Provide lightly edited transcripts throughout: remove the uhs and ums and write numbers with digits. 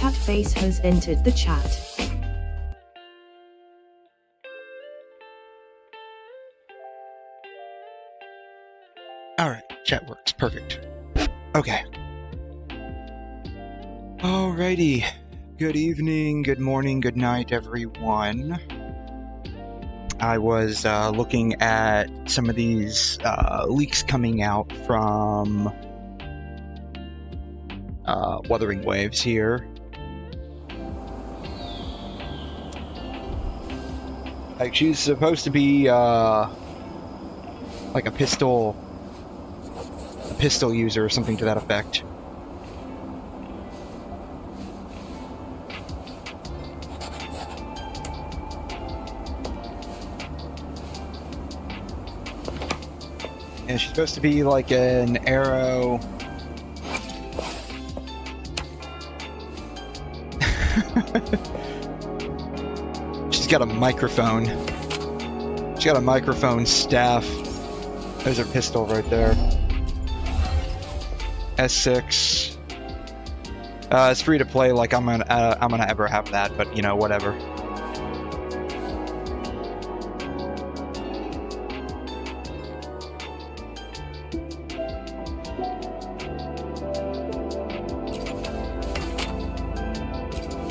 Catface has entered the chat. Alright, chat works. Perfect. Okay. Alrighty. Good evening, good morning, good night, everyone. I was looking at some of these leaks coming out from Wuthering Waves here. Like, she's supposed to be like a pistol user or something to that effect. And she's supposed to be like an arrow. She's got a microphone. She's got a microphone staff. There's her pistol right there. S6. It's free to play. Like I'm gonna ever have that, but you know, whatever.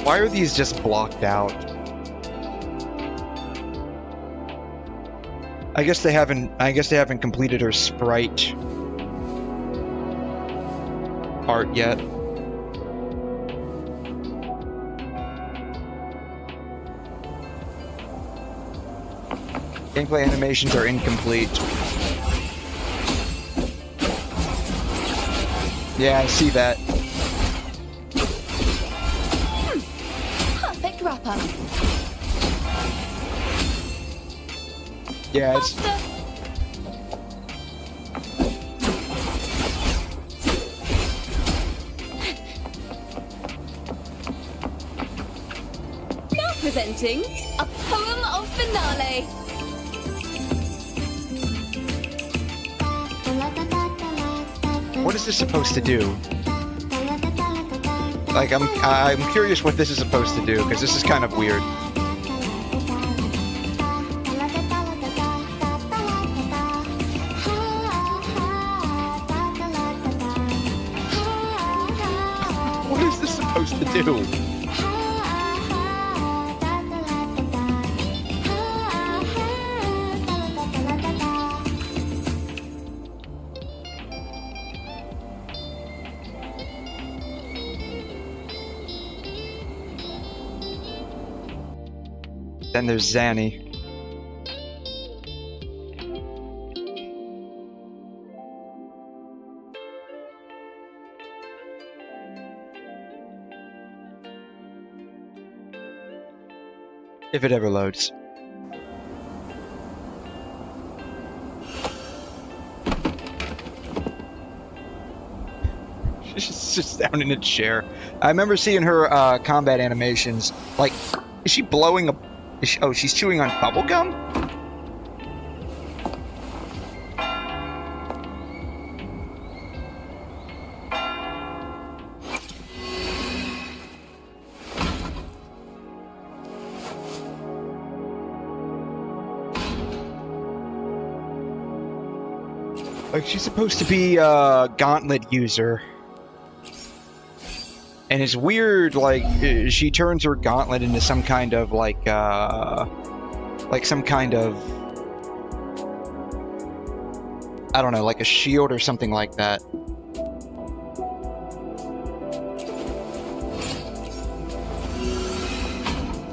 Why are these just blocked out? I guess they haven't completed her sprite art yet. Gameplay animations are incomplete. Yeah, I see that. Perfect wrap-up. Yeah, it's... Now presenting a poem of finale. What is this supposed to do? Like, I'm curious what this is supposed to do, because this is kind of weird. What is this supposed to do? Then there's Zanny. If it ever loads. She just sits down in a chair. I remember seeing her combat animations. Like, is she blowing a... oh, she's chewing on bubble gum? Like, she's supposed to be a gauntlet user. And it's weird, like, she turns her gauntlet into some kind of, like some kind of... I don't know, like a shield or something like that.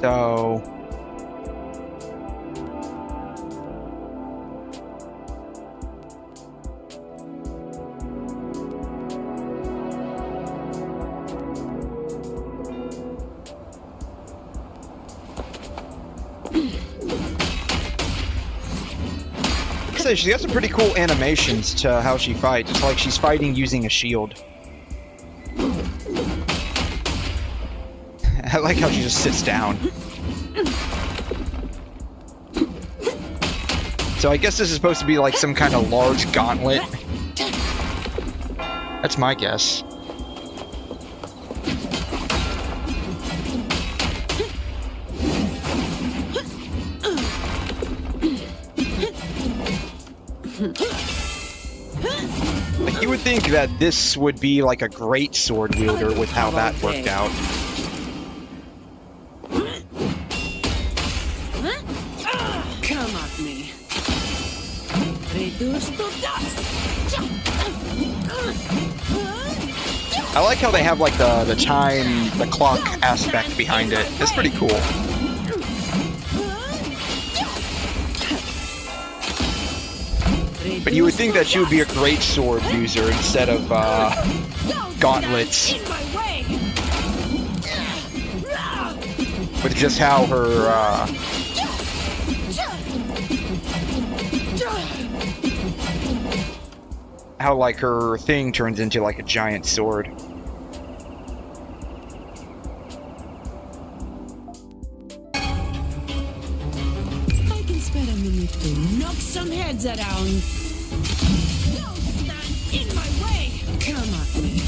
So... she's got some pretty cool animations to how she fights. It's like she's fighting using a shield. I like how she just sits down. So I guess this is supposed to be like some kind of large gauntlet. That's my guess. Like, you would think that this would be like a great sword wielder with how that worked out. Come at me. Reduce to dust. I like how they have like the time, the clock aspect behind it. It's pretty cool. But you would think that she would be a great sword user instead of gauntlets. With just how her how like her thing turns into like a giant sword. I can spare a minute to knock some heads around. Don't stand in my way. Come at me.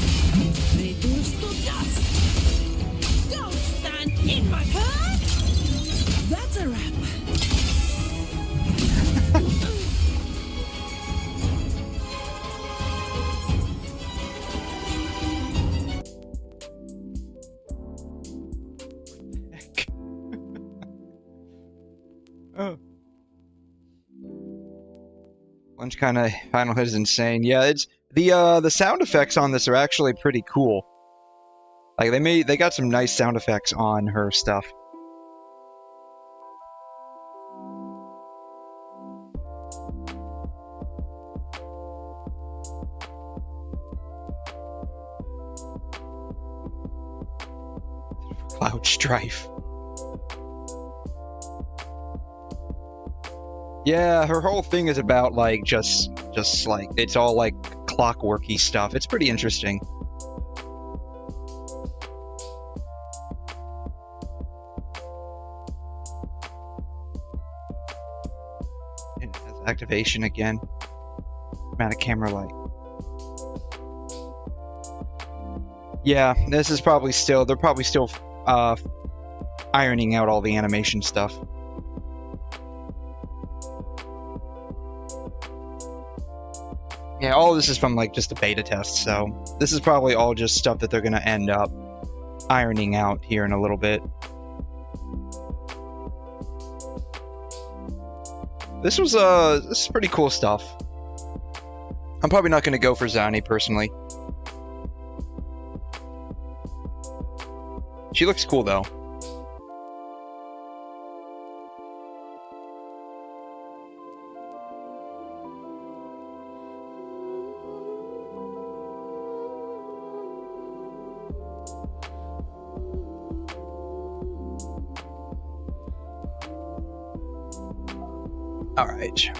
Reduce to dust. Don't stand in my path. That's a wrap. Oh. Lunch kind of final hit is insane. Yeah, it's the sound effects on this are actually pretty cool. Like they got some nice sound effects on her stuff. Cloud Strife. Yeah, her whole thing is about like just like it's all like clockworky stuff. It's pretty interesting. It has activation again. Amount of camera light. Yeah, this is probably still they're probably still ironing out all the animation stuff. Yeah, all of this is from like just a beta test, so this is probably all just stuff that they're gonna end up ironing out here in a little bit. This is pretty cool stuff. I'm probably not gonna go for Zani personally. She looks cool though. All right.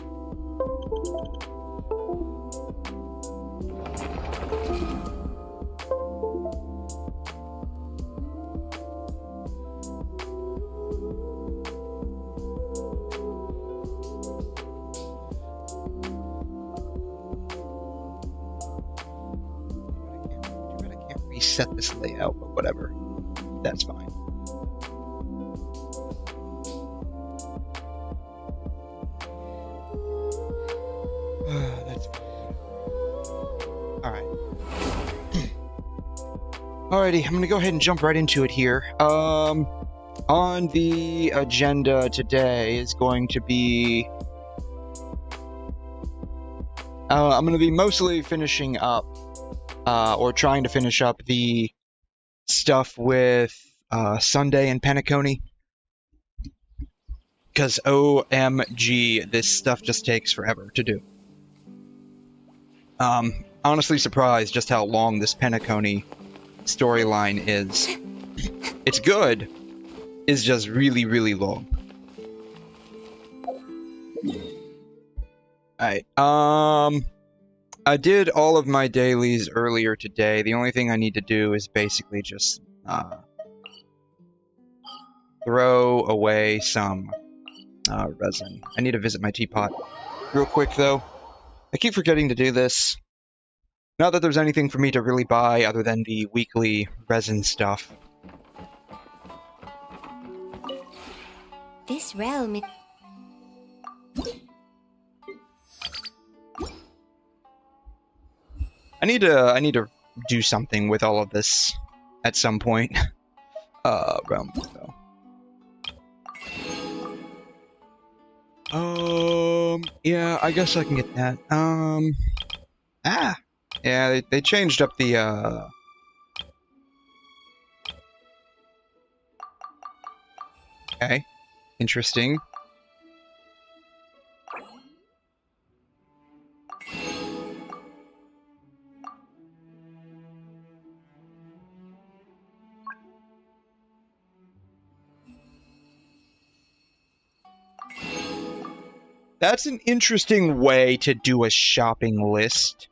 I can't reset this layout, but whatever. That's fine. Alrighty, I'm gonna go ahead and jump right into it here. On the agenda today is going to be... I'm gonna be mostly finishing up, or trying to finish up the stuff with Sunday and Penacony. Because OMG, this stuff just takes forever to do. Honestly surprised just how long this Penacony storyline is. It's good. It's just really, really long. Alright, I did all of my dailies earlier today. The only thing I need to do is basically just throw away some resin. I need to visit my teapot real quick though. I keep forgetting to do this. Not that there's anything for me to really buy other than the weekly resin stuff. This realm need to do something with all of this at some point. Realm info. Yeah, I guess I can get that. Yeah, they changed up the, Okay, interesting. That's an interesting way to do a shopping list.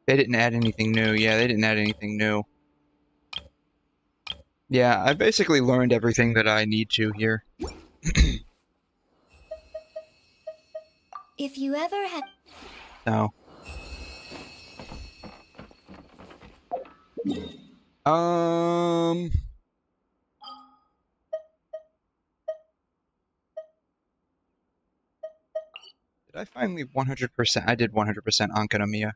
They didn't add anything new. Yeah, they didn't add anything new. Yeah, I basically learned everything that I need to here. If you ever had... No. Did I finally 100%? I did 100% on 𝘠𝘮.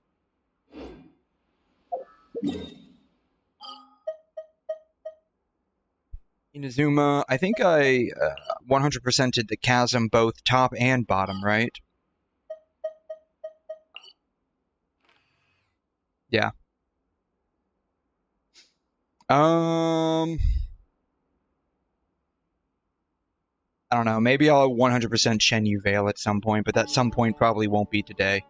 Inazuma, I think I 100%ed the chasm both top and bottom, right? Yeah. I don't know. Maybe I'll 100% Chen Veil at some point, but that some point probably won't be today.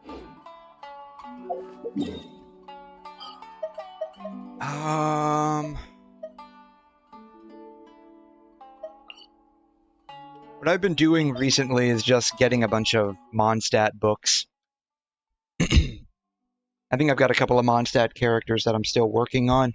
What I've been doing recently is just getting a bunch of Mondstadt books. I think I've got a couple of Mondstadt characters that I'm still working on.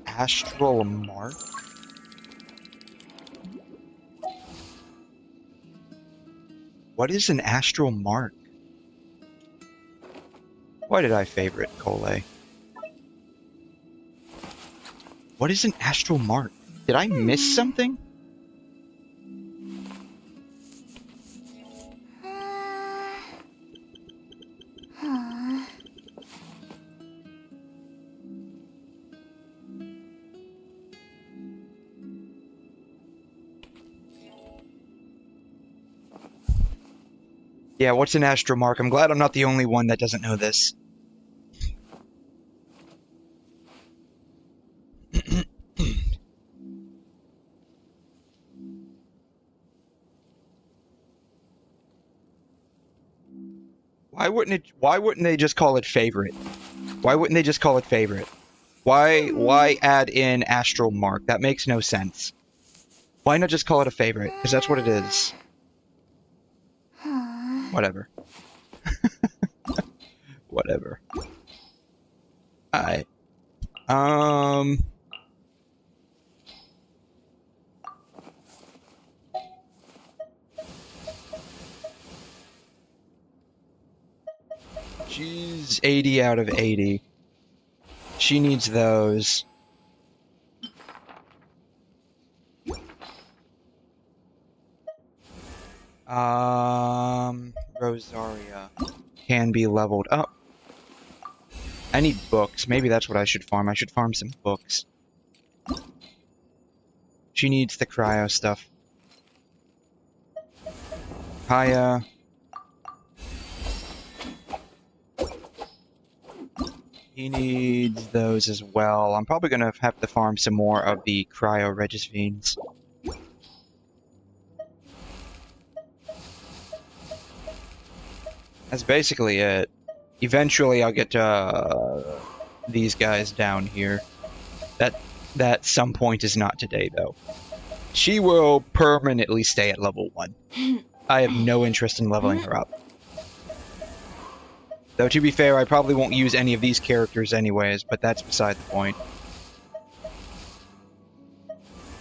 Astral Mark? What is an Astral Mark? Why did I favorite 𝘬𝘰? What is an Astral Mark? Did I miss something? Yeah, what's an Astral Mark? I'm glad I'm not the only one that doesn't know this. Why wouldn't they just call it favorite? Why wouldn't they just call it favorite? Why add in Astral Mark? That makes no sense. Why not just call it a favorite? Because that's what it is. Whatever. Whatever. Alright. She's 80 out of 80. She needs those. Rosaria can be leveled up. I need books. Maybe that's what I should farm. I should farm some books. She needs the cryo stuff. Kaya. He needs those as well. I'm probably gonna have to farm some more of the cryo Regisvenes. That's basically it. Eventually I'll get these guys down here. That some point is not today, though. She will permanently stay at level 1. I have no interest in leveling her up. Though, to be fair, I probably won't use any of these characters anyways, but that's beside the point.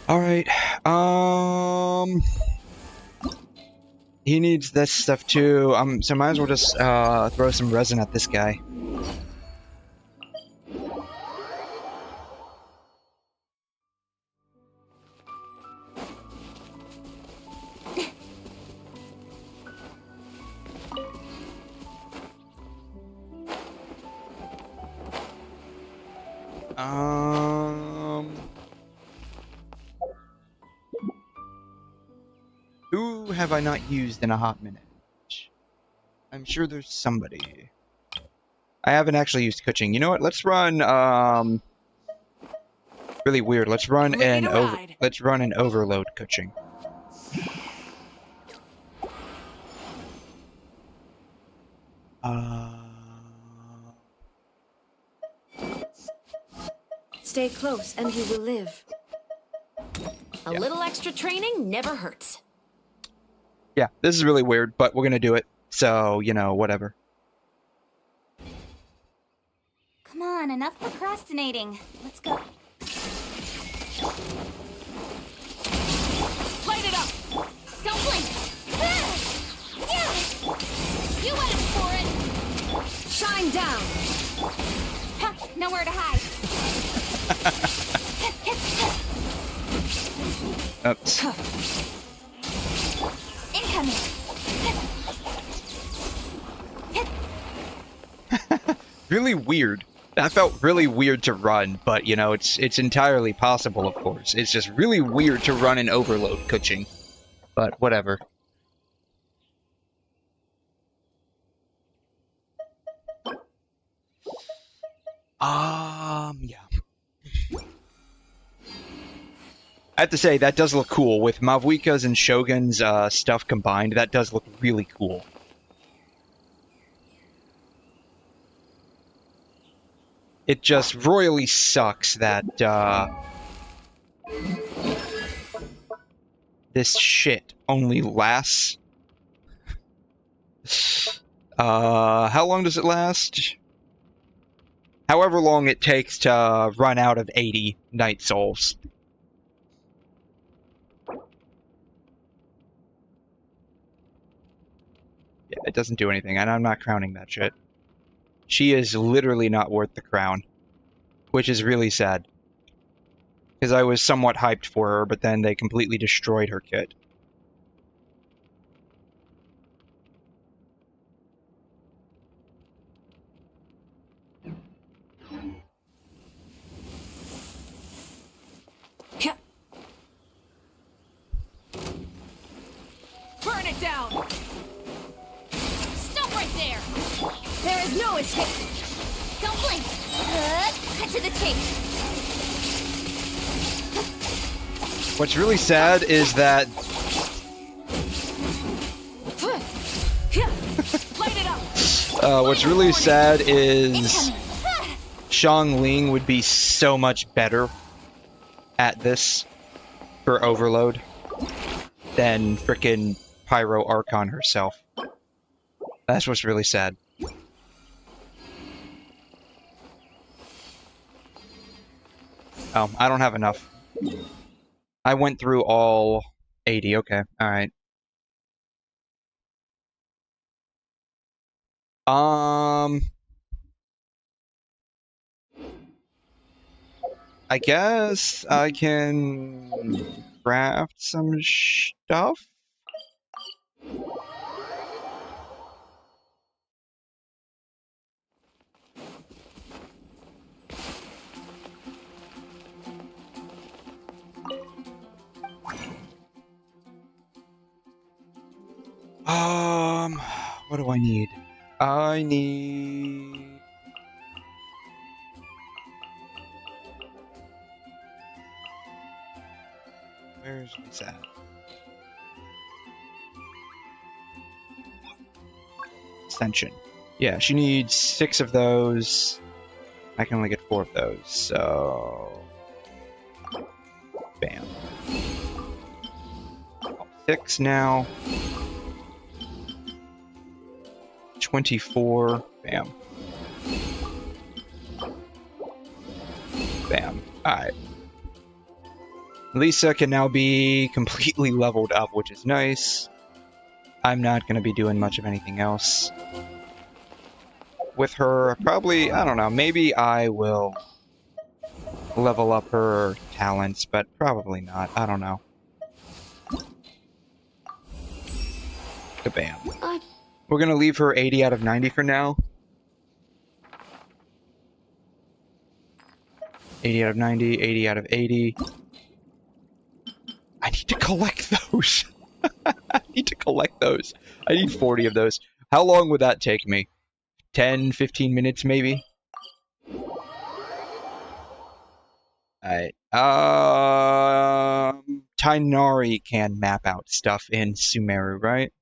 Alright, He needs this stuff too. So might as well just throw some resin at this guy. Who have I not used in a hot minute? I'm sure there's somebody. I haven't actually used 𝘐𝘮. You know what? Let's run really weird. Let's run an overload 𝘐𝘮. Stay close and you will live. A little extra training never hurts. Yeah, this is really weird, but we're gonna do it. So, you know, whatever. Come on, enough procrastinating. Let's go. Light it up! Don't blink! Yeah! You went for it! Shine down! Ha, nowhere to hide. Oops. Incoming! Really weird. That felt really weird to run, but you know, it's entirely possible, of course. It's just really weird to run an overload 𝘐𝘮. But whatever. Yeah. I have to say, that does look cool. With Mavuika's and Shogun's stuff combined, that does look really cool. It just royally sucks that, this shit only lasts... how long does it last? However long it takes to run out of 80 Night Souls. Yeah, it doesn't do anything, and I'm not crowning that shit. She is literally not worth the crown, which is really sad. Because I was somewhat hyped for her, but then they completely destroyed her kit. Burn it down! Stop right there! There is no escape! Don't blink! Cut to the chase! What's really sad is that... Light it up! what's really sad is... Xiangling would be so much better at this for Overload than frickin' Pyro Archon herself. That's what's really sad. Oh, I don't have enough. I went through all 80, okay, alright. I guess I can craft some stuff? What do I need? I need... Where's this at? Ascension. Yeah, she needs 6 of those. I can only get 4 of those, so... Bam. 6 now. 24. Bam. Bam. Alright. Lisa can now be completely leveled up, which is nice. I'm not going to be doing much of anything else with her. Probably, I don't know, maybe I will level up her talents, but probably not. I don't know. Kabam. We're going to leave her 80 out of 90 for now. 80 out of 90, 80 out of 80. I need to collect those. I need to collect those. I need 40 of those. How long would that take me? 10, 15 minutes maybe? Alright. Tighnari can map out stuff in 𝘬𝘬𝘕, right?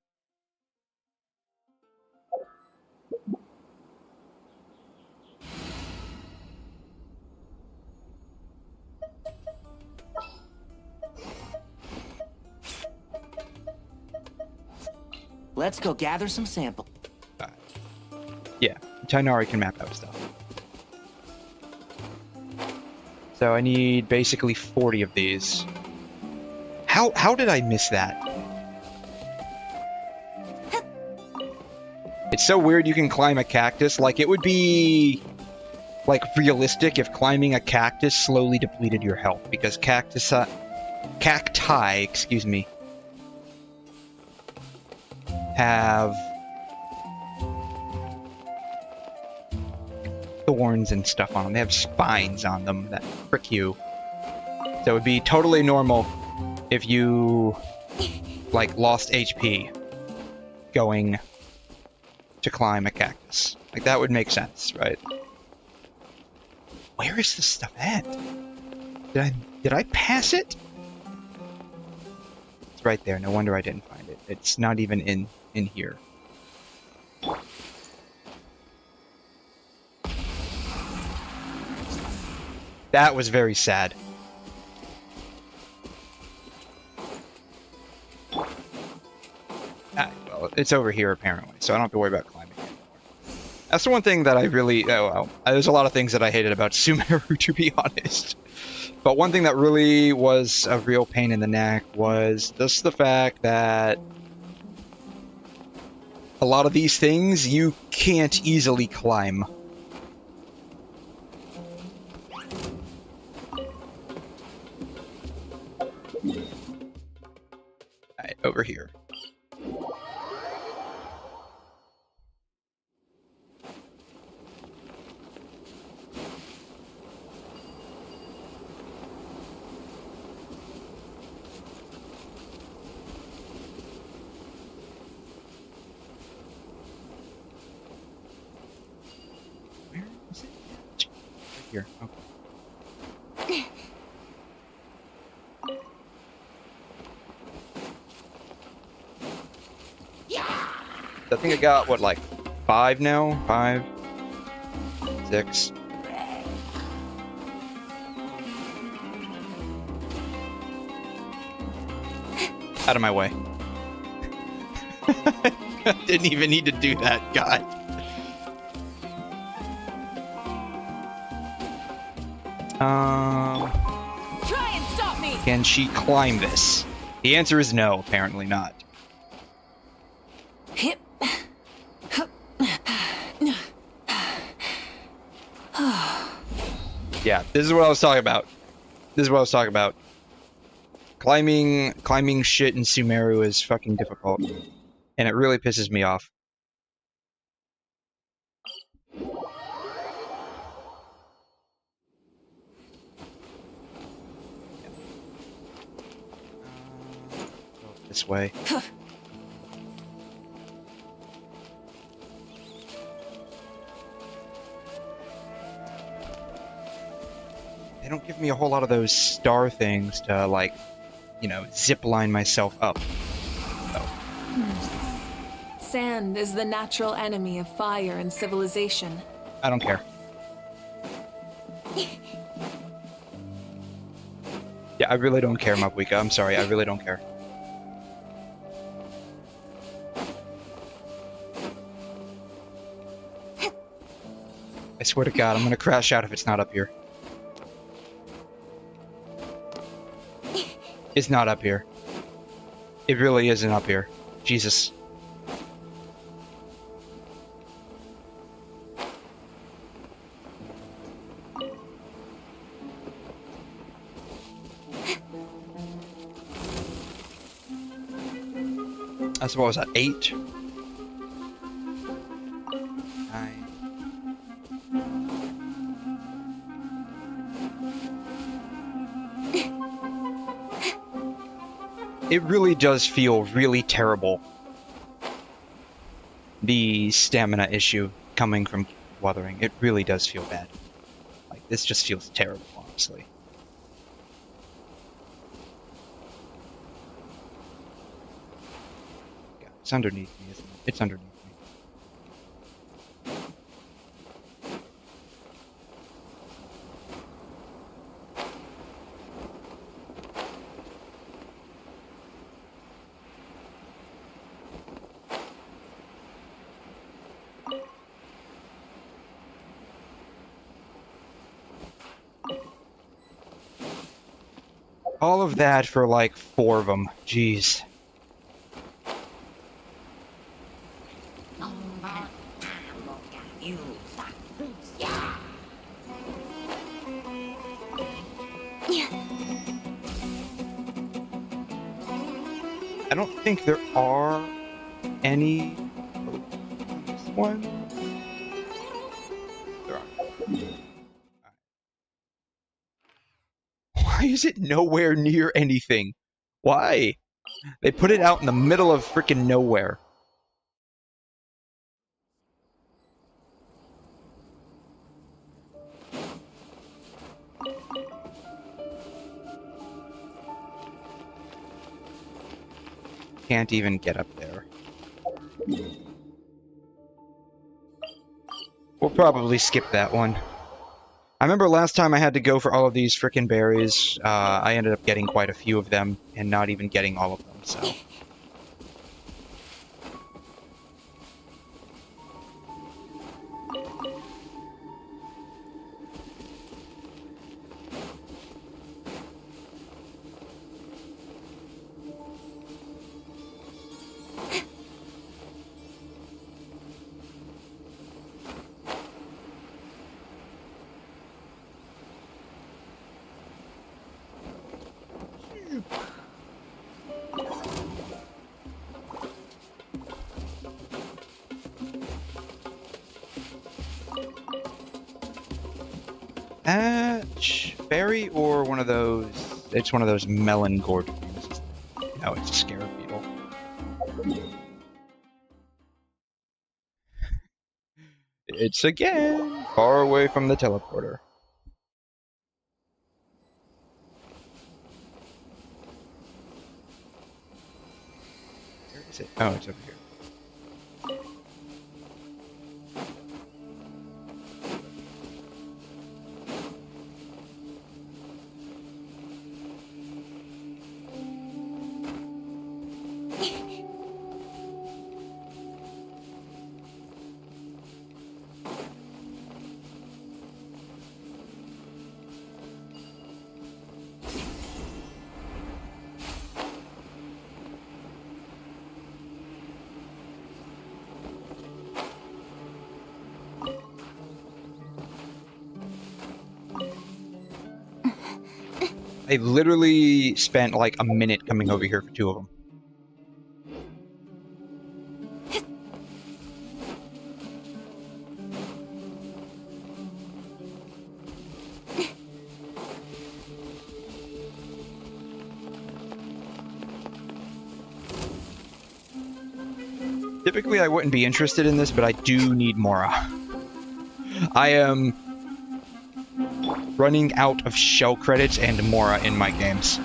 Let's go gather some samples. Yeah, Tighnari can map out stuff. So I need basically 40 of these. How did I miss that? It's so weird you can climb a cactus. Like, it would be, like, realistic if climbing a cactus slowly depleted your health, because cacti, excuse me, have thorns and stuff on them. They have spines on them that prick you. So it would be totally normal if you, like, lost HP going to climb a cactus. Like, that would make sense, right? Where is this stuff at? Did I pass it? It's right there. No wonder I didn't find it. It's not even in here. That was very sad. Well, it's over here apparently, so I don't have to worry about climbing anymore. That's the one thing that I really... Oh, well, there's a lot of things that I hated about 𝘬𝘬𝘕, to be honest. But one thing that really was a real pain in the neck was just the fact that a lot of these things you can't easily climb. Alright, over here. Here. Okay. I think I got, what, like 5 now? 5? 6? Out of my way. Didn't even need to do that, God. Try and stop me. Can she climb this? The answer is no, apparently not. Yeah, this is what I was talking about. This is what I was talking about. Climbing shit in 𝘬𝘬𝘕 is fucking difficult. And it really pisses me off. This way. They don't give me a whole lot of those star things to, like, you know, zip line myself up. Sand is the natural enemy of fire and civilization. I don't care. Yeah, I really don't care, 𝘧𝑗𝑚. I'm sorry, I really don't care. I swear to God, I'm gonna crash out if it's not up here. It's not up here. It really isn't up here. Jesus. That's what was that, 8? 9. It really does feel really terrible. The stamina issue coming from Wuthering. It really does feel bad. Like, this just feels terrible, honestly. Yeah, it's underneath me, isn't it? It's underneath me. All of that for like 4 of them. Jeez. I don't think there are any one. There are. Why is it nowhere near anything? Why? They put it out in the middle of frickin' nowhere. Can't even get up there. We'll probably skip that one. I remember last time I had to go for all of these frickin' berries. I ended up getting quite a few of them and not even getting all of them, so. Berry or one of those? It's one of those melon gourd things. No, it's a scarab beetle. It's again far away from the teleporter. Where is it? Oh, it's over here. I literally spent like a minute coming over here for 2 of them. Typically I wouldn't be interested in this, but I do need Mora. I am running out of shell credits and Mora in my games.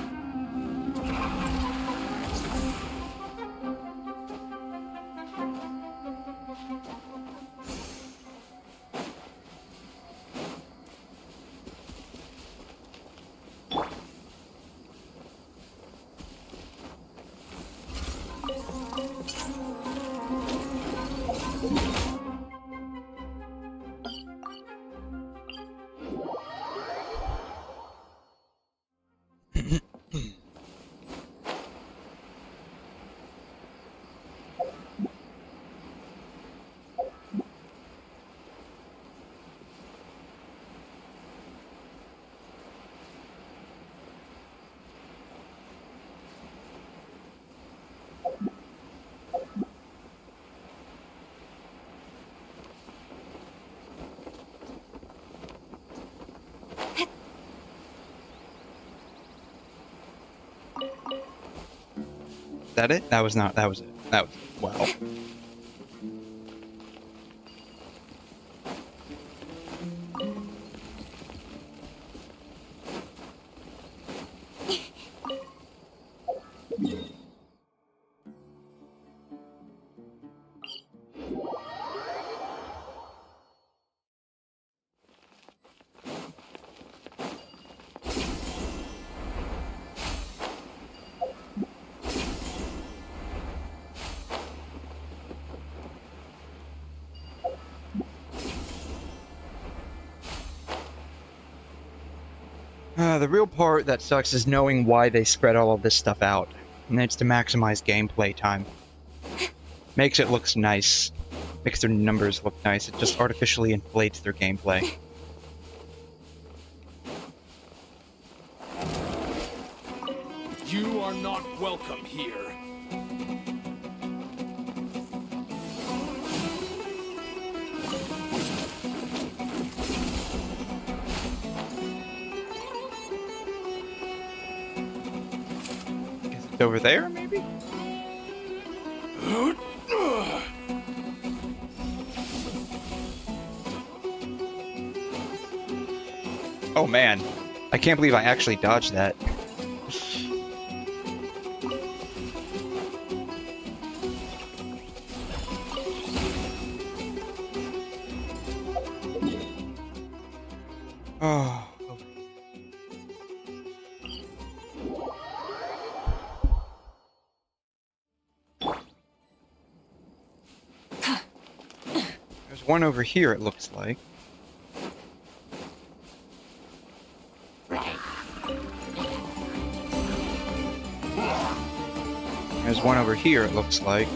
that it? That was not. That was it. That was wow. The real part that sucks is knowing why they spread all of this stuff out. And it's to maximize gameplay time. Makes it look nice. Makes their numbers look nice. It just artificially inflates their gameplay. You are not welcome here. Over there, maybe? Oh man, I can't believe I actually dodged that. Oh. One over here, it looks like. There's one over here, it looks like.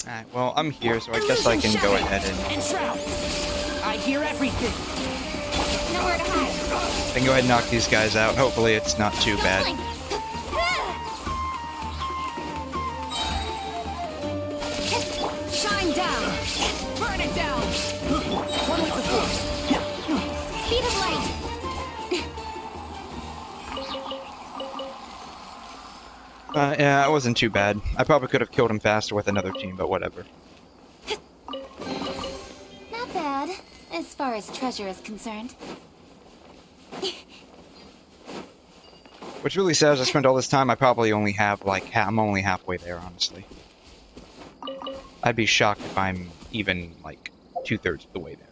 Alright, well, I'm here, so I guess I can go ahead and... Shroud! I hear everything! Nowhere to hide. I can go ahead and knock these guys out. Hopefully it's not too bad. Shine down! Burn it down! One with the force! Speed of light. Yeah, it wasn't too bad. I probably could have killed him faster with another team, but whatever. Not bad, as far as treasure is concerned. Which really says I spent all this time, I probably only have, like, I'm only halfway there, honestly. I'd be shocked if I'm even, like, 2/3 of the way there.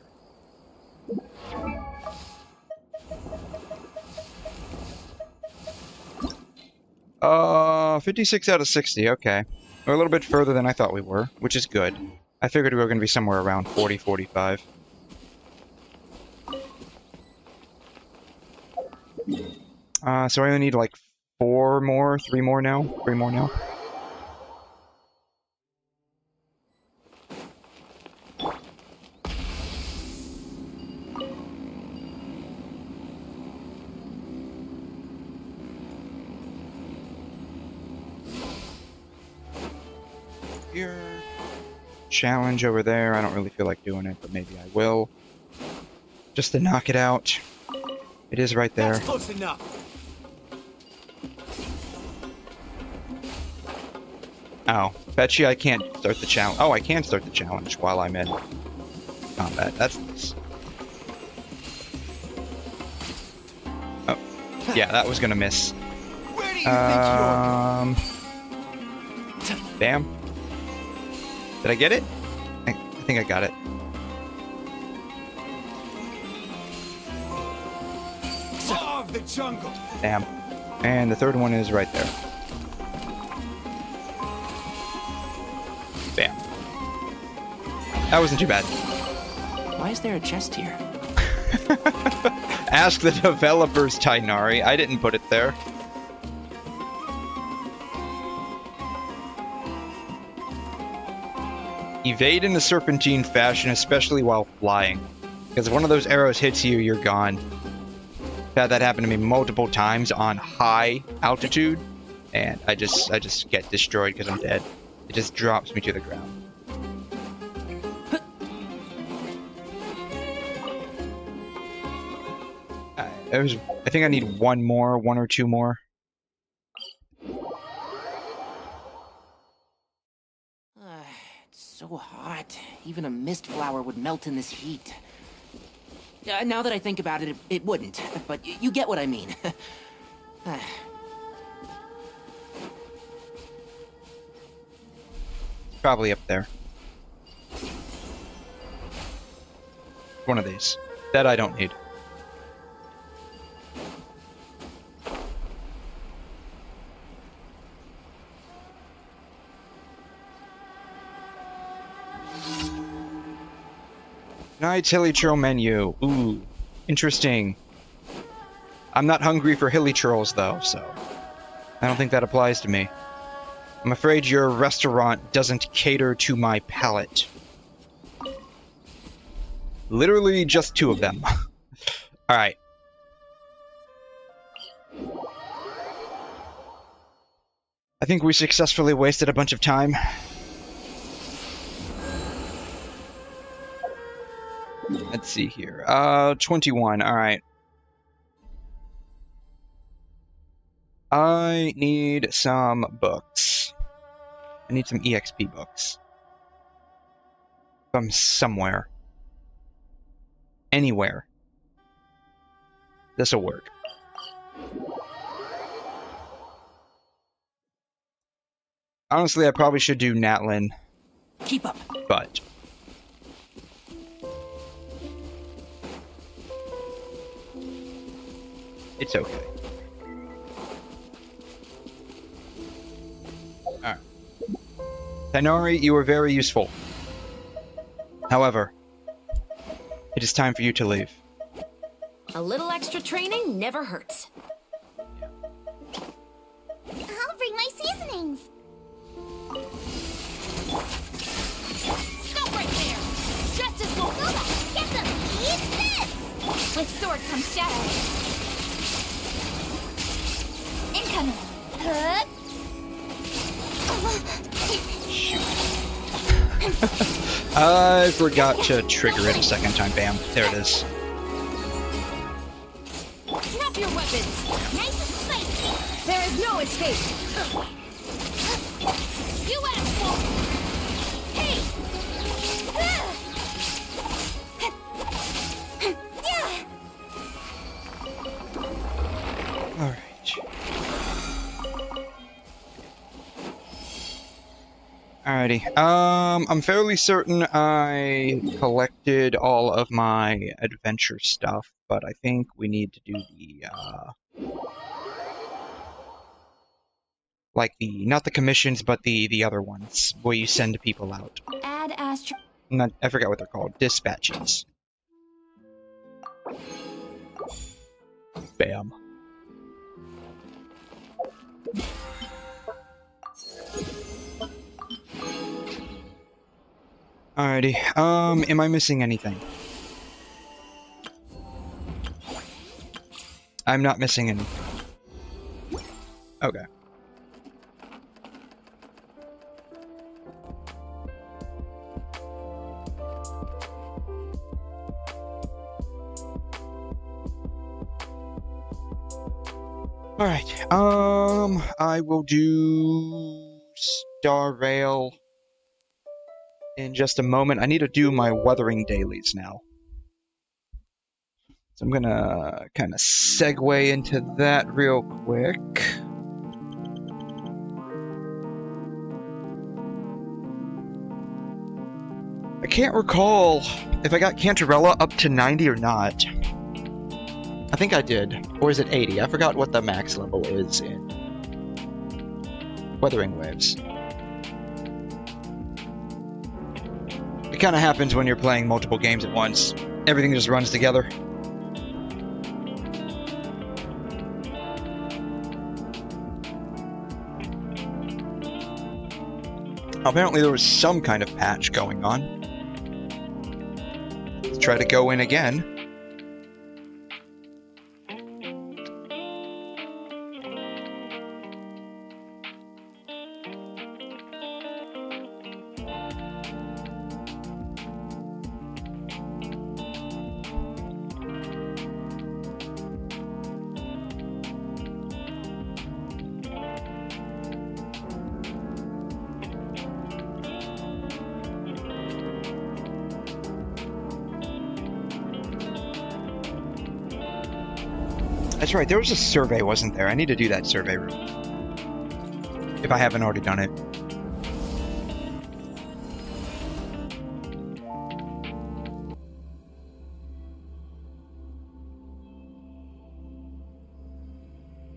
56 out of 60, okay. We're a little bit further than I thought we were, which is good. I figured we were going to be somewhere around 40, 45. So I only need like 3 more now. Here. Challenge over there. I don't really feel like doing it, but maybe I will. Just to knock it out. It is right there. That's close enough. Oh, bet you I can't start the challenge. Oh, I can start the challenge while I'm in combat. That's nice. Oh, yeah, that was gonna miss. Where do you think you're? Damn. Did I get it? I think I got it. Law of the jungle. Damn. And the third one is right there. Bam. That wasn't too bad. Why is there a chest here? Ask the developers, Tighnari. I didn't put it there. Evade in the serpentine fashion, especially while flying. Because if one of those arrows hits you, you're gone. I've had that happen to me multiple times on high altitude, and I just get destroyed because I'm dead. It just drops me to the ground. I think I need one or two more. It's so hot. Even a mist flower would melt in this heat. Now that I think about it, it wouldn't. But you get what I mean. Probably up there. One of these. That I don't need. Tonight's hilly troll menu. Ooh, interesting. I'm not hungry for hilly trolls though, so I don't think that applies to me. I'm afraid your restaurant doesn't cater to my palate. Literally just two of them. Alright. I think we successfully wasted a bunch of time. Let's see here. 21. Alright. I need some books. I need some EXP books. From somewhere. Anywhere. This'll work. Honestly, I probably should do Natlin. Keep up. But it's okay. Alright. Tighnari, you were very useful. However, it is time for you to leave. A little extra training never hurts. I'll bring my seasonings. Stop right there! Justice will get them! Eat this! With sword comes shadow. Incoming. Shoot. I forgot to trigger it a second time. Bam. There it is. Drop your weapons! Nice and spicy. There is no escape! You asshole! Hey! Alright. Alrighty. I'm fairly certain I collected all of my adventure stuff, but I think we need to do the, like not the commissions, but the other ones, where you send people out. Add astro... I forgot what they're called. Dispatches. Bam. Alrighty, am I missing anything? I'm not missing anything. Okay. Alright, I will do Star Rail in just a moment. I need to do my weathering dailies now. So I'm gonna kind of segue into that real quick. I can't recall if I got Cantarella up to 90 or not. I think I did. Or is it 80? I forgot what the max level is in Weathering Waves. It kind of happens when you're playing multiple games at once. Everything just runs together. Apparently there was some kind of patch going on. Let's try to go in again. That's right, there was a survey, wasn't there? I need to do that survey room. If I haven't already done it.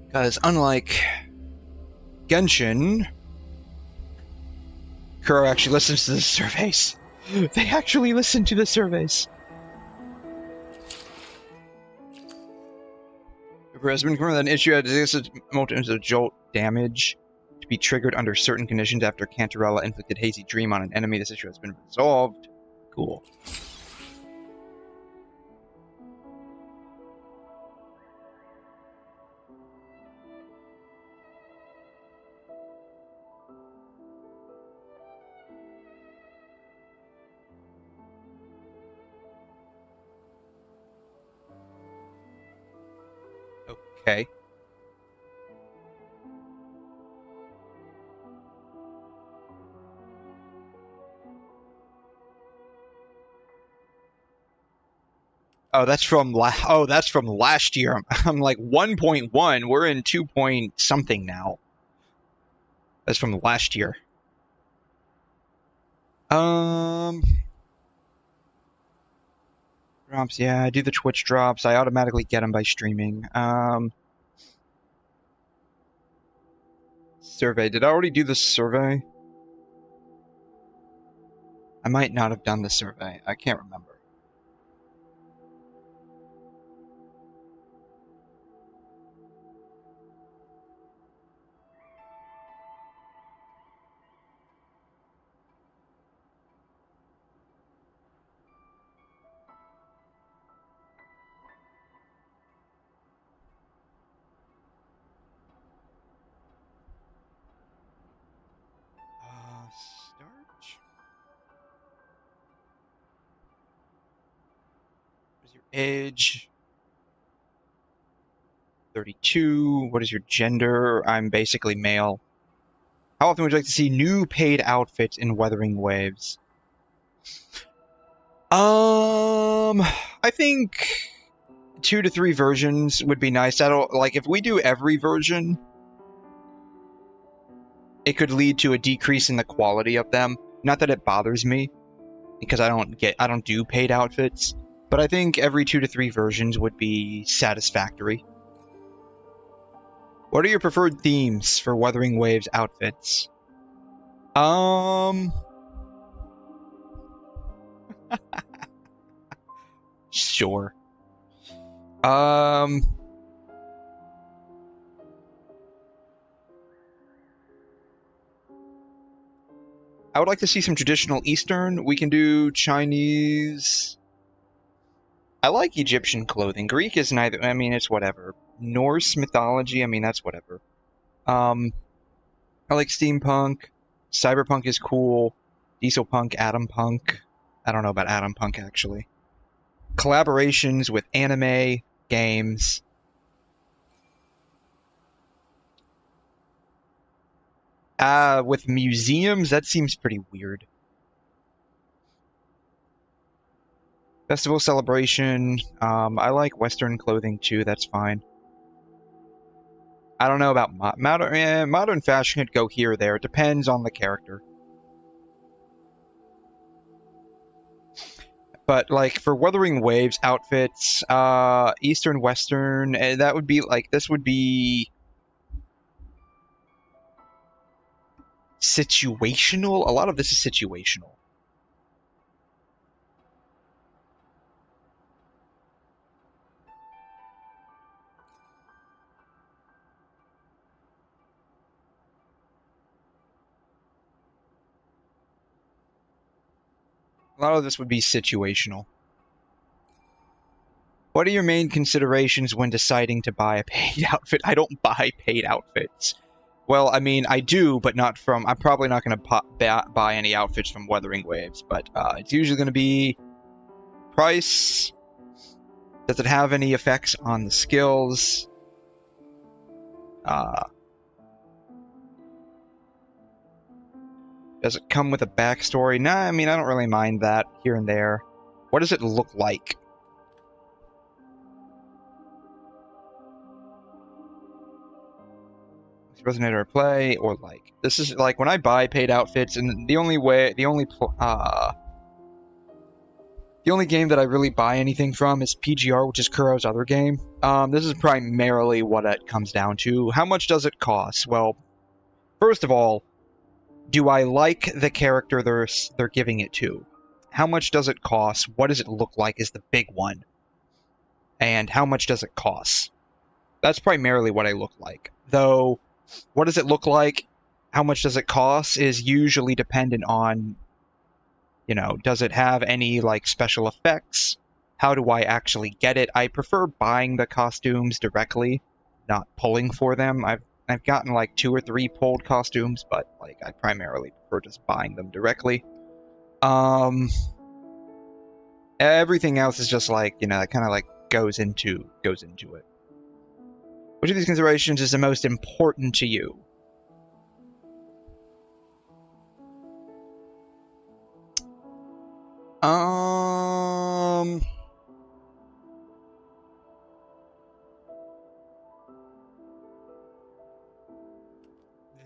Because unlike Genshin, Kuro actually listens to the surveys. They actually listen to the surveys. It has been confirmed that an issue has multiple jolt damage to be triggered under certain conditions after 𝘐𝘮 inflicted hazy dream on an enemy. This issue has been resolved. Cool. Okay. Oh, that's from last year. I'm like 1.1. We're in 2 point something now. That's from last year. Drops, yeah, I do the Twitch drops. I automatically get them by streaming. Survey. Did I already do the survey? I might not have done the survey. I can't remember. Starch? What is your age? 32. What is your gender? I'm basically male. How often would you like to see new paid outfits in Wuthering Waves? I think 2 to 3 versions would be nice. Like, if we do every version, it could lead to a decrease in the quality of them. Not that it bothers me, because I don't do paid outfits, but I think every 2 to 3 versions would be satisfactory. What are your preferred themes for Wuthering Waves outfits? Sure. I would like to see some traditional Eastern. We can do Chinese. I like Egyptian clothing. Greek is neither. I mean, it's whatever. Norse mythology. I mean, that's whatever. I like steampunk. Cyberpunk is cool. Diesel punk, atom punk. I don't know about atom punk actually. Collaborations with anime, games. With museums, that seems pretty weird. Festival celebration. I like Western clothing too, that's fine. I don't know about modern fashion could go here or there. It depends on the character. But like for Wuthering Waves outfits, Eastern, Western, that would be like, this would be situational. A lot of this is situational. A lot of this would be situational. What are your main considerations when deciding to buy a paid outfit? I don't buy paid outfits. Well, I mean, I do, but not from... I'm probably not going to buy any outfits from Wuthering Waves, but it's usually going to be price. Does it have any effects on the skills? Does it come with a backstory? Nah, I mean, I don't really mind that here and there. What does it look like? resonate or play or like. This is like when I buy paid outfits, and the only game that I really buy anything from is PGR, which is Kuro's other game. This is primarily what it comes down to. How much does it cost? Well, first of all, do I like the character they're giving it to? How much does it cost? What does it look like is the big one. And how much does it cost? That's primarily what I look like. Though, what does it look like? How much does it cost is usually dependent on, you know, does it have any, like, special effects? How do I actually get it? I prefer buying the costumes directly, not pulling for them. I've gotten, like, 2 or 3 pulled costumes, but, like, I primarily prefer just buying them directly. Everything else is just, like, you know, it kind of, like, goes into it. Which of these considerations is the most important to you?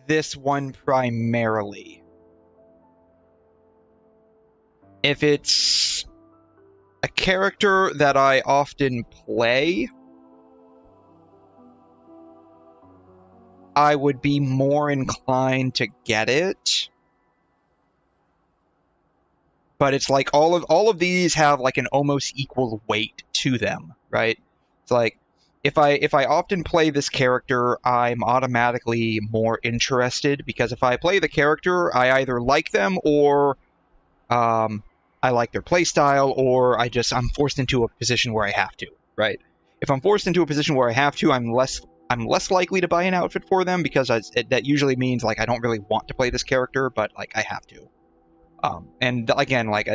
This one primarily. If it's a character that I often play, I would be more inclined to get it. But it's like all of these have like an almost equal weight to them, right? It's like if I often play this character, I'm automatically more interested, because if I play the character, I either like them or I like their playstyle, or I'm forced into a position where I have to, right? If I'm forced into a position where I have to, I'm less likely to buy an outfit for them, because that usually means like I don't really want to play this character, but like I have to. And again, like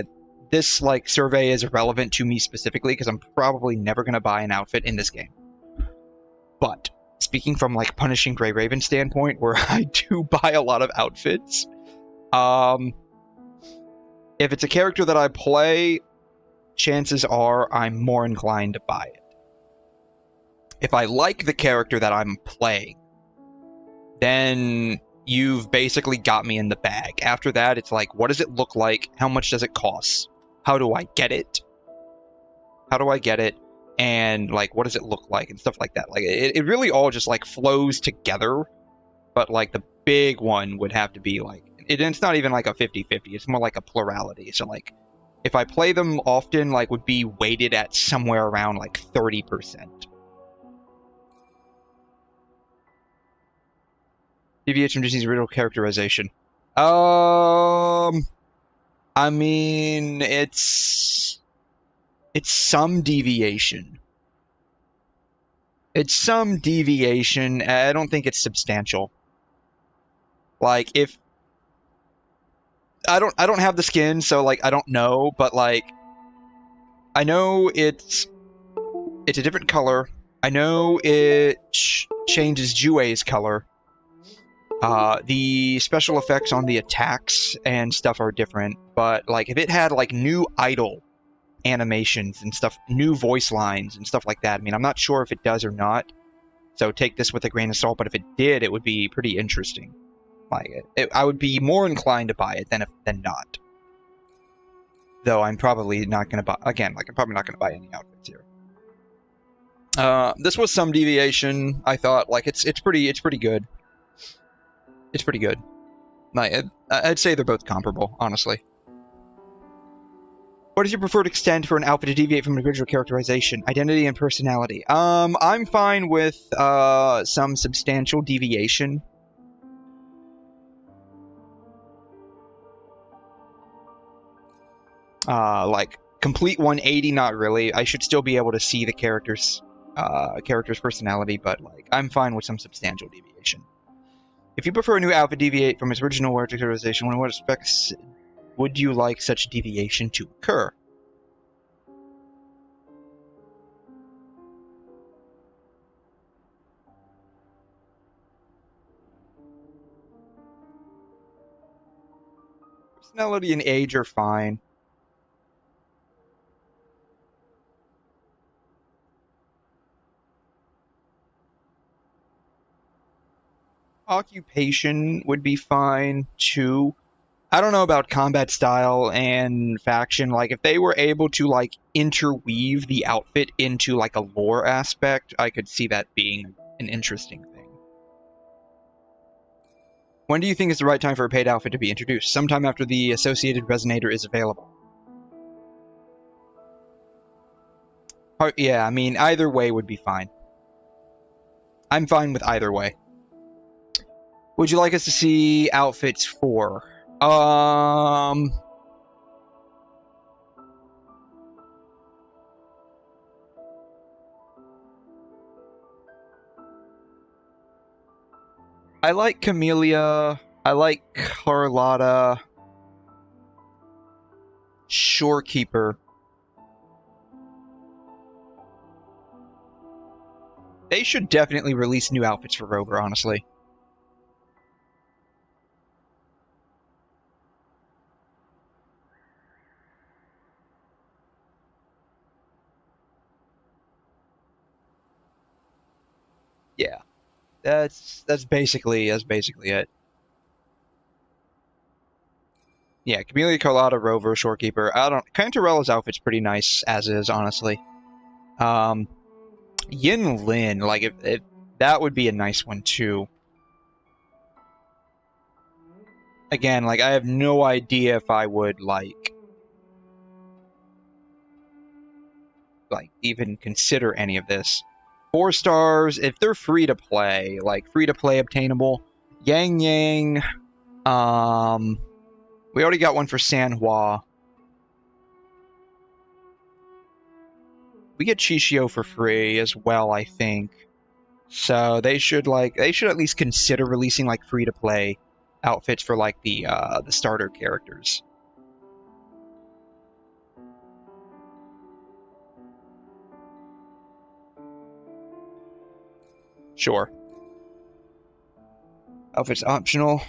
this like survey is irrelevant to me specifically because I'm probably never gonna buy an outfit in this game. But speaking from like Punishing Gray Raven standpoint, where I do buy a lot of outfits, if it's a character that I play, chances are I'm more inclined to buy it. If I like the character that I'm playing, then you've basically got me in the bag. After that, it's like, what does it look like? How much does it cost? How do I get it? And like, what does it look like? And stuff like that. Like, it really all just like flows together. But like the big one would have to be like, it's not even like a 50-50. It's more like a plurality. So like, if I play them often, like would be weighted at somewhere around like 30%. Deviate from Disney's original characterization. I mean, it's some deviation. It's some deviation. I don't think it's substantial. Like, if I don't have the skin, so like I don't know, but like I know it's a different color. I know it changes Jue's color. The special effects on the attacks and stuff are different, but like if it had like new idol animations and stuff, new voice lines and stuff like that, I mean, I'm not sure if it does or not, so take this with a grain of salt, but if it did, it would be pretty interesting. Like, I would be more inclined to buy it than not. Though I'm probably not going to buy, again, like I'm probably not going to buy any outfits here. This was some deviation. I thought, like, it's pretty good. It's pretty good. Like, I'd say they're both comparable, honestly. What is your preferred extent for an outfit to deviate from an original characterization? Identity and personality. I'm fine with some substantial deviation. Like complete 180, not really. I should still be able to see the character's personality, but like I'm fine with some substantial deviation. If you prefer a new outfit deviate from its original characterization, in what aspects would you like such deviation to occur? Personality and age are fine. Occupation would be fine too. I don't know about combat style and faction. Like, if they were able to, like, interweave the outfit into, like, a lore aspect, I could see that being an interesting thing. When do you think is the right time for a paid outfit to be introduced? Sometime after the associated resonator is available. Yeah, I mean, either way would be fine. I'm fine with either way. Would you like us to see outfits for? I like Camellia. I like Carlotta. Shorekeeper. They should definitely release new outfits for Rover, honestly. Yeah. That's basically it. Yeah, Camellia, Carlotta, Rover, Shorekeeper. Cantarella's outfit's pretty nice as is, honestly. Yin Lin, like if that would be a nice one too. Again, like I have no idea if I would like even consider any of this. 4 stars, if they're free to play, like free to play obtainable. Yang Yang, we already got one for Sanhua. We get Chichio for free as well, I think. So they should at least consider releasing like free to play outfits for like the starter characters. Sure. Outfits optional.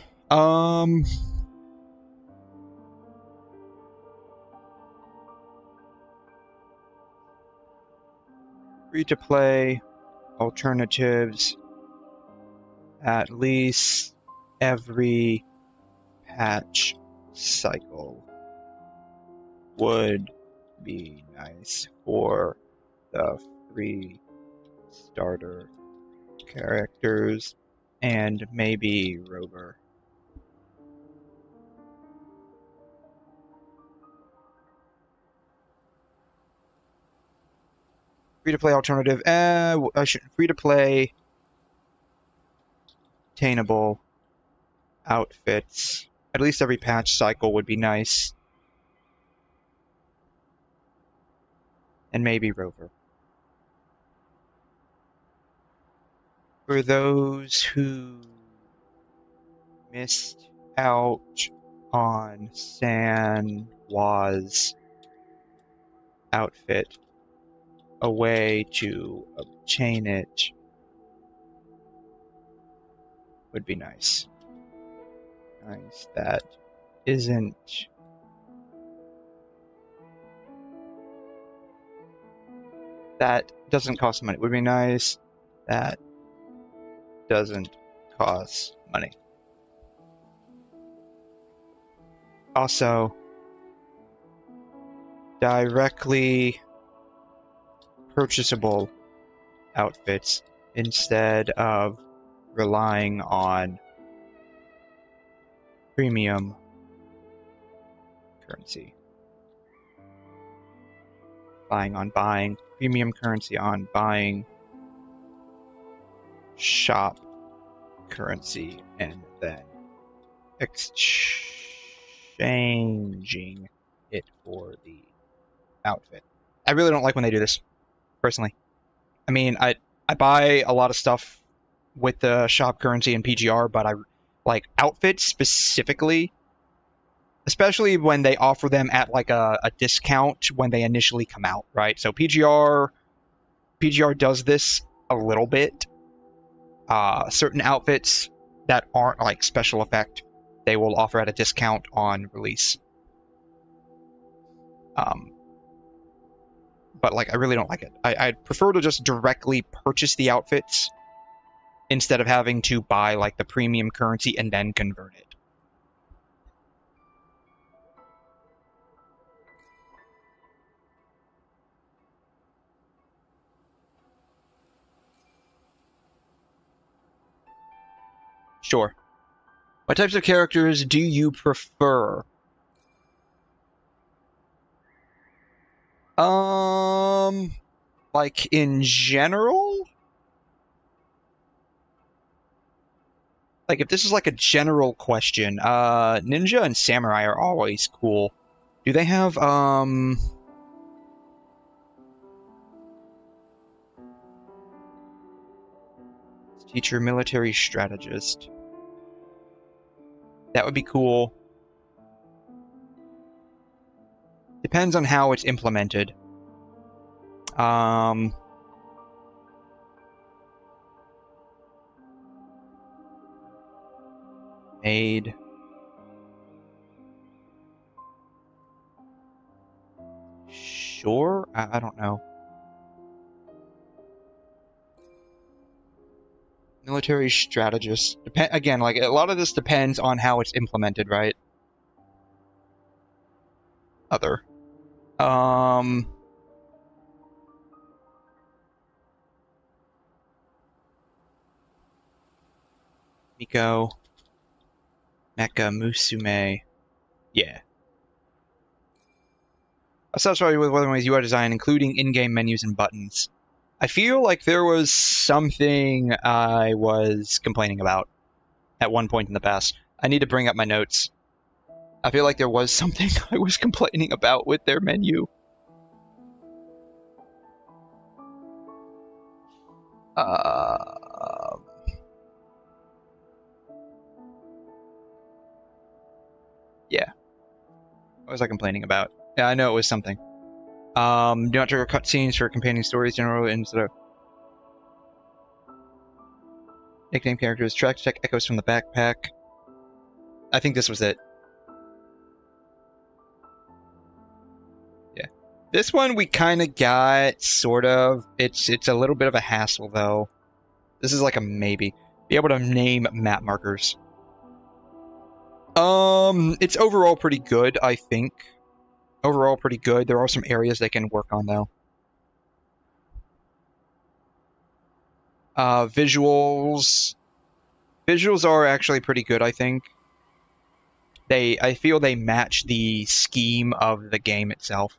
Free to play alternatives at least every patch cycle would be nice for the free starter characters and maybe Rover. Free-to-play alternative. Free-to-play attainable outfits. At least every patch cycle would be nice. And maybe Rover. For those who missed out on Sanhua's outfit, a way to obtain it would be nice. Nice. That doesn't cost money. Would be nice. That doesn't cost money. Also, directly purchasable outfits instead of relying on premium currency. Buying premium currency on buying shop currency and then exchanging it for the outfit. I really don't like when they do this, personally. I mean, I buy a lot of stuff with the shop currency and PGR, but I like outfits specifically, especially when they offer them at like a discount when they initially come out, right? So PGR does this a little bit. Certain outfits that aren't like special effect, they will offer at a discount on release. But like, I really don't like it. I'd prefer to just directly purchase the outfits instead of having to buy like the premium currency and then convert it. Sure. What types of characters do you prefer? Like in general? Like if this is like a general question, ninja and samurai are always cool. Do they have, teacher, military strategist. That would be cool. Depends on how it's implemented. Maid. Sure? I don't know. Military strategist. Again, like a lot of this depends on how it's implemented, right? Other. Miko. Mecha Musume. Yeah. I'm satisfied with Weatherways UI design, including in-game menus and buttons. I feel like there was something I was complaining about at one point in the past. I need to bring up my notes. I feel like there was something I was complaining about with their menu. Yeah. What was I complaining about? Yeah, I know it was something. Do not trigger cutscenes for companion stories generally instead of nickname characters. Track to check echoes from the backpack. I think this was it. Yeah. This one we kind of got, sort of. It's a little bit of a hassle, though. This is like a maybe. Be able to name map markers. It's overall pretty good, I think. Overall pretty good. There are some areas they can work on, though. Visuals. Visuals are actually pretty good, I think. I feel they match the scheme of the game itself.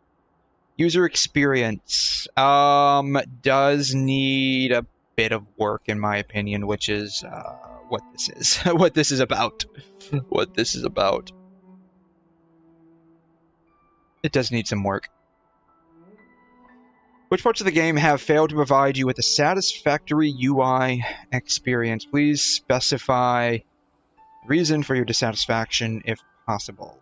User experience does need a bit of work, in my opinion, which is what this is. What this is about. What this is about. It does need some work. Which parts of the game have failed to provide you with a satisfactory UI experience? Please specify reason for your dissatisfaction if possible.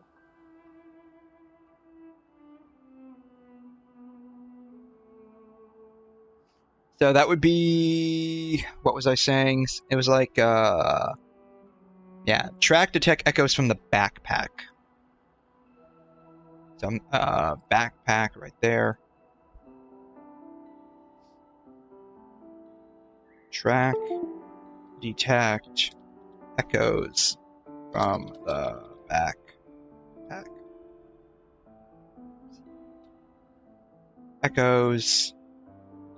So that would be... What was I saying? It was like, yeah, track detect echoes from the backpack. So, backpack right there. Track, detect, echoes from the backpack. Echoes,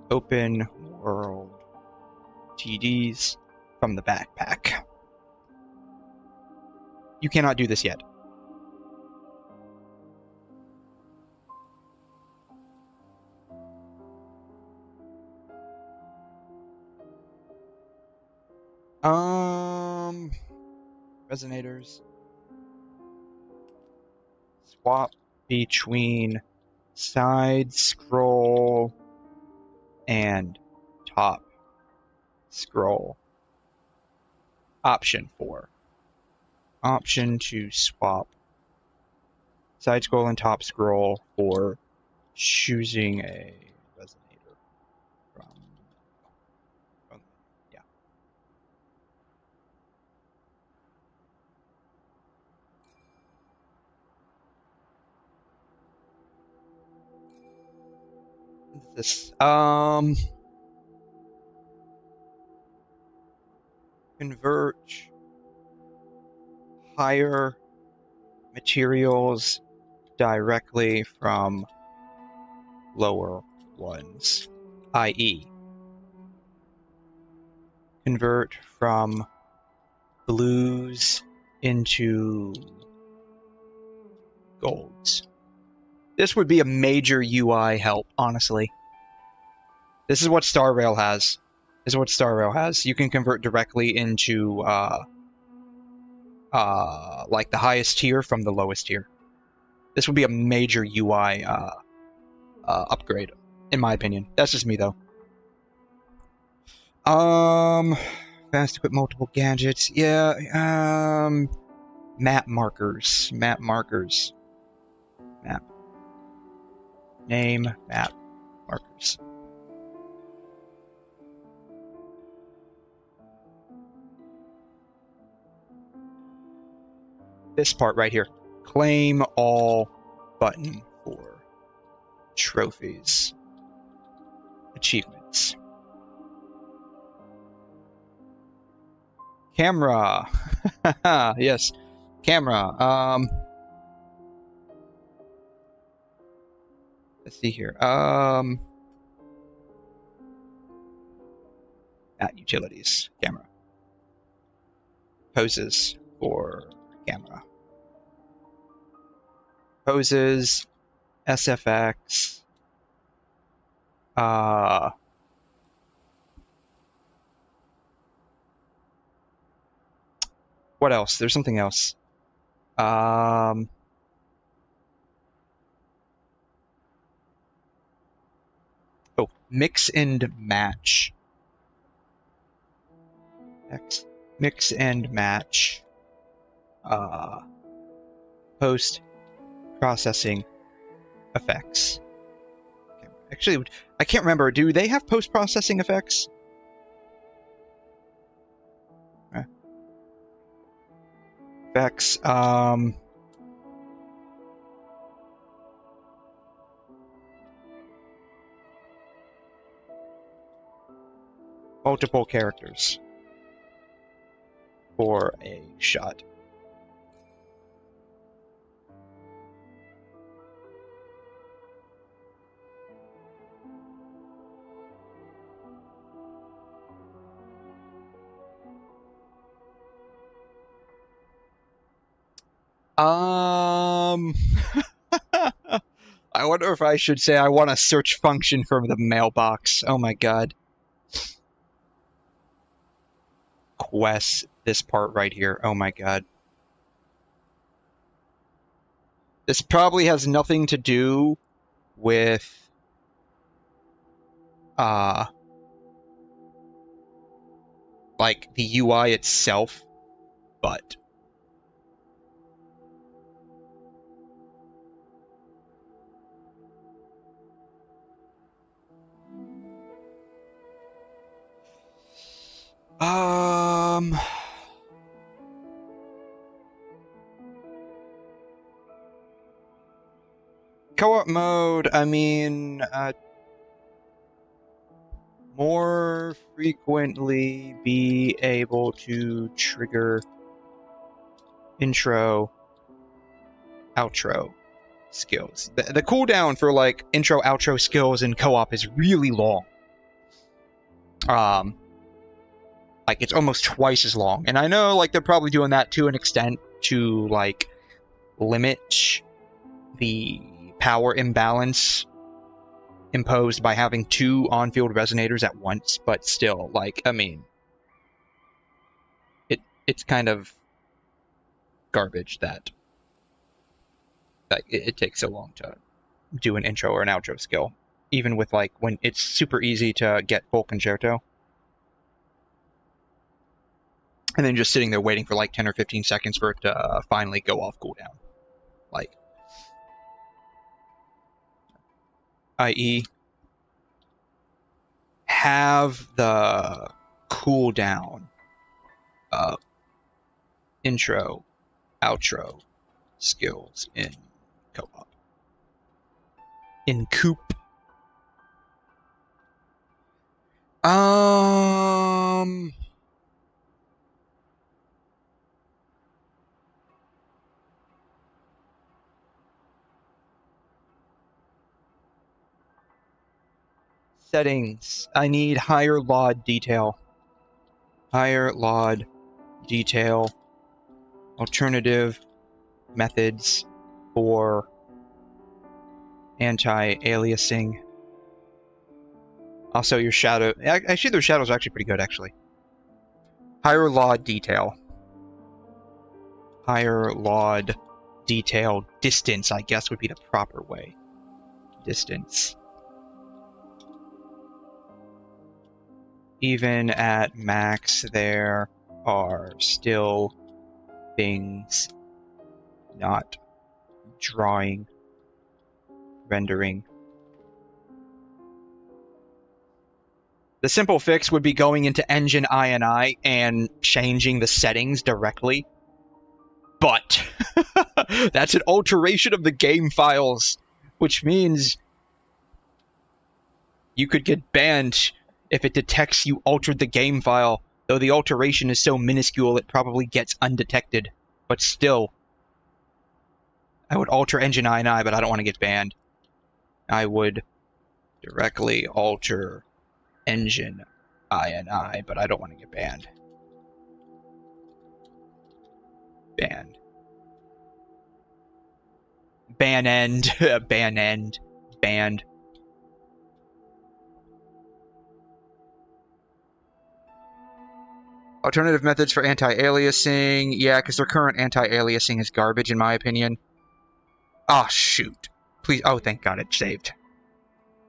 open world, TDs from the backpack. You cannot do this yet. Resonators. Swap between side scroll and top scroll. Option 4. Option to swap side scroll and top scroll for choosing a resonator from yeah. This convert higher materials directly from lower ones, i.e., convert from blues into golds. This would be a major UI help, honestly. This is what Star Rail has. This is what Star Rail has. You can convert directly into like the highest tier from the lowest tier. This would be a major UI upgrade, in my opinion. That's just me, though. Fast equip multiple gadgets. Yeah. Map markers. Map markers. Map. Name. Map markers. This part right here. Claim all button for trophies. Achievements. Camera. Yes. Camera. Let's see here. At utilities. Camera. Poses for camera. Poses. SFX. What else? There's something else. Oh, mix and match. Mix and match. Post processing effects. Actually, I can't remember. Do they have post processing effects? Effects. Multiple characters for a shot. I wonder if I should say I want a search function for the mailbox. Oh my god. Quest, this part right here. Oh my god. This probably has nothing to do with like the UI itself, but co-op mode, I mean, more frequently be able to trigger intro, outro skills. The cooldown for like intro, outro skills in co-op is really long. Like it's almost twice as long. And I know like they're probably doing that to an extent to like limit the power imbalance imposed by having two on-field resonators at once, but still, like, I mean, it's kind of garbage that it takes so long to do an intro or an outro skill, even with like when it's super easy to get full concerto, and then just sitting there waiting for like 10 or 15 seconds for it to finally go off cooldown, like. I.e., have the cooldown intro, outro skills in co-op. In Coop. Settings. I need higher LOD detail. Higher LOD detail. Alternative methods for anti-aliasing. Also, your shadow. Actually, those shadows are actually pretty good, actually. Higher LOD detail. Higher LOD detail. Distance, I guess, would be the proper way. Distance. Even at max, there are still things not drawing, rendering. The simple fix would be going into Engine INI and changing the settings directly. But that's an alteration of the game files, which means you could get banned if it detects you altered the game file, though the alteration is so minuscule it probably gets undetected. But still, I would alter Engine INI, but I don't want to get banned. I would directly alter Engine INI, but I don't want to get banned. Banned. Ban end. Ban end. Banned. Alternative methods for anti-aliasing. Yeah, because their current anti-aliasing is garbage, in my opinion. Ah, shoot. Please. Oh, thank God it saved.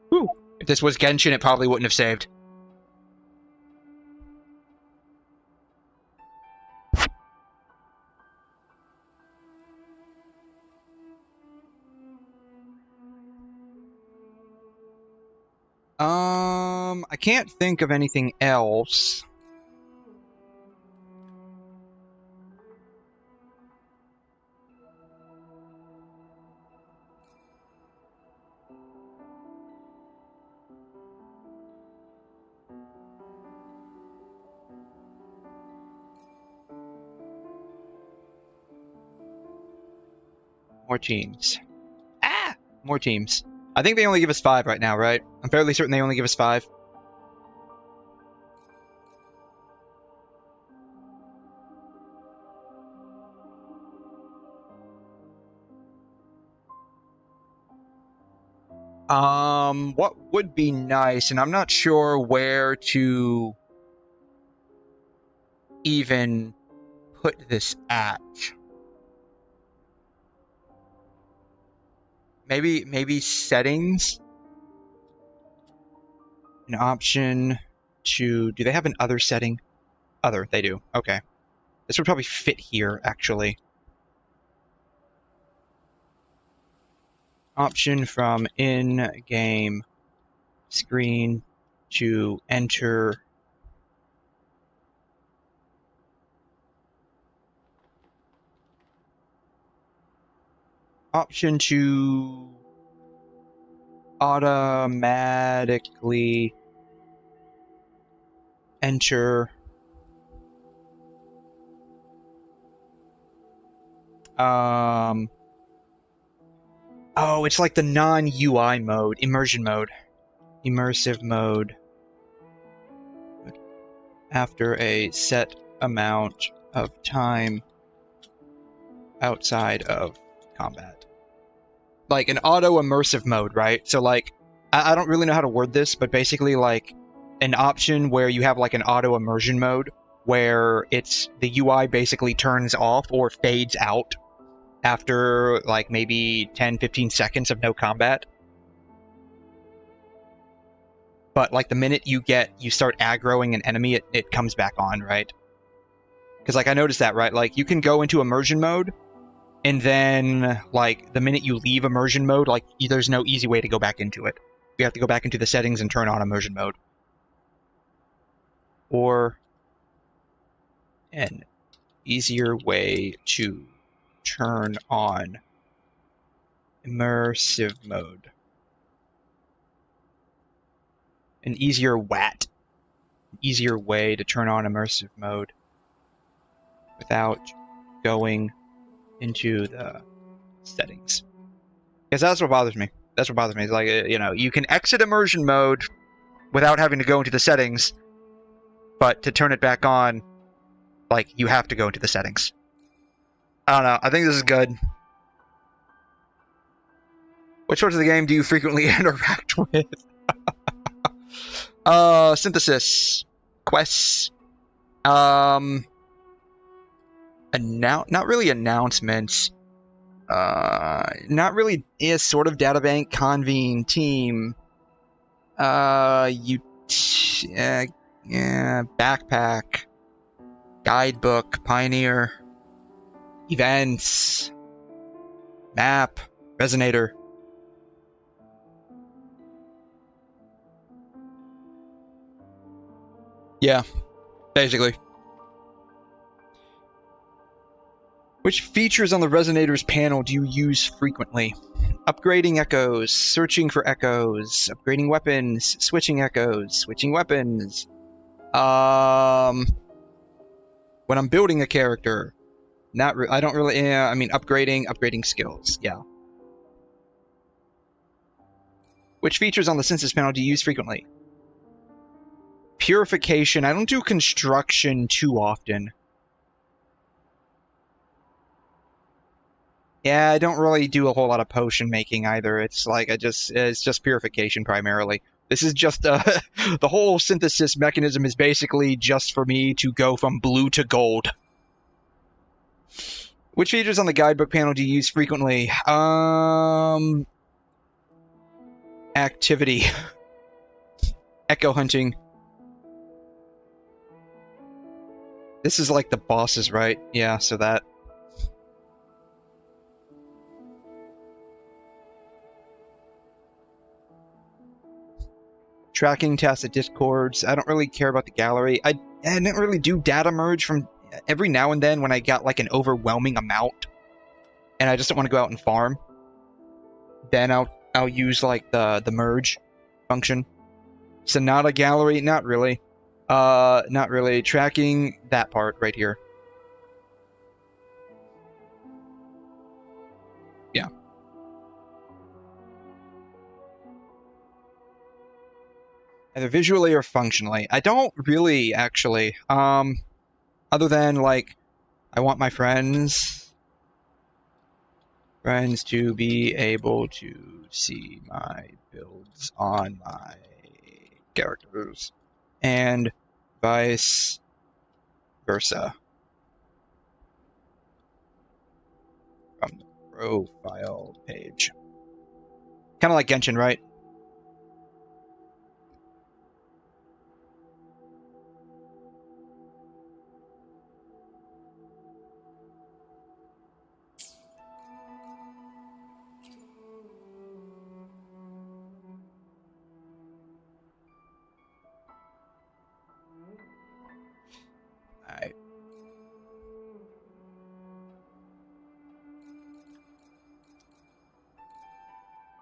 Whew. If this was Genshin, it probably wouldn't have saved. I can't think of anything else. More teams. Ah! More teams. I think they only give us 5 right now, right? I'm fairly certain they only give us 5. What would be nice, and I'm not sure where to even put this at. Maybe settings? An option to... Do they have an other setting? Other, they do. Okay. This would probably fit here, actually. Option from in-game screen to enter... Option to automatically enter oh, it's like the non-UI mode, immersion mode, immersive mode after a set amount of time outside of combat. Like an auto-immersive mode, right? So, like, I don't really know how to word this, but basically, like, an option where you have, like, an auto-immersion mode, where it's, the UI basically turns off or fades out after, like, maybe 10-15 seconds of no combat. But, like, the minute you start aggroing an enemy, it comes back on, right? Because, like, I noticed that, right? Like, you can go into immersion mode, and then, like, the minute you leave immersion mode, like, there's no easy way to go back into it. You have to go back into the settings and turn on immersion mode. Or an easier way to turn on immersive mode. An easier easier way to turn on immersive mode without going into the settings. Because that's what bothers me. That's what bothers me. It's like, you know, you can exit immersion mode without having to go into the settings. But to turn it back on, like, you have to go into the settings. I don't know. I think this is good. Which parts of the game do you frequently interact with? Synthesis. Quests. Not really announcements. Not really. Yeah, sort of databank, convene, team. Backpack. Guidebook, Pioneer. Events. Map. Resonator. Yeah, basically. Which features on the Resonator's panel do you use frequently? Upgrading echoes, searching for echoes, upgrading weapons, switching echoes, switching weapons. When I'm building a character, I don't really. Yeah, I mean upgrading skills. Yeah. Which features on the Census panel do you use frequently? Purification. I don't do construction too often. Yeah, I don't really do a whole lot of potion making either. It's like it's just purification primarily. This is just the whole synthesis mechanism is basically just for me to go from blue to gold. Which features on the guidebook panel do you use frequently? Activity. Echo hunting. This is like the bosses, right? Yeah, so that. Tracking tacit discords. I don't really care about the gallery. I didn't really do data merge from every now and then when I got like an overwhelming amount and I just don't want to go out and farm. Then I'll use like the merge function. So not a gallery, not really. Not really. Tracking that part right here. Yeah. Either visually or functionally. I don't really, actually. Other than, like, I want my friends to be able to see my builds on my characters. And vice versa. From the profile page. Kind of like Genshin, right?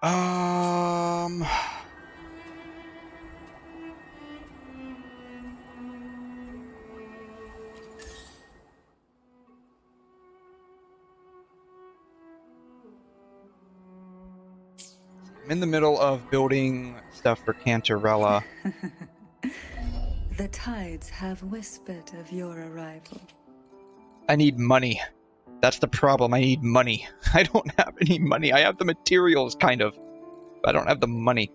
I'm in the middle of building stuff for Cantarella. The tides have whispered of your arrival. I need money. That's the problem. I need money. I don't have any money. I have the materials, kind of. But I don't have the money.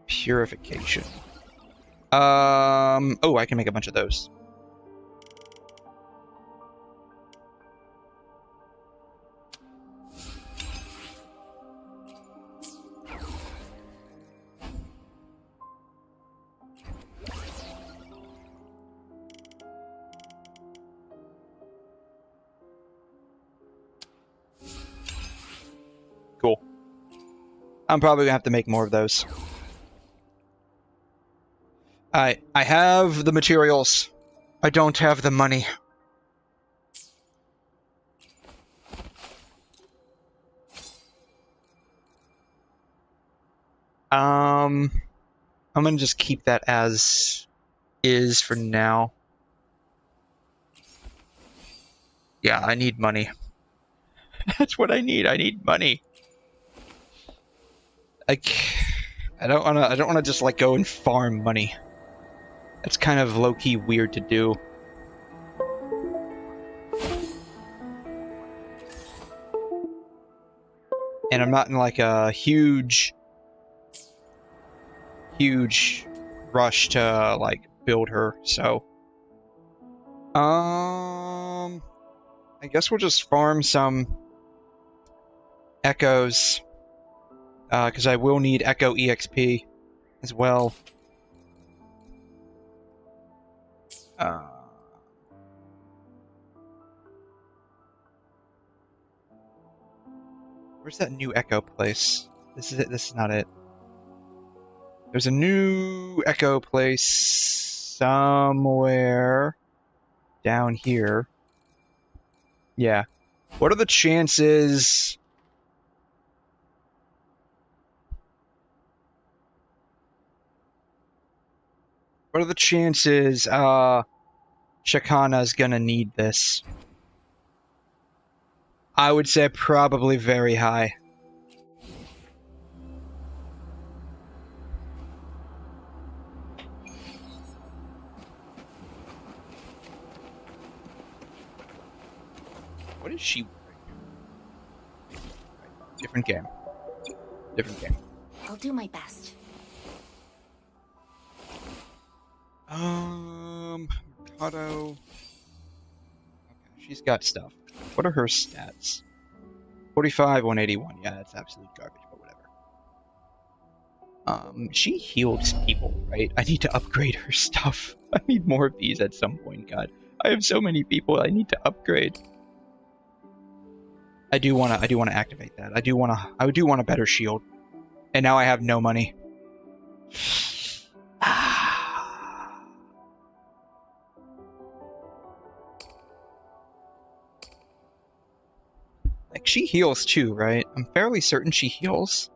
Purification. Oh, I can make a bunch of those. Cool. I'm probably gonna have to make more of those. I have the materials. I don't have the money. I'm gonna just keep that as is for now. Yeah, I need money. That's what I need. I need money. I don't wanna just like go and farm money. It's kind of low-key weird to do. And I'm not in like a huge rush to like build her, so I guess we'll just farm some echoes, because I will need echo EXP as well. Where's that new echo place? This is it. This is not it. There's a new echo place somewhere down here. Yeah. What are the chances? What are the chances Shakana's gonna need this? I would say probably very high. What is she wearing? Different game. Different game. I'll do my best. Mercado. Okay, she's got stuff. What are her stats? 45, 181. Yeah, that's absolute garbage, but whatever. She heals people, right? I need to upgrade her stuff. I need more of these at some point, God. I have so many people I need to upgrade. I do wanna activate that. I do want a better shield. And now I have no money. Like, she heals too, right? I'm fairly certain she heals.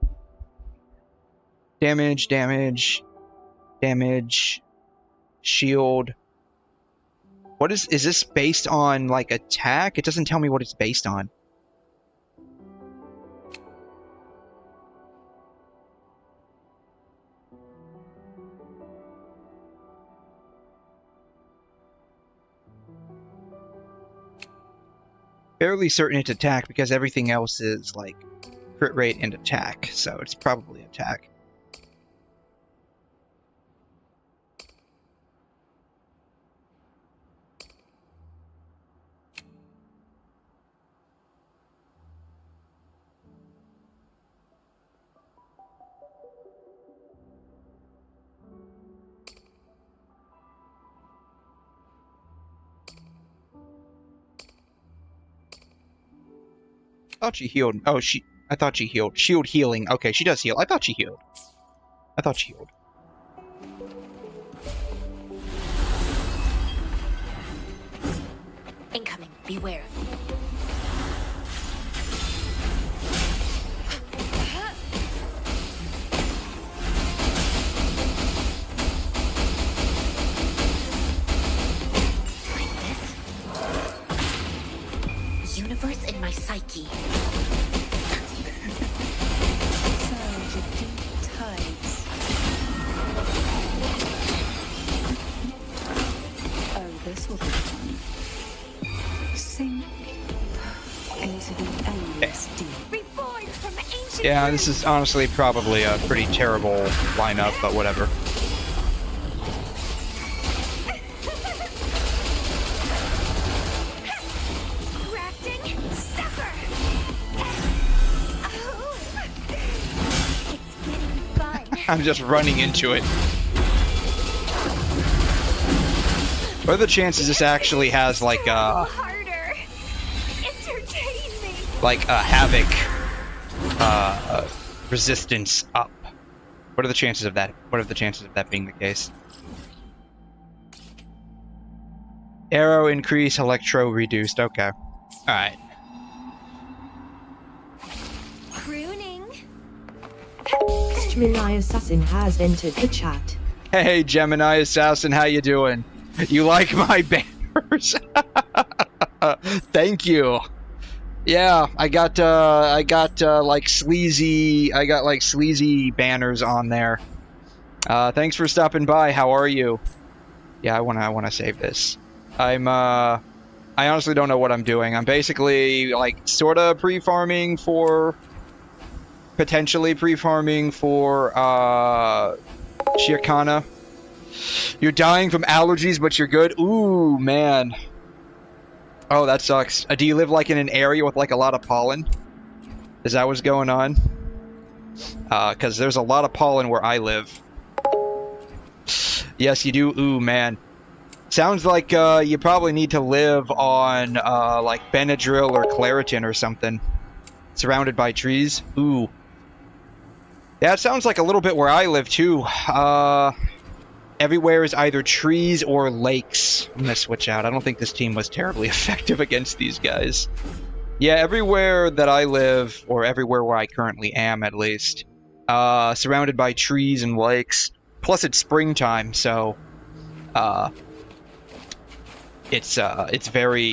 Damage, damage, damage, shield. What is this based on, like, attack? It doesn't tell me what it's based on. Fairly certain it's attack because everything else is like crit rate and attack, so it's probably attack. I thought she healed. Oh, I thought she healed. Shield healing. Okay, she does heal. I thought she healed. I thought she healed. Incoming. Beware. Like this. Universe in my psyche. Surge of deep tides. Oh, this will be fun. Sink into the endless deep. Reborn from ancient Yeah, this is honestly probably a pretty terrible lineup, but whatever. Grafting sucker. Oh, it's getting fun. I'm just running into it. What are the chances this actually has like Harder. Entertain me. like a havoc resistance up? What are the chances of that? What are the chances of that being the case? Arrow increase, electro reduced. Okay. Alright. Pruning. Gemini Assassin has entered the chat. Hey, Gemini Assassin, how you doing? You like my banners? Thank you. Yeah, I got like sleazy banners on there. Thanks for stopping by. How are you? Yeah, I wanna save this. I honestly don't know what I'm doing. I'm basically like sorta pre-farming for potentially pre-farming for 𝘕𝘂. You're dying from allergies, but you're good. Ooh, man. Oh, that sucks. Do you live like in an area with like a lot of pollen? Is that what's going on? Because there's a lot of pollen where I live. Yes, you do. Ooh, man. Sounds like you probably need to live on like Benadryl or Claritin or something. Surrounded by trees. Ooh. Yeah, it sounds like a little bit where I live too. Everywhere is either trees or lakes. I'm gonna switch out. I don't think this team was terribly effective against these guys. Yeah, everywhere that I live, or everywhere where I currently am at least, surrounded by trees and lakes. Plus it's springtime, so it's very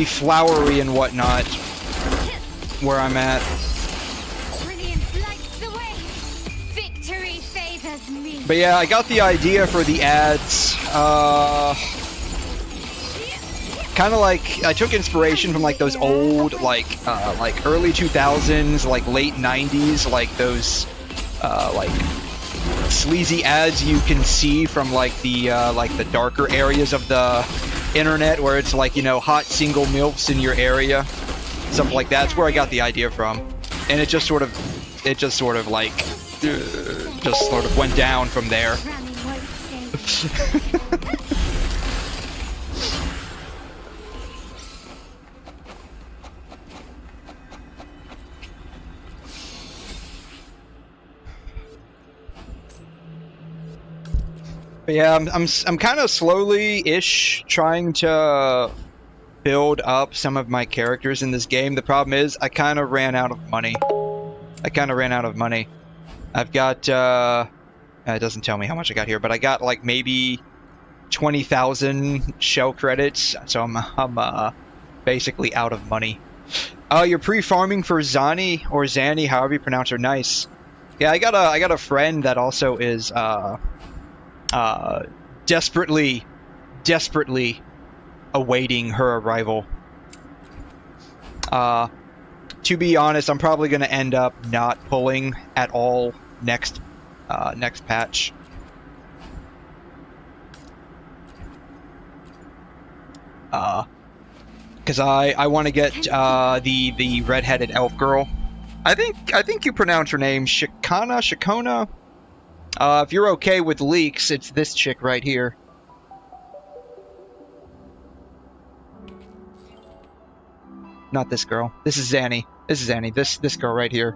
flowery and whatnot where I'm at. But yeah, I got the idea for the ads. Kind of like I took inspiration from like those old like early 2000s, like late 90s, like those like sleazy ads you can see from like the darker areas of the internet, where it's like, you know, hot single MILFs in your area, stuff like that. That's where I got the idea from, and it just sort of went down from there. But yeah, I'm kind of slowly-ish trying to build up some of my characters in this game. The problem is I kind of ran out of money. I've got, it doesn't tell me how much I got here, but I got like maybe 20,000 shell credits, so I'm basically out of money. You're pre-farming for Zani, or Zani, however you pronounce her. Nice. Yeah, I got a friend that also is, desperately awaiting her arrival. To be honest, I'm probably going to end up not pulling at all next patch. Because I want to get the red-headed elf girl. I think you pronounce her name 𝘕𝘂. If you're okay with leaks, it's this chick right here. Not this girl. This is Zanny. This girl right here.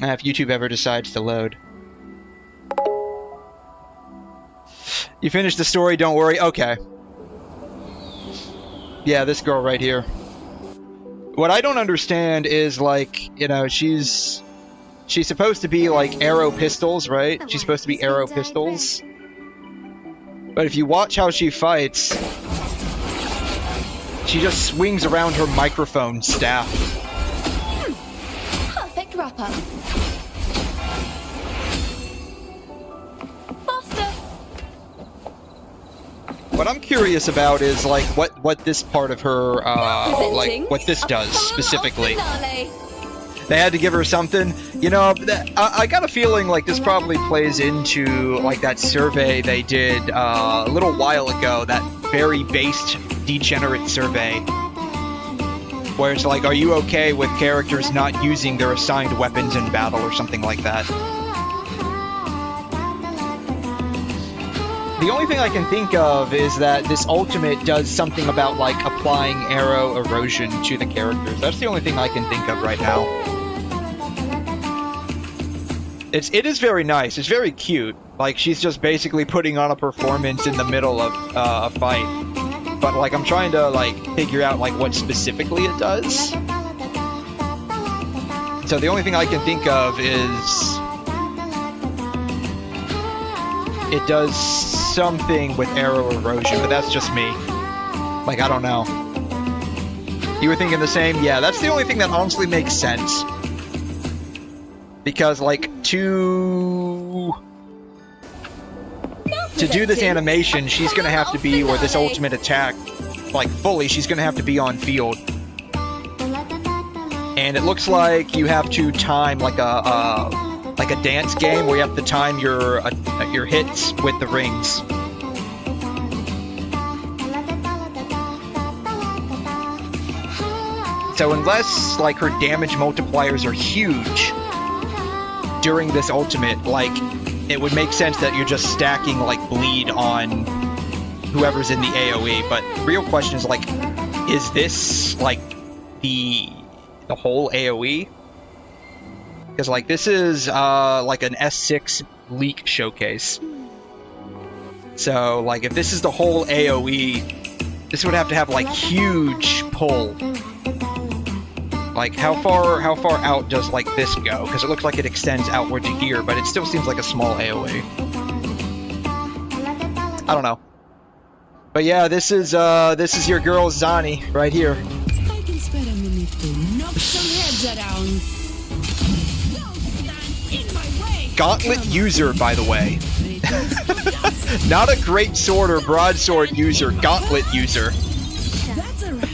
If YouTube ever decides to load. You finished the story, don't worry. Okay. Yeah, this girl right here. What I don't understand is, like, you know, she's supposed to be like arrow pistols, right? She's supposed to be arrow pistols. But if you watch how she fights, she just swings around her microphone staff. Perfect wrap-up. Faster. What I'm curious about is like what this part of her like what this does specifically. They had to give her something. You know, I got a feeling like this probably plays into like that survey they did a little while ago, that very based degenerate survey, where it's like, are you okay with characters not using their assigned weapons in battle or something like that? The only thing I can think of is that this ultimate does something about like applying arrow erosion to the characters. That's the only thing I can think of right now. It is very nice. It's very cute. Like, she's just basically putting on a performance in the middle of a fight. But like, I'm trying to like figure out like what specifically it does. So the only thing I can think of is it does something with arrow erosion, but that's just me. Like, I don't know. You were thinking the same? Yeah, that's the only thing that honestly makes sense. Because, like, to do this animation, she's gonna have to be, or this ultimate attack, like, fully, she's gonna have to be on field. And it looks like you have to time, like a dance game where you have to time your hits with the rings. So unless, like, her damage multipliers are huge during this ultimate, like, it would make sense that you're just stacking, like, bleed on whoever's in the AoE. But the real question is, like, is this, like, the whole AoE? Because, like, this is, like, an S6 leak showcase. So, like, if this is the whole AoE, this would have to have, like, huge pull. Like, how far out does, like, this go? Because it looks like it extends outward to here, but it still seems like a small AoE. I don't know. But yeah, this is your girl Zani right here. I can spare a minute to knock some heads around. In my way. Gauntlet user, by the way. Not a great sword or broadsword user, gauntlet user. That's a wrap.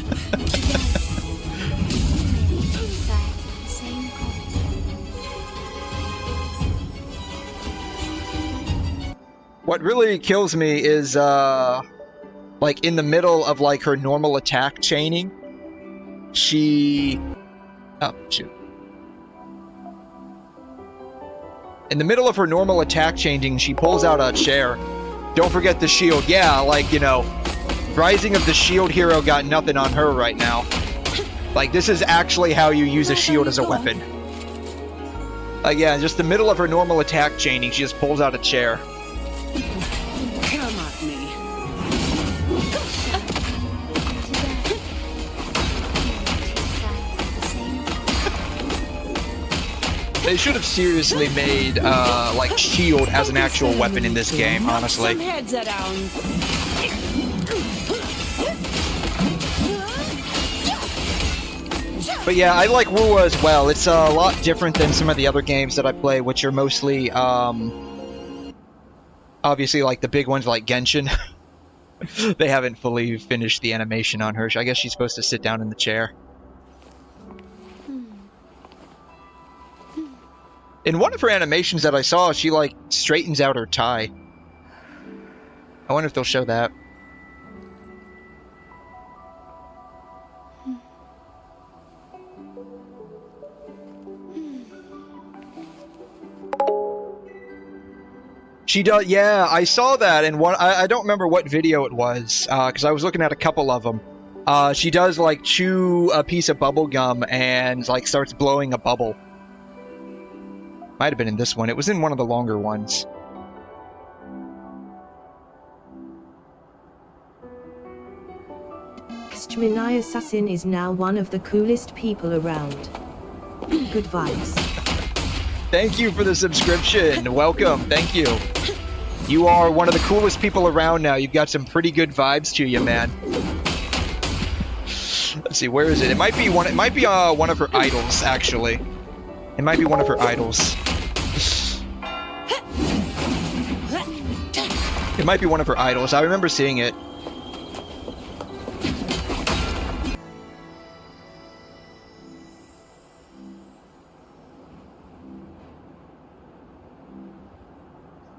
What really kills me is, like, in the middle of, like, her normal attack chaining, she... Oh, shoot. In the middle of her normal attack chaining, she pulls out a chair. Don't forget the shield. Yeah, like, you know, Rising of the Shield Hero got nothing on her right now. Like, this is actually how you use a shield as a weapon. Yeah, just the middle of her normal attack chaining, she just pulls out a chair. Come at me. They should have seriously made, like, shield as an actual weapon in this game, honestly. Some heads around. But yeah, I like WuWa as well. It's a lot different than some of the other games that I play, which are mostly, obviously, like, the big ones like Genshin. They haven't fully finished the animation on her. I guess she's supposed to sit down in the chair. In one of her animations that I saw, she, like, straightens out her tie. I wonder if they'll show that. She does, yeah, I saw that in one, I don't remember what video it was, because I was looking at a couple of them. She does, like, chew a piece of bubble gum and, like, starts blowing a bubble. Might have been in this one. It was in one of the longer ones. 𝘐'𝘮 is now one of the coolest people around. Good vibes. Thank you for the subscription. Welcome. Thank you. You are one of the coolest people around now. You've got some pretty good vibes to you, man. Let's see, where is it? It might be one of her idols, actually. It might be one of her idols. It might be one of her idols. I remember seeing it.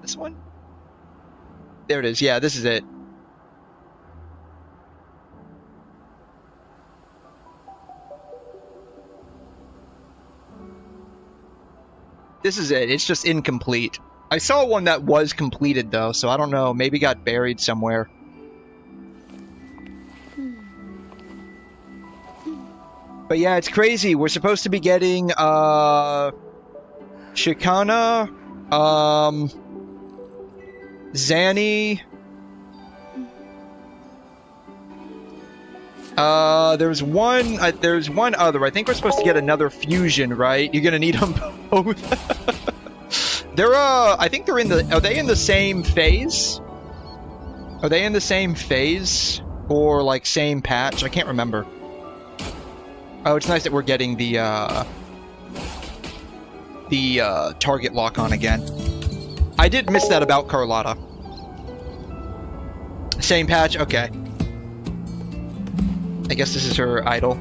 This one? There it is. Yeah, this is it. This is it. It's just incomplete. I saw one that was completed, though, so I don't know. Maybe got buried somewhere. But yeah, it's crazy. We're supposed to be getting, Shikana, Zanny. There's one other. I think we're supposed to get another fusion, right? You're gonna need them both. They're, I think they're in the, are they in the same phase? Are they in the same phase? Or, like, same patch? I can't remember. Oh, it's nice that we're getting the target lock on again. I did miss that about 𝘬𝘮. Same patch? Okay. I guess this is her idol.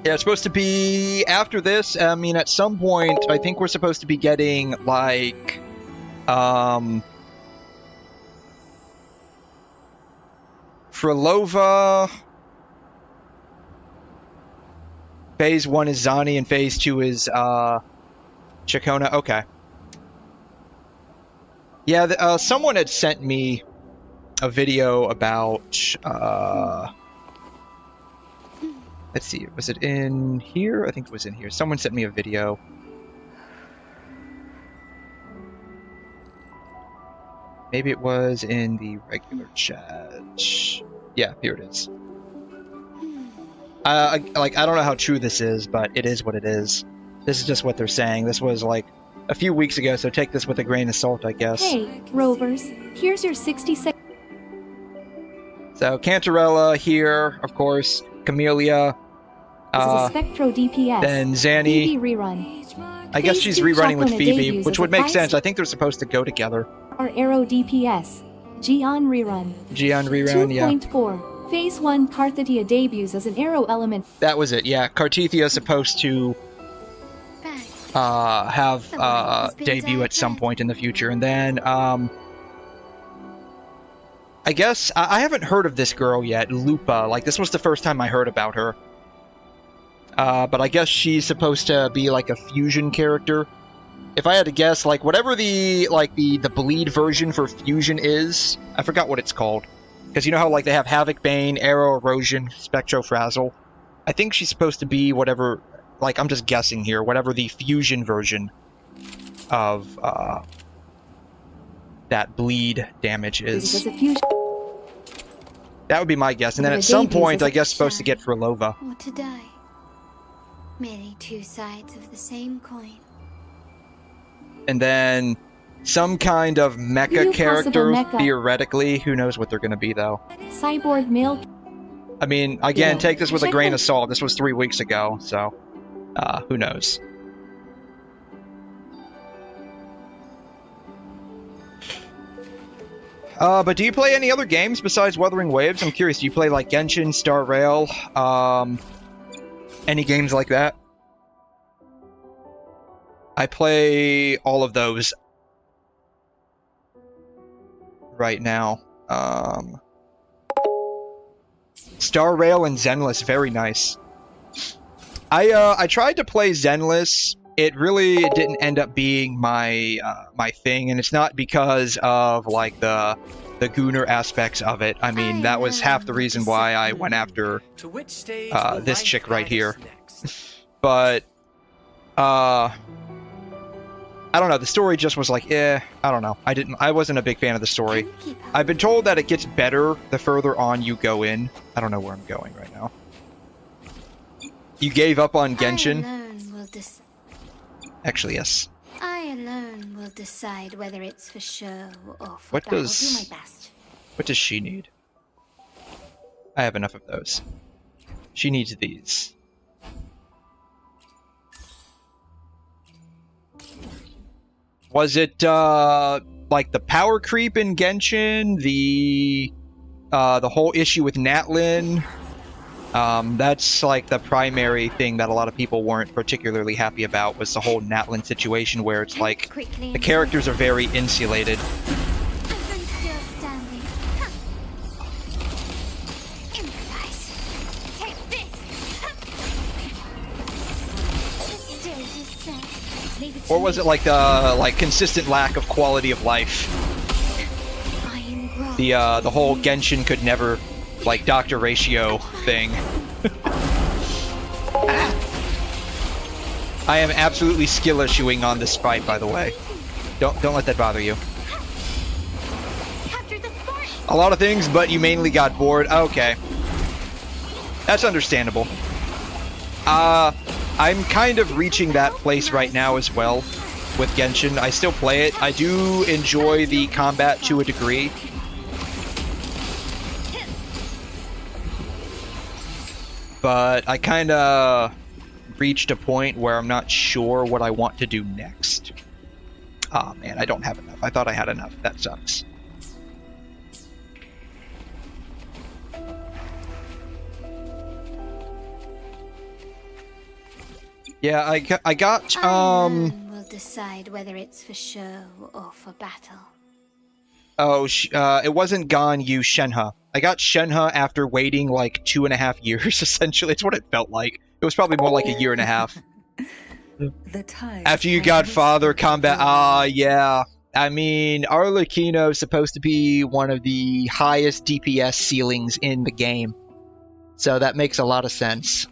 Yeah, it's supposed to be after this. I mean, at some point, I think we're supposed to be getting, like, Frolova. Phase 1 is Zani, and Phase 2 is, Chacona. Okay. Yeah, someone had sent me a video about, let's see, was it in here? I think it was in here. Someone sent me a video. Maybe it was in the regular chat. Yeah, here it is. I don't know how true this is, but it is what it is. This is just what they're saying. This was like a few weeks ago, so take this with a grain of salt, I guess. Hey, Rovers, here's your 60 seconds. So, Cantarella here, of course. Camellia. This is a Spectro DPS. Then Zanny. Phoebe rerun. I guess she's rerunning with Phoebe, debuts which as would a make vice- sense. I think they're supposed to go together. Our Arrow DPS. Xion rerun. Xion rerun, yeah. 2.4. Phase 1 Karthithia debuts as an arrow element. That was it, yeah. Karthithia is supposed to have debut at some point in the future. And then, I guess, I haven't heard of this girl yet, Lupa. Like, this was the first time I heard about her. But I guess she's supposed to be like a fusion character. If I had to guess, like, whatever the bleed version for fusion is, I forgot what it's called. Because you know how, like, they have Havoc Bane, Arrow Erosion, Spectro Frazzle? I think she's supposed to be whatever, like, I'm just guessing here, whatever the fusion version of, that bleed damage is. That would be my guess. And then at some point, I guess, supposed to get Frolova. Or to die. Merely two sides of the same coin. And then some kind of mecha character, theoretically. Who knows what they're going to be, though. Cyborg male. I mean, again, take this with a grain of salt. This was 3 weeks ago, so who knows. But do you play any other games besides Wuthering Waves? I'm curious. Do you play, like, Genshin, Star Rail, any games like that? I play all of those right now. Star Rail and Zenless, very nice. I tried to play Zenless. It really didn't end up being my my thing, and it's not because of like the Gooner aspects of it. I mean, that was half the reason why I went after this chick right here. But I don't know, the story just was like, I don't know. I wasn't a big fan of the story. I've been told that it gets better the further on you go in. I don't know where I'm going right now. You gave up on Genshin? Actually, yes. I alone will decide whether it's for show or for What battle. does Do my best. What does she need? I have enough of those. She needs these. Was it like the power creep in Genshin? The whole issue with Natlin? That's like the primary thing that a lot of people weren't particularly happy about, was the whole Natlin situation where it's like the characters are very insulated. Or was it like the consistent lack of quality of life? The whole Genshin could never, like, Dr. Ratio thing. I am absolutely skill issuing on this fight, by the way. Don't let that bother you. A lot of things, but you mainly got bored. Okay. That's understandable. I'm kind of reaching that place right now as well with Genshin. I still play it. I do enjoy the combat to a degree. But I kind of reached a point where I'm not sure what I want to do next. Ah, man, I don't have enough. I thought I had enough. That sucks. Yeah, I got, We'll decide whether it's for show or for battle. Oh, it wasn't 𝘐𝘮 𝘕𝘲𝘳. I got 𝘕𝘲 after waiting like 2.5 years, essentially. It's what it felt like. It was probably more like 1.5 years. After you got Father Combat, yeah. I mean, 𝘰𝘮 is supposed to be one of the highest DPS ceilings in the game. So that makes a lot of sense.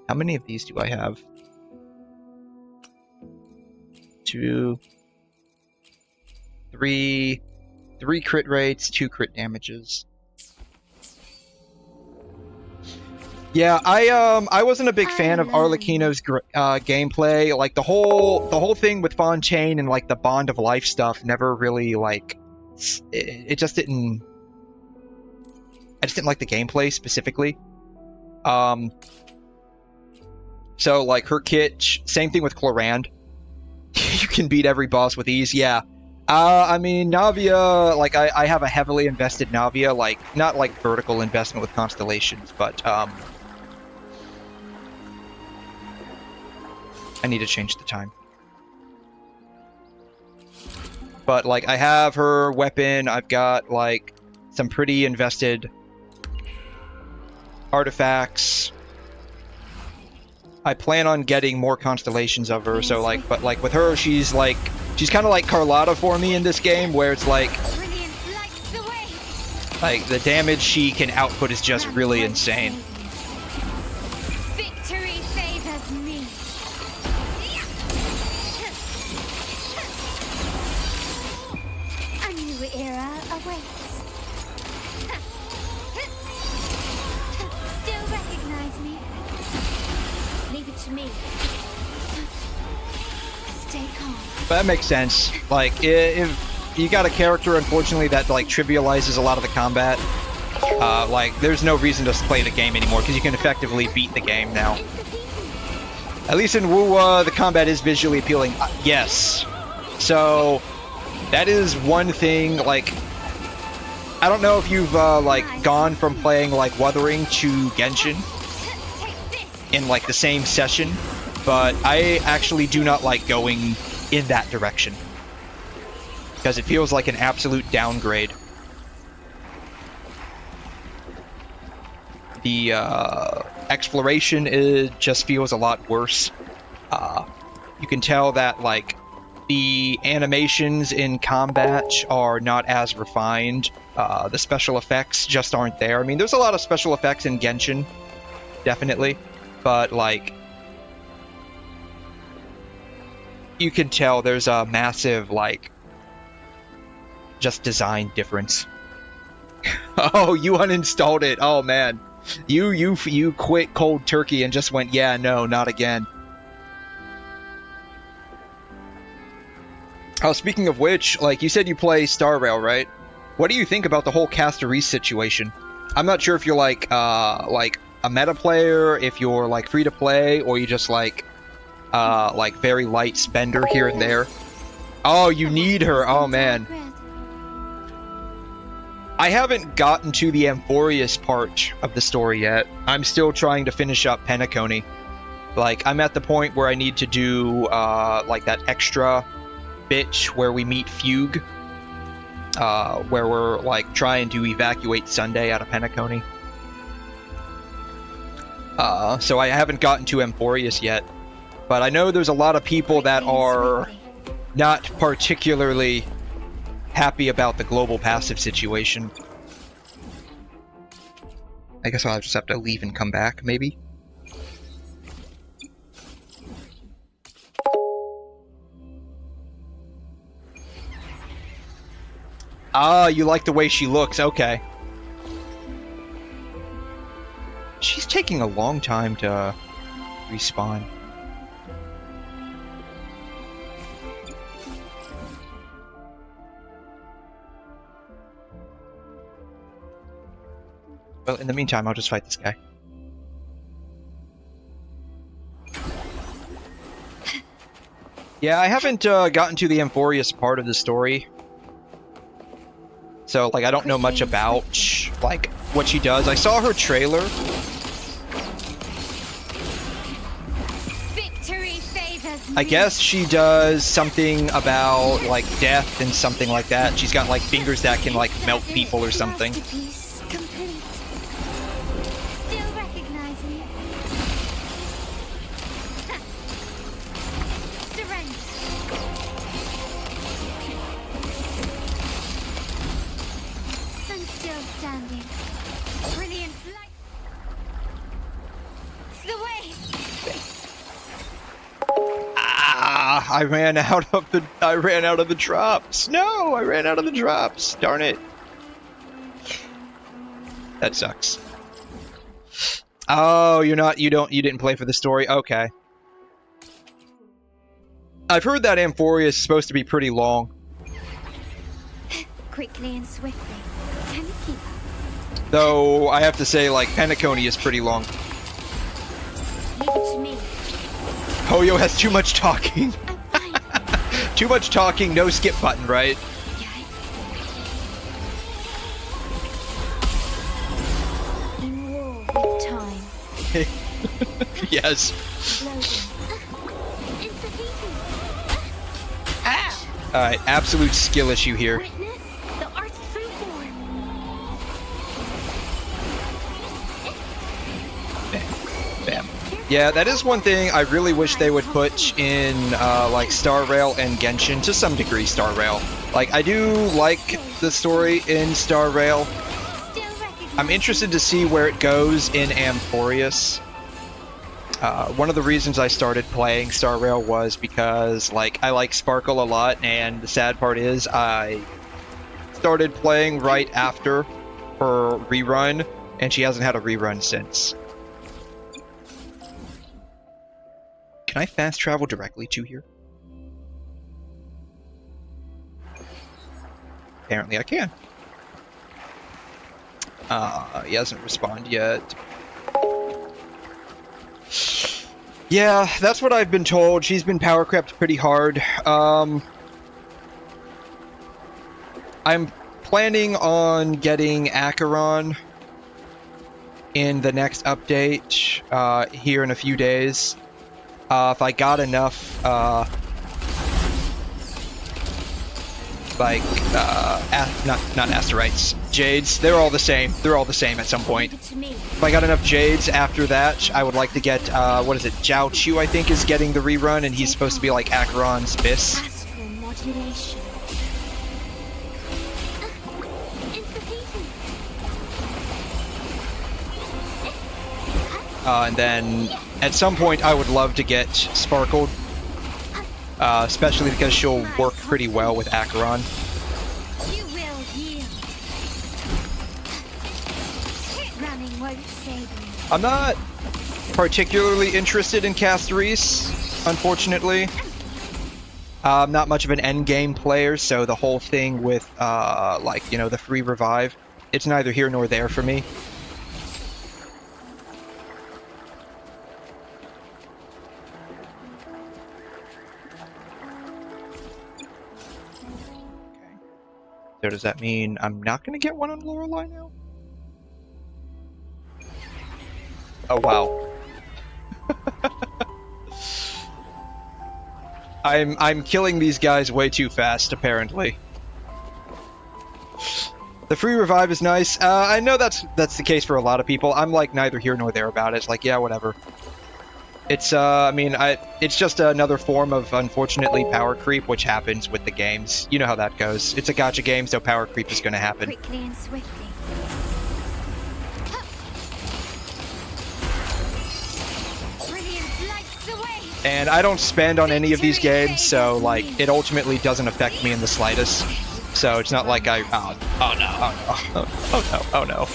How many of these do I have? 2, 3 crit rates, 2 crit damages. Yeah, I wasn't a big fan of 𝘰𝘮𝘳's gameplay. Like the whole thing with Fontaine and like the Bond of Life stuff never really like it just didn't. I just didn't like the gameplay specifically. So like her kit, same thing with 𝘬𝘮. You can beat every boss with ease. Yeah. I mean, Navia, like, I have a heavily invested Navia, like, not like vertical investment with constellations, but, I need to change the time. But, like, I have her weapon, I've got, like, some pretty invested artifacts. I plan on getting more constellations of her, so, like, but, like, with her, she's kind of like Carlotta for me in this game, where it's like the damage she can output is just really insane. Victory favors me. A new era awaits. Still recognize me? Leave it to me. Stay calm. But that makes sense. Like, if you got a character, unfortunately, that, like, trivializes a lot of the combat, like, there's no reason to play the game anymore, because you can effectively beat the game now. At least in WuWa, the combat is visually appealing. Yes. So, that is one thing, like, I don't know if you've, like, gone from playing, like, Wuthering to Genshin in, like, the same session, but I actually do not like going in that direction, because it feels like an absolute downgrade. The exploration just feels a lot worse. You can tell that, like, the animations in combat are not as refined. The special effects just aren't there. I mean, there's a lot of special effects in Genshin, definitely, but, like, you can tell there's a massive, like, just design difference. Oh, you uninstalled it. Oh, man. You quit cold turkey and just went, yeah, no, not again. Oh, speaking of which, like, you said you play Star Rail, right? What do you think about the whole Casteries situation? I'm not sure if you're, like a meta player, if you're, like, free to play, or you just, like very light spender here and there. Oh, you need her. Oh, man. I haven't gotten to the Amphoreus part of the story yet. I'm still trying to finish up Penacony. Like, I'm at the point where I need to do, like, that extra bit where we meet Fugue. Where we're, like, trying to evacuate Sunday out of Penacony. So I haven't gotten to Amphoreus yet. But I know there's a lot of people that are not particularly happy about the global passive situation. I guess I'll just have to leave and come back, maybe? Ah, you like the way she looks, okay. She's taking a long time to respawn. Well, in the meantime, I'll just fight this guy. Yeah, I haven't gotten to the 𝘧𝘧𝘧𝘧 part of the story. So, like, I don't know much about, like, what she does. I saw her trailer. Victory favors me. I guess she does something about, like, death and something like that. She's got, like, fingers that can, like, melt people or something. Masterpiece complete. Still recognizing it. Surrender. And still standing. Brilliant light. It's the way. Ah, I ran out of the drops. No, I ran out of the drops. Darn it. That sucks. Oh, you didn't play for the story? Okay. I've heard that 𝘧𝘧𝘧 is supposed to be pretty long. Quickly and swiftly. Can you keep up? Though, I have to say, like, 𝘧𝘧𝘧𝘧 is pretty long. Leave it to me. HoYo has too much talking. I'm fine. Too much talking, no skip button, right? In war with time. Yes. Ah! Alright, absolute skill issue here. Witness the art's true form. Bam. Yeah, that is one thing I really wish they would put in, like, Star Rail and Genshin, to some degree Star Rail. Like, I do like the story in Star Rail. I'm interested to see where it goes in Amphoreus. One of the reasons I started playing Star Rail was because, like, I like Sparkle a lot, and the sad part is I started playing right after her rerun, and she hasn't had a rerun since. Can I fast travel directly to here? Apparently I can. He hasn't responded yet. Yeah, that's what I've been told. She's been power crept pretty hard. I'm planning on getting Acheron in the next update here in a few days. If I got enough, like, not Asterites, Jades, they're all the same. They're all the same at some point. If I got enough Jades after that, I would like to get, what is it, 𝘬𝘬𝘬, I think, is getting the rerun, and he's supposed to be like Acheron's Biss. Astral modulation. And then, at some point, I would love to get Sparkled, especially because she'll work pretty well with Acheron. You will yield. Running won't save you. I'm not particularly interested in Castoris, unfortunately. I'm not much of an endgame player, so the whole thing with, like, you know, the free revive, it's neither here nor there for me. So does that mean I'm not going to get one on Lorelei now? Oh, wow. I'm killing these guys way too fast, apparently. The free revive is nice. I know that's the case for a lot of people. I'm like neither here nor there about it. It's like, yeah, whatever. It's, I mean, it's just another form of, unfortunately, power creep, which happens with the games. You know how that goes. It's a gacha game, so power creep is going to happen. Quickly and swiftly. Brilliant lights the way. And I don't spend on any of these games, so, like, it ultimately doesn't affect me in the slightest. So it's not like I... Oh no.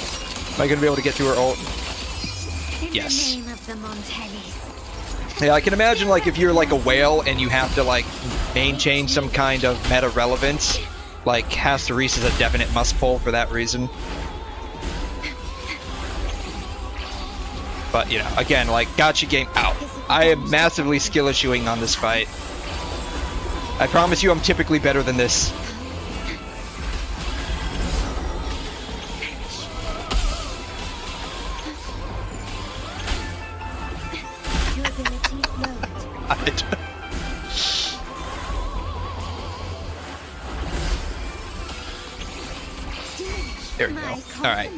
Am I going to be able to get to her ult? Yes. Name of the Montellis. Yeah, I can imagine, like, if you're, like, a whale and you have to, like, maintain some kind of meta relevance, like, 𝘧𝘬𝘬 is a definite must-pull for that reason. But, you know, again, like, gotcha game out. I am massively skill issuing on this fight. I promise you I'm typically better than this. There we go. Alright.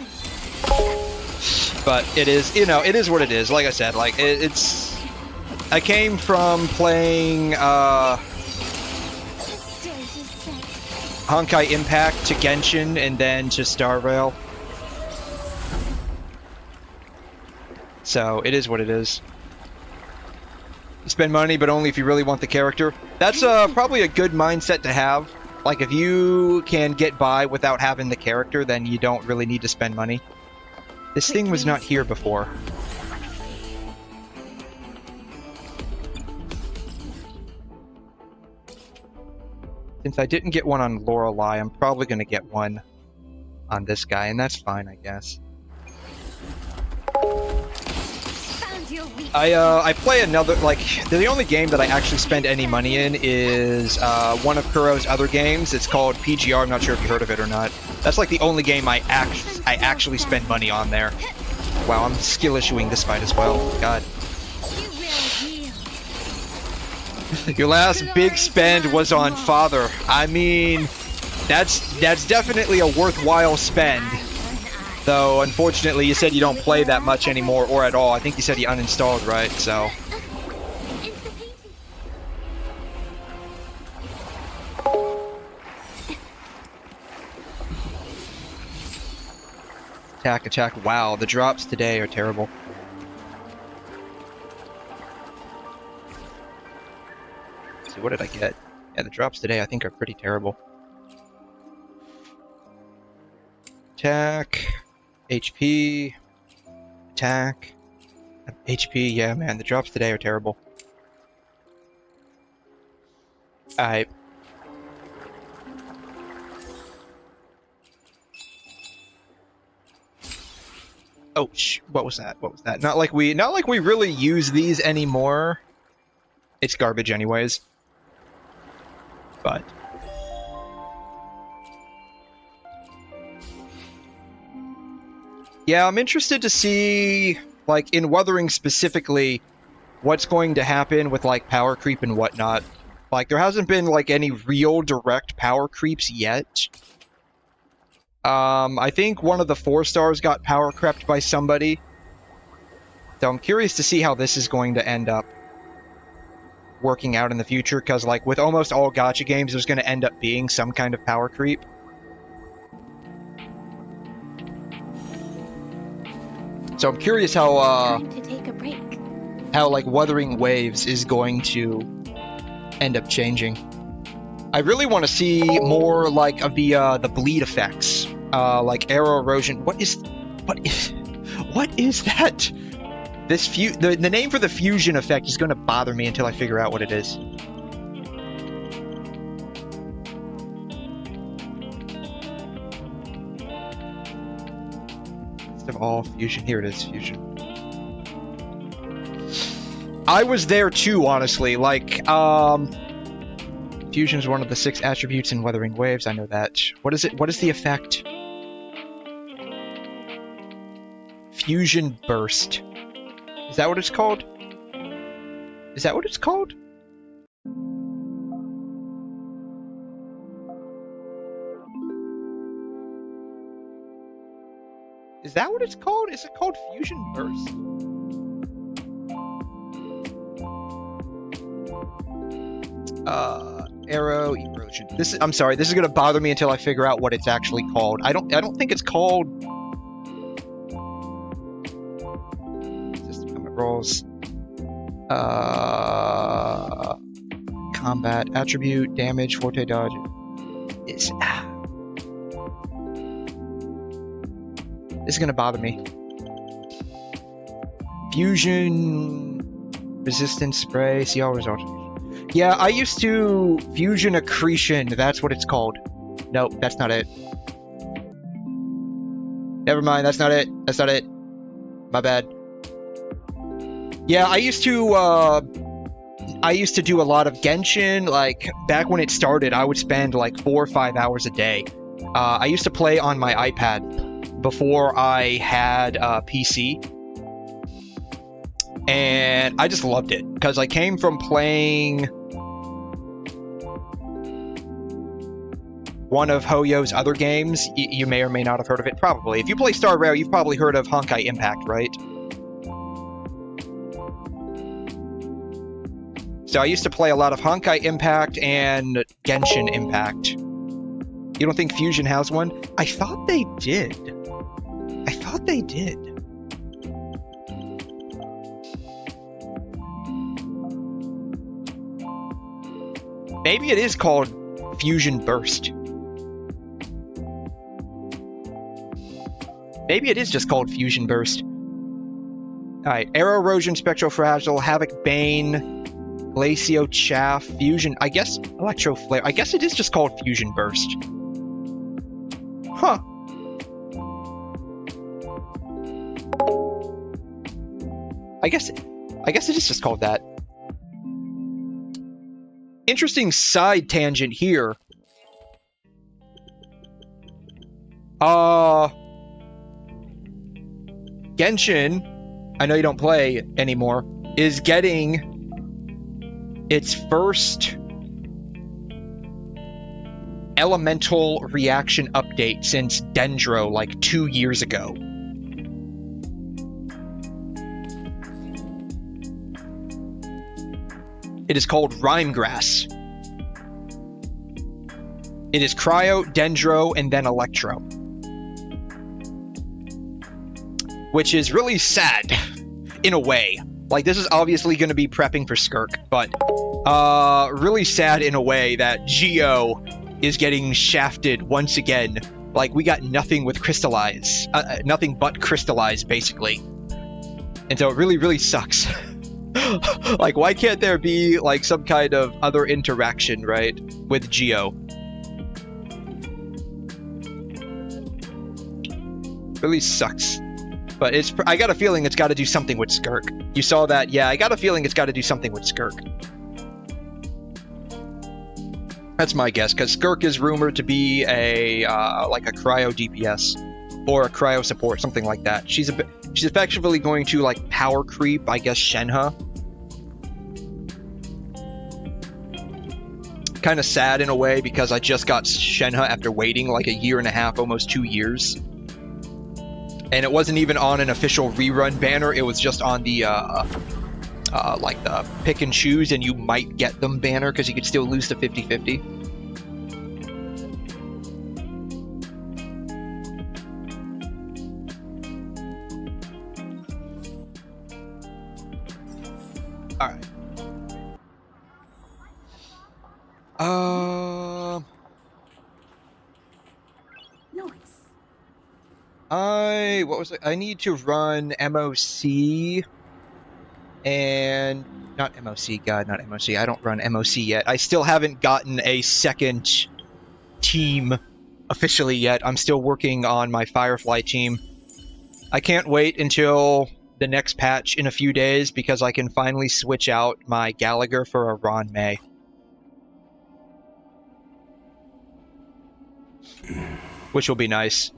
But it is, you know, it is what it is. Like I said, like, it's... I came from playing, Honkai Impact to Genshin and then to Star Rail. So, it is what it is. You spend money, but only if you really want the character. That's probably a good mindset to have. Like, if you can get by without having the character, then you don't really need to spend money. This thing was not here before. Since I didn't get one on Lorelei, I'm probably going to get one on this guy, and that's fine, I guess. I play another, like, the only game that I actually spend any money in is one of Kuro's other games. It's called PGR. I'm not sure if you heard of it or not. That's like the only game I actually spend money on there. Wow, I'm skill issuing this fight as well. God. Your last big spend was on Father. I mean, that's definitely a worthwhile spend. Though, unfortunately, you said you don't play that much anymore, or at all. I think you said you uninstalled, right? So. Attack, attack. Wow, the drops today are terrible. Let's see, what did I get? Yeah, the drops today I think are pretty terrible. Attack. HP. Attack. HP, yeah, man, the drops today are terrible. Alright. Oh, what was that? What was that? Not like we really use these anymore. It's garbage anyways. But yeah, I'm interested to see, like, in Wuthering specifically, what's going to happen with, like, power creep and whatnot. Like, there hasn't been, like, any real direct power creeps yet. I think one of the 4-stars got power crept by somebody. So I'm curious to see how this is going to end up working out in the future, because, like, with almost all gacha games, there's going to end up being some kind of power creep. So I'm curious how, like, Wuthering Waves is going to end up changing. I really want to see more, like, of the bleed effects. Like, arrow erosion. What is that? This the name for the fusion effect is going to bother me until I figure out what it is. Of all fusion, here it is, fusion. I was there too, honestly. Like, fusion is one of the 6 attributes in Wuthering Waves. I know that. What is it? What is the effect? Fusion burst. Is that what it's called? Is that what it's called? Is that what it's called? Is it called Fusion Burst? Arrow erosion. I'm sorry, this is gonna bother me until I figure out what it's actually called. I don't think it's called System Combat Rolls. Combat attribute, damage, forte dodge. This is gonna bother me. Fusion resistance spray. See all results. Yeah, I used to fusion accretion. That's what it's called. Nope, that's not it. Never mind, that's not it. That's not it. My bad. Yeah, I used to do a lot of Genshin. Like back when it started, I would spend like 4 or 5 hours a day. I used to play on my iPad before I had a PC. And I just loved it because I came from playing one of Hoyo's other games. You may or may not have heard of it, probably. If you play Star Rail, you've probably heard of Honkai Impact, right? So I used to play a lot of Honkai Impact and Genshin Impact. You don't think Fusion has one? I thought they did. I thought they did. Maybe it is called Fusion Burst. Maybe it is just called Fusion Burst. Alright, Arrow Erosion, Spectrofragile, Havoc Bane, Glacio Chaff, Fusion, I guess Electro Flare. I guess it is just called Fusion Burst. Huh. I guess it is just called that. Interesting side tangent here. Genshin, I know you don't play anymore, is getting its first elemental reaction update since Dendro like 2 years ago. It is called Rhymegrass. It is Cryo, Dendro, and then Electro. Which is really sad, in a way. Like, this is obviously going to be prepping for 𝘬𝘗, but really sad in a way that 𝘬𝘗 is getting shafted once again. Like, we got nothing with Crystallize. Nothing but Crystallize, basically. And so it really, really sucks. Like, why can't there be, like, some kind of other interaction, right, with 𝘬𝘗? Really sucks. But I got a feeling it's got to do something with 𝘬𝘗. You saw that? Yeah, I got a feeling it's got to do something with 𝘬𝘗. That's my guess, because 𝘬𝘗 is rumored to be a like a cryo DPS or a cryo support, something like that. She's effectively going to like power creep, I guess, Shenhe. Kind of sad in a way because I just got Shenhe after waiting like 1.5 years, almost 2 years. And it wasn't even on an official rerun banner, it was just on the, like the pick and choose and you might get them banner, because you could still lose the 50-50. Alright. What was it? I need to run MOC and not MOC, God, not MOC. I don't run MOC yet. I still haven't gotten a second team officially yet. I'm still working on my Firefly team. I can't wait until the next patch in a few days because I can finally switch out my Gallagher for a Ron May. Which will be nice.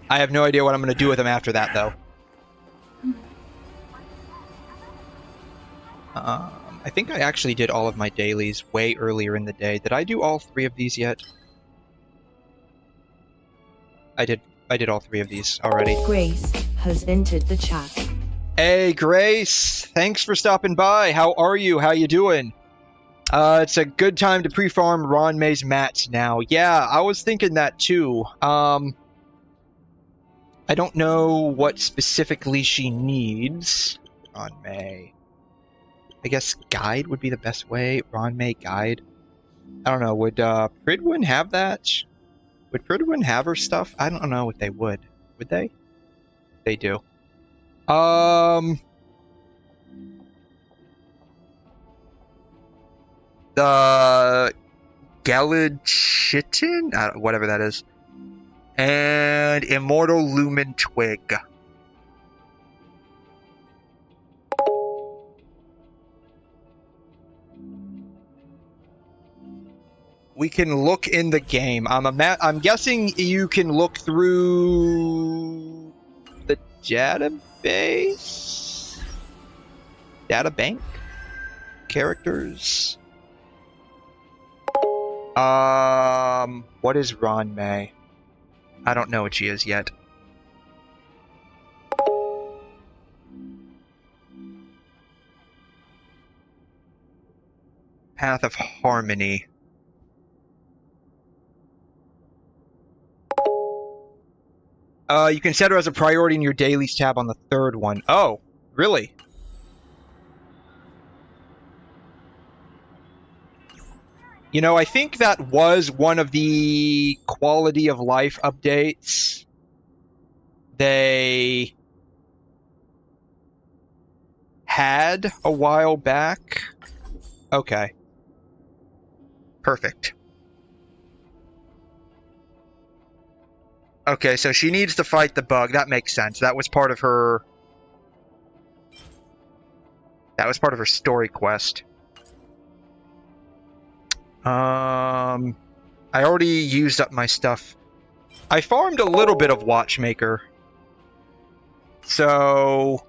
I have no idea what I'm going to do with him after that, though. I think I actually did all of my dailies way earlier in the day. Did I do all 3 of these yet? I did all 3 of these already. Grace has entered the chat. Hey, Grace! Thanks for stopping by. How are you? How you doing? It's a good time to pre-farm Ron May's mats now. Yeah, I was thinking that too. I don't know what specifically she needs. Ron May. I guess guide would be the best way. Ron May guide. I don't know. Would Pridwin have that? Would Pridwin have her stuff? I don't know what they would. Would they? They do. The 𝘐'𝘮 whatever that is. And Immortal Lumen Twig. We can look in the game. I'm guessing you can look through the database? Databank? Characters? What is 𝘰𝘮𝘦𝘵𝘩? I don't know what she is yet. Path of Harmony. You can set her as a priority in your dailies tab on the third one. Oh, really? You know, I think that was one of the quality of life updates they had a while back. Okay. Perfect. Okay, so she needs to fight the bug. That makes sense. That was part of her... That was part of her story quest. I already used up my stuff. I farmed a little bit of Watchmaker. So...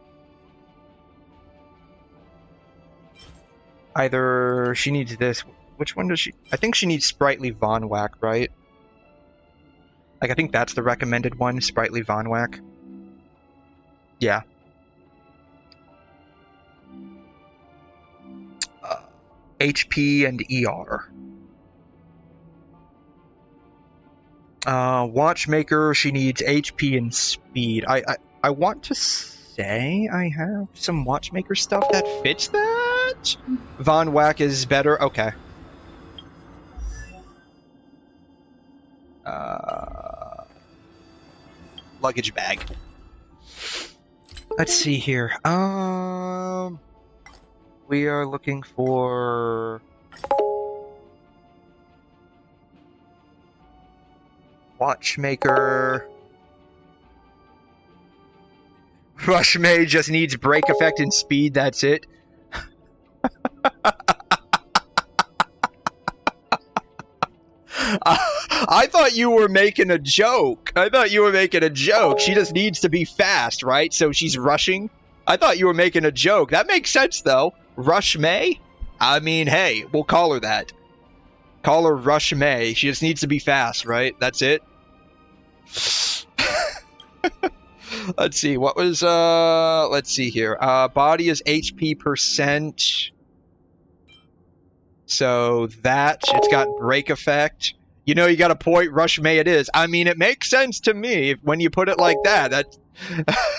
Either she needs this... Which one does she... I think she needs Sprightly 𝘠𝘬𝘐, right? Like, I think that's the recommended one, Sprightly 𝘠𝘠𝘐. Yeah. HP and ER. Watchmaker, she needs HP and speed. I want to say I have some Watchmaker stuff that fits that? 𝘠𝘠𝘐 is better? Okay. Luggage bag. Let's see here. We are looking for... Watchmaker. 𝘠𝘮 just needs break effect and speed, that's it. I thought you were making a joke. She just needs to be fast, right? So she's rushing. I thought you were making a joke. That makes sense, though. 𝘠𝘮? I mean, hey, we'll call her that. Call her 𝘠𝘮. She just needs to be fast, right? That's it. Let's see. What was, let's see here. Body is HP %. So that, it's got break effect. You know, you got a point, 𝘠𝘮 it is. I mean, it makes sense to me when you put it like that. That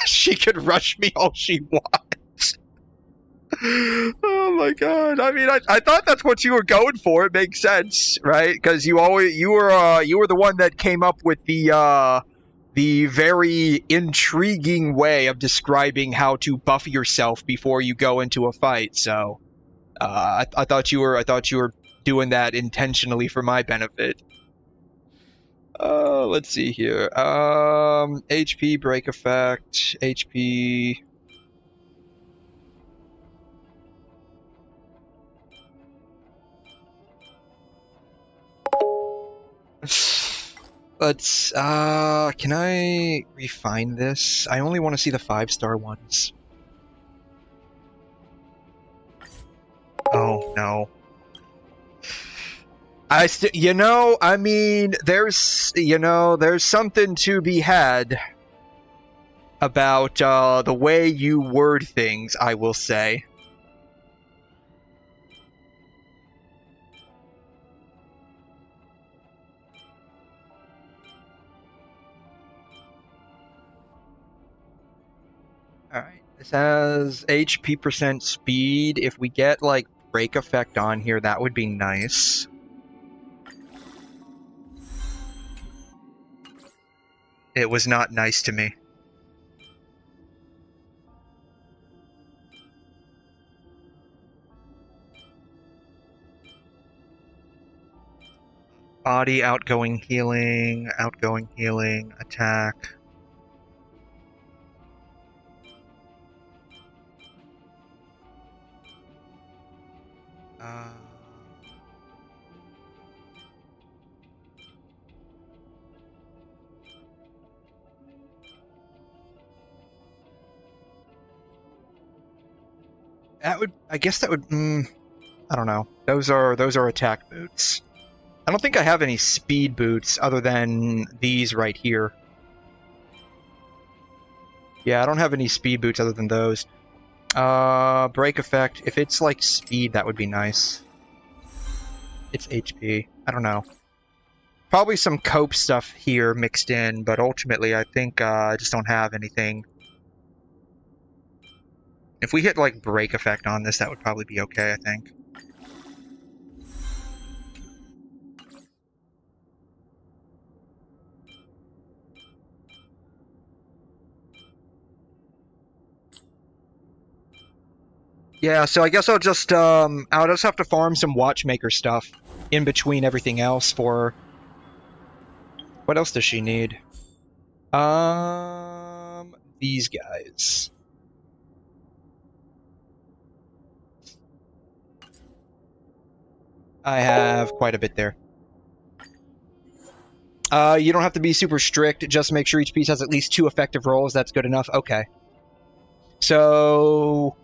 she could rush me all she wants. Oh my god. I mean, I thought that's what you were going for. It makes sense, right? Because you were the one that came up with the very intriguing way of describing how to buff yourself before you go into a fight. So I thought you were doing that intentionally for my benefit. Let's see here. HP break effect, HP. Let's can I refine this? I only want to see the 5-star ones. Oh no. I mean, there's something to be had about the way you word things, I will say. Alright, this has HP % speed. If we get, like, break effect on here, that would be nice. It was not nice to me. Body, outgoing healing, attack. That would, I guess that would, I don't know. Those are attack boots. I don't think I have any speed boots other than these right here. Yeah, I don't have any speed boots other than those. Break effect. If it's like speed, that would be nice. It's HP. I don't know. Probably some cope stuff here mixed in, but ultimately I think I just don't have anything. If we hit like break effect on this, that would probably be okay, I think. Yeah, so I guess I'll just have to farm some watchmaker stuff in between everything else for... What else does she need? These guys. I have quite a bit there. You don't have to be super strict, just make sure each piece has at least 2 effective rolls, that's good enough? Okay. So...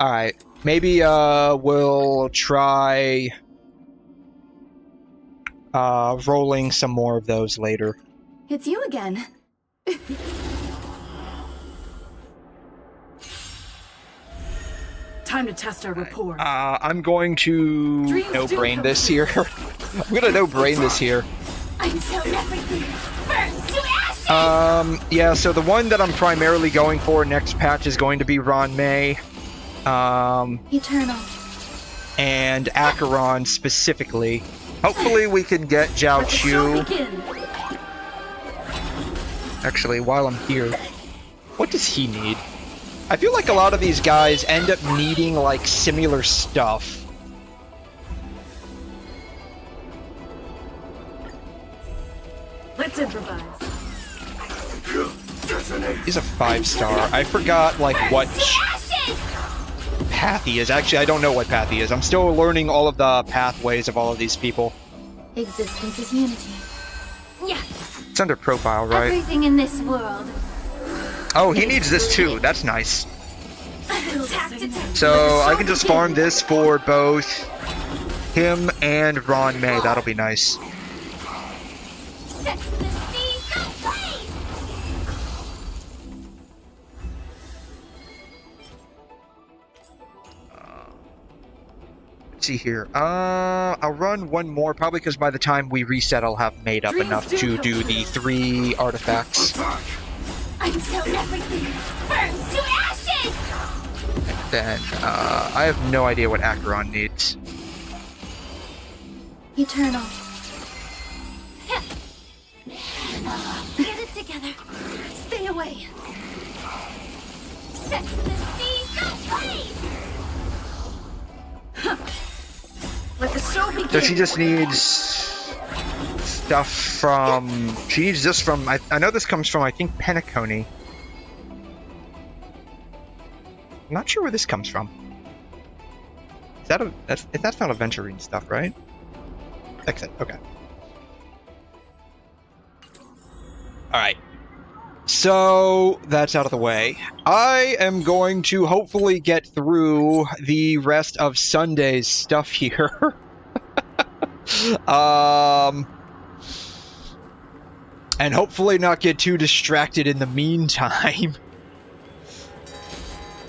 Alright, maybe we'll try rolling some more of those later. It's you again. Time to test our rapport. I'm going to no-brain this here. I'm gonna no-brain this here. I'm so everything burns to ashes! Yeah, so the one that I'm primarily going for next patch is going to be Ron-Mei. Eternal. And Acheron specifically. Hopefully we can get 𝘧𝘢𝘢. Actually, while I'm here, what does he need? I feel like a lot of these guys end up needing like similar stuff. Let's improvise. He's a 5-star. I forgot like what path he is. Actually, I don't know what path he is. I'm still learning all of the pathways of all of these people. Existence is unity. Yeah. It's under profile, right? Everything in this world. Oh, he needs this too. That's nice. So I can just farm this for both him and Ron-Mei. That'll be nice. Let's see here. I'll run one more, probably because by the time we reset, I'll have made up enough to do the 3 artifacts. I'm so everything burns to ashes! And then, I have no idea what Acheron needs. Eternal. Get it together. Stay away. Set the seas ablaze! Let the show begin. So she just needs stuff from... She needs this from... I know this comes from, I think, Penacony. I'm not sure where this comes from. Is that a... That's not aventurine stuff, right? Exit. Okay. Alright. So, that's out of the way. I am going to hopefully get through the rest of Sunday's stuff here. And hopefully not get too distracted in the meantime.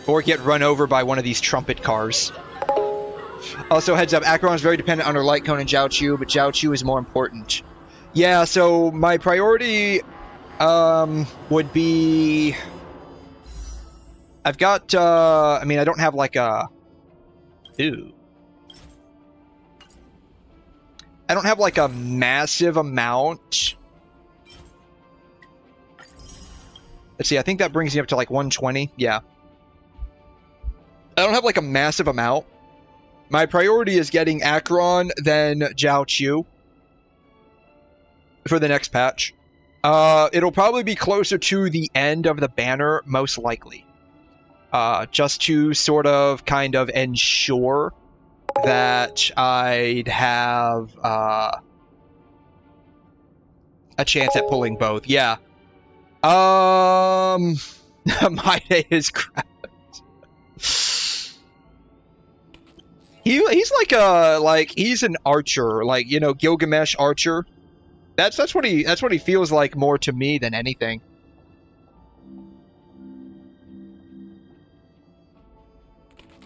Or get run over by one of these trumpet cars. Also, heads up, Acheron is very dependent on her light cone and 𝘧𝘢𝘢, but 𝘧𝘢𝘢 is more important. Yeah, so my priority... would be... I've got, I mean, I don't have like a... Ooh. I don't have like a massive amount. Let's see, I think that brings me up to like 120. Yeah. I don't have like a massive amount. My priority is getting Acheron, then 𝘧𝘢𝘢. for the next patch. It'll probably be closer to the end of the banner, most likely. Just to sort of kind of ensure that I'd have a chance at pulling both. Yeah. My day is crap. He's he's an archer, like, you know, Gilgamesh archer. That's what he feels like more to me than anything.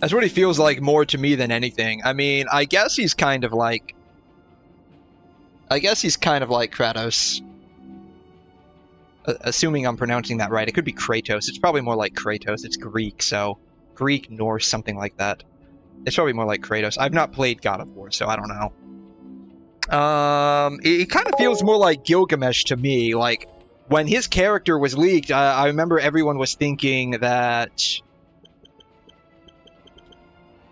That's what he feels like more to me than anything. I mean, I guess he's kind of like Kratos. Assuming I'm pronouncing that right. It could be Kratos. It's probably more like Kratos. It's Greek, so Greek, Norse, something like that. It's probably more like Kratos. I've not played God of War, so I don't know. It kind of feels more like Gilgamesh to me. Like, when his character was leaked, I remember everyone was thinking that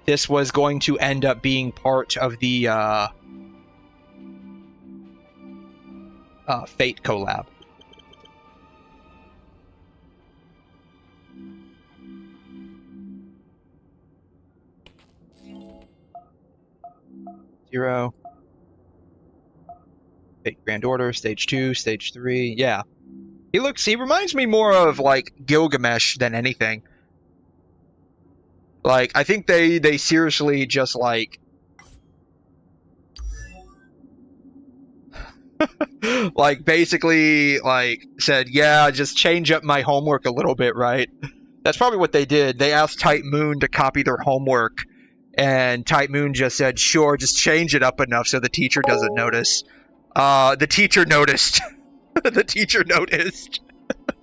this was going to end up being part of the Fate collab. Zero. Fate Grand Order, Stage 2, Stage 3, yeah. He reminds me more of, like, Gilgamesh than anything. Like, I think they seriously just, like... like, basically, like, said, yeah, just change up my homework a little bit, right? That's probably what they did. They asked Type Moon to copy their homework, and Type Moon just said, sure, just change it up enough so the teacher doesn't notice. The teacher noticed. The teacher noticed.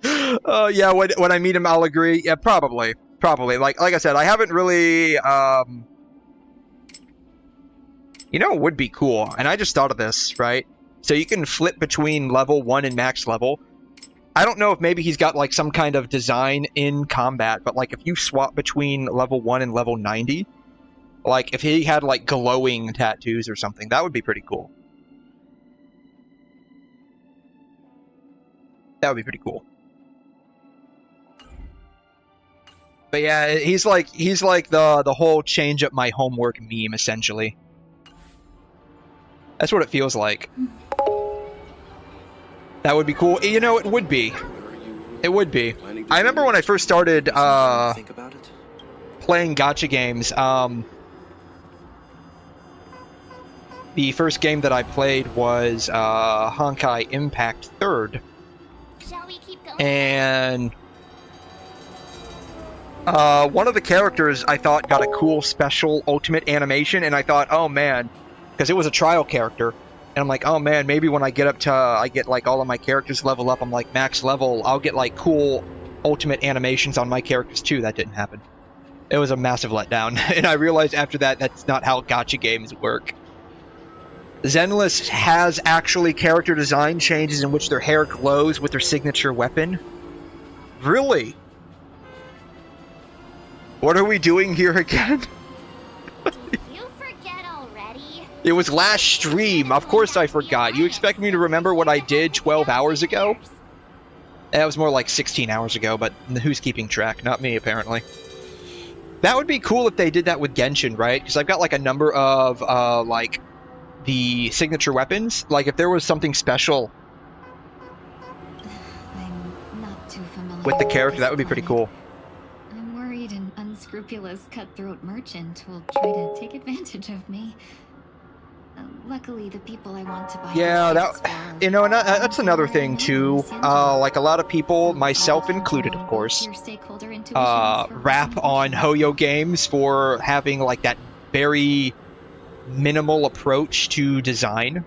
Yeah, when I meet him, I'll agree. Yeah, probably. Like I said, I haven't really, you know, it would be cool, and I just thought of this, right? So you can flip between level 1 and max level. I don't know if maybe he's got, like, some kind of design in combat, but, like, if you swap between level 1 and level 90, like, if he had, like, glowing tattoos or something, that would be pretty cool. That would be pretty cool. But yeah, he's like the whole change up my homework meme, essentially. That's what it feels like. That would be cool. You know, it would be. It would be. I remember when I first started playing gacha games, the first game that I played was Honkai Impact 3rd. Shall we keep going? And one of the characters I thought got a cool special ultimate animation, and I thought, oh man, because it was a trial character, and I'm like, oh man, maybe when I get up to, I get like all of my characters level up, I'm like max level, I'll get like cool ultimate animations on my characters too. That didn't happen. It was a massive letdown, and I realized after that, that's not how gacha games work. Zenless has actually character design changes in which their hair glows with their signature weapon. Really? What are we doing here again? Did you forget already? It was last stream. Of course I forgot. You expect me to remember what I did 12 hours ago? That was more like 16 hours ago, but who's keeping track? Not me, apparently. That would be cool if they did that with Genshin, right? Because I've got like a number of, like, the signature weapons. Like, if there was something special I'm not too familiar with the character, that would be pretty cool. I'm worried an unscrupulous cutthroat merchant will try to take advantage of me. Luckily, the people I want to buy... Yeah, you know, and that's another thing, too. Like, a lot of people, myself included, of course, rap on HoYo games for having, like, that very minimal approach to design.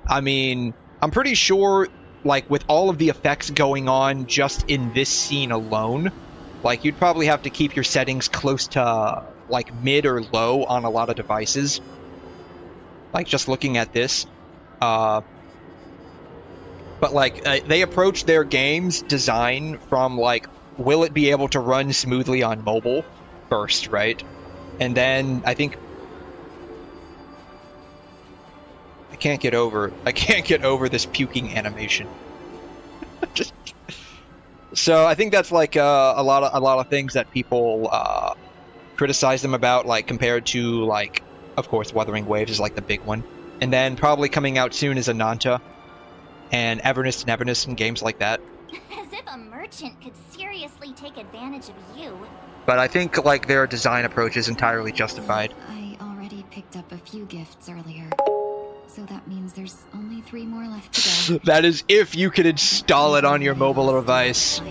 I mean, I'm pretty sure, like, with all of the effects going on just in this scene alone, like, you'd probably have to keep your settings close to, like, mid or low on a lot of devices. Like, just looking at this. But, like, they approach their game's design from, like, will it be able to run smoothly on mobile first, right? And then, I think... can't get over this puking animation. Just so I think that's like a lot of things that people criticize them about, like compared to like, of course, Wuthering Waves is like the big one, and then probably coming out soon is Ananta and Everness and games like that. As if a merchant could seriously take advantage of you. But I think like their design approach is entirely justified. I already picked up a few gifts earlier, so that means there's only 3 more left to go. That is if you could install it on your mobile device.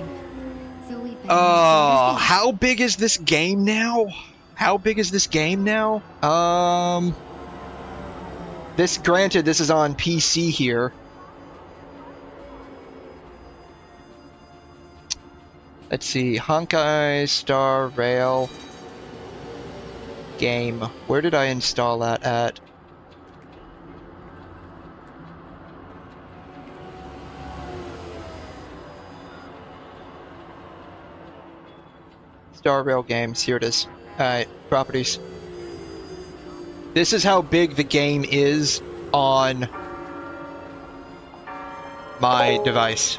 So we better Oh, how big is this game now? Granted, this is on PC here. Let's see, Honkai Star Rail game. Where did I install that at? Star Rail games, here it is. Alright, properties. This is how big the game is on my device.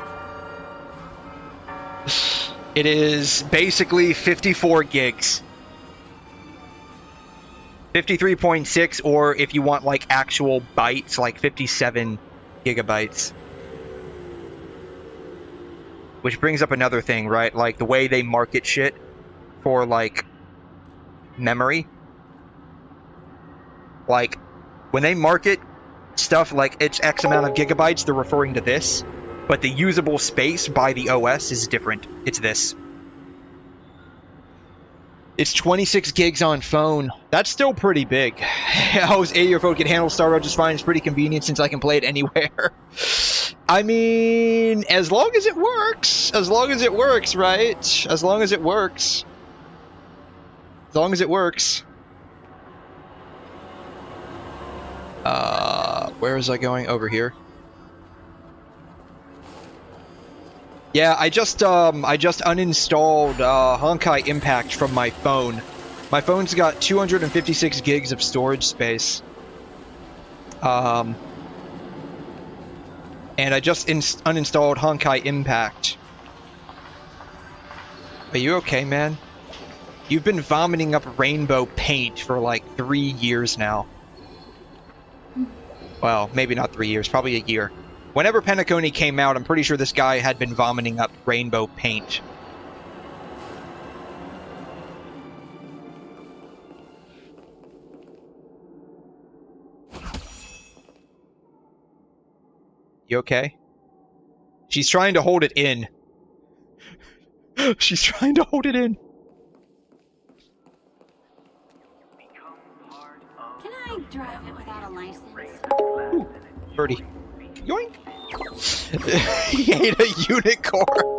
It is basically 54 gigs. 53.6, or if you want like actual bytes, like 57 gigabytes. Which brings up another thing, right? Like the way they market shit for like memory. Like when they market stuff like it's X amount of gigabytes, they're referring to this. But the usable space by the OS is different. It's this. It's 26 gigs on phone. That's still pretty big. How's A, your phone can handle Star Rail just fine. It's pretty convenient since I can play it anywhere. I mean, as long as it works. As long as it works, right? As long as it works. As long as it works. Where was I going? Over here. Yeah, I just uninstalled Honkai Impact from my phone. My phone's got 256 gigs of storage space. And I just uninstalled Honkai Impact. Are you okay, man? You've been vomiting up rainbow paint for like 3 years now. Well, maybe not 3 years, probably a year. Whenever Penacony came out, I'm pretty sure this guy had been vomiting up rainbow paint. You okay? She's trying to hold it in. She's trying to hold it in. Can I drive it without a license? Ooh, birdie. Yoink! He ate a unicorn!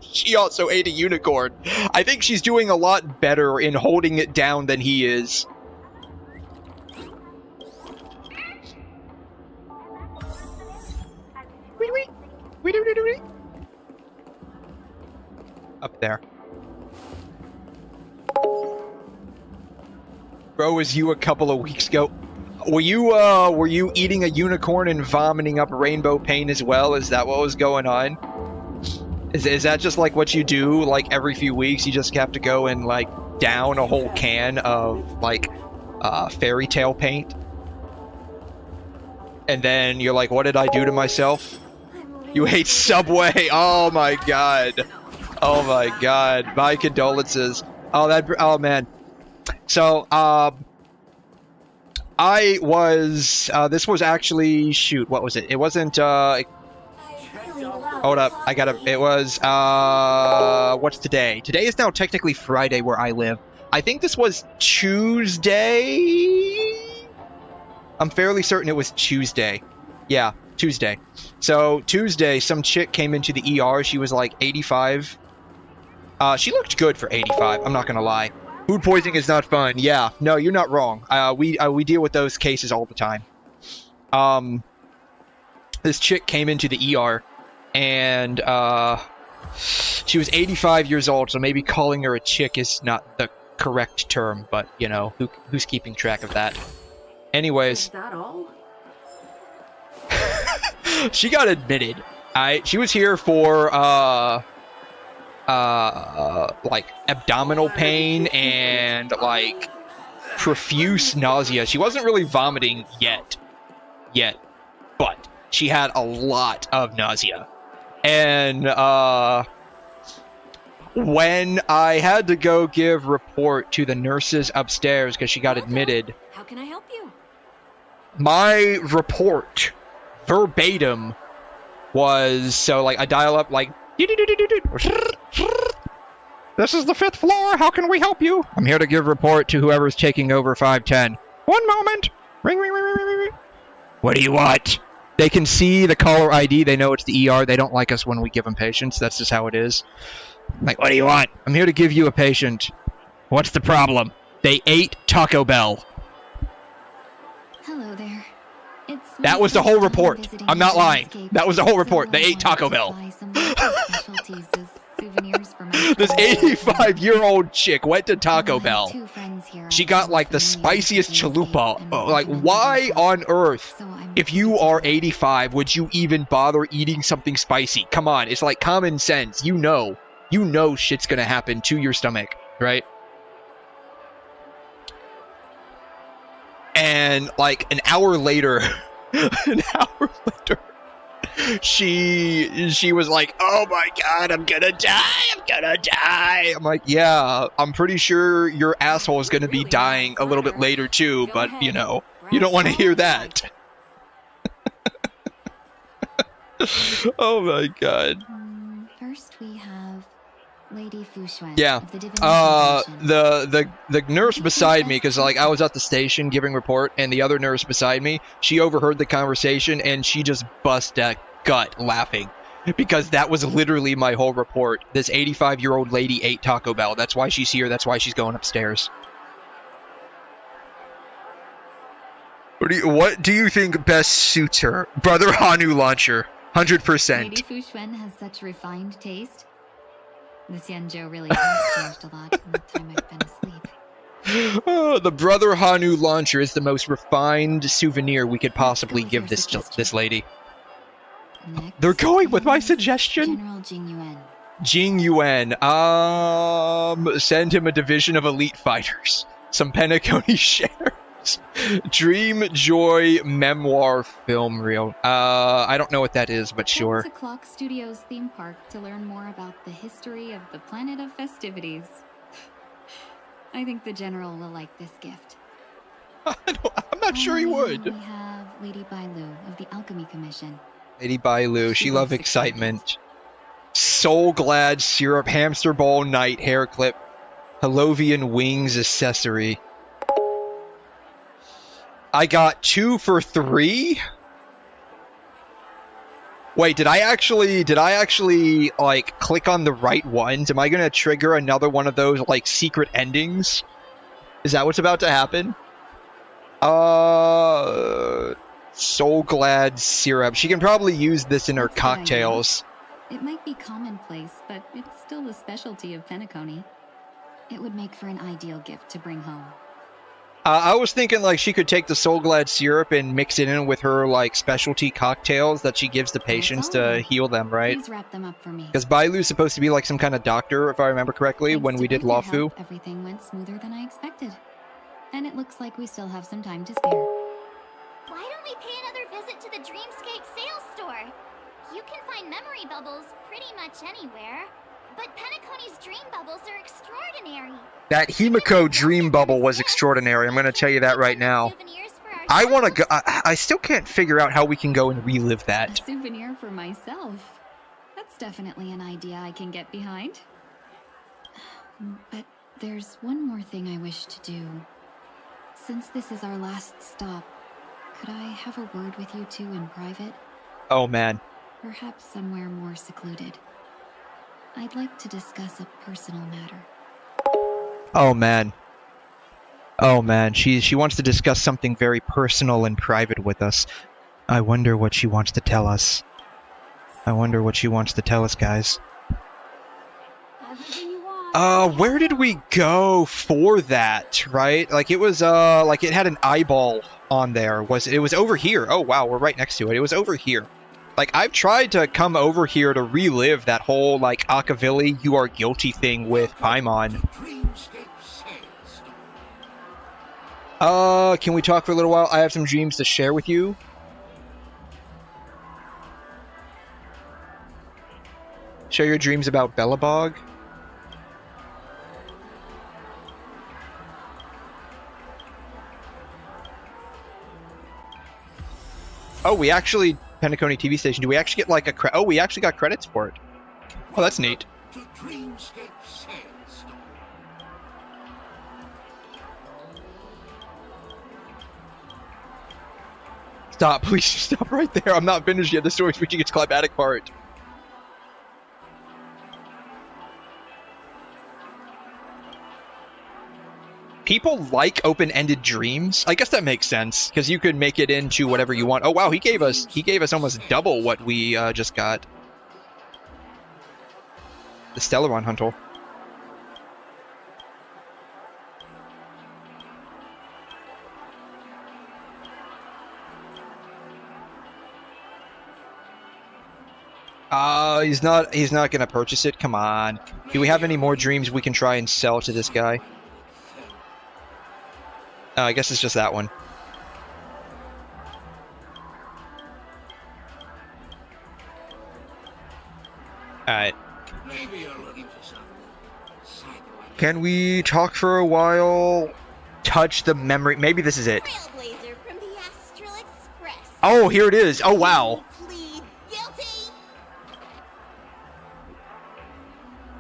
She also ate a unicorn. I think she's doing a lot better in holding it down than he is. Up there. Bro, was you a couple of weeks ago? Were you eating a unicorn and vomiting up rainbow paint as well? Is that what was going on? Is that just like what you do? Like every few weeks, you just have to go and like down a whole can of like fairy tale paint, and then you're like, "What did I do to myself?" You ate Subway. Oh my god. Oh my god. My condolences. Oh man. So I was, this was actually, shoot, what was it? It wasn't, hold up, it was, what's today? Today is now technically Friday where I live. I think this was Tuesday? I'm fairly certain it was Tuesday. Yeah, Tuesday. So, Tuesday, some chick came into the ER, she was like 85. She looked good for 85, I'm not gonna lie. Food poisoning is not fun. Yeah, no, you're not wrong. We deal with those cases all the time. This chick came into the ER, and she was 85 years old, so maybe calling her a chick is not the correct term, but, you know, who's keeping track of that? Anyways. Is that all? She got admitted. She was here for like abdominal pain and like profuse nausea. She wasn't really vomiting yet, but she had a lot of nausea. And when I had to go give report to the nurses upstairs because she got admitted, How can I help you? my report verbatim was, so like I dial up like, this is the 5th floor, how can we help you? I'm here to give report to whoever's taking over 510. One moment. Ring, ring, ring, ring, ring, ring. What do you want? They can see the caller ID, they know it's the ER, they don't like us when we give them patients, that's just how it is. Like, what do you want? I'm here to give you a patient. What's the problem? They ate Taco Bell. Hello there. It's That was the whole report. I'm not lying. That was the whole report. They ate Taco Bell. This 85-year-old chick went to Taco Bell. She got like the spiciest chalupa. Like, why on earth, if you are 85, would you even bother eating something spicy? Come on, it's like common sense. You know shit's gonna happen to your stomach, right? And like an hour later, she was like, oh my god, I'm gonna die. I'm like, yeah, I'm pretty sure your asshole is gonna be dying a little bit later too, but you know, you don't want to hear that. Oh my god. First we have Lady Fu-Xuan. Yeah. Of the Divination. The nurse beside me, because like I was at the station giving report, and the other nurse beside me, she overheard the conversation and she just bust a gut laughing, because that was literally my whole report. This 85-year-old lady ate Taco Bell. That's why she's here. That's why she's going upstairs. What do you think best suits her? Brother Hanu launcher, 100%. Lady Fu-Xuan has such refined taste. This Yanzhou really has changed a lot in the time I've been asleep. Oh, the Brother Hanu launcher is the most refined souvenir we could possibly give this lady. Next, They're going with my suggestion. General Jing Jing Yuan. Send him a division of elite fighters. Some Penacony shares. Dream Joy Memoir film reel. I don't know what that is, but sure. Head to Clock Studios theme park to learn more about the history of the planet of festivities. I think the general will like this gift. I'm not sure he would. We have Lady Bailu of the Alchemy Commission. Lady Bailu, she loves excitement. Soul Glad syrup, hamster ball night hair clip, Alovian wings accessory. I got 2 for 3. Wait, did I actually like click on the right ones? Am I gonna trigger another one of those like secret endings? Is that what's about to happen? Soul Glad syrup. She can probably use this in her cocktails. It might be commonplace, but it's still the specialty of Penacony. It would make for an ideal gift to bring home. I was thinking like she could take the Soul Glad syrup and mix it in with her like specialty cocktails that she gives the patients to heal them, right? Please wrap them up for me. Because Bailu's supposed to be like some kind of doctor, if I remember correctly, when we did Lawfu. Everything went smoother than I expected. And it looks like we still have some time to spare. Why don't we pay another visit to the Dreamscape sales store? You can find memory bubbles pretty much anywhere, but Penacony's dream bubbles are extraordinary. That Himiko dream bubble was extraordinary. I'm going to tell you that right now. I want to go. I still can't figure out how we can go and relive that. A souvenir for myself. That's definitely an idea I can get behind. But there's one more thing I wish to do. Since this is our last stop, could I have a word with you two in private? Oh man. Perhaps somewhere more secluded. I'd like to discuss a personal matter. Oh man. Oh man, she wants to discuss something very personal and private with us. I wonder what she wants to tell us. I wonder what she wants to tell us, guys. Where did we go for that, right? Like it was like it had an eyeball on there. It was over here. Oh wow, we're right next to it. It was over here. Like, I've tried to come over here to relive that whole, like, 𝘐𝘮 you are guilty thing with Paimon. Can we talk for a little while? I have some dreams to share with you. Share your dreams about Belobog. Oh, we actually... Penacony TV station. Do we actually get like a oh, we actually got credits for it. Oh, that's neat. Stop, please stop right there. I'm not finished yet. The story's reaching its climatic part. People like open-ended dreams. I guess that makes sense because you could make it into whatever you want. Oh wow, he gave us almost double what we just got. The Stellaron Hunter. He's not gonna purchase it. Come on. Do we have any more dreams we can try and sell to this guy? I guess it's just that one. Alright. Can we talk for a while? Touch the memory. Maybe this is it. Trailblazer from the Astral Express. Oh, here it is. Oh, wow. Plead guilty.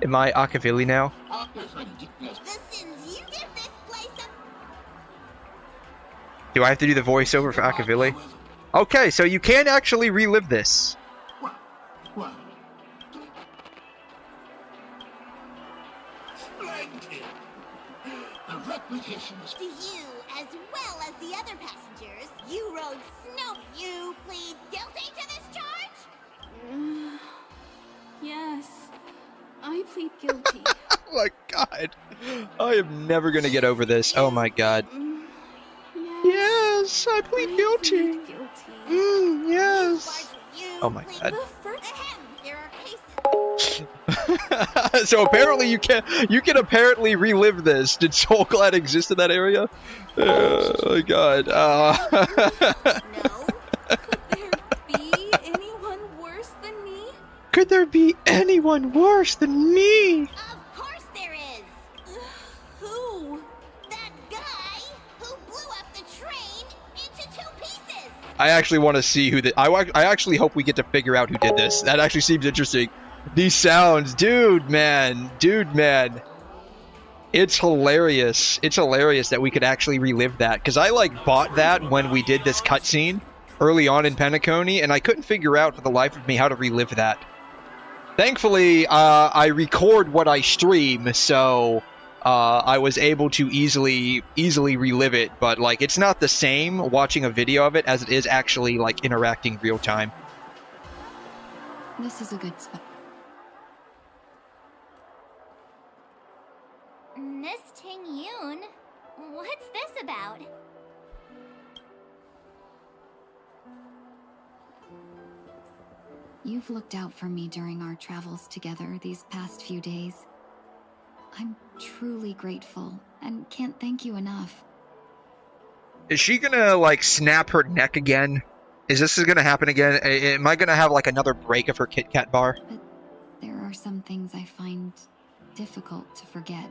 Am I 𝘐𝘮 now? The sins you give this place a... Do I have to do the voiceover for 𝘐𝘮? Okay, so you can actually relive this. To you, as well as the other passengers, you rode Snow. You plead guilty to this charge? Yes, I plead guilty. Oh my god. I am never gonna get over this. Oh my god. Yes, I plead guilty. Yes. Oh my god. There are cases. So apparently you can apparently relive this. Did 𝘬𝘬𝘦 exist in that area? Oh my god. No. Could there be anyone worse than me? Of course there is. Who? That guy who blew up the train into 2 pieces. I actually want to see who the. I actually hope we get to figure out who did this. That actually seems interesting. These sounds, dude, man. It's hilarious. It's hilarious that we could actually relive that. Because I, like, bought that when we did this cutscene early on in Penacony, and I couldn't figure out for the life of me how to relive that. Thankfully, I record what I stream, so I was able to easily relive it. But, like, it's not the same watching a video of it as it is actually, like, interacting real time. This is a good spot. Miss Ting-Yun, what's this about? You've looked out for me during our travels together these past few days. I'm truly grateful and can't thank you enough. Is she gonna, like, snap her neck again? Is this gonna happen again? Am I gonna have, like, another break of her Kit Kat bar? But there are some things I find difficult to forget.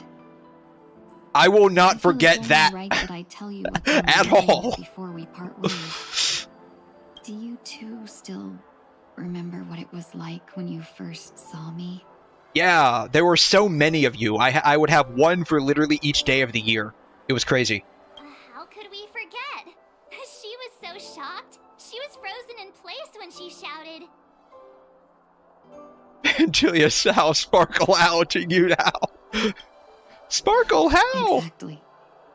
I will not forget that, right that I tell you what's on at my mind all. Before we part ways. Do you too still remember what it was like when you first saw me? Yeah, there were so many of you. I would have one for literally each day of the year. It was crazy. How could we forget? She was so shocked. She was frozen in place when she shouted. Julia, how sparkle out to you now. Sparkle, how? Exactly.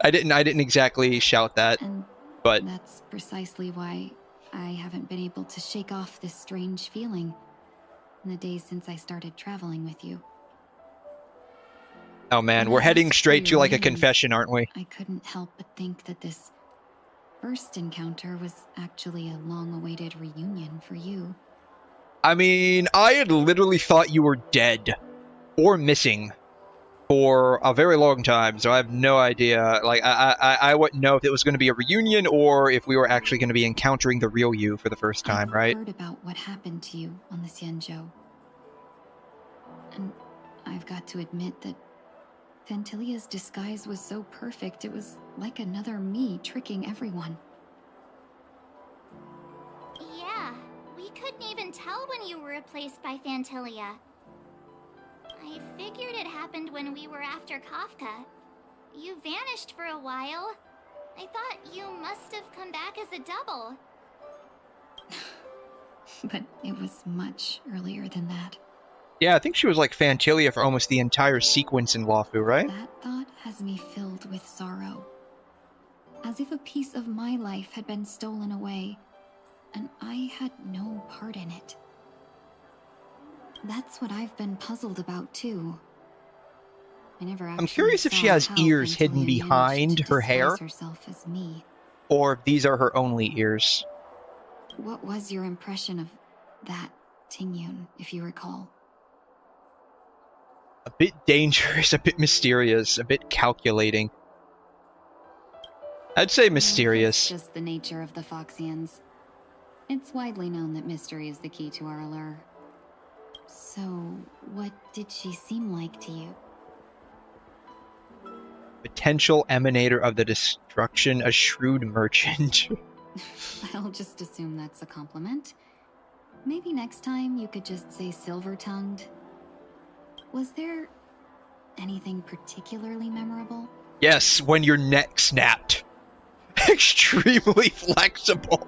I didn't exactly shout that, And but that's precisely why I haven't been able to shake off this strange feeling in the days since I started traveling with you. oh man, When we're I heading asked straight for to your like a names, confession, aren't we? I couldn't help but think that this first encounter was actually a long-awaited reunion for you. I mean, I had literally thought you were dead or missing for a very long time, so I have no idea. Like, I wouldn't know if it was going to be a reunion or if we were actually going to be encountering the real you for the first time, right? I've heard about what happened to you on the 𝘧𝘬𝘳. And I've got to admit that Phantylia's disguise was so perfect, it was like another me tricking everyone. Yeah, we couldn't even tell when you were replaced by Phantylia. I figured it happened when we were after Kafka. You vanished for a while. I thought you must have come back as a double. But it was much earlier than that. Yeah, I think she was like Phantylia for almost the entire sequence in Lawfu, right? That thought has me filled with sorrow. As if a piece of my life had been stolen away, and I had no part in it. That's what I've been puzzled about, too. I never actually I'm curious if she saw has how ears hidden Phantylia behind managed to her hair, disguise herself as me. or if these are her only ears. What was your impression of that 𝘤𝘮, if you recall? A bit dangerous, a bit mysterious, a bit calculating. I'd say mysterious. It's just the nature of the Foxians. It's widely known that mystery is the key to our allure. So, what did she seem like to you? Potential emanator of the destruction, a shrewd merchant. I'll just assume that's a compliment. Maybe next time you could just say silver-tongued. Was there anything particularly memorable? Yes, when your neck snapped. Extremely flexible.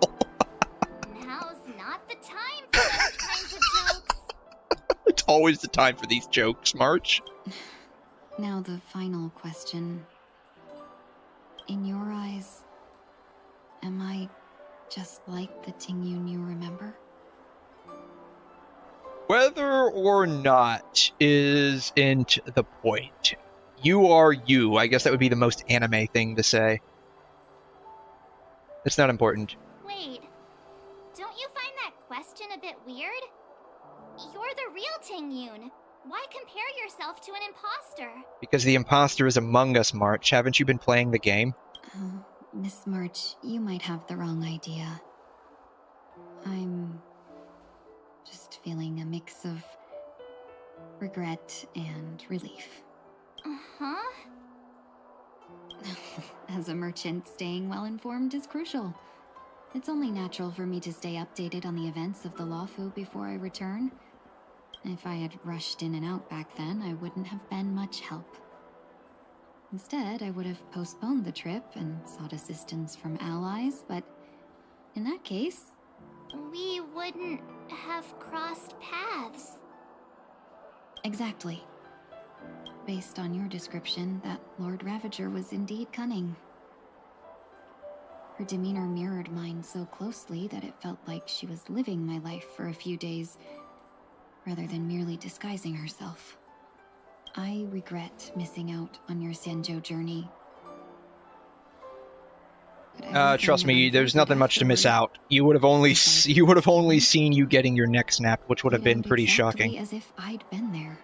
Now's not the time for those kinds of jokes. It's always the time for these jokes, March. Now the final question. In your eyes, am I just like the 𝘤𝘮 you remember? Whether or not isn't the point. You are you. I guess that would be the most anime thing to say. It's not important. Wait, don't you find that question a bit weird? You're the real 𝘤𝘮. Why compare yourself to an imposter? Because the imposter is among us, March. Haven't you been playing the game? Oh, Miss March, you might have the wrong idea. I'm just feeling a mix of regret and relief. Uh-huh. As a merchant, staying well-informed is crucial. It's only natural for me to stay updated on the events of the Lawfu before I return. If I had rushed in and out back then, I wouldn't have been much help. Instead, I would have postponed the trip and sought assistance from allies, but in that case... We wouldn't have crossed paths. Exactly. Based on your description, that Lord Ravager was indeed cunning. Her demeanor mirrored mine so closely that it felt like she was living my life for a few days, rather than merely disguising herself. I regret missing out on your 𝘧𝘬𝘳 journey. Trust me, there's nothing much to miss out. You would have only seen you getting your neck snapped, which would have been pretty shocking. As if I'd been there.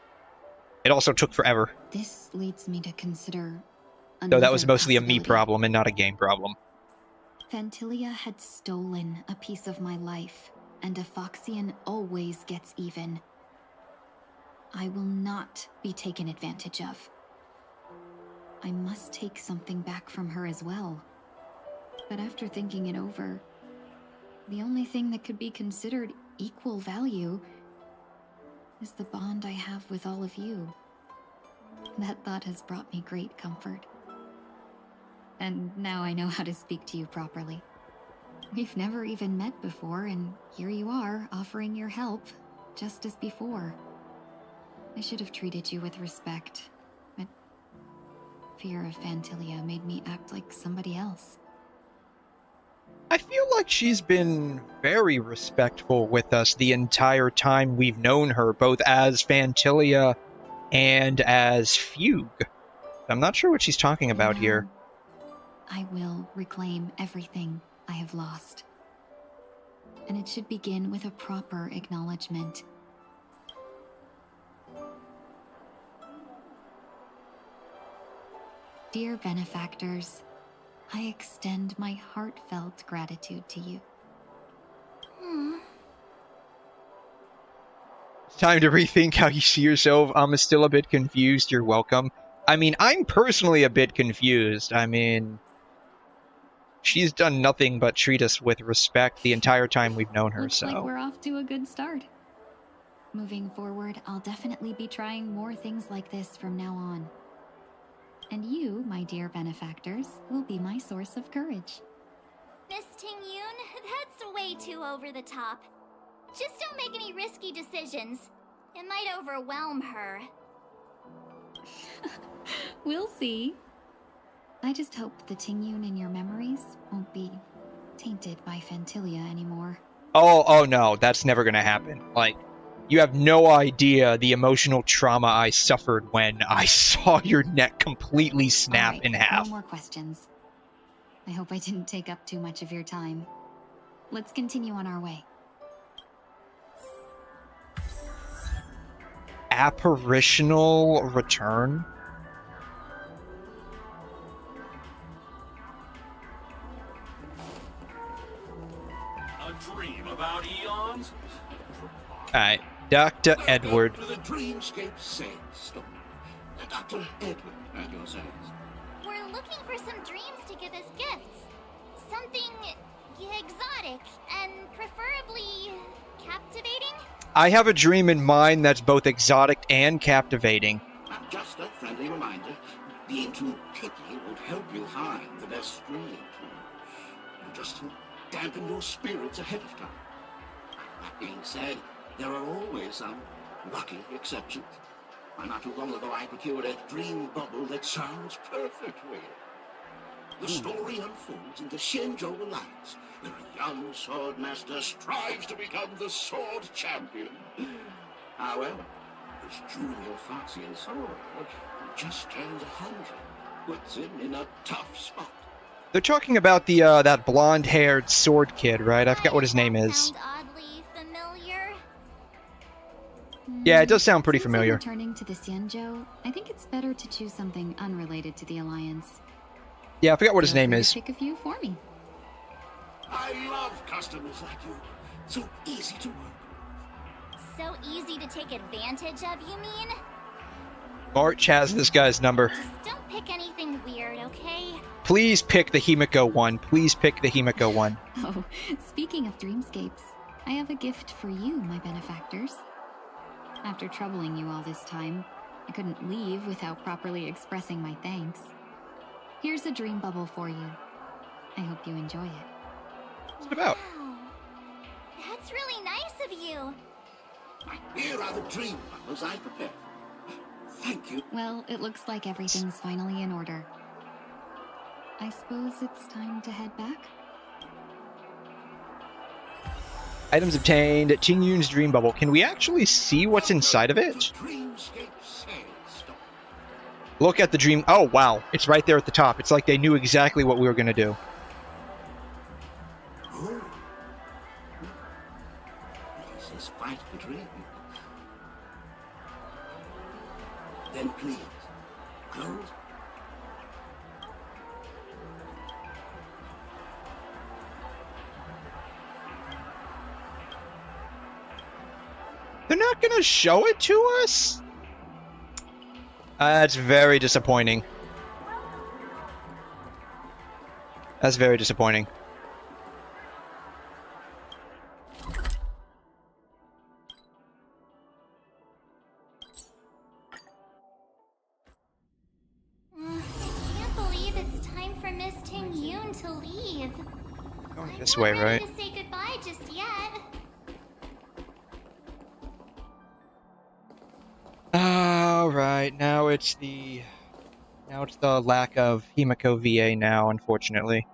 It also took forever. This leads me to consider Though that was mostly a me possibility. problem and not a game problem. Phantylia had stolen a piece of my life, and a Foxian always gets even. I will not be taken advantage of. I must take something back from her as well. But after thinking it over, the only thing that could be considered equal value is the bond I have with all of you. That thought has brought me great comfort. And now I know how to speak to you properly. We've never even met before, and here you are, offering your help, just as before. I should have treated you with respect, but fear of Phantylia made me act like somebody else. I feel like she's been very respectful with us the entire time we've known her, both as Phantylia and as Fugue. I'm not sure what she's talking about here. I will reclaim everything I have lost. and it should begin with a proper acknowledgement. Dear benefactors, I extend my heartfelt gratitude to you. It's time to rethink how you see yourself. I'm still a bit confused. You're welcome. I mean, I'm personally a bit confused. I mean, she's done nothing but treat us with respect the entire time we've known her, Looks so... like we're off to a good start. Moving forward, I'll definitely be trying more things like this from now on. And you, my dear benefactors, will be my source of courage. Miss Ting-Yoon, that's way too over the top. Just don't make any risky decisions. It might overwhelm her. We'll see. I just hope the Ting-Yoon in your memories won't be tainted by Phantilia anymore. Oh no, that's never gonna happen. Like, you have no idea the emotional trauma I suffered when I saw your neck completely snap All right, in half. No more questions. I hope I didn't take up too much of your time. Let's continue on our way. Apparitional return? A dream about eons? Alright, Dr. Edward. To the Dreamscape 𝘬𝘲. Dr. Edward at your service. We're looking for some dreams to give as gifts. Something exotic and preferably captivating. I have a dream in mind that's both exotic and captivating. Just a friendly reminder, being too picky won't help you find the best dream tool. Just to dampen your spirits ahead of time. That being said, there are always some lucky exceptions. Not too long ago, I procured a dream bubble that sounds perfect for you. The story unfolds in the 𝘕𝘲 Alliance, where a young sword master strives to become the sword champion. However, his junior Foxian sword, who just turned 100, puts him in a tough spot. They're talking about the that blonde-haired sword kid, right? I forgot what his name is. Sound oddly familiar. Yeah, it does sound pretty Since familiar. I'm returning to the 𝘕𝘲, I think it's better to choose something unrelated to the Alliance. Yeah, I forgot what his Feel name free to is. Pick a few for me. I love customers like you. So easy to work. So easy to take advantage of, you mean? March has this guy's number. Just don't pick anything weird, okay? Please pick the 𝘬𝘲𝘕 one. Please pick the 𝘬𝘬𝘕 one. Oh, speaking of dreamscapes, I have a gift for you, my benefactors. After troubling you all this time, I couldn't leave without properly expressing my thanks. Here's a dream bubble for you. I hope you enjoy it. What's it about? Wow. That's really nice of you. Here are the dream bubbles I prepared. Thank you. Well, it looks like everything's finally in order. I suppose it's time to head back? Items obtained. Ting-Yoon's dream bubble. Can we actually see what's inside of it? Dreamscape 𝘬𝘲. Look at the dream. Oh, wow. It's right there at the top. It's like they knew exactly what we were going to do. Oh. This is quite a dream. Then please, close. They're not going to show it to us? That's very disappointing. That's very disappointing. Can't believe it's time for Miss Ting-Yoon to leave. Going this way, I'm not right? ready to say goodbye just yet. Alright, now it's the lack of 𝘬𝘬𝘵𝘦 now, unfortunately.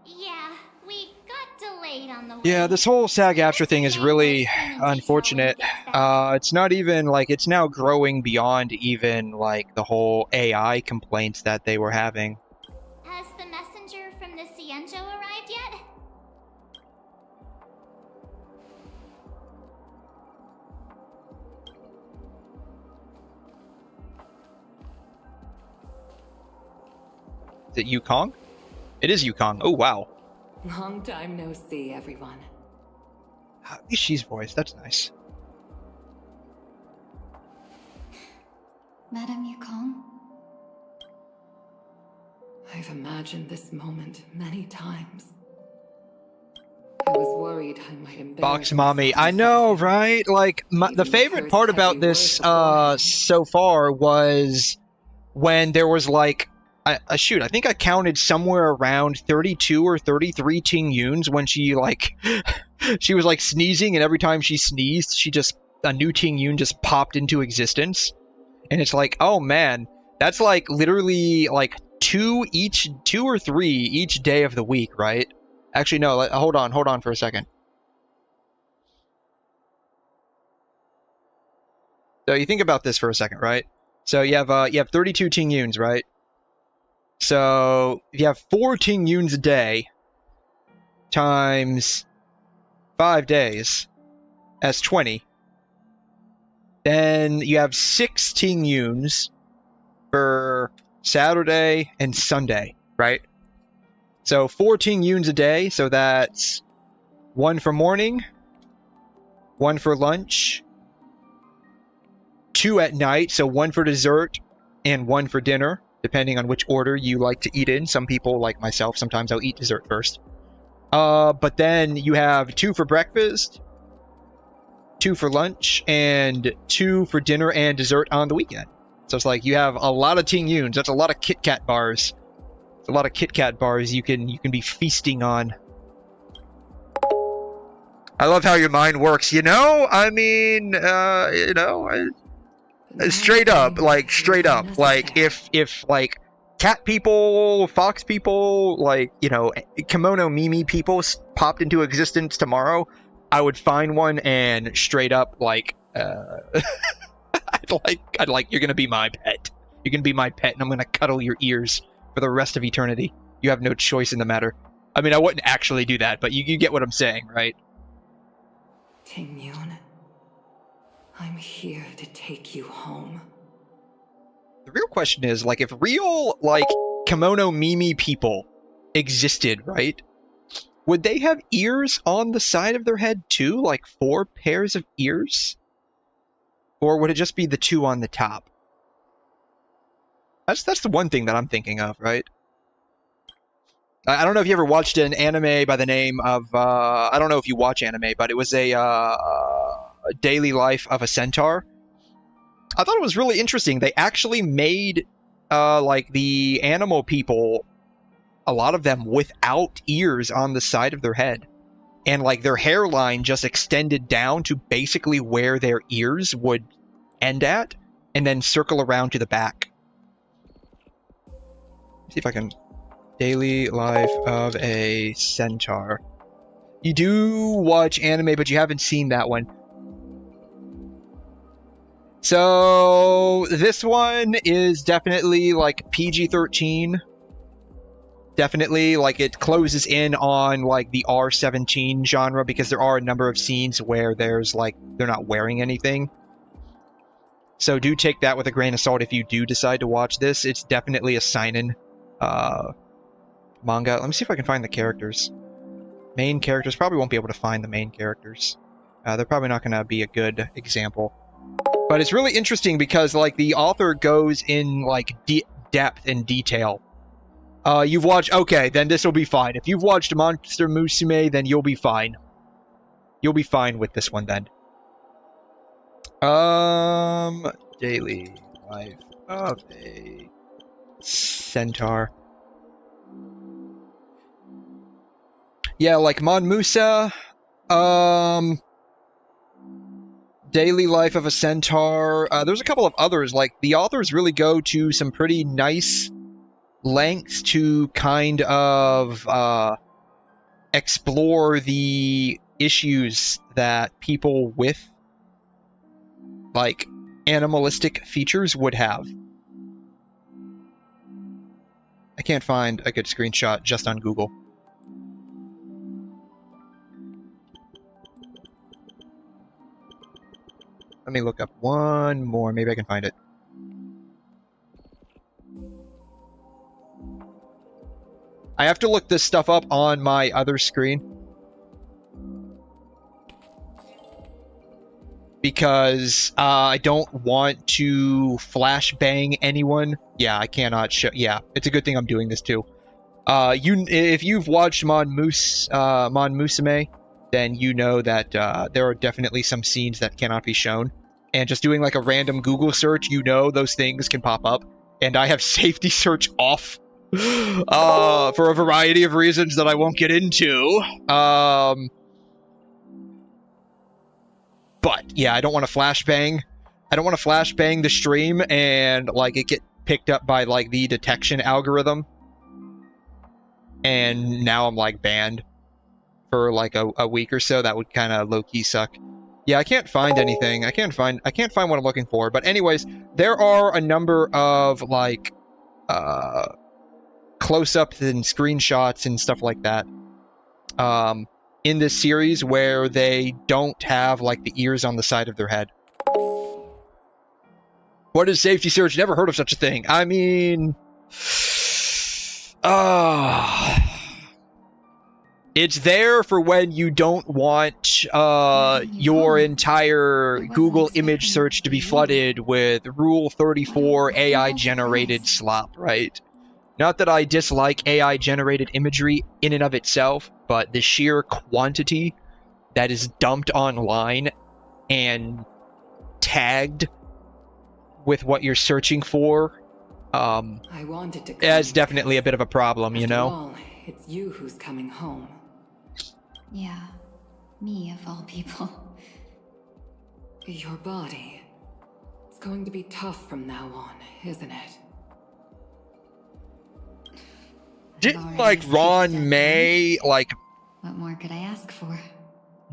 Yeah, we got delayed on the way. Yeah, this whole SAG-AFTRA thing is really unfortunate. It's not even, like, it's now growing beyond even, like, the whole AI complaints that they were having. Has the messenger from the 𝘕𝘲 arrived yet? Is it 𝘬𝘮? It is 𝘬𝘮. Oh, wow. Long time no see, everyone. At least she's voiced. That's nice. Madame 𝘬𝘮? I've imagined this moment many times. I was worried I might embarrass Fox Mommy. I know, right? Like, the favorite part about this so far was when there was like, shoot, I think I counted somewhere around 32 or 33 tongyuns when she like, she was like sneezing, and every time she sneezed, a new tongyun just popped into existence. And it's like, oh man, that's like literally like two or three each day of the week, right? Actually, no, hold on for a second. So you think about this for a second, right? So you have 32 tongyuns, right? So if you have 4 tongyuns a day times 5 days, that's 20. Then you have 6 tongyuns for Saturday and Sunday, right? So 4 tongyuns a day, so that's 1 for morning, 1 for lunch, 2 at night, so 1 for dessert and 1 for dinner, depending on which order you like to eat in. Some people, like myself, sometimes I'll eat dessert first. But then you have 2 for breakfast, 2 for lunch, and 2 for dinner and dessert on the weekend. So it's like you have a lot of tongyuns. That's a lot of Kit Kat bars. It's a lot of Kit Kat bars you can be feasting on. I love how your mind works. You know, I mean, straight up, like if like cat people, fox people, like, you know, kimono Mimi people popped into existence tomorrow, I would find one and straight up like, I'd like, you're gonna be my pet. You're gonna be my pet, and I'm gonna cuddle your ears for the rest of eternity. You have no choice in the matter. I mean, I wouldn't actually do that, but you get what I'm saying, right? Tongyun, I'm here to take you home. The real question is, like, if real, like, kimono Mimi people existed, right? Would they have ears on the side of their head too? Like 4 pairs of ears? Or would it just be the 2 on the top? That's the one thing that I'm thinking of, right? I don't know if you ever watched an anime by the name of, I don't know if you watch anime, but it was a daily life of a centaur. I thought it was really interesting. They actually made, like, the animal people, a lot of them without ears on the side of their head. And, like, their hairline just extended down to basically where their ears would end at, and then circle around to the back. See if I can... Daily life of a centaur. You do watch anime, but you haven't seen that one. So this one is definitely like PG-13. Definitely, like, it closes in on like the R-17 genre, because there are a number of scenes where there's like they're not wearing anything. So do take that with a grain of salt if you do decide to watch this. It's definitely a seinen manga. Let me see if I can find the characters. Main characters. Probably won't be able to find the main characters. They're probably not going to be a good example. But it's really interesting because, like, the author goes in, like, depth and detail. You've watched... Okay, then this will be fine. If you've watched Monster Musume, then you'll be fine. You'll be fine with this one, then. Daily life of a centaur. Yeah, like Mon Musa, Daily Life of a Centaur. There's a couple of others. Like, the authors really go to some pretty nice lengths to kind of explore the issues that people with, like, animalistic features would have. I can't find a good screenshot just on Google. Let me look up one more. Maybe I can find it. I have to look this stuff up on my other screen. Because I don't want to flashbang anyone. Yeah, I cannot show. Yeah, it's a good thing I'm doing this too. If you've watched 𝘠𝘮 then you know that there are definitely some scenes that cannot be shown. And just doing like a random Google search, you know those things can pop up. And I have safety search off for a variety of reasons that I won't get into. But yeah, I don't want to flashbang. I don't want to flashbang the stream and like it get picked up by like the detection algorithm. And now I'm like banned for like a week or so. That would kind of low-key suck. Yeah, I can't find anything. I can't find what I'm looking for. But anyways, there are a number of like close-ups and screenshots and stuff like that. In this series where they don't have like the ears on the side of their head. What is safety search? Never heard of such a thing. I mean, it's there for when you don't want your entire Google image search to be flooded with Rule 34 AI generated slop, right? Not that I dislike AI-generated imagery in and of itself, but the sheer quantity that is dumped online and tagged with what you're searching for is definitely a bit of a problem, you know? All, it's you who's coming home. Yeah, me of all people. Your body. It's going to be tough from now on, isn't it? Didn't like 𝘠𝘮, like, what more could I ask for?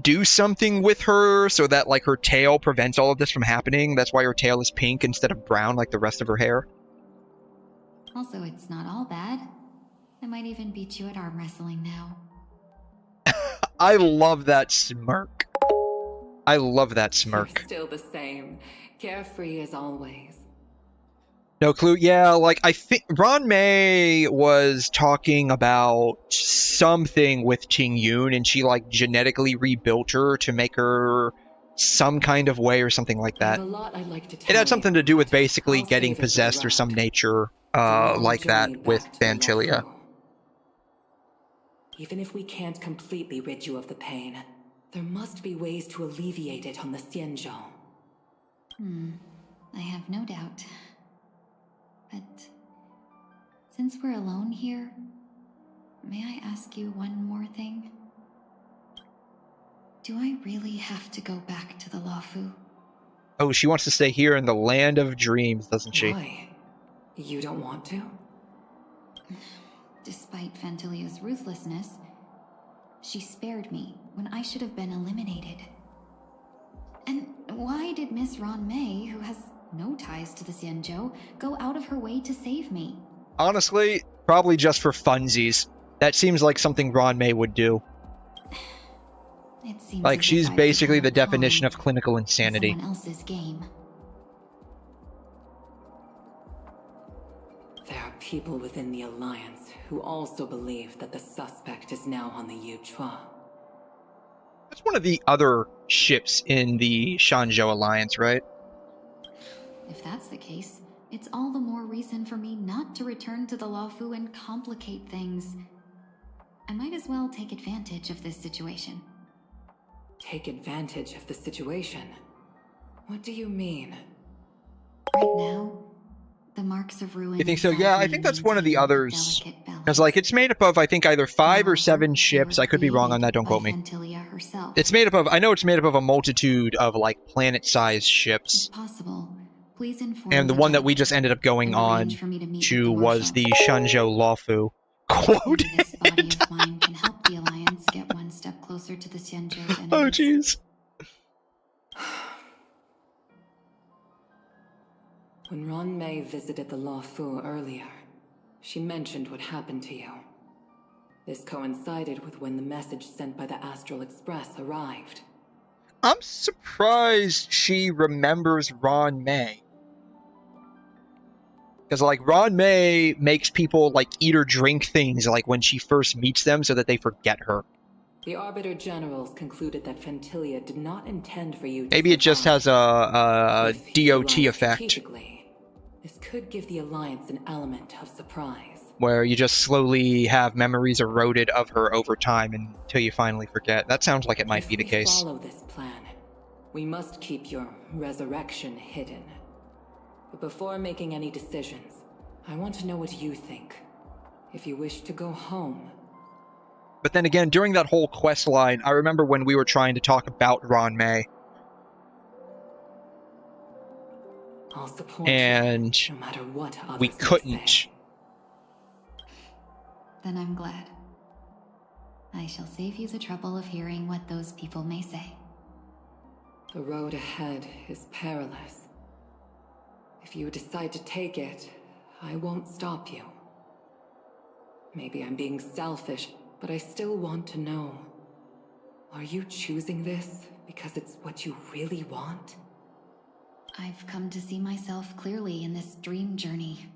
Do something with her so that like her tail prevents all of this from happening? That's why her tail is pink instead of brown like the rest of her hair. Also, it's not all bad. I might even beat you at arm wrestling now. I love that smirk. I love that smirk. You're still the same, carefree as always. No clue. Yeah, like I think 𝘠𝘮 was talking about something with Qingyun, and she like genetically rebuilt her to make her some kind of way or something like that. It had something to do with basically getting possessed or some nature like that with Phantylia. Even if we can't completely rid you of the pain, there must be ways to alleviate it on the 𝘰𝘮. I have no doubt. But since we're alone here, may I ask you one more thing? Do I really have to go back to the 𝘮𝘮? Oh, she wants to stay here in the land of dreams, doesn't she? Why? You don't want to? Despite Phantylia's ruthlessness, she spared me when I should have been eliminated. And why did Miss 𝘠𝘮, who has no ties to the 𝘰𝘮, go out of her way to save me? Honestly, probably just for funsies. That seems like something 𝘠𝘮 would do. It seems like she's basically the become definition of clinical insanity. someone else's game. There are people within the Alliance who also believe that the suspect is now on the 𝘬𝘮. That's one of the other ships in the Shanzhou Alliance, right? If that's the case, it's all the more reason for me not to return to the 𝘮𝘮 and complicate things. I might as well take advantage of this situation. Take advantage of the situation? What do you mean? Right now, the marks of ruin... You think so? Yeah, I think that's one of the others. Because, like, it's made up of, I think, either 5 or 7 ships. I could be wrong on that, don't quote me. It's made up of, I know it's made up of a multitude of, like, planet-sized ships. If possible, please inform and the one that we just ended up going on to was the Shanzhou 𝘮𝘮. Quoted. This body of mine can help the Alliance get one step closer to the 𝘰𝘮's enemies. Oh, jeez. When 𝘠𝘮 visited the 𝘮𝘮 earlier, she mentioned what happened to you. This coincided with when the message sent by the Astral Express arrived. I'm surprised she remembers 𝘠𝘮. Because, like, Ran-Mei makes people, like, eat or drink things, like, when she first meets them so that they forget her. The Arbiter Generals concluded that Phantilia did not intend for you to Maybe it just has a DOT effect. This could give the Alliance an element of surprise. Where you just slowly have memories eroded of her over time until you finally forget. That sounds like it might be the case. Follow this plan. We must keep your resurrection hidden. But before making any decisions, I want to know what you think. If you wish to go home. But then again, during that whole quest line, I remember when we were trying to talk about Ran-Mei. I'll support and you, no matter what we couldn't. Then I'm glad. I shall save you the trouble of hearing what those people may say. The road ahead is perilous. If you decide to take it, I won't stop you. Maybe I'm being selfish, but I still want to know. Are you choosing this because it's what you really want? I've come to see myself clearly in this dream journey.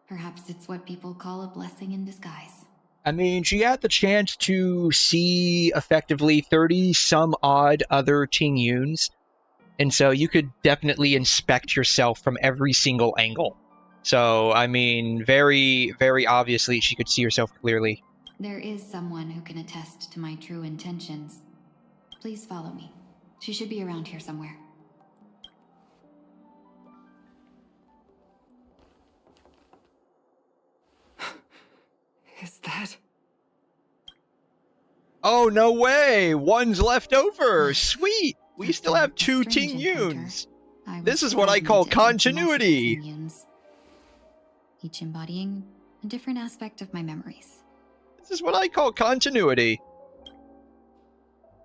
Perhaps it's what people call a blessing in disguise. I mean, she had the chance to see effectively 30-some-odd other Tingyuns, and so you could definitely inspect yourself from every single angle. So, I mean, very, very obviously she could see herself clearly. There is someone who can attest to my true intentions. Please follow me. She should be around here somewhere. Is that... Oh, no way! One's left over! Sweet! We still have 2 Tingyuns! This is what I call continuity! Each embodying a different aspect of my memories. This is what I call continuity.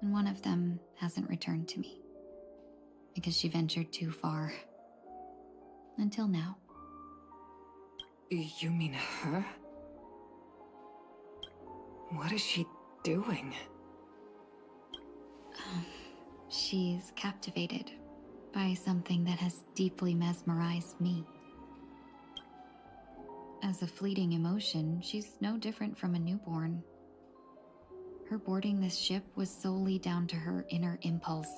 And one of them hasn't returned to me. Because she ventured too far. Until now. You mean her? What is she doing? She's captivated by something that has deeply mesmerized me. As a fleeting emotion, she's no different from a newborn. Her boarding this ship was solely down to her inner impulse.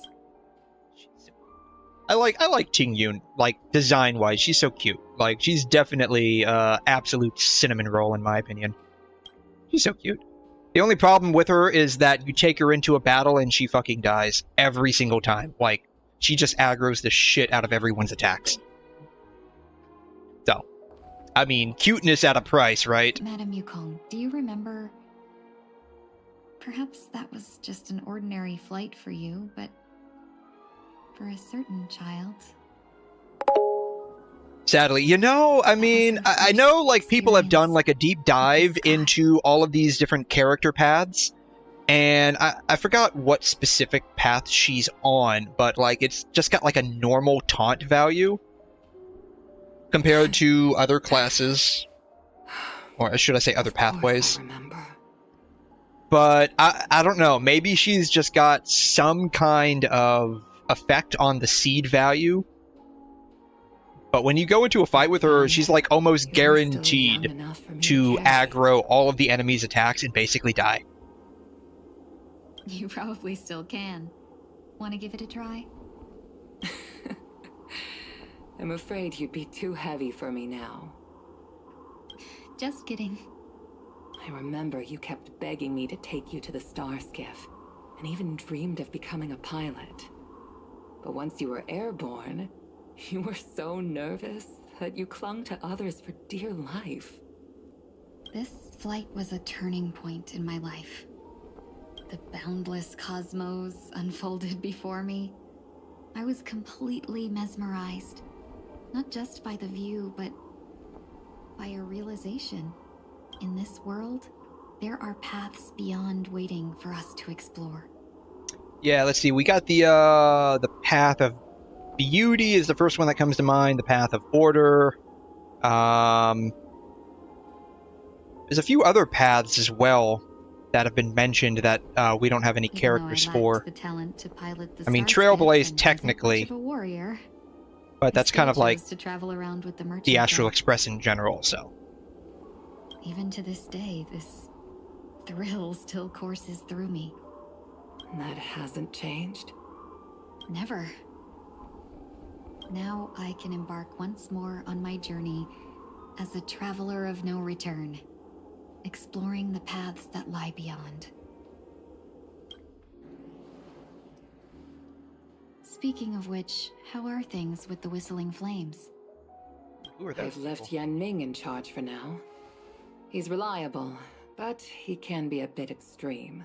I like Tingyun, like, design-wise. She's so cute. Like, she's definitely absolute cinnamon roll, in my opinion. She's so cute. The only problem with her is that you take her into a battle and she fucking dies every single time. Like, she just aggroes the shit out of everyone's attacks. So, I mean, cuteness at a price, right? Madame Yukong, do you remember? Perhaps that was just an ordinary flight for you, but for a certain child... Sadly, you know, I mean, I know, like, people have done, like, a deep dive into all of these different character paths, and I forgot what specific path she's on, but, like, it's just got, like, a normal taunt value compared to other classes, or should I say other pathways. But, I don't know, maybe she's just got some kind of effect on the seed value. But when you go into a fight with her, she's like almost guaranteed to aggro all of the enemy's attacks and basically die. You probably still can. Want to give it a try? I'm afraid you'd be too heavy for me now. Just kidding. I remember you kept begging me to take you to the star skiff, and even dreamed of becoming a pilot. But once you were airborne, you were so nervous that you clung to others for dear life. This flight was a turning point in my life. The boundless cosmos unfolded before me. I was completely mesmerized, not just by the view, but by a realization. In this world, there are paths beyond waiting for us to explore. Yeah, let's see. We got the path of beauty is the first one that comes to mind. The path of order. There's a few other paths as well that have been mentioned that we don't have any characters for. The talent to pilot the I mean, Starship Trailblaze and technically. wasn't much of a warrior. But that's kind of like to travel around with the merchant the Astral guild. Express in general, so. Even to this day, this thrill still courses through me. That hasn't changed? Never. Now I can embark once more on my journey as a traveler of no return, exploring the paths that lie beyond. Speaking of which, how are things with the Whistling Flames? I've left Yan Ming in charge for now. He's reliable, but he can be a bit extreme,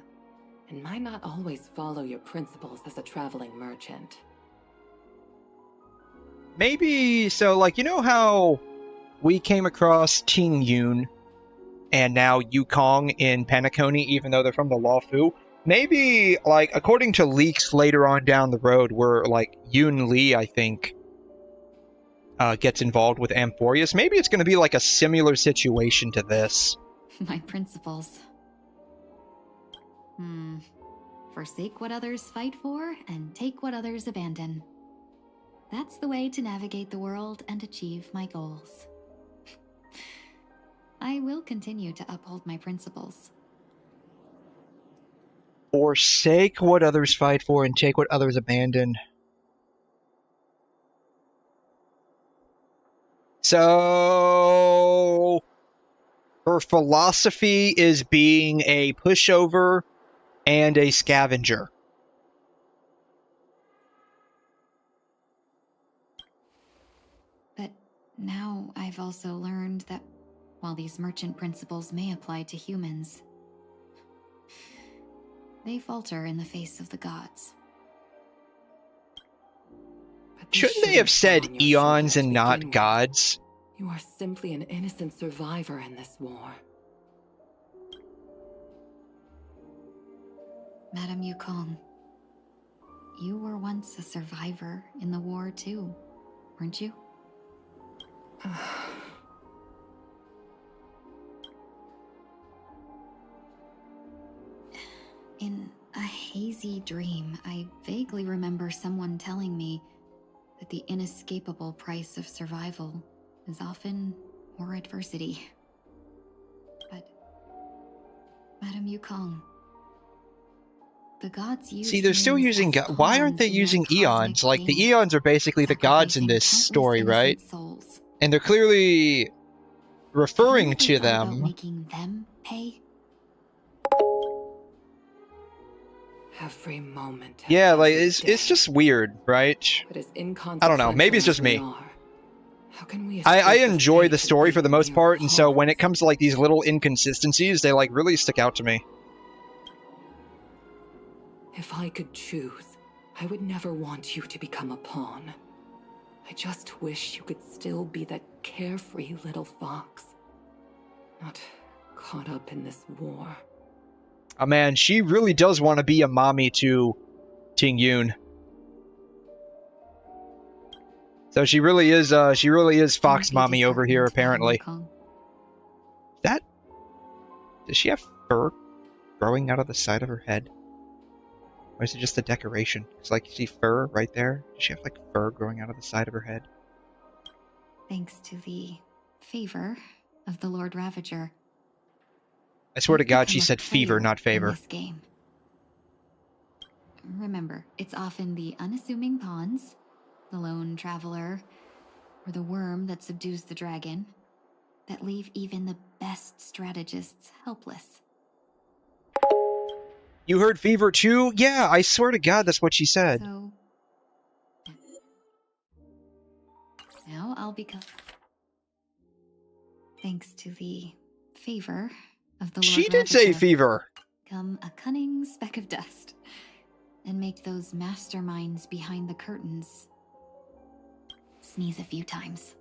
and might not always follow your principles as a traveling merchant. Maybe, so like, you know how we came across Ting Yun and now Yukong in Penacony, even though they're from the Luofu? Maybe, like, according to leaks later on down the road, where, like, Yun Li, I think, gets involved with Amphorius, maybe it's going to be, like, a similar situation to this. My principles. Forsake what others fight for, and take what others abandon. That's the way to navigate the world and achieve my goals. I will continue to uphold my principles. Forsake what others fight for and take what others abandon. So her philosophy is being a pushover and a scavenger. But now I've also learned that while these merchant principles may apply to humans, they falter in the face of the gods. Shouldn't they have said eons and not gods? You are simply an innocent survivor in this war. Madame Yukong, you were once a survivor in the war too, weren't you? In a hazy dream, I vaguely remember someone telling me that the inescapable price of survival is often more adversity. But, Madame Yukong, the gods use... See, they're still using... Why aren't they using eons? Like, the eons are basically the gods in this story, right? Souls. And they're clearly referring to them. Making them pay? Every moment. Yeah, like, it's just weird, right? I don't know, maybe it's just me. I enjoy the story for the most part, and so when it comes to, like, these little inconsistencies, they, like, really stick out to me. If I could choose, I would never want you to become a pawn. I just wish you could still be that carefree little fox. Not caught up in this war. Oh man, she really does want to be a mommy to Ting Yun. So she really is Fox Mommy over here, apparently. Does she have fur growing out of the side of her head? Or is it just a decoration? It's like, see fur right there? Does she have, like, fur growing out of the side of her head? Thanks to the favor of the Lord Ravager. I swear to God, she said fever, not favor. This game. Remember, it's often the unassuming pawns, the lone traveler, or the worm that subdues the dragon, that leave even the best strategists helpless. You heard fever too? Yeah, I swear to God, that's what she said. So, now I'll become... Thanks to the favor of the Lord She did say Ravager, fever. become a cunning speck of dust, and make those masterminds behind the curtains sneeze a few times.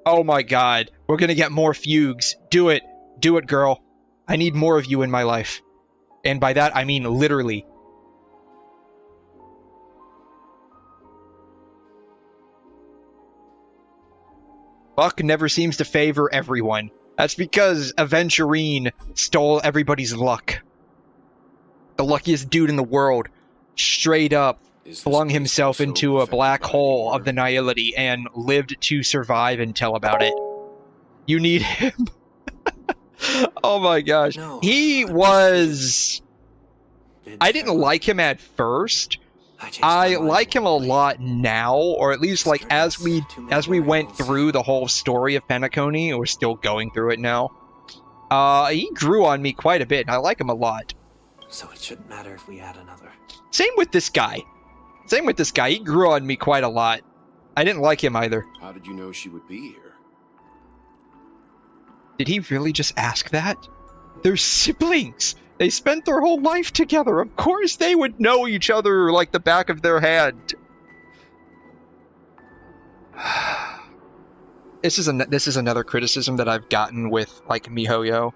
Oh my God, we're gonna get more fugues. Do it. Do it, girl. I need more of you in my life. And by that, I mean literally. Buck never seems to favor everyone. That's because Aventurine stole everybody's luck. The luckiest dude in the world. Straight up. flung himself into a black hole of the nihility and lived to survive and tell about it. You need him. Oh my gosh. No, He was... I didn't like him at first. I like him a lot now, or at least like as we went through the whole story of Penacony, we're still going through it now. He grew on me quite a bit, and I like him a lot. So it shouldn't matter if we add another. Same with this guy. He grew on me quite a lot. I didn't like him either. How did you know she would be here? Did he really just ask that? They're siblings! They spent their whole life together. Of course they would know each other like the back of their hand. This is another criticism that I've gotten with like MiHoYo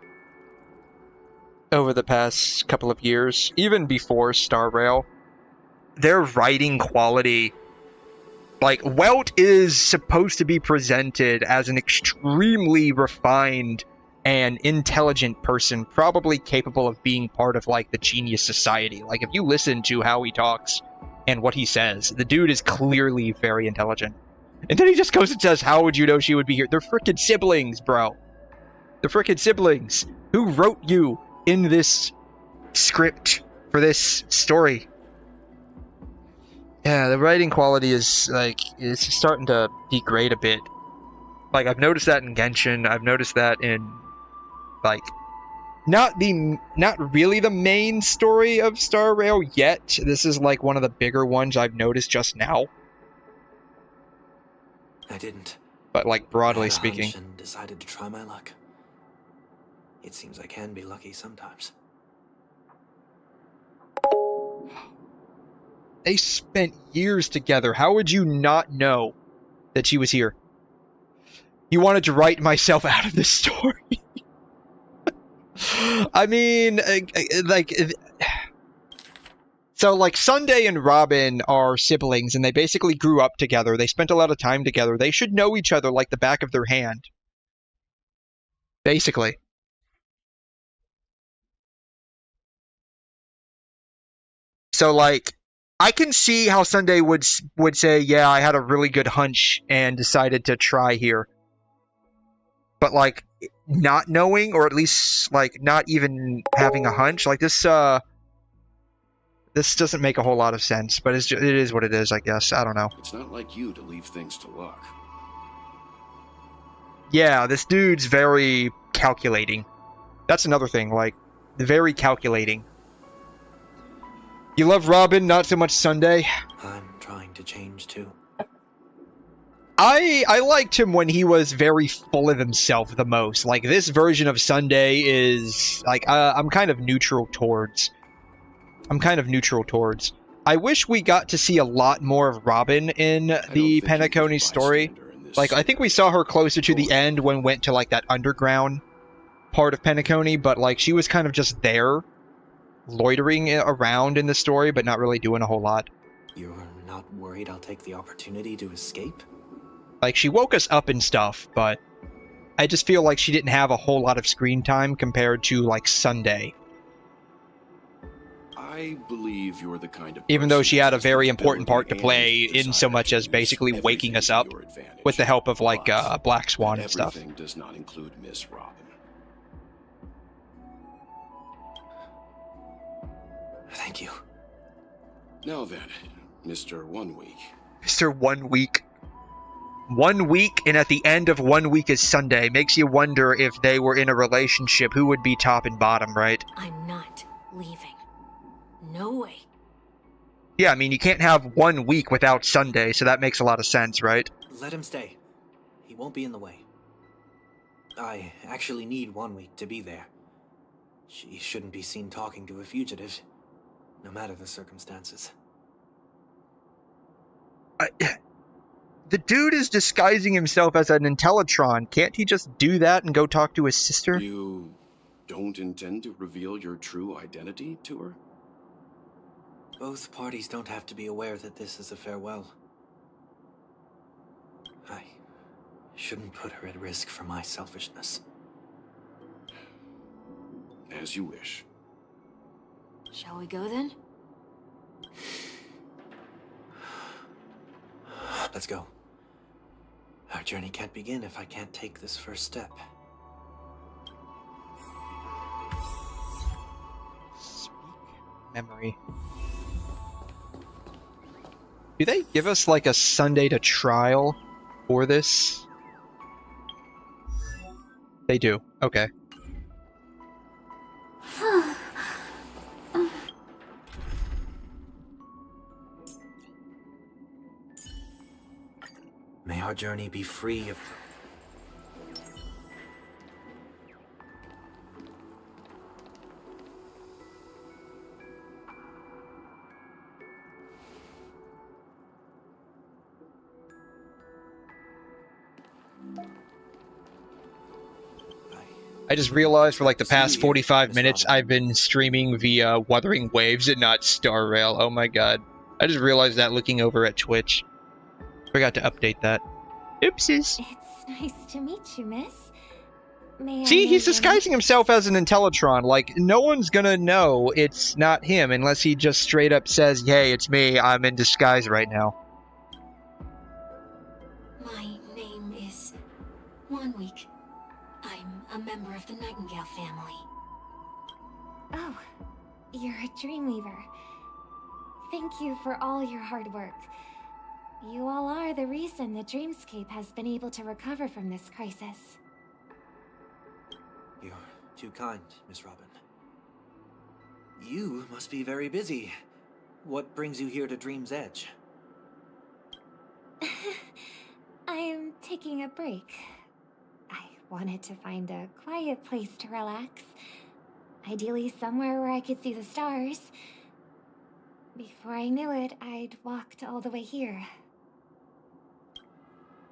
over the past couple of years, even before Star Rail. Their writing quality, like Welt is supposed to be presented as an extremely refined and intelligent person, probably capable of being part of like the genius society. Like if you listen to how he talks and what he says, the dude is clearly very intelligent. And then he just goes and says, how would you know she would be here? They're freaking siblings, bro. They're freaking siblings. Who wrote you in this script for this story? Yeah, the writing quality is like, it's starting to degrade a bit. Like I've noticed that in Genshin. I've noticed that in like not really the main story of Star Rail yet. This is like one of the bigger ones I've noticed just now. I didn't. But like broadly I had a speaking, hunch and decided to try my luck. It seems I can be lucky sometimes. they spent years together. How would you not know that she was here? You wanted to write myself out of this story. I mean, like, so like Sunday and Robin are siblings and they basically grew up together. They spent a lot of time together. They should know each other like the back of their hand. Basically. So like, I can see how Sunday would say, yeah, I had a really good hunch and decided to try here. But like, not knowing, or at least like not even having a hunch, like this doesn't make a whole lot of sense. But it is what it is, I guess. I don't know. It's not like you to leave things to luck. Yeah, this dude's very calculating. That's another thing, like, very calculating. You love Robin, not so much Sunday. I'm trying to change too. I liked him when he was very full of himself the most. Like, this version of Sunday is, like, I'm kind of neutral towards. I wish we got to see a lot more of Robin in the Penacony story. Like, I think we saw her closer to the end when we went to, like, that underground part of Penacony, but, like, she was kind of just there, loitering around in the story, but not really doing a whole lot. You're not worried I'll take the opportunity to escape? Like, she woke us up and stuff, but I just feel like she didn't have a whole lot of screen time compared to, like, Sunday. I believe you're the kind of even though she had a very important part to play in so much as basically waking us up with the help of, like, Black Swan and stuff. Everything does not include Miss Robin. Thank you. Now then, Mr. 1 Week. Mr. 1 Week. 1 week, and at the end of 1 week is Sunday. Makes you wonder if they were in a relationship, who would be top and bottom, right? I'm not leaving. No way. Yeah, I mean, you can't have 1 week without Sunday, so that makes a lot of sense, right? Let him stay. He won't be in the way. I actually need 1 week to be there. She shouldn't be seen talking to a fugitive, no matter the circumstances. The dude is disguising himself as an Intellitron. Can't he just do that and go talk to his sister? You don't intend to reveal your true identity to her? Both parties don't have to be aware that this is a farewell. I shouldn't put her at risk for my selfishness. As you wish. Shall we go then? Let's go. Our journey can't begin if I can't take this first step. Speak memory. Do they give us like a Sunday to trial for this? They do. Okay. May our journey be free of... I just realized for like the past 45 minutes I've been streaming via Wuthering Waves and not Star Rail. Oh my god. I just realized that looking over at Twitch. Forgot to update that. Oopsies. It's nice to meet you, miss. May See, I he's know disguising himself as an Intellitron. Like, no one's gonna know it's not him unless he just straight up says, hey, it's me, I'm in disguise right now. My name is 1 week. I'm a member of the Nightingale family. Oh, you're a Dreamweaver. Thank you for all your hard work. You all are the reason the dreamscape has been able to recover from this crisis. You're too kind, Miss Robin. You must be very busy. What brings you here to Dream's Edge? I'm taking a break. I wanted to find a quiet place to relax. Ideally somewhere where I could see the stars. Before I knew it, I'd walked all the way here.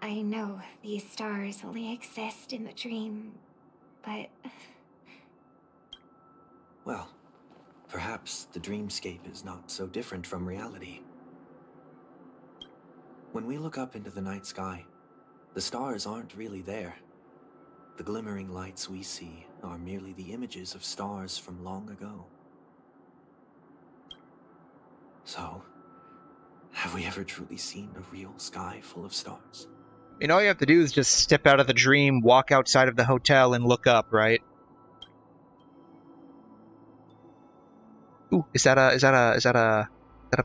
I know these stars only exist in the dream, but... Well, perhaps the dreamscape is not so different from reality. When we look up into the night sky, the stars aren't really there. The glimmering lights we see are merely the images of stars from long ago. So, have we ever truly seen a real sky full of stars? I mean, all you have to do is just step out of the dream, walk outside of the hotel, and look up, right? Ooh, is that a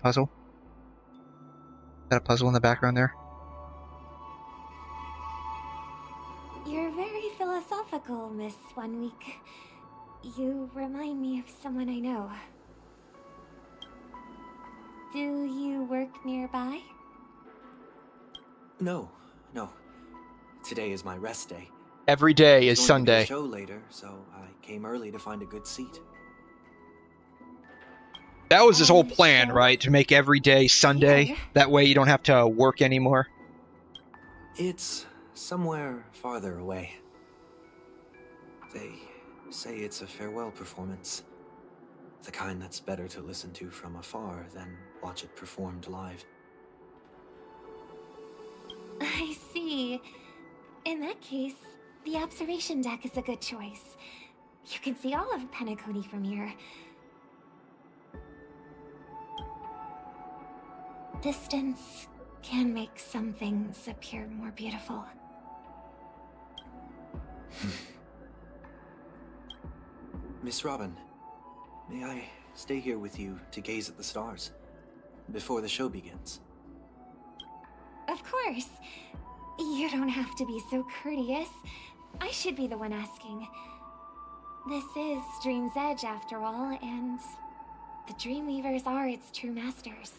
puzzle? Is that a puzzle in the background there? You're very philosophical, Miss 1 week. You remind me of someone I know. Do you work nearby? No. Today is my rest day. Every day is Sunday. There's going to be a show later, so I came early to find a good seat. That was his whole plan, right? To make every day Sunday. Yeah. That way you don't have to work anymore. It's somewhere farther away. They say it's a farewell performance. The kind that's better to listen to from afar than watch it performed live. I see. In that case, the observation deck is a good choice. You can see all of Penacony from here. Distance can make some things appear more beautiful. Miss Robin, may I stay here with you to gaze at the stars before the show begins? Of course. You don't have to be so courteous. I should be the one asking. This is Dream's Edge, after all, and the Dreamweavers are its true masters.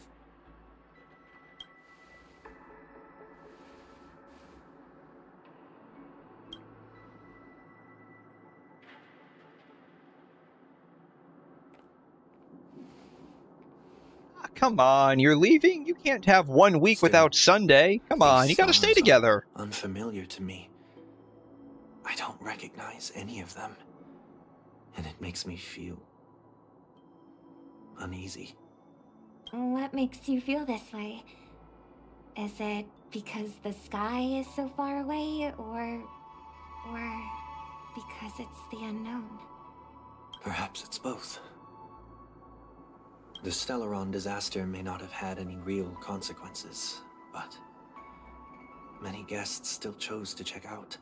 Come on, you're leaving? You can't have 1 week without Sunday. Come on, you gotta stay together. Unfamiliar to me. I don't recognize any of them. And it makes me feel uneasy. What makes you feel this way? Is it because the sky is so far away, or because it's the unknown? Perhaps it's both. The Stellaron disaster may not have had any real consequences, but many guests still chose to check out.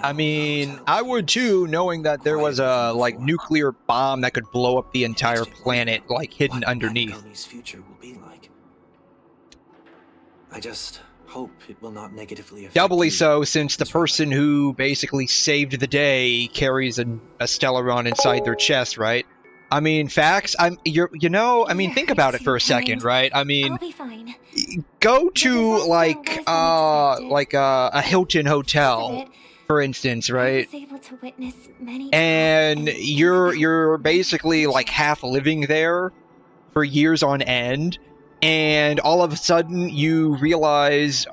I mean, I would too, knowing that there was a, like, nuclear bomb that could blow up the entire planet, like, hidden underneath. 𝘵𝘮𝘦𝘺 future will be like. I just hope it will not negatively affect Doubly you. so, since the person who basically saved the day carries a 𝘬𝘯𝘕 inside their chest, right? I mean, facts. You know, I mean, think about it for a second, right? I mean, I'll be fine. go to like a Hilton hotel, for instance, right? I was able to witness many And you're basically like half living there for years on end, and all of a sudden you realize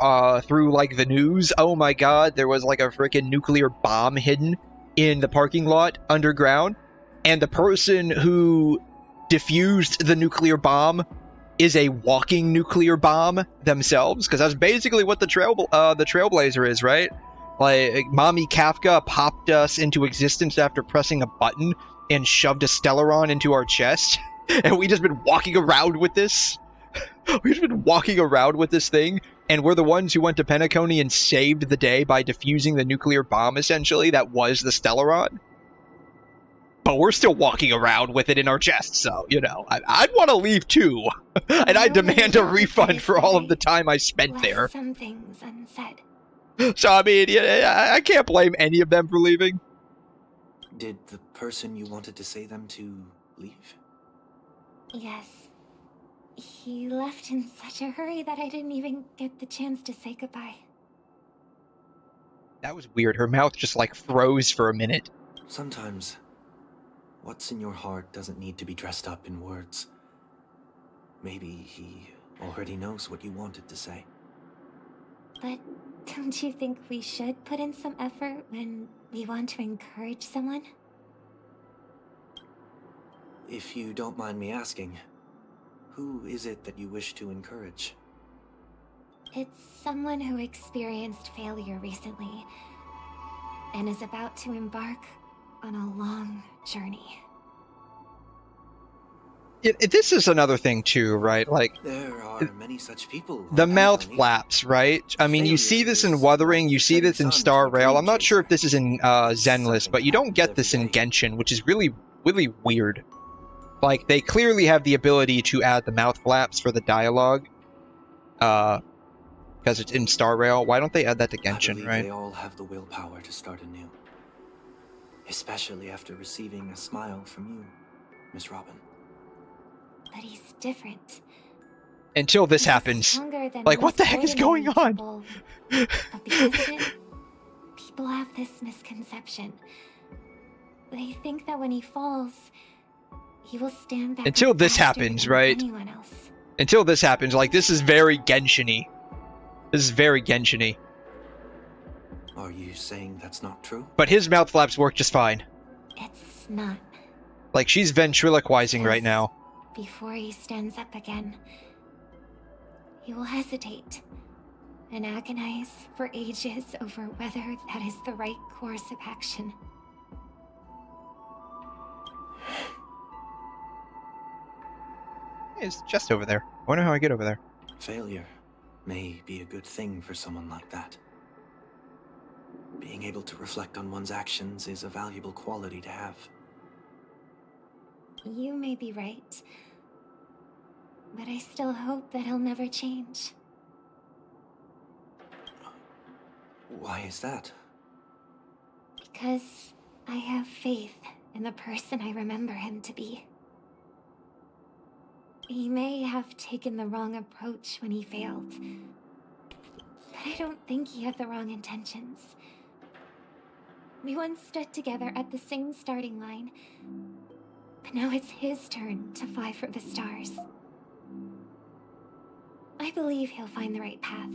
through like the news, oh my god, there was like a freaking nuclear bomb hidden in the parking lot underground, and the person who defused the nuclear bomb is a walking nuclear bomb themselves, because that's basically what the Trailblazer is, right? Like, Mommy Kafka popped us into existence after pressing a button and shoved a 𝘬𝘯𝘕 into our chest, and we just been walking around with this. We've just been walking around with this thing, and we're the ones who went to Penacony and saved the day by defusing the nuclear bomb, essentially, that was the 𝘬𝘯𝘕. But we're still walking around with it in our chest, so, you know, I'd want to leave too. And I demand a refund for all of the time I spent there. Some things unsaid. So, I mean, yeah, I can't blame any of them for leaving. Did the person you wanted to say them to leave? Yes. He left in such a hurry that I didn't even get the chance to say goodbye. That was weird. Her mouth just, like, froze for a minute. Sometimes, what's in your heart doesn't need to be dressed up in words. Maybe he already knows what you wanted to say. But don't you think we should put in some effort when we want to encourage someone? If you don't mind me asking, who is it that you wish to encourage? It's someone who experienced failure recently and is about to embark on a long journey. This is another thing too, right? Like, there are many such people. The mouth flaps, right? I mean, you see this in Wuthering, you see this in Star Rail. I'm not sure if this is in Zenless, but you don't get this in Genshin, which is really, really weird. Like, they clearly have the ability to add the mouth flaps for the dialogue, because it's in Star Rail. Why don't they add that to Genshin, right? They all have the willpower to start anew, especially after receiving a smile from you, Miss Robin. But he's different. Until this happens. Like, what the heck is going on? But because of it, people have this misconception. They think that when he falls, he will stand back. Until this happens, right? Until this happens, like, this is very Genshin-y. This is very Genshin-y. Are you saying that's not true? But his mouth flaps work just fine. It's not. Like, she's ventriloquizing right now. Before he stands up again, he will hesitate and agonize for ages over whether that is the right course of action. It's just over there. I wonder how I get over there. Failure may be a good thing for someone like that. Being able to reflect on one's actions is a valuable quality to have. You may be right, but I still hope that he'll never change. Why is that? Because I have faith in the person I remember him to be. He may have taken the wrong approach when he failed, but I don't think he had the wrong intentions. We once stood together at the same starting line, but now it's his turn to fly for the stars. I believe he'll find the right path,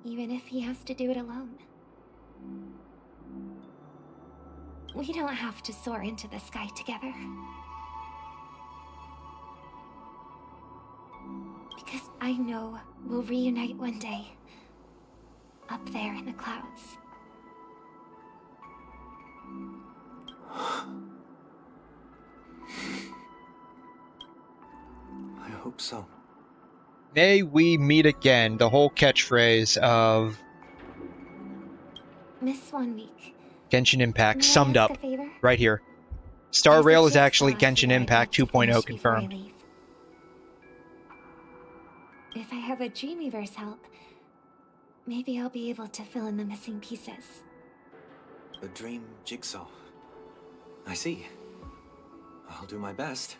even if he has to do it alone. We don't have to soar into the sky together. Because I know we'll reunite one day, up there in the clouds. I hope so. May we meet again, the whole catchphrase of Miss 1 week. Genshin Impact, May I summed ask up a favor? right here. Star There's a Rail is jigsaw actually Genshin here I'd Impact like to 2.0 finish before I confirmed. leave. If I have a Dreamweaver's help, maybe I'll be able to fill in the missing pieces. A dream jigsaw. I see. I'll do my best.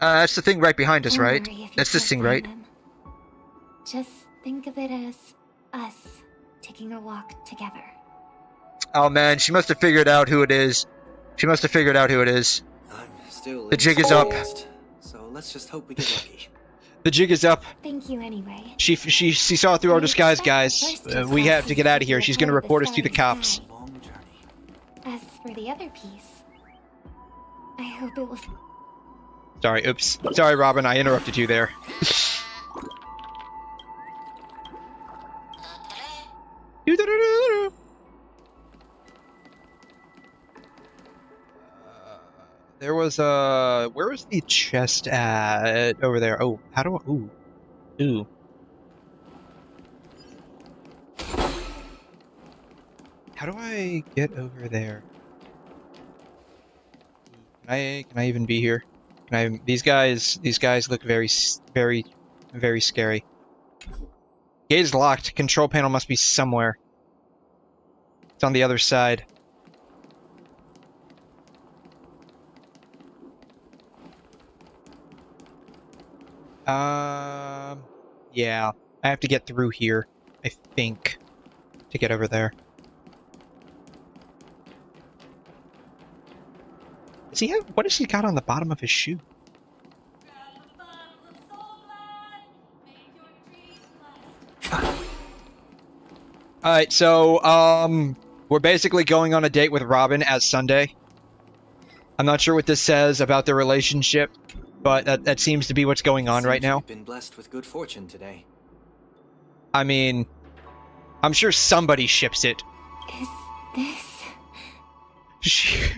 That's the thing right behind us, Don't right? worry if you That's this can't thing, right? find them. Just think of it as us taking a walk together. Oh man, she must have figured out who it is. She must have figured out who it is. I'm still The jig is up. So let's just hope we get lucky. The jig is up. Thank you anyway. She saw through our disguise, guys. We have to get out of here. She's gonna report us to the cops. As for the other piece, I hope it will... Sorry, oops. Sorry, Robin, I interrupted you there. There was a... Where was the chest at? Over there. Oh, how do I... Ooh. Ooh. How do I get over there? Can I even be here? Can I... These guys look very scary. Gate is locked. Control panel must be somewhere. It's on the other side. Yeah. I have to get through here, I think, to get over there. Does he have... What has he got on the bottom of his shoe? Alright, so, we're basically going on a date with Robin as Sunday. I'm not sure what this says about their relationship, but that seems to be what's going on right now. You've been blessed with good fortune today. I mean, I'm sure somebody ships it. Is this...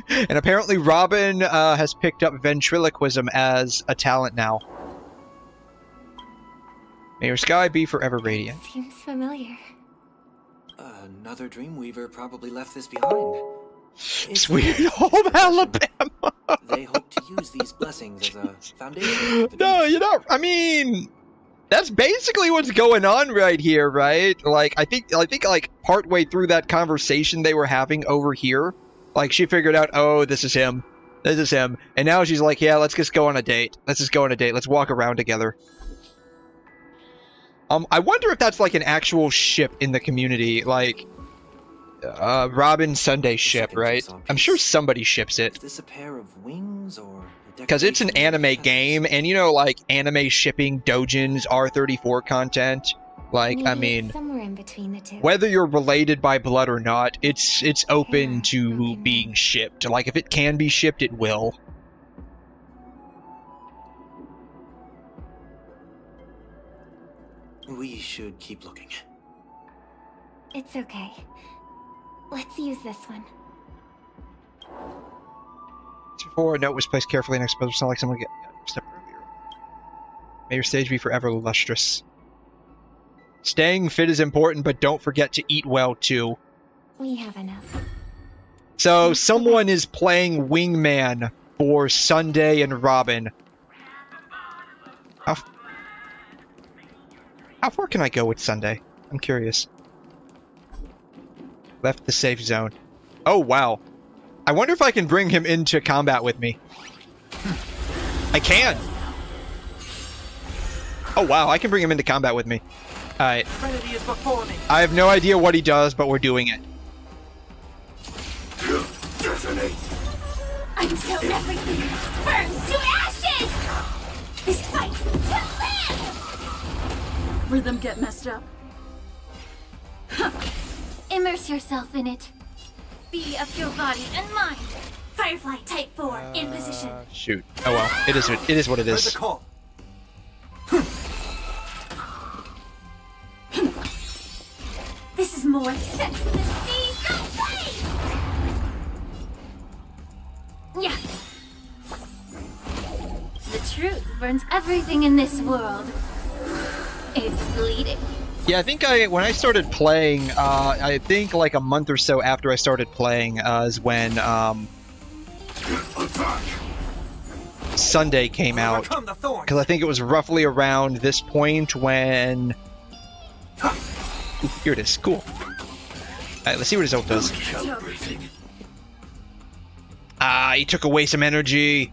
And apparently Robin has picked up ventriloquism as a talent now. May your sky be forever radiant. Seems familiar. Another Dreamweaver probably left this behind. Sweet home Alabama! They hope to use these blessings as a foundation. No, you know, I mean, that's basically what's going on right here, right? Like, I think like partway through that conversation they were having over here, like she figured out, oh, this is him, and now she's like, yeah, let's just go on a date. Let's walk around together. I wonder if that's like an actual ship in the community, like Robin Sunday ship, right? I'm sure somebody ships it. Is this a pair of wings or? Because it's an anime game, and you know, like anime shipping doujins R34 content. Like, Maybe I mean, somewhere in between the two. whether you're related by blood or not, it's open to being shipped. Like, if it can be shipped, it will. We should keep looking. It's okay. Let's use this one. Before a note was placed carefully next to it, sound like someone get a step earlier. May your stage be forever lustrous. Staying fit is important, but don't forget to eat well too. We have enough. So someone is playing wingman for Sunday and Robin. How far can I go with Sunday? I'm curious. Left the safe zone. Oh, wow. I wonder if I can bring him into combat with me. I can! Oh, wow. I can bring him into combat with me. Alright. I have no idea what he does, but we're doing it. Until everything burns to ashes! This fight will live! Rhythm get messed up. Immerse yourself in it. Be of your body and mind. Firefly Type 4 in position. Shoot. Oh well. It is what it is. Heard the call. This is more sense in the sea. So please! Yeah. The truth burns everything in this world. It's bleeding. Yeah, I think when I started playing, I think like a month or so after I started playing is when Sunday came out. Because I think it was roughly around this point when... Ooh, here it is. Cool. Alright, let's see what his ult does. Ah, he took away some energy.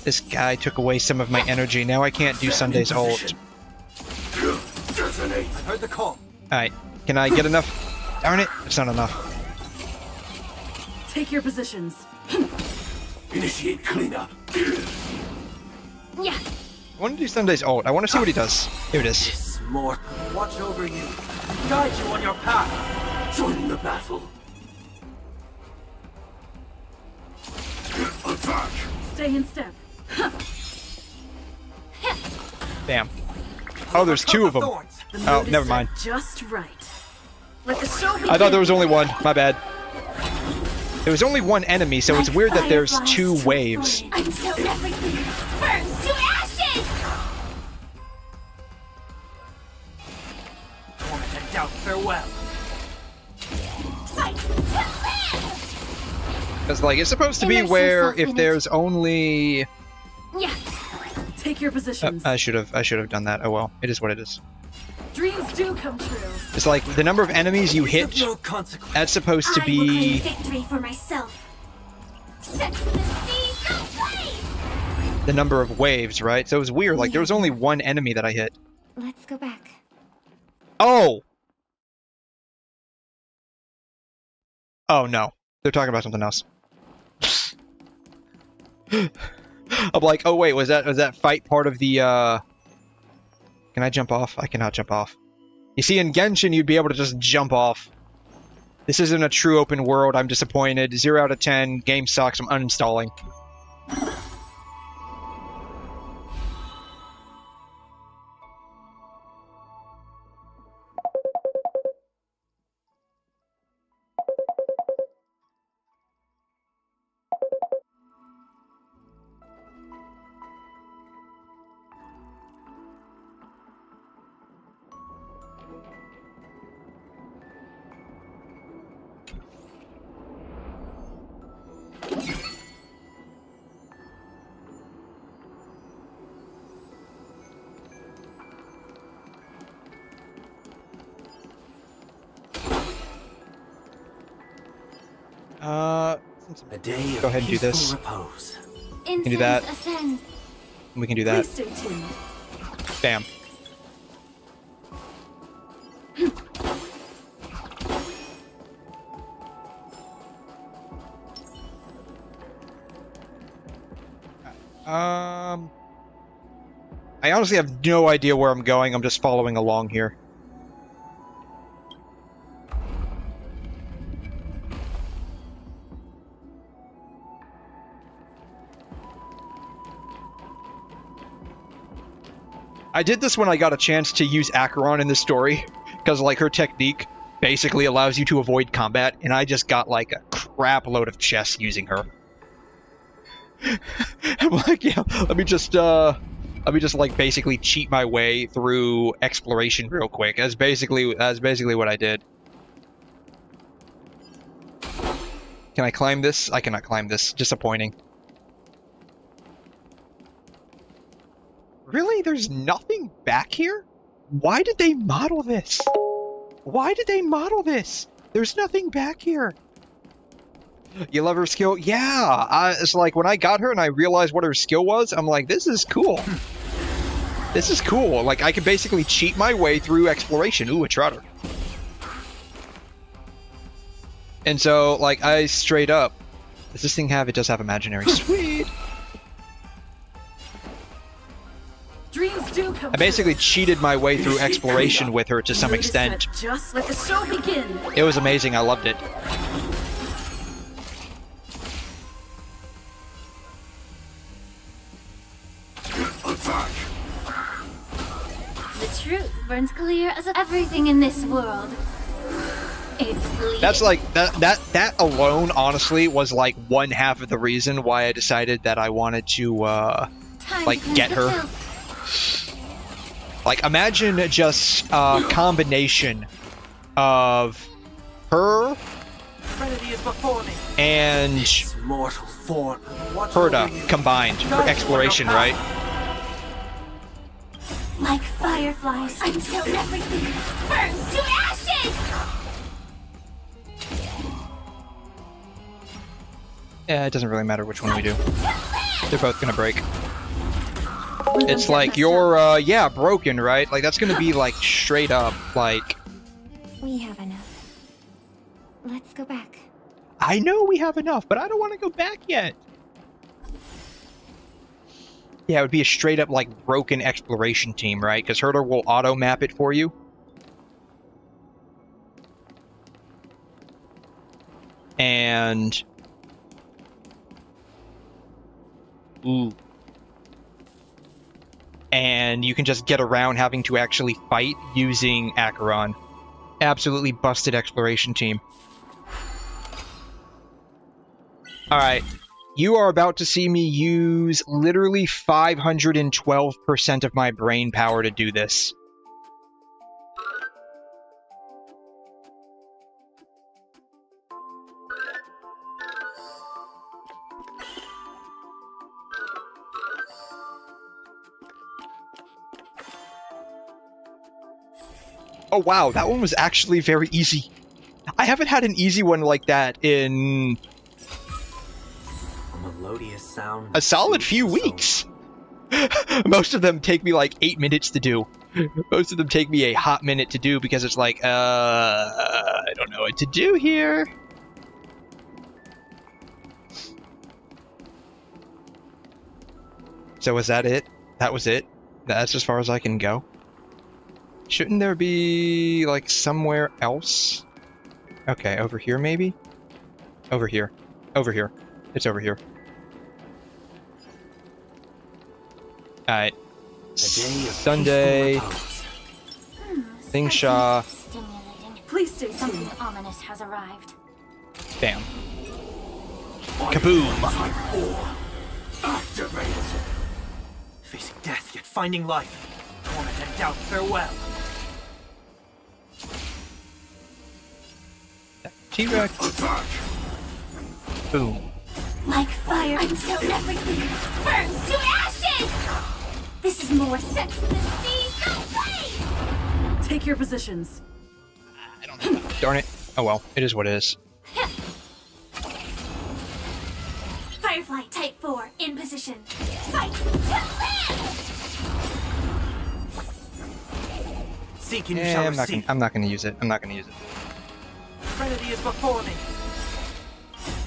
This guy took away some of my energy. Now I can't do Sunday's ult. I heard the call. Alright, can I get enough? Darn it, it's not enough. Take your positions. Initiate cleanup. Yeah. I want to do Sunday's ult. I want to see what he does. Here it is. More. Watch over you. Guide you on your path. Join the battle. Attack. Stay in step. Damn. Oh, there's two of them. Oh, never mind. Just right. Let the show begin. I thought there was only one. My bad. There was only one enemy, so it's weird that there's two waves. Until everything burns to ashes! Torment and doubt, farewell. Fight to live! Because, like, it's supposed to be where if there's only... Yeah. Take your positions. I should have done that. Oh well, it is what it is. Dreams do come true. It's like the number of enemies you hit. That's supposed to I will claim be victory for myself. Set the seas ablaze! the number of waves, right? So it was weird. Like there was only one enemy that I hit. Let's go back. Oh. Oh no, they're talking about something else. I'm like, oh wait, was that fight part of the, Can I jump off? I cannot jump off. You see, in Genshin, you'd be able to just jump off. This isn't a true open world. I'm disappointed. 0 out of 10. Game sucks. I'm uninstalling. A day Go ahead and do this. Repose. We can do that. Ascend. We can do that. Please stay tuned. Bam. I honestly have no idea where I'm going. I'm just following along here. I did this when I got a chance to use Acheron in this story, because like her technique basically allows you to avoid combat, and I just got like a crap load of chests using her. I'm like, yeah, let me just like basically cheat my way through exploration real quick. That's basically what I did. Can I climb this? I cannot climb this. Disappointing. Really? There's nothing back here? Why did they model this? Why did they model this? There's nothing back here. You love her skill? Yeah. It's like when I got her and I realized what her skill was, I'm like, this is cool. This is cool. Like, I could basically cheat my way through exploration. Ooh, a trotter. And so, like, I straight up... Does this thing have... It does have imaginary. Sweet! Dreams do come I basically cheated my way through exploration with her to some extent. Just let the show begin. It was amazing. I loved it. The truth burns clear as everything in this world. It's bleeding. That's like that alone honestly was like one half of the reason why I decided that I wanted to like get her. Like, imagine just a combination of her and 𝘬𝘠𝘧 combined for exploration, right? Like fireflies until everything burns to ashes! Yeah, it doesn't really matter which one we do. They're both gonna break. It's like, you're, yeah, broken, right? Like, that's gonna be, like, straight up, like... We have enough. Let's go back. I know we have enough, but I don't want to go back yet. Yeah, it would be a straight up, like, broken exploration team, right? Because 𝘠𝘠 will auto-map it for you. And... Ooh. And you can just get around having to actually fight using Acheron. Absolutely busted exploration team. Alright. You are about to see me use literally 512% of my brain power to do this. Oh wow, that one was actually very easy. I haven't had an easy one like that in... a solid few weeks. Most of them take me like 8 minutes to do. Most of them take me a hot minute to do because it's like, I don't know what to do here. So was that it? That was it? That's as far as I can go? Shouldn't there be, like, somewhere else? Okay, over here maybe? Over here. Over here. It's over here. Alright. Sunday. 𝘰𝘮 𝘕𝘂. Please stay tuned. Something ominous has arrived. Bam. Kaboom! Facing death, yet finding life. Torment and doubt, farewell. T-Rex. Boom. Like fire until everything burns to ashes! This is more Sex in the Sea, no way! Take your positions. I don't know. Darn it. Oh well, it is what it is. Firefly Type 4 in position. Fight to land! Seek and you Yeah, shall I'm receive. not gonna use it. I'm not gonna use it. Trinity is before me.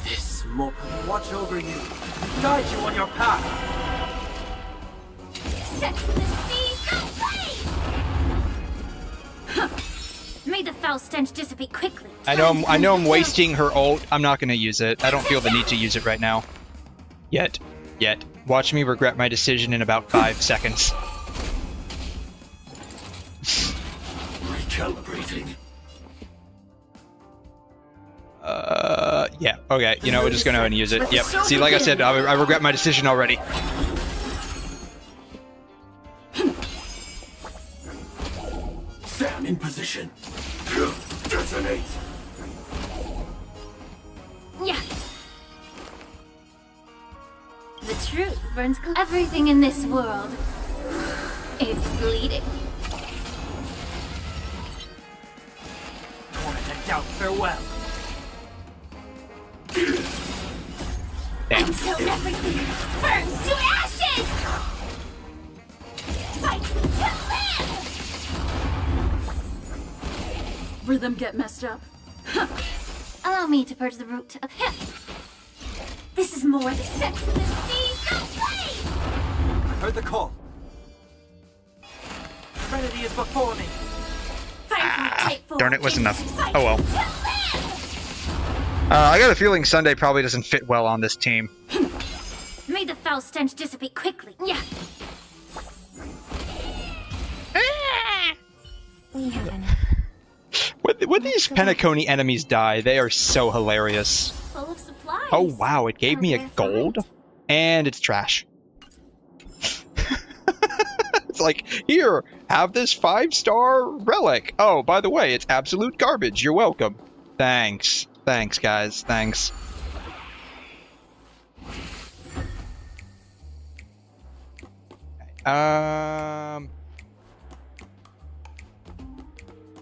This smoke will watch over you, guide you on your path. Sex in the Sea, no way! May the foul stench dissipate quickly. I know I'm wasting her ult. I'm not gonna use it. I don't feel the need to use it right now. Yet. Watch me regret my decision in about 5 seconds. Recalibrating. Yeah, okay. You know, we're just gonna go ahead and use it. Yep. See, like I said, I regret my decision already. Sam in position. Detonate. Yeah. The truth burns everything in this world. It's bleeding. Torment and doubt, farewell. Damn. Until everything burns to ashes! Fight to land! Rhythm get messed up. Allow me to purge the root of him. This is more than Sex in the Sea, no way! I've heard the call. Trinity is before me. Darn it, was enough. Oh well. I got a feeling Sunday probably doesn't fit well on this team. May the foul stench dissipate quickly. Yeah. We have enough. When these Penacony enemies die, they are so hilarious. Full of supplies. Oh wow, it gave me a gold? And it's trash. It's like, here, have this 5-star relic. Oh, by the way, it's absolute garbage. You're welcome. Thanks. Thanks, guys. Thanks. I'm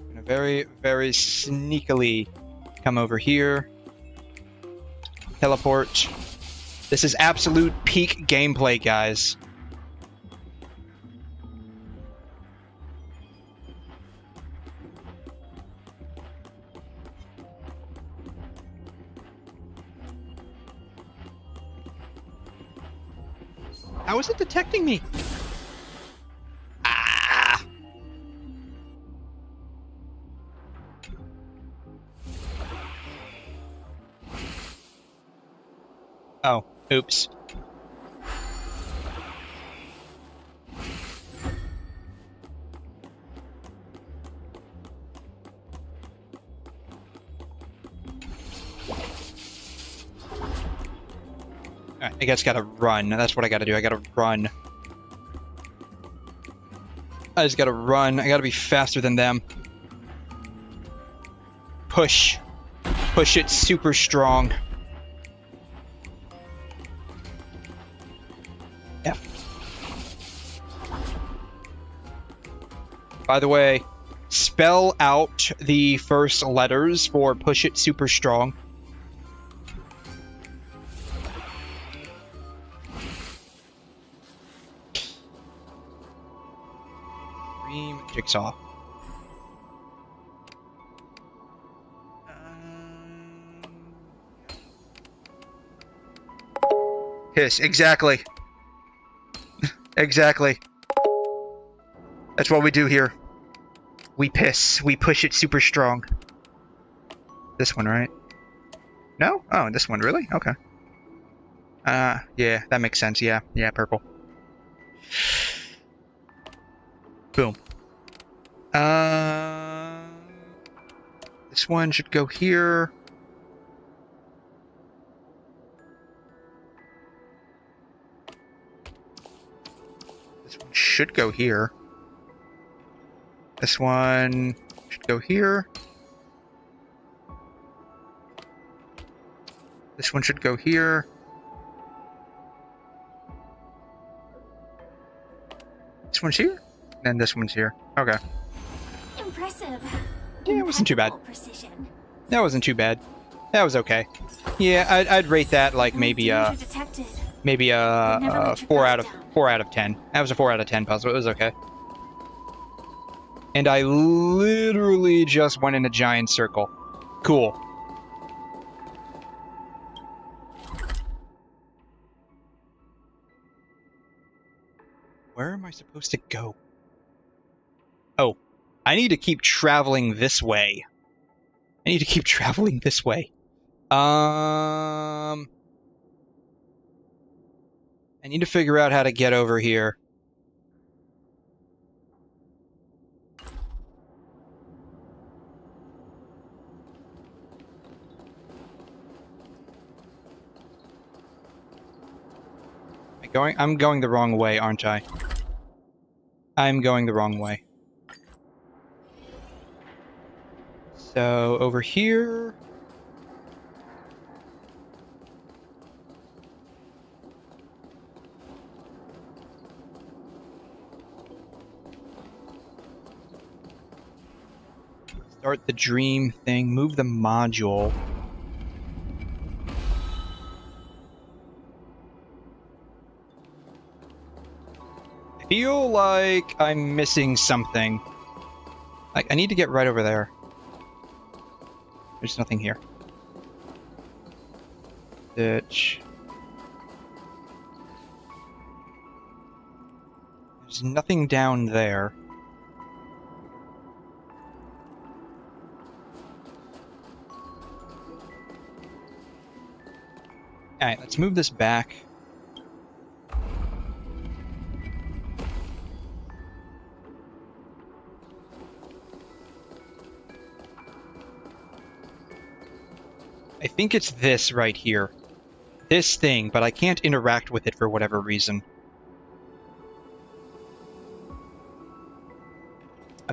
gonna very, very sneakily come over here. Teleport. This is absolute peak gameplay, guys. How is it detecting me? Ah! Oh, oops. Alright, I guess gotta run. That's what I gotta do. I gotta run. I just gotta run. I gotta be faster than them. Push. Push it super strong. F. By the way, spell out the first letters for push it super strong. Jigsaw. Yes, exactly. Exactly. That's what we do here. We piss. We push it super strong. This one, right? No? Oh, this one, really? Okay. Yeah, that makes sense. Yeah, yeah, purple. Boom. This one should go here. This one should go here. This one should go here. This one should go here. This one's here? And this one's here. Okay. Impressive. Yeah, it wasn't too bad. Precision. That wasn't too bad. That was okay. Yeah, I'd rate that like maybe a 4 out of 10. That was a 4 out of 10 puzzle. It was okay. And I literally just went in a giant circle. Cool. Where am I supposed to go? Oh, I need to keep traveling this way. I need to keep traveling this way. I need to figure out how to get over here. I'm going the wrong way, aren't I? I'm going the wrong way. So, over here... Start the dream thing, move the module. I feel like I'm missing something. Like, I need to get right over there. There's nothing here. Ditch. There's nothing down there. Alright, let's move this back. I think it's this right here. This thing, but I can't interact with it for whatever reason.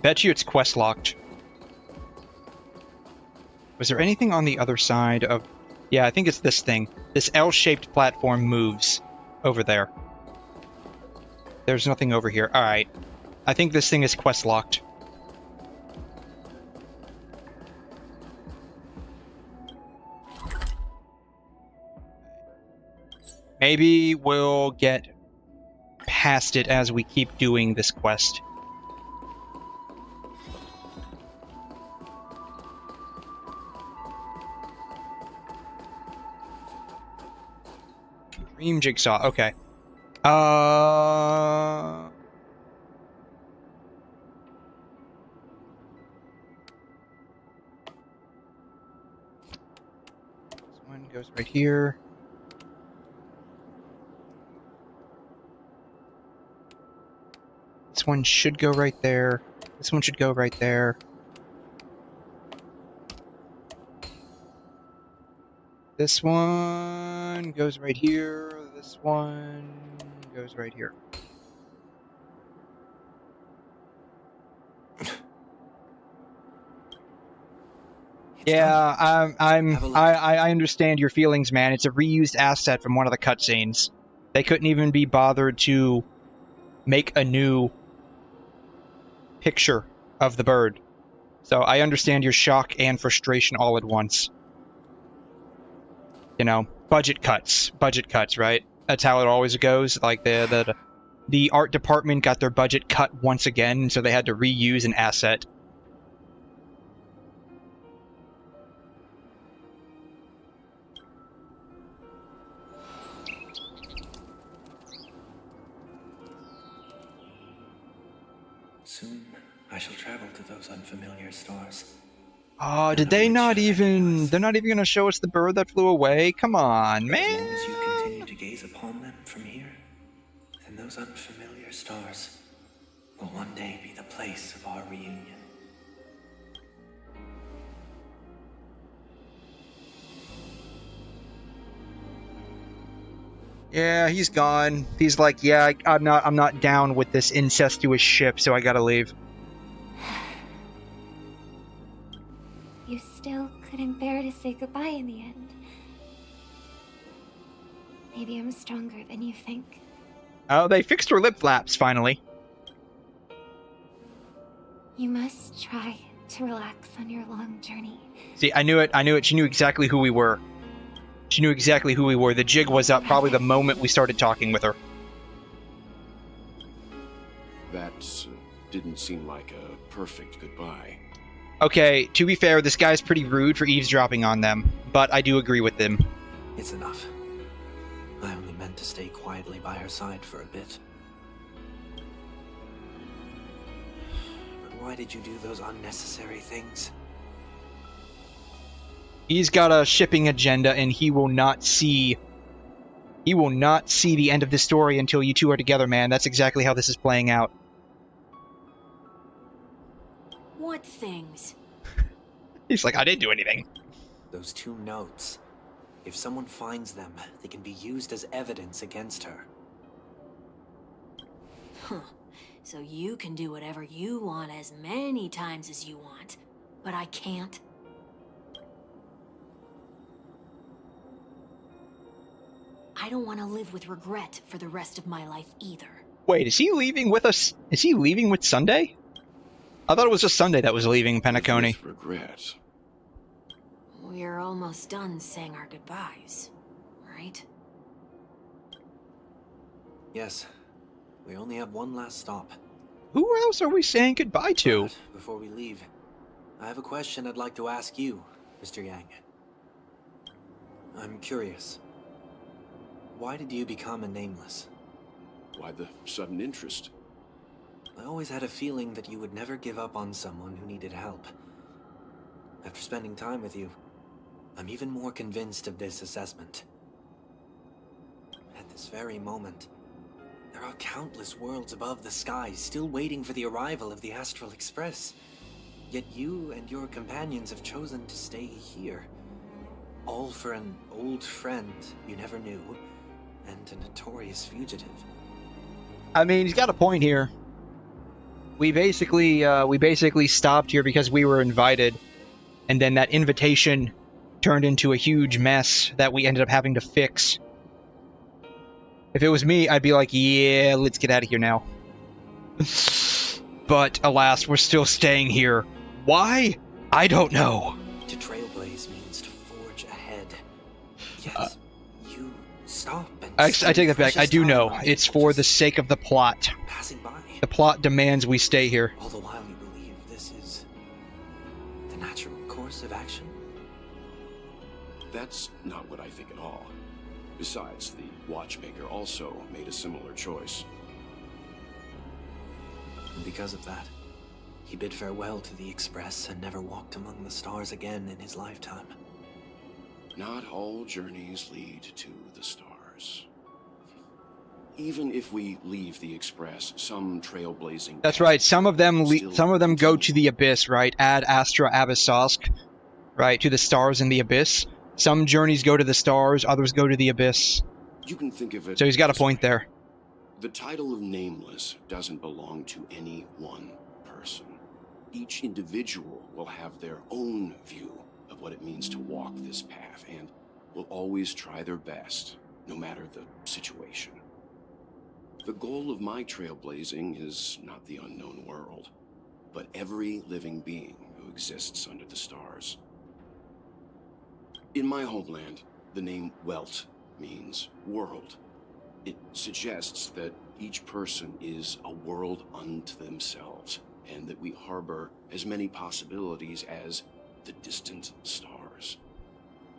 bet you it's quest locked. Was there anything on the other side of... Yeah, I think it's this thing. This L-shaped platform moves over there. There's nothing over here. Alright. I think this thing is quest locked. Maybe we'll get past it as we keep doing this quest. Dream Jigsaw, okay. This one goes right here. This one should go right there. This one should go right there. This one goes right here. This one goes right here. Yeah, I understand your feelings, man. It's a reused asset from one of the cutscenes. They couldn't even be bothered to make a new picture of the bird. So I understand your shock and frustration all at once. You know, budget cuts, right? That's how it always goes. Like the art department got their budget cut once again, so they had to reuse an asset. Soon, I shall travel to those unfamiliar stars. Oh, did they not even... They're not even going to show us the bird that flew away? Come on, man! As long as you continue to gaze upon them from here, then those unfamiliar stars will one day be the place of our reunion. Yeah, he's gone. He's like, yeah, I'm not down with this incestuous ship, so I gotta leave. You still couldn't bear to say goodbye in the end. Maybe I'm stronger than you think. Oh, they fixed her lip flaps, finally. You must try to relax on your long journey. See, I knew it. She knew exactly who we were. She knew exactly who we were. The jig was up probably the moment we started talking with her. That didn't seem like a perfect goodbye. Okay, to be fair, this guy's pretty rude for eavesdropping on them, but I do agree with them. It's enough. I only meant to stay quietly by her side for a bit. But why did you do those unnecessary things? He's got a shipping agenda, and he will not see the end of this story until you two are together, man. That's exactly how this is playing out. What things? He's like, I didn't do anything. Those 2 notes. If someone finds them, they can be used as evidence against her. Huh. So you can do whatever you want as many times as you want, but I can't? I don't want to live with regret for the rest of my life either. Wait, is he leaving with us? Is he leaving with Sunday? I thought it was just Sunday that was leaving Penacony. With regret. We're almost done saying our goodbyes, right? Yes. We only have one last stop. Who else are we saying goodbye to? But before we leave, I have a question I'd like to ask you, Mr. Yang. I'm curious. Why did you become a nameless? Why the sudden interest? I always had a feeling that you would never give up on someone who needed help. After spending time with you, I'm even more convinced of this assessment. At this very moment, there are countless worlds above the sky still waiting for the arrival of the Astral Express. Yet you and your companions have chosen to stay here. All for an old friend you never knew, and a notorious fugitive. I mean, he's got a point here. we basically stopped here because we were invited, and then that invitation turned into a huge mess that we ended up having to fix. If it was me, I'd be like, yeah, let's get out of here now. But alas, we're still staying here. Why? I don't know. To trailblaze means to forge ahead. Yes, you stop and I take that back. I do know. It's for the sake of the plot. Passing by. The plot demands we stay here. All the while you believe this is the natural course of action? That's not what I think at all. Besides, the watchmaker also made a similar choice. And because of that, he bid farewell to the Express and never walked among the stars again in his lifetime. Not all journeys lead to the stars. Even if we leave the Express, some trailblazing... That's right. Some of them go to the Abyss, right? Ad Astra Abyssosk, right? To the stars in the Abyss. Some journeys go to the stars, others go to the Abyss. You can think of it... So he's got a point there. The title of Nameless doesn't belong to any one person. Each individual will have their own view of what it means to walk this path, and will always try their best, no matter the situation. The goal of my trailblazing is not the unknown world, but every living being who exists under the stars. In my homeland, the name Welt means world. It suggests that each person is a world unto themselves, and that we harbor as many possibilities as the distant stars.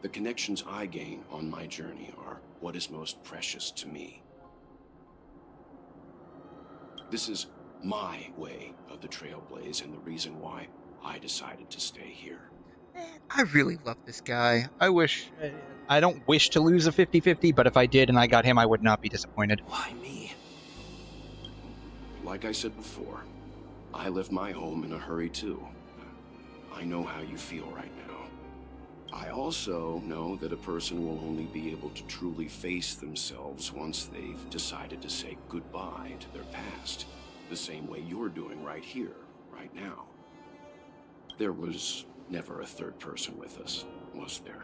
The connections I gain on my journey are what is most precious to me. This is my way of the trailblaze, and the reason why I decided to stay here. I really love this guy. I don't wish to lose a 50-50, but if I did and I got him, I would not be disappointed. Why me? Like I said before, I left my home in a hurry too. I know how you feel right now. I also know that a person will only be able to truly face themselves once they've decided to say goodbye to their past, the same way you're doing right here, right now. There was never a third person with us, was there?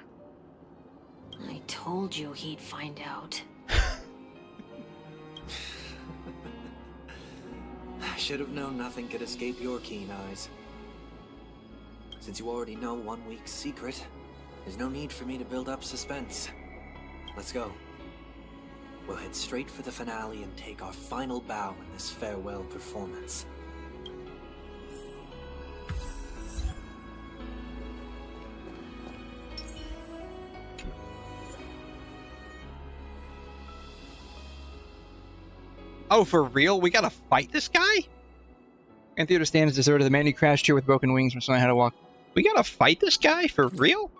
I told you he'd find out. I should have known nothing could escape your keen eyes. Since you already know 1 week's secret, there's no need for me to build up suspense. Let's go. We'll head straight for the finale and take our final bow in this farewell performance. Oh, for real? We gotta fight this guy? Amphitheater stands deserted. The man who crashed here with broken wings must know how to walk. We gotta fight this guy? For real?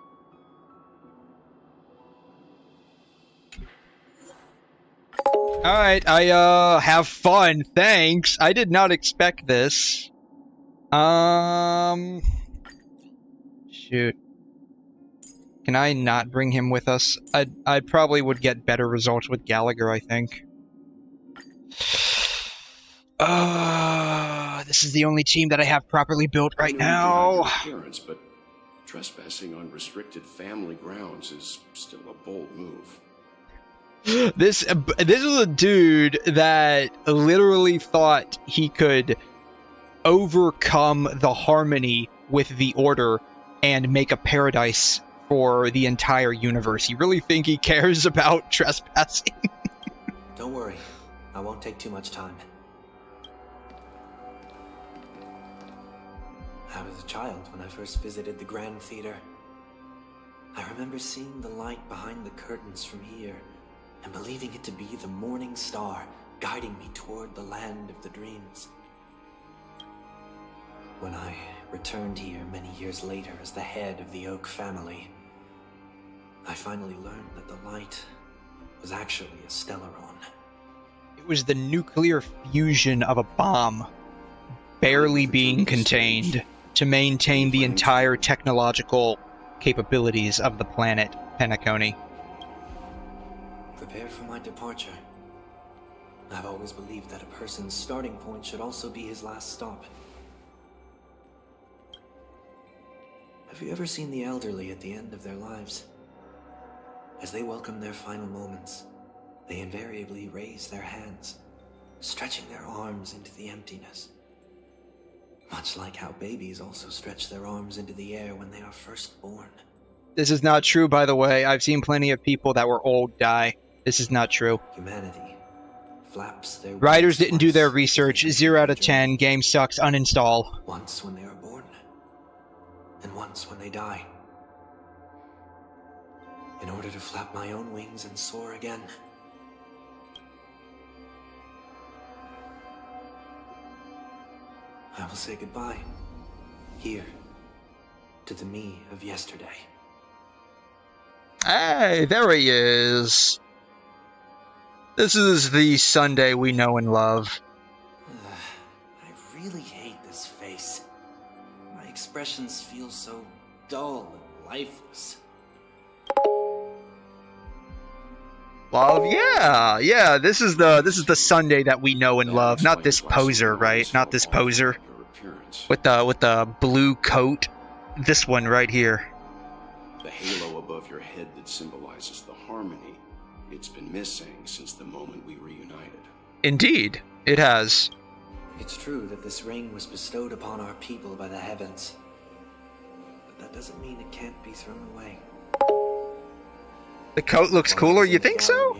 Alright, I, have fun. Thanks. I did not expect this. Shoot. Can I not bring him with us? I probably would get better results with Gallagher, I think. This is the only team that I have properly built right now. Parents, but trespassing on restricted family grounds is still a bold move. This is a dude that literally thought he could overcome the harmony with the Order and make a paradise for the entire universe. You really think he cares about trespassing? Don't worry. I won't take too much time. I was a child when I first visited the Grand Theater. I remember seeing the light behind the curtains from here and believing it to be the morning star guiding me toward the land of the dreams. When I returned here many years later as the head of the Oak family, I finally learned that the light was actually a Stellaron. It was the nuclear fusion of a bomb, barely being contained, to maintain the entire technological capabilities of the planet Penacony. Prepare for my departure. I've always believed that a person's starting point should also be his last stop. Have you ever seen the elderly at the end of their lives? As they welcome their final moments, they invariably raise their hands, stretching their arms into the emptiness. Much like how babies also stretch their arms into the air when they are first born. This is not true, by the way. I've seen plenty of people that were old die. This is not true. Humanity flaps their Writers wings didn't do their twice research. as they 0 out of continue 10. Game sucks. Uninstall. once when they are born, and once when they die. In order to flap my own wings and soar again. I will say goodbye, here, to the me of yesterday. Hey, there he is. This is the Sunday we know and love. I really hate this face. My expressions feel so dull and lifeless. Love, yeah. This is the Sunday that we know and love. Not this poser, right? Not this poser with the blue coat. This one right here. The halo above your head that symbolizes the harmony. It's been missing since the moment we reunited. Indeed, it has. It's true that this ring was bestowed upon our people by the heavens, but that doesn't mean it can't be thrown away. The coat looks cooler. You think so?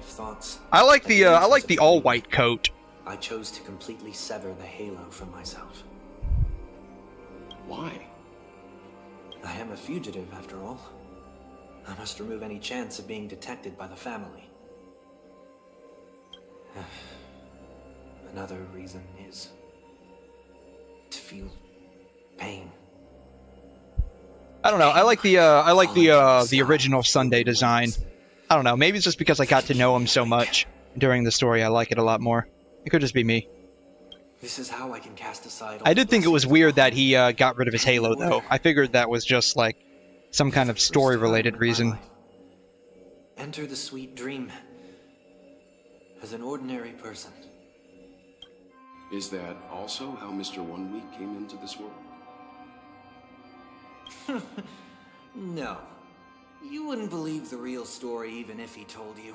I like the all white coat. I chose to completely sever the halo from myself. Why? I am a fugitive, after all. I must remove any chance of being detected by the family. Another reason is to feel pain. I don't know. I like the original Sunday design. I don't know. Maybe it's just because I got to know him so much during the story. I like it a lot more. It could just be me. This is how I can cast aside. I did think it was weird that he got rid of his halo, though. I figured that was just like some kind of story-related reason. Enter the sweet dream as an ordinary person. Is that also how Mr. 1 Week came into this world? No. You wouldn't believe the real story even if he told you.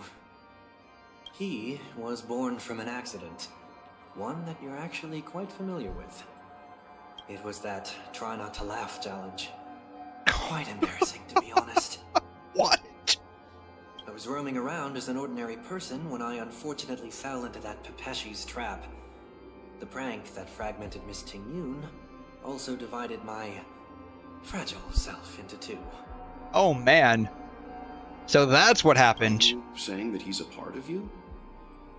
He was born from an accident. One that you're actually quite familiar with. It was that try not to laugh challenge. Quite embarrassing, to be honest. What? I was roaming around as an ordinary person when I unfortunately fell into that 𝘵𝘵 trap. The prank that fragmented Miss Ting-Yun also divided my fragile self into two. Oh man. So that's what happened. Are you saying that he's a part of you?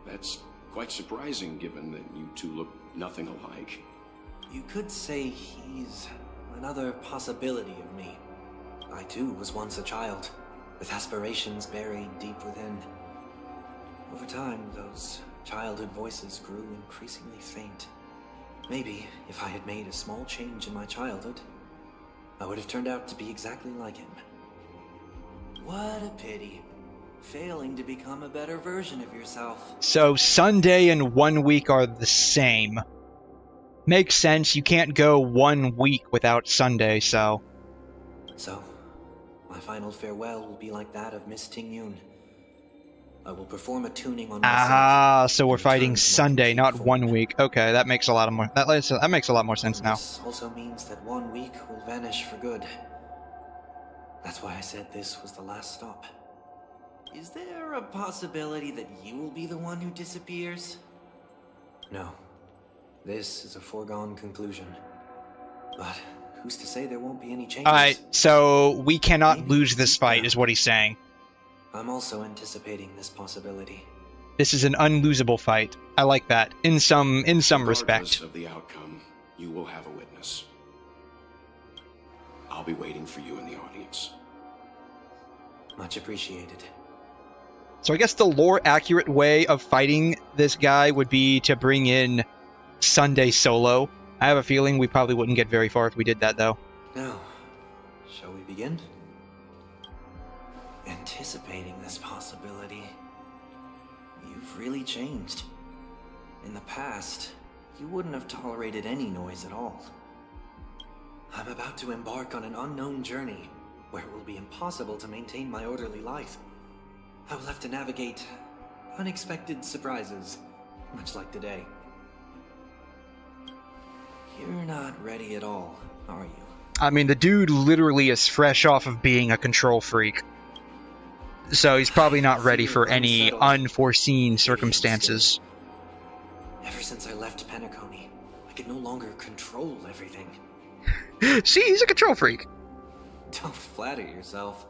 That's quite surprising given that you two look nothing alike. You could say he's another possibility of me. I too was once a child, with aspirations buried deep within. Over time, those childhood voices grew increasingly faint. Maybe if I had made a small change in my childhood, I would have turned out to be exactly like him. What a pity. Failing to become a better version of yourself. So Sunday and 1 week are the same. Makes sense. You can't go 1 week without Sunday, so... So, my final farewell will be like that of Miss Ting-Yun. I will perform a tuning on myself. Ah, so we're fighting Sunday, not 1 week. Okay, that makes a lot more. That makes a lot more sense now. This also means that 1 week will vanish for good. That's why I said this was the last stop. Is there a possibility that you will be the one who disappears? No. This is a foregone conclusion. But who's to say there won't be any changes? Alright, so we cannot lose this fight, is what he's saying. I'm also anticipating this possibility. This is an unlosable fight. I like that. In some respect. Regardless of the outcome, you will have a witness. I'll be waiting for you in the audience. Much appreciated. So I guess the lore-accurate way of fighting this guy would be to bring in Sunday solo. I have a feeling we probably wouldn't get very far if we did that, though. Now, shall we begin? Anticipating this possibility. You've really changed. In the past, you wouldn't have tolerated any noise at all. I'm about to embark on an unknown journey, where it will be impossible to maintain my orderly life. I will have to navigate unexpected surprises, much like today. You're not ready at all, are you? I mean, the dude literally is fresh off of being a control freak. So he's probably not ready for any unforeseen circumstances. Ever since I left Penacony, I could no longer control everything. See, he's a control freak. Don't flatter yourself.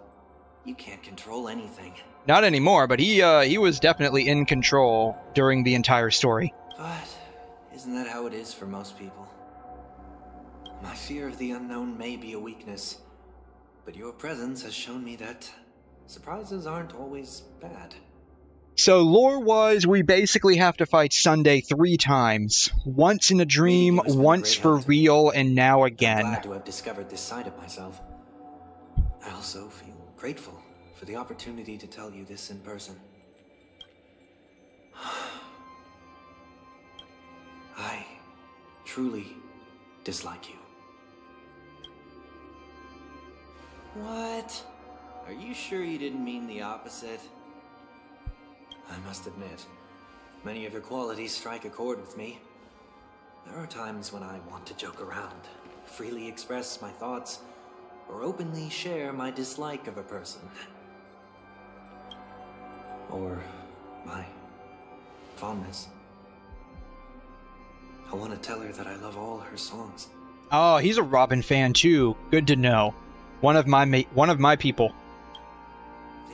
You can't control anything. Not anymore, but he was definitely in control during the entire story. But isn't that how it is for most people? My fear of the unknown may be a weakness, but your presence has shown me that surprises aren't always bad. So lore-wise, we basically have to fight Sunday 3 times. Once in a dream, once for real, and now again. I'm glad to have discovered this side of myself. I also feel grateful for the opportunity to tell you this in person. I truly dislike you. What? Are you sure you didn't mean the opposite? I must admit, many of your qualities strike a chord with me. There are times when I want to joke around, freely express my thoughts, or openly share my dislike of a person. Or my fondness. I want to tell her that I love all her songs. Oh, he's a Robin fan too. Good to know. One of my people.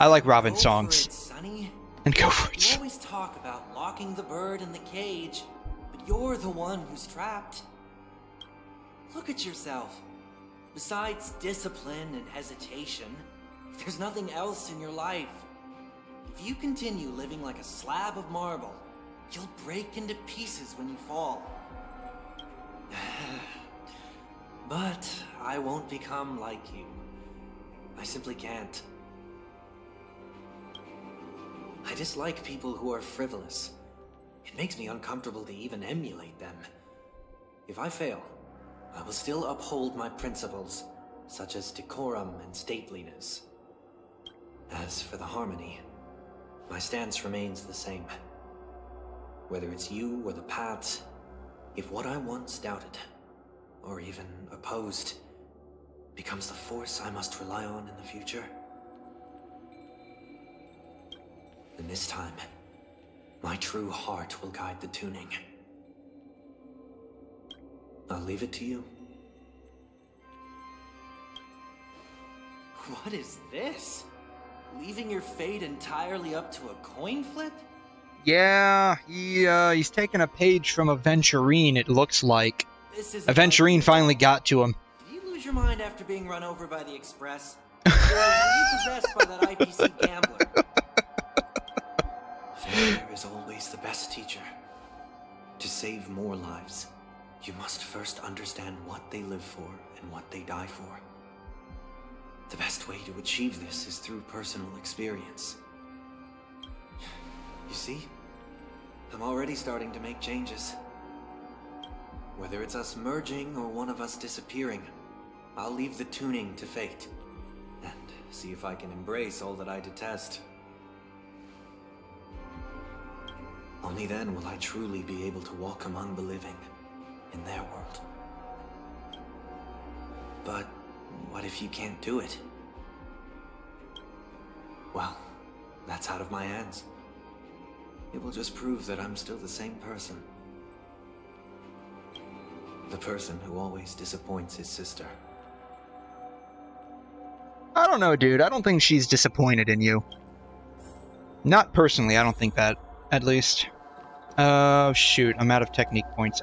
I like Robin songs. And go for it. You always talk about locking the bird in the cage, but you're the one who's trapped. Look at yourself. Besides discipline and hesitation, there's nothing else in your life. If you continue living like a slab of marble, you'll break into pieces when you fall. But I won't become like you. I simply can't. I dislike people who are frivolous. It makes me uncomfortable to even emulate them. If I fail, I will still uphold my principles, such as decorum and stateliness. As for the harmony, my stance remains the same. Whether it's you or the paths, if what I once doubted, or even opposed, becomes the force I must rely on in the future, then this time, my true heart will guide the tuning. I'll leave it to you. What is this? Leaving your fate entirely up to a coin flip? Yeah, he's taken a page from Aventurine, it looks like. Aventurine finally got to him. Did you lose your mind after being run over by the Express? Or were you possessed by that IPC gambler? Failure is always the best teacher. To save more lives, you must first understand what they live for and what they die for. The best way to achieve this is through personal experience. You see, I'm already starting to make changes. Whether it's us merging or one of us disappearing, I'll leave the tuning to fate, and see if I can embrace all that I detest. Only then will I truly be able to walk among the living, in their world. But what if you can't do it? Well, that's out of my hands. It will just prove that I'm still the same person. The person who always disappoints his sister. I don't know, dude. I don't think she's disappointed in you. Not personally, I don't think that, at least. Oh, shoot. I'm out of technique points.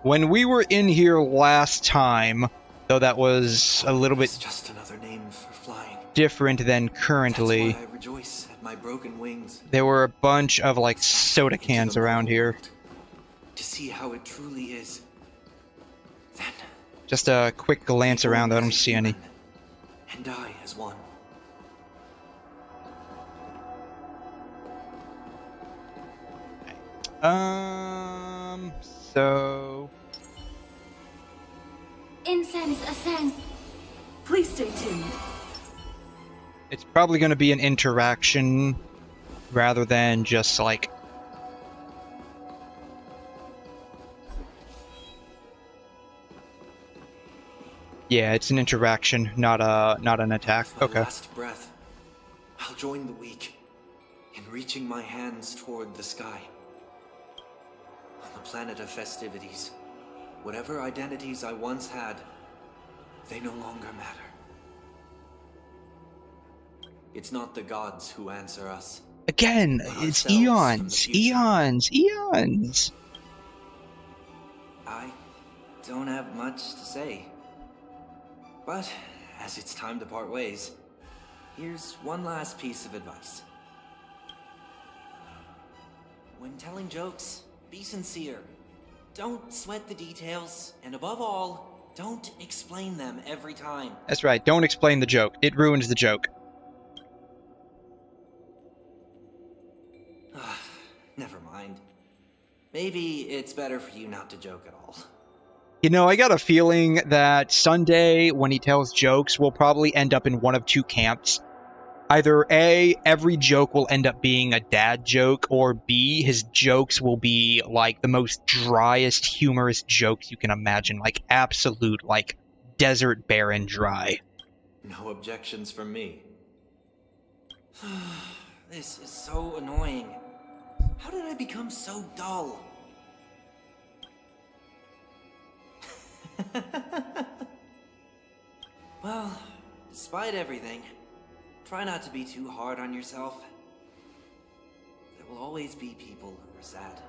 When we were in here last time, though that was a little bit just another name for flying. Different than currently. That's why I rejoice at my broken wings. There were a bunch of, like, soda cans around here. To see how it truly is. Then, just a quick glance around, I don't see any. And I as one. So... Incense ascends. Please stay tuned. It's probably going to be an interaction rather than just like... Yeah, it's an interaction, not an attack. Okay. Last breath. I'll join the weak in reaching my hands toward the sky. On the planet of festivities, whatever identities I once had, they no longer matter. It's not the gods who answer us. Again, it's eons, eons, eons. I don't have much to say. But, as it's time to part ways, here's one last piece of advice. When telling jokes, be sincere. Don't sweat the details, and above all, don't explain them every time. That's right, don't explain the joke. It ruins the joke. Never mind. Maybe it's better for you not to joke at all. You know, I got a feeling that Sunday, when he tells jokes, will probably end up in one of two camps. Either A, every joke will end up being a dad joke, or B, his jokes will be, like, the most driest, humorous jokes you can imagine. Like, absolute, like, desert barren dry. No objections from me. This is so annoying. How did I become so dull? Well, despite everything, try not to be too hard on yourself. There will always be people who are sad.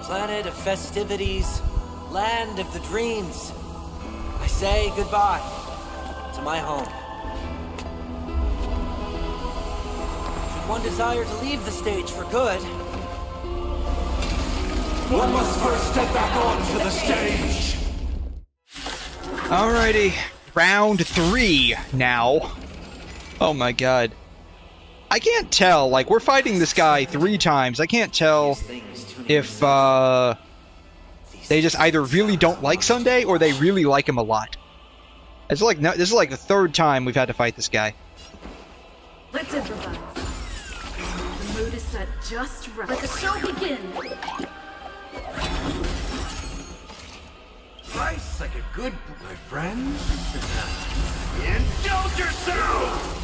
Planet of festivities, land of the dreams. I say goodbye to my home. Should one desire to leave the stage for good, one must first step back onto the stage. Alrighty, round 3 now. Oh my god. I can't tell, like, we're fighting this guy 3 times. I can't tell if, they just either really don't like Sunday, or they really like him a lot. It's like, no, this is like the 3rd time we've had to fight this guy. Let's improvise. The mood is set just right. Let the show begin. Life's like a good boy, my friend. Indulge yourself!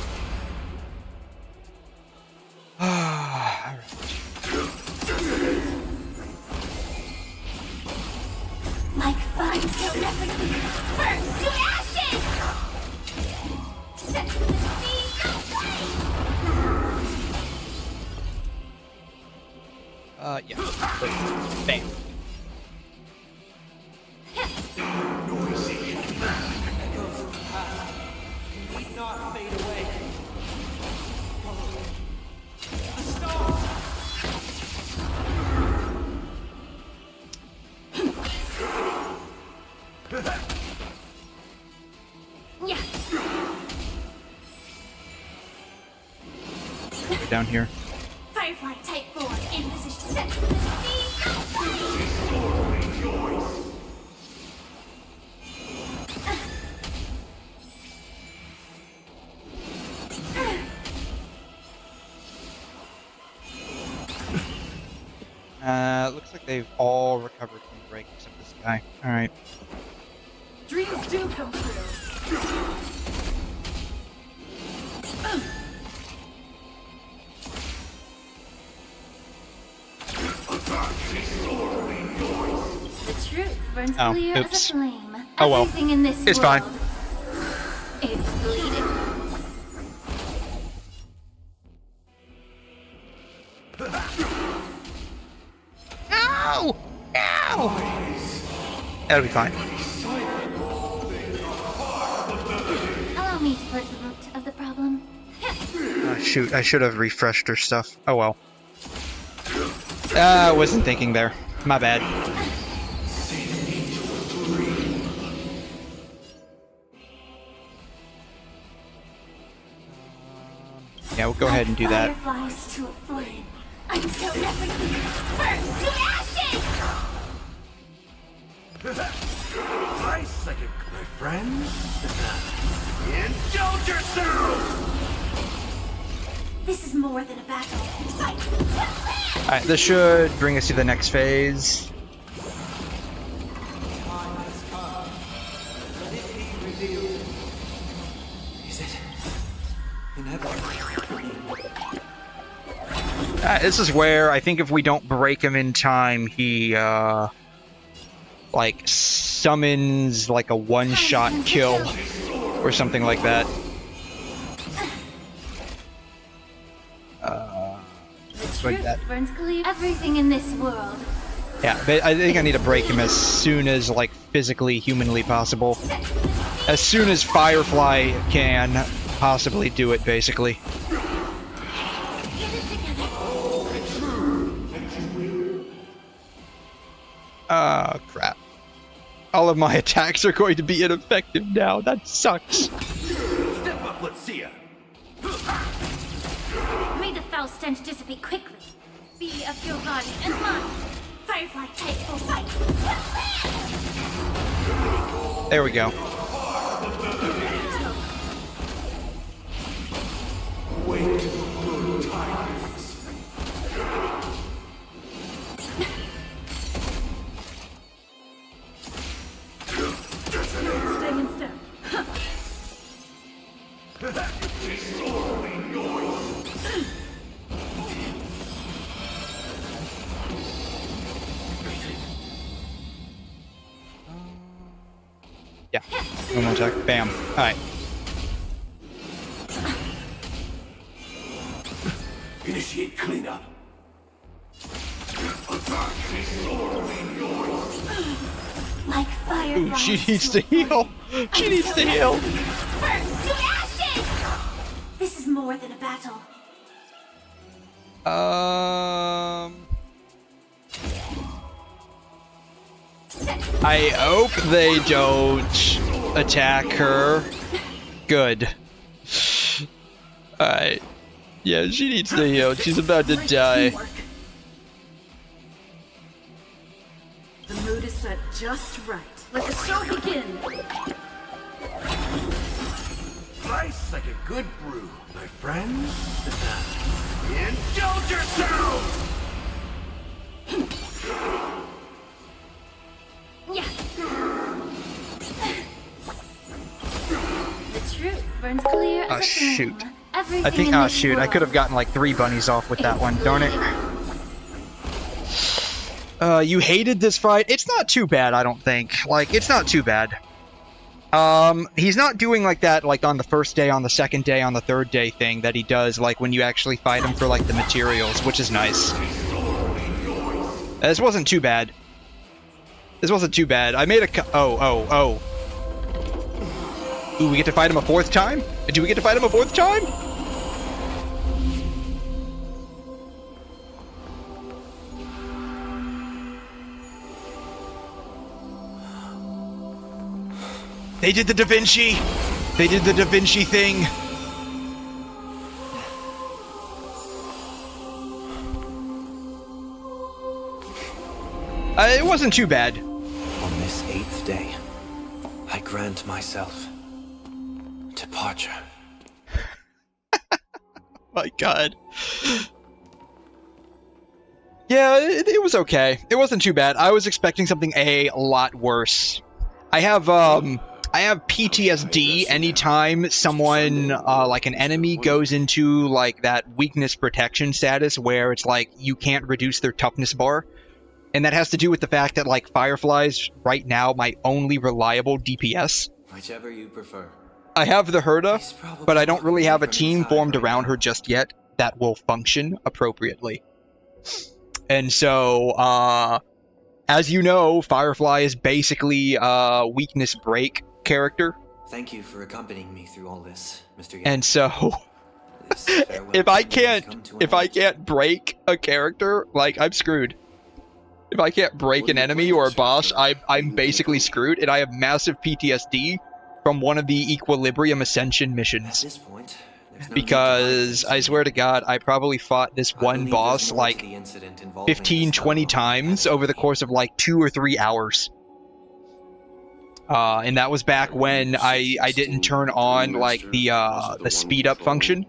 Like fun, so everything burns to ashes! Set to the sea, Yeah. Bam. Noisy. echoes of the past need not fade away. The stars! Yeah. Down here. Firefly type 4 in position. Set to the sea. Looks like they've all recovered from the break except this guy. Alright. Dreams do come true. The truth burns clear as a flame. Oh well. Everything in this it's world, fine. It's bleeding. Ow! Ow! That'll be fine. Allow me to purge the root of the problem. Shoot, I should have refreshed her stuff. Oh well. I wasn't thinking there. My bad. Yeah, we'll go ahead and do that. Fireflies to a flame, until everything burns to ashes! I second my friends. Indulge yourself! This is more than a battle. Fight! Alright, this should bring us to the next phase. Is it inevitable? This is where I think if we don't break him in time, he like summons like a one-shot kill or something like that. Like that. Everything in this world. Yeah, but I think I need to break him as soon as like physically, humanly possible. As soon as Firefly can possibly do it, basically. Oh, crap. All of my attacks are going to be ineffective now. That sucks. Step up, let's see ya. May the foul stench dissipate quickly. Be of your body and mind. Firefly take for fight. There we go. Wait good times. Stay in step. Yeah, one more attack. Bam. Alright. Initiate cleanup. Like fire. Ooh, she needs to heal. She needs to heal. Burn to ashes! This is more than a battle. I hope they don't attack her. Good. Alright. Yeah, she needs to heal. She's about to die. The mood is set just right. Let the show begin. Nice like a good brew, my friends. Indulge yourself! Yeah. The truth burns clear as Oh a shoot. flame. I think, oh shoot, I could have gotten like 3 bunnies off with that one, darn it. You hated this fight? It's not too bad, I don't think. Like, it's not too bad. He's not doing like that, like on the first day, on the second day, on the third day thing that he does, like when you actually fight him for like the materials, which is nice. This wasn't too bad. This wasn't too bad. I made a oh. Ooh, we get to fight him a 4th time? Do we get to fight him a 4th time? They did the Da Vinci! They did the Da Vinci thing! It wasn't too bad. On this 8th day, I grant myself departure. My god. Yeah, it was okay. It wasn't too bad. I was expecting something a lot worse. I have PTSD anytime someone, like an enemy goes into, like, that weakness protection status where it's like, you can't reduce their toughness bar. And that has to do with the fact that, like, Firefly's right now my only reliable DPS. Whichever you prefer. I have the 𝘠𝘮, but I don't really have a team formed around her just yet that will function appropriately. And so, as you know, Firefly is basically a weakness break character. Thank you for accompanying me through all this, Mr. And so, if I can't break a character, like, I'm screwed. If I can't break an enemy or a boss, I'm basically screwed, and I have massive PTSD from one of the Equilibrium Ascension missions. At this point, because I swear to God, I probably fought this one boss like 15, 20 times over the course of like 2 or 3 hours. And that was back when I didn't turn on like the speed up function.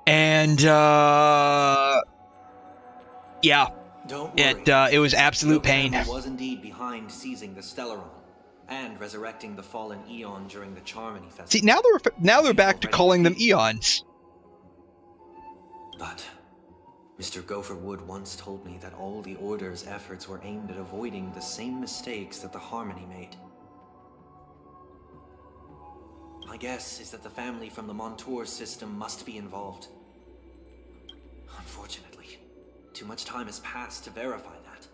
And yeah, it was absolute pain. Was indeed behind seizing the Stellaron and resurrecting the fallen Eon during the 𝘺𝘰 festival. See, now they're back to calling them Eons. But Mr. Gopherwood once told me that all the Order's efforts were aimed at avoiding the same mistakes that the Harmony made. My guess is that the family from the Montour system must be involved. Unfortunately, too much time has passed to verify that.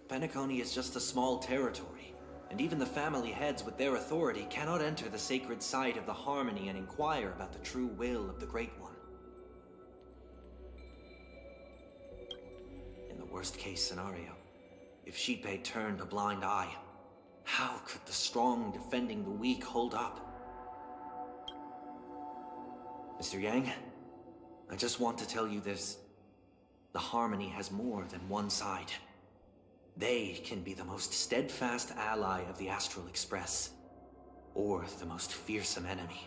Penacony is just a small territory, and even the family heads with their authority cannot enter the sacred site of the Harmony and inquire about the true will of the Great One. In the worst-case scenario, if 𝘕𝘂 turned a blind eye, how could the strong defending the weak hold up? Mr. Yang, I just want to tell you this. The Harmony has more than one side. They can be the most steadfast ally of the Astral Express, or the most fearsome enemy.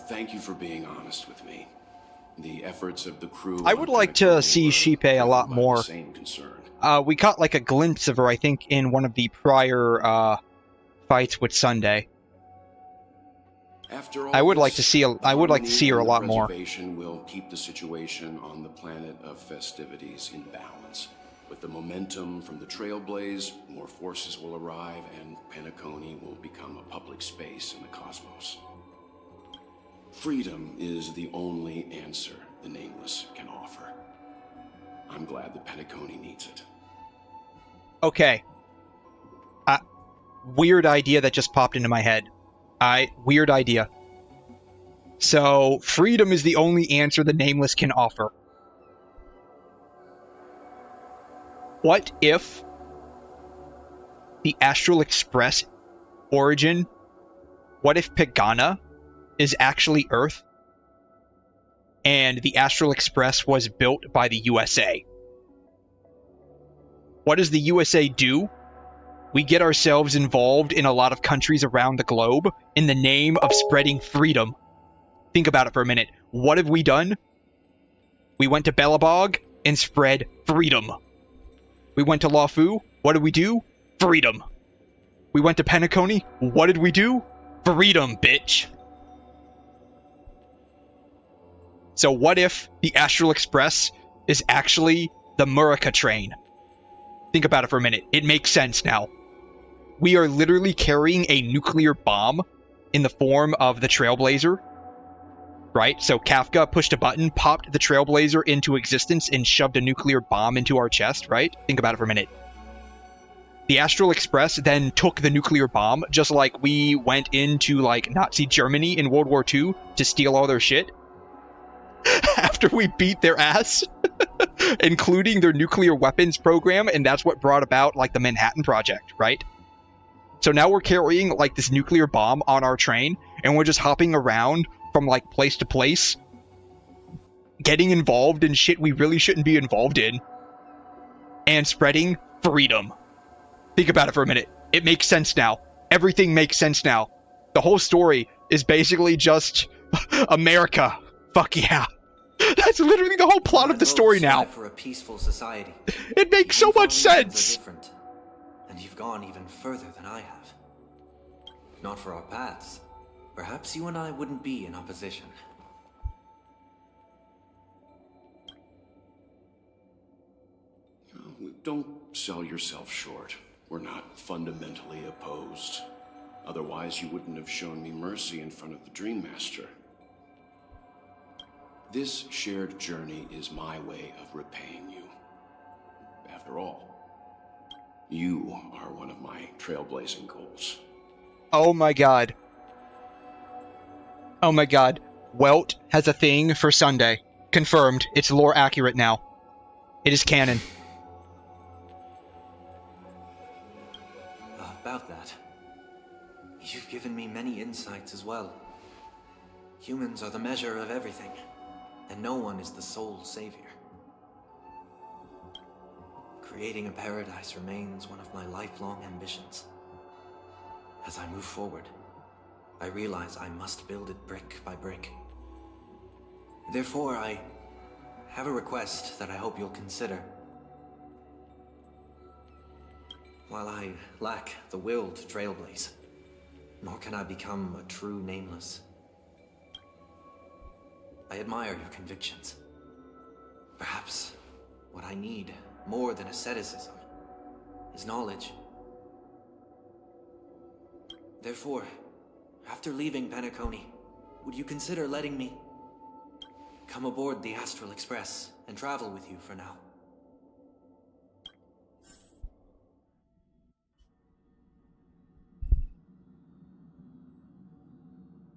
Thank you for being honest with me. The efforts of the crew... I would like to see 𝘕𝘂 a lot more. We caught like a glimpse of her, I think, in one of the prior fights with Sunday. I would like to see her a lot more. Will keep the situation on the planet of festivities in balance. With the momentum from the Trailblaze, more forces will arrive, and Penacony will become a public space in the cosmos. Freedom is the only answer the Nameless can offer. I'm glad that Penacony needs it. Okay. Weird idea that just popped into my head. Weird idea. So, freedom is the only answer the Nameless can offer. What if the Astral Express origin, what if Pagana is actually Earth, and the Astral Express was built by the USA? What does the USA do? We get ourselves involved in a lot of countries around the globe in the name of spreading freedom. Think about it for a minute. What have we done? We went to Belobog and spread freedom. We went to Lawfu. What did we do? Freedom. We went to Penacony. What did we do? Freedom, bitch. So what if the Astral Express is actually the Murica train? Think about it for a minute. It makes sense now. We are literally carrying a nuclear bomb in the form of the Trailblazer, right? So Kafka pushed a button, popped the Trailblazer into existence, and shoved a nuclear bomb into our chest, right? Think about it for a minute. The Astral Express then took the nuclear bomb, just like we went into, like, Nazi Germany in World War II to steal all their shit. After we beat their ass, including their nuclear weapons program, and that's what brought about, like, the Manhattan Project, right? So now we're carrying, like, this nuclear bomb on our train, and we're just hopping around from, like, place to place, getting involved in shit we really shouldn't be involved in, and spreading freedom. Think about it for a minute. It makes sense now. Everything makes sense now. The whole story is basically just America. Fuck yeah. That's literally the whole plot of the story now. For a peaceful society. It makes so much sense. And you've gone even further than I have. If not for our paths, perhaps you and I wouldn't be in opposition. Don't sell yourself short. We're not fundamentally opposed. Otherwise, you wouldn't have shown me mercy in front of the Dream Master. This shared journey is my way of repaying you. After all, you are one of my trailblazing goals. Oh my god. Oh my god. Welt has a thing for Sunday. Confirmed. It's lore accurate now. It is canon. About that. You've given me many insights as well. Humans are the measure of everything, and no one is the sole savior. Creating a paradise remains one of my lifelong ambitions. As I move forward, I realize I must build it brick by brick. Therefore, I have a request that I hope you'll consider. While I lack the will to trailblaze, nor can I become a true nameless, I admire your convictions. Perhaps what I need more than asceticism is knowledge. Therefore, after leaving Penacony, would you consider letting me come aboard the Astral Express and travel with you for now?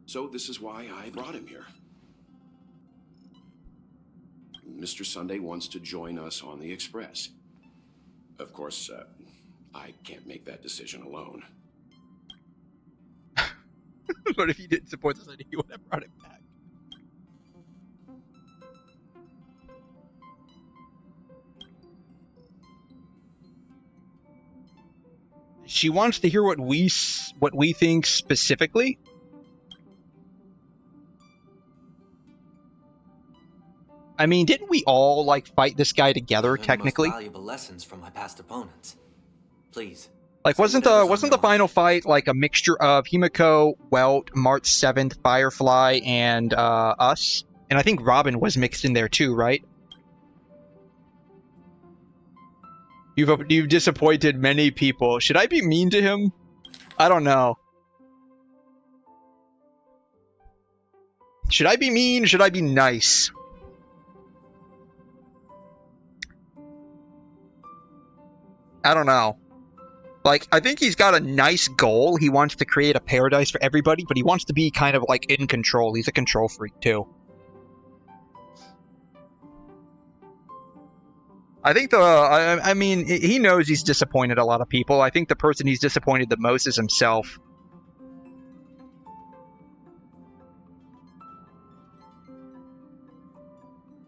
So this is why I brought him here. Mr. Sunday wants to join us on the Express. Of course, I can't make that decision alone. But if you didn't support this idea, you would have brought it back. She wants to hear what we think specifically. I mean, didn't we all like fight this guy together technically? Valuable lessons from my past opponents. Please. Like, wasn't the final fight like a mixture of Himiko, Welt, March 7th, Firefly, and us? And I think Robin was mixed in there too, right? You've disappointed many people. Should I be mean to him? I don't know. Should I be mean? Should I be nice? I don't know. Like, I think he's got a nice goal. He wants to create a paradise for everybody, but he wants to be kind of, like, in control. He's a control freak, too. I think I mean, he knows he's disappointed a lot of people. I think the person he's disappointed the most is himself.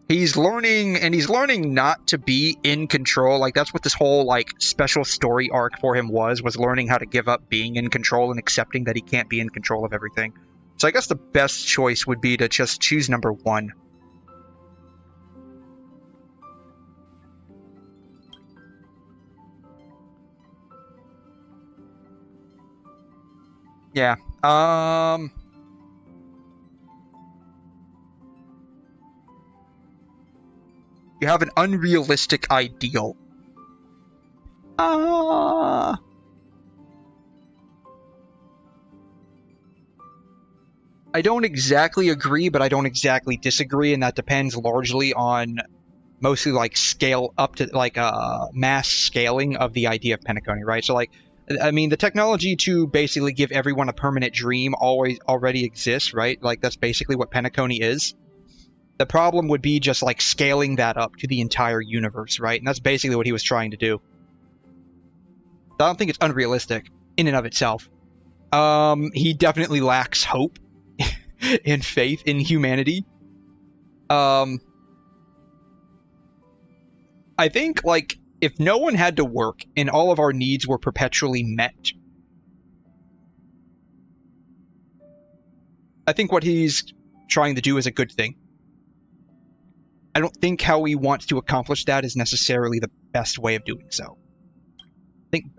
He's learning, and he's learning not to be in control. Like, that's what this whole, like, special story arc for him was learning how to give up being in control and accepting that he can't be in control of everything. So I guess the best choice would be to just choose number 1. Yeah, you have an unrealistic ideal. I don't exactly agree, but I don't exactly disagree, and that depends largely on mostly like scale up to like mass scaling of the idea of Penacony, right? So like, I mean, the technology to basically give everyone a permanent dream already exists, right? Like, that's basically what Penacony is. The problem would be just, like, scaling that up to the entire universe, right? And that's basically what he was trying to do. I don't think it's unrealistic in and of itself. He definitely lacks hope and faith in humanity. I think, like, if no one had to work and all of our needs were perpetually met, I think what he's trying to do is a good thing. I don't think how he wants to accomplish that is necessarily the best way of doing so.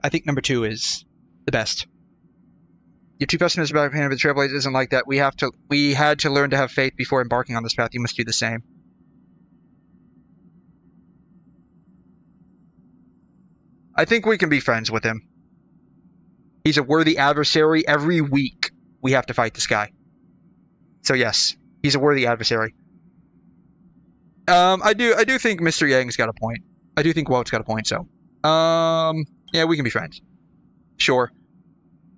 I think number 2 is the best. You're too pessimistic about Panda, but Trailblaze isn't like that. We had to learn to have faith before embarking on this path. You must do the same. I think we can be friends with him. He's a worthy adversary. Every week we have to fight this guy. So yes, he's a worthy adversary. I do think Mr. Yang's got a point. I do think Welt's got a point, so. Yeah, we can be friends. Sure.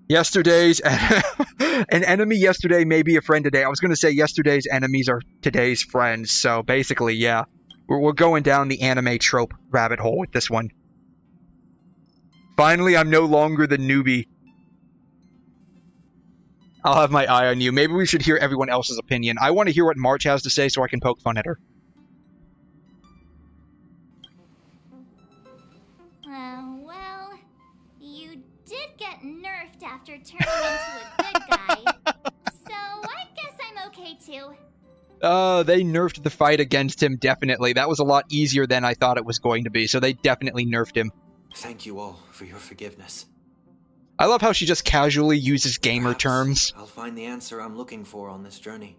Yesterday's an enemy yesterday may be a friend today. I was going to say yesterday's enemies are today's friends. So basically, yeah, we're going down the anime trope rabbit hole with this one. Finally, I'm no longer the newbie. I'll have my eye on you. Maybe we should hear everyone else's opinion. I want to hear what March has to say so I can poke fun at her. Well, you did get nerfed after turning into a good guy. So I guess I'm okay too. They nerfed the fight against him, definitely. That was a lot easier than I thought it was going to be, so they definitely nerfed him. Thank you all for your forgiveness. I love how she just casually uses gamer terms. I'll find the answer I'm looking for on this journey.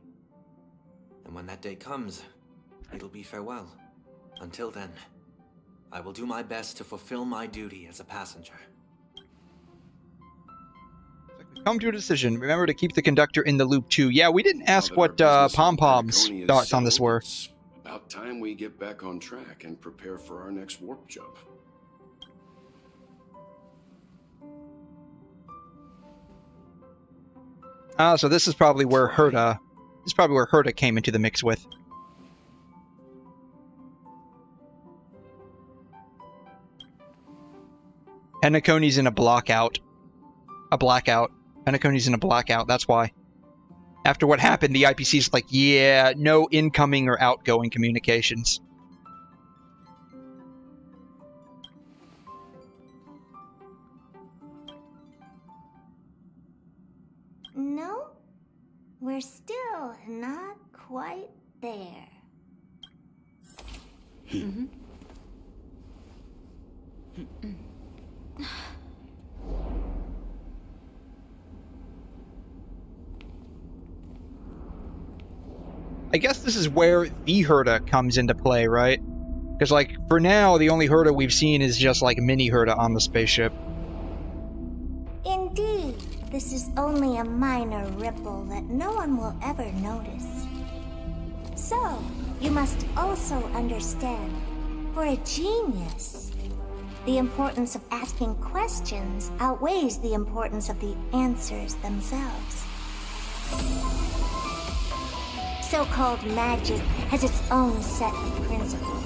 And when that day comes, it'll be farewell. Until then, I will do my best to fulfill my duty as a passenger. Come to a decision. Remember to keep the conductor in the loop too. Yeah, we didn't ask what Pom-Pom's thoughts on this were. It's about time we get back on track and prepare for our next warp jump. So this is probably where 𝘠𝘮 came into the mix with. Penacony's in a blackout. Penacony's in a blackout, that's why. After what happened, the IPC's like, yeah, no incoming or outgoing communications. No, we're still not quite there. I guess this is where the 𝘠𝘮 comes into play, right? Because, like, for now, the only 𝘠𝘮 we've seen is just, like, mini 𝘠𝘮 on the spaceship. Indeed, this is only a minor ripple that no one will ever notice. So, you must also understand, for a genius, the importance of asking questions outweighs the importance of the answers themselves. So-called magic has its own set of principles.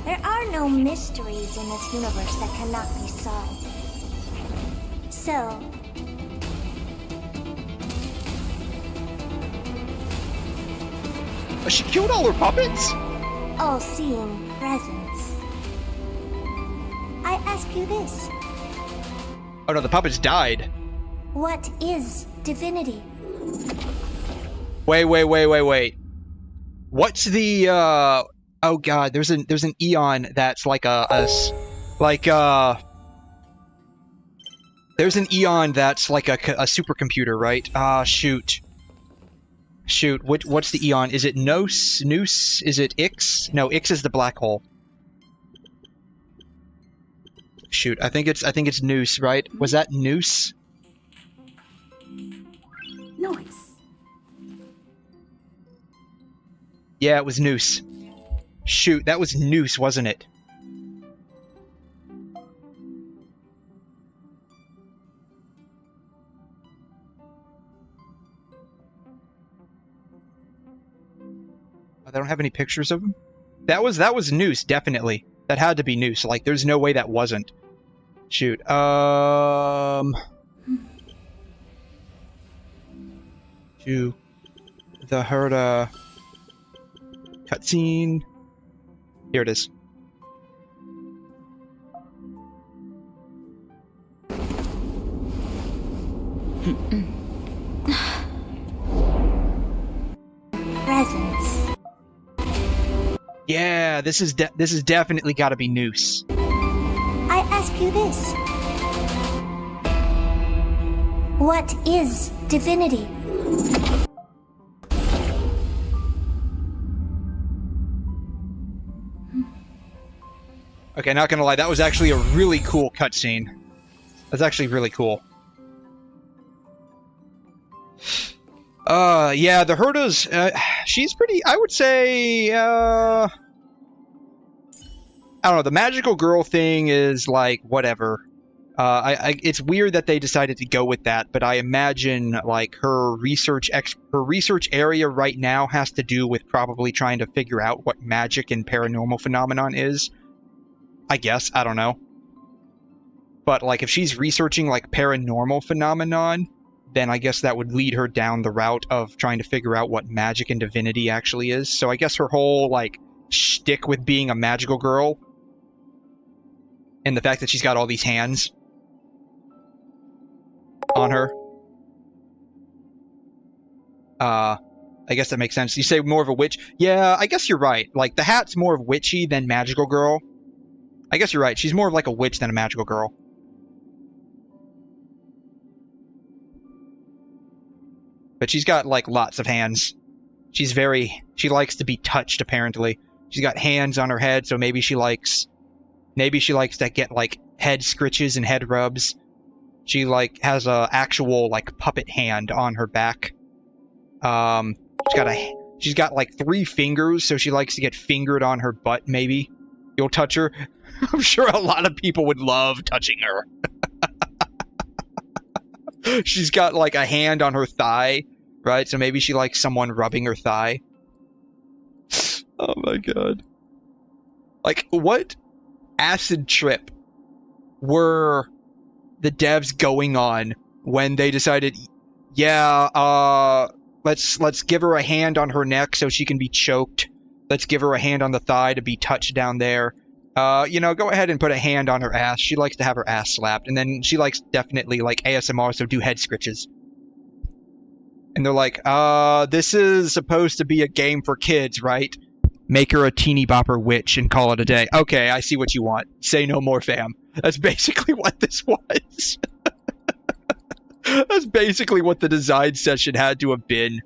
There are no mysteries in this universe that cannot be solved. So, she killed all her puppets? All-seeing presence. I ask you this. Oh no, the puppets died. What is divinity? Wait. What's the oh god, there's an eon that's like there's an eon that's like a supercomputer, right? Shoot, what's the eon? Is it Nous? Is it Ix? No, Ix is the black hole. Shoot, I think it's Nous, right? Was that Nous? Noise. Yeah, it was Nous. Shoot, that was Nous, wasn't it? Oh, they don't have any pictures of him? That was Nous, definitely. That had to be Nous. Like, there's no way that wasn't. Shoot. To the 𝘠𝘮 cutscene. Here it is. Presence. Yeah, this is definitely got to be Nous. I ask you this. What is divinity? Okay, not gonna lie, that was actually a really cool cutscene. That's actually really cool. Yeah, the 𝘠𝘮's, she's pretty, I would say, I don't know, the magical girl thing is, like, whatever. It's weird that they decided to go with that, but I imagine like her research area right now has to do with probably trying to figure out what magic and paranormal phenomenon is. I guess, I don't know. But like if she's researching like paranormal phenomenon, then I guess that would lead her down the route of trying to figure out what magic and divinity actually is. So I guess her whole like shtick with being a magical girl and the fact that she's got all these hands on her. I guess that makes sense. You say more of a witch? Yeah, I guess you're right. Like the hat's more of witchy than magical girl. I guess you're right. She's more of like a witch than a magical girl. But she's got like lots of hands. She likes to be touched apparently. She's got hands on her head, so maybe she likes to get like head scritches and head rubs. She like has a actual like puppet hand on her back. She's got like 3 fingers, so she likes to get fingered on her butt maybe. You'll touch her. I'm sure a lot of people would love touching her. She's got like a hand on her thigh, right? So maybe she likes someone rubbing her thigh. Oh my god. Like, what acid trip were the devs going on when they decided, yeah, let's give her a hand on her neck so she can be choked. Let's give her a hand on the thigh to be touched down there. You know, go ahead and put a hand on her ass. She likes to have her ass slapped. And then she likes definitely, like, ASMR, so do head scritches. And they're like, this is supposed to be a game for kids, right? Make her a teeny bopper witch and call it a day. Okay, I see what you want. Say no more, fam. That's basically what this was. That's basically what the design session had to have been.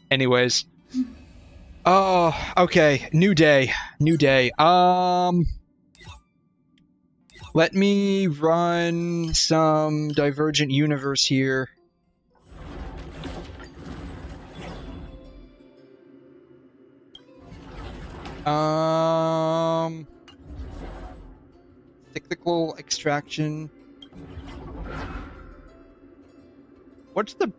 Anyways. Oh, okay. New day. New day. Let me run some Divergent Universe here. Cyclical extraction. What's the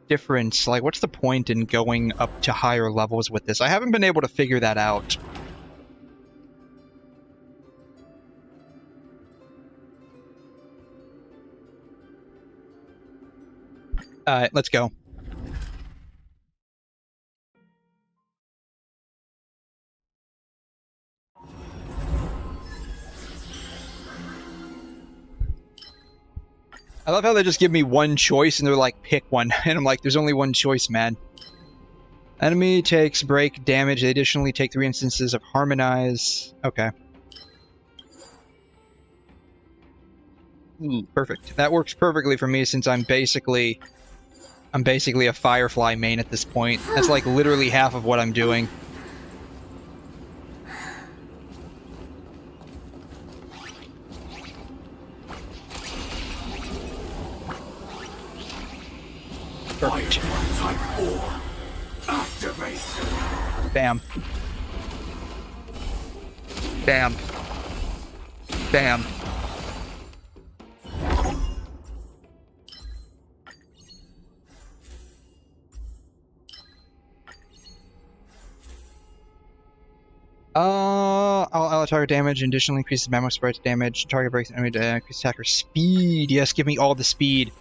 difference? Like, what's the point in going up to higher levels with this? I haven't been able to figure that out. Alright, let's go. I love how they just give me one choice and they're like, pick one. And I'm like, there's only one choice, man. Enemy takes break damage. They additionally take 3 instances of harmonize. Okay. Ooh, perfect. That works perfectly for me since I'm basically a Firefly main at this point. That's like literally half of what I'm doing. Perfect. Bam. Bam. Bam. I'll target damage and additionally increases memo spreads damage. Target breaks enemy to increase attacker speed. Yes, give me all the speed.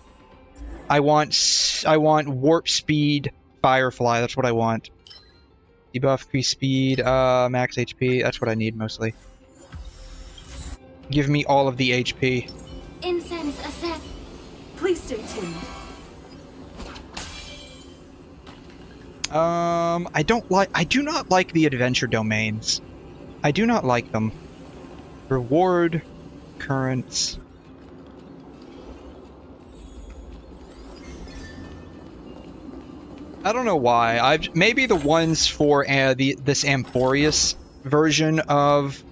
I want warp speed Firefly. That's what I want. Debuff, increase speed, max HP. That's what I need mostly. Give me all of the HP. Incense ascent. Please stay tuned. I do not like the adventure domains. I do not like them. Reward currents. I don't know why. Maybe the ones for this Amphoreus version of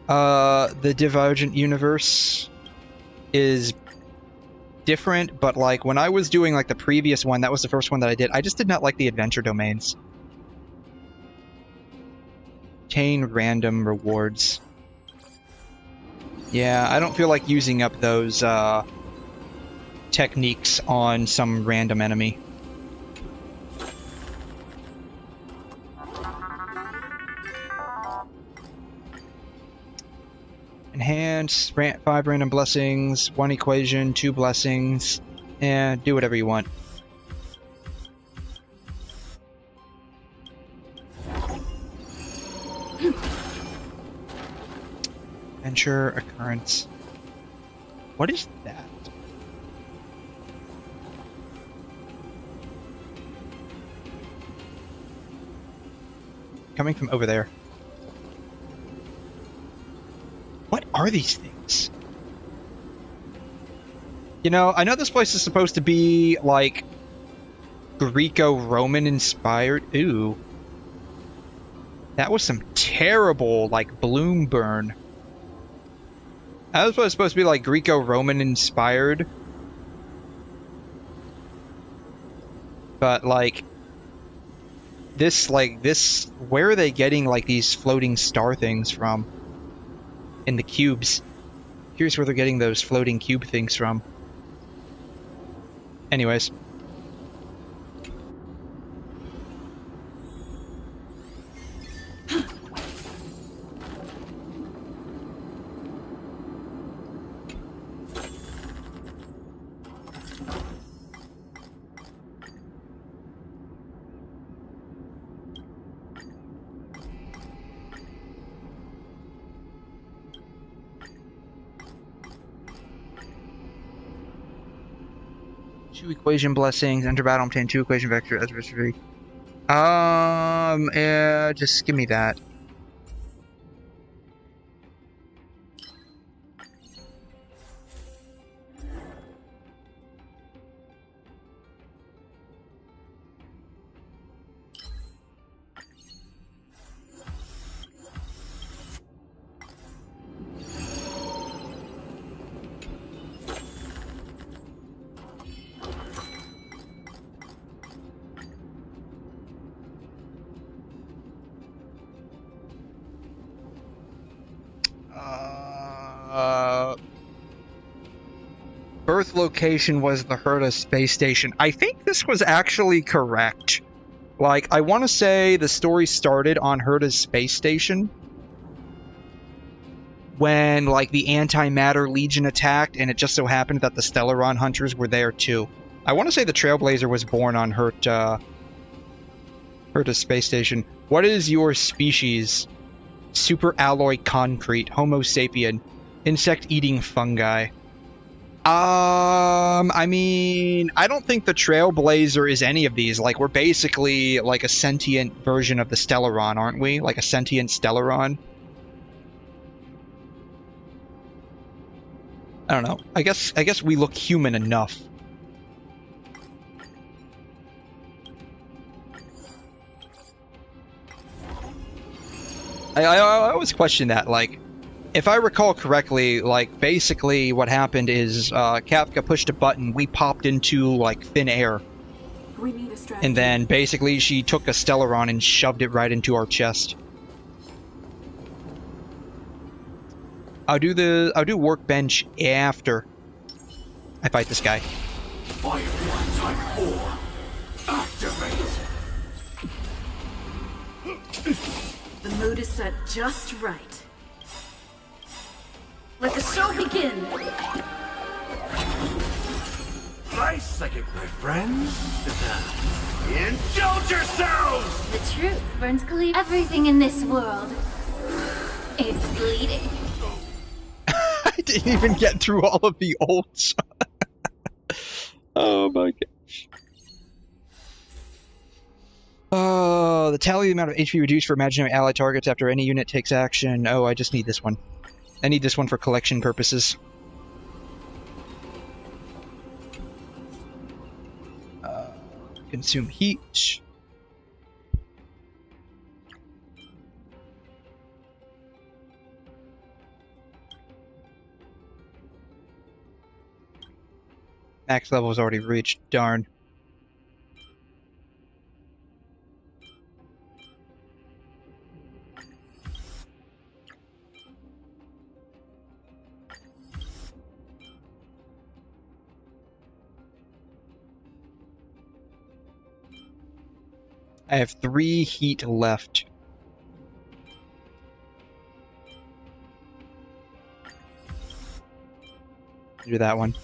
the Divergent Universe is different, but like when I was doing like the previous one, that was the first one that I did. I just did not like the adventure domains. Obtain random rewards. Yeah, I don't feel like using up those techniques on some random enemy. Enhance, 5 random blessings, 1 equation, 2 blessings, and do whatever you want. Adventure occurrence. What is that? Coming from over there. What are these things? You know, I know this place is supposed to be, like, Greco-Roman inspired. Ooh. That was some terrible, like, bloom burn. That was supposed to be, like, Greco-Roman inspired. But, like, this, where are they getting, like, these floating star things from? In the cubes. Here's where they're getting those floating cube things from. Anyways. Equation blessings, enter battle, obtain 2 equation vector as adversary. Just give me that. Birth location was the 𝘬𝘂 space station. I think this was actually correct. Like, I want to say the story started on 𝘬𝘂 space station when, like, the Antimatter Legion attacked, and it just so happened that the Stellaron Hunters were there too. I want to say the Trailblazer was born on 𝘬𝘂 space station. What is your species? Super alloy concrete, Homo sapien, insect-eating fungi. I mean, I don't think the Trailblazer is any of these. Like, we're basically like a sentient version of the Stellaron, aren't we? Like a sentient Stellaron. I don't know. I guess we look human enough. I always question that, like, if I recall correctly, like, basically what happened is, Kafka pushed a button, we popped into, like, thin air. We need a strategy. And then, basically, she took a Stellaron and shoved it right into our chest. I'll do workbench after I fight this guy. Firefly Type 4, activate! The mood is set just right. Let the show begin! Nice second, my friends. Indulge yourselves! The truth burns clean. Everything in this world is bleeding. I didn't even get through all of the ults. Oh my gosh. Oh, the tally amount of HP reduced for imaginary ally targets after any unit takes action. Oh, I just need this one. I need this one for collection purposes. Consume heat. Max level is already reached. Darn. I have 3 heat left. Do that one.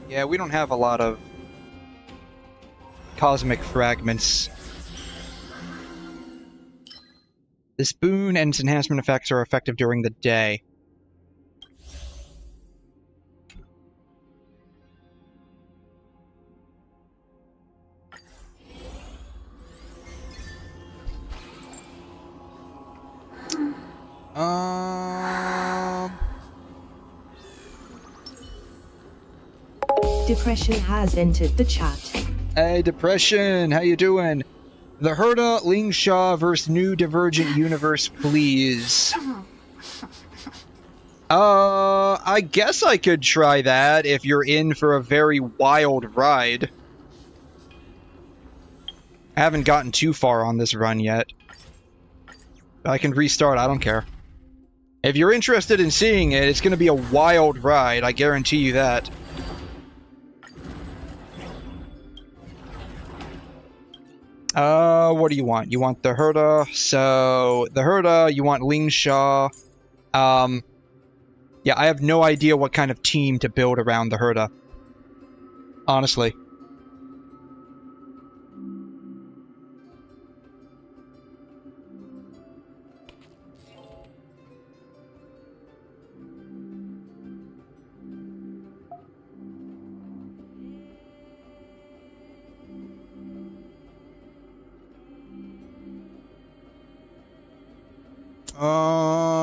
Yeah, we don't have a lot of cosmic fragments. This boon and its enhancement effects are effective during the day. Depression has entered the chat. Hey, Depression, how you doing? The 𝘠𝘠𝘦𝘕 versus new Divergent Universe, please. I guess I could try that if you're in for a very wild ride. I haven't gotten too far on this run yet. I can restart, I don't care. If you're interested in seeing it, it's going to be a wild ride, I guarantee you that. What do you want? You want the 𝘠𝘠, so the 𝘠𝘠, you want 𝘠𝘠𝘕. Yeah, I have no idea what kind of team to build around the 𝘠𝘠. Honestly.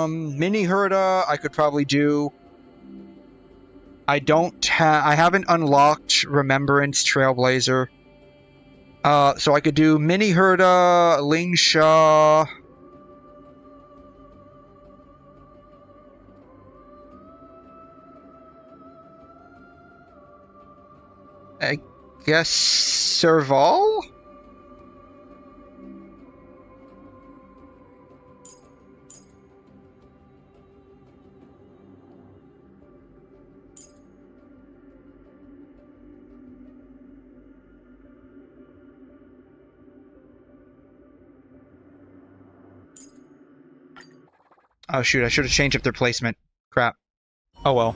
Mini 𝘠𝘠, I could probably do. I haven't unlocked Remembrance Trailblazer. So I could do mini 𝘠𝘠, 𝘠𝘠𝘕. I guess 𝘧𝘠𝘬𝘬𝘦? Oh shoot, I should have changed up their placement. Crap. Oh well.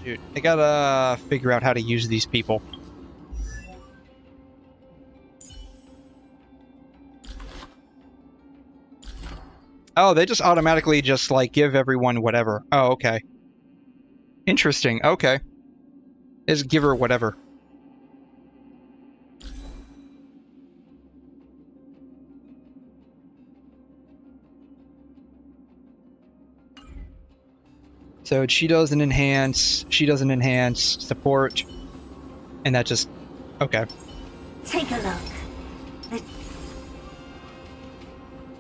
Shoot, I gotta figure out how to use these people. Oh, they just automatically just, like, give everyone whatever. Oh, okay. Interesting, okay. Just give her whatever. So she does an enhance, she does an enhance, support, and that just... okay. Take a look.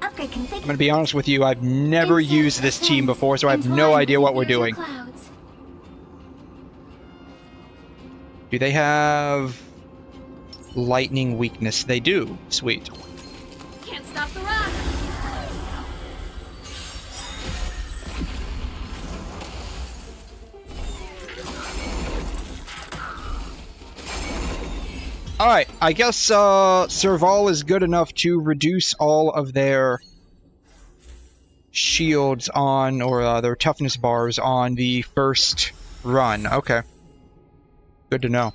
I'm gonna be honest with you, I've never used this team before, so I have no idea what we're doing. Do they have lightning weakness? They do. Sweet. Can't stop the rock. Alright, I guess 𝘧𝘬𝘬 is good enough to reduce all of their shields on, or their toughness bars on the first run. Okay. Good to know.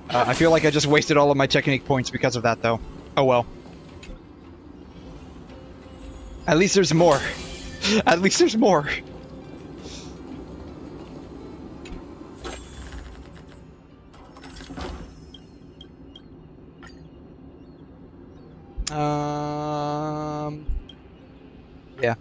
I feel like I just wasted all of my technique points because of that, though. Oh well. At least there's more. At least there's more. Yeah.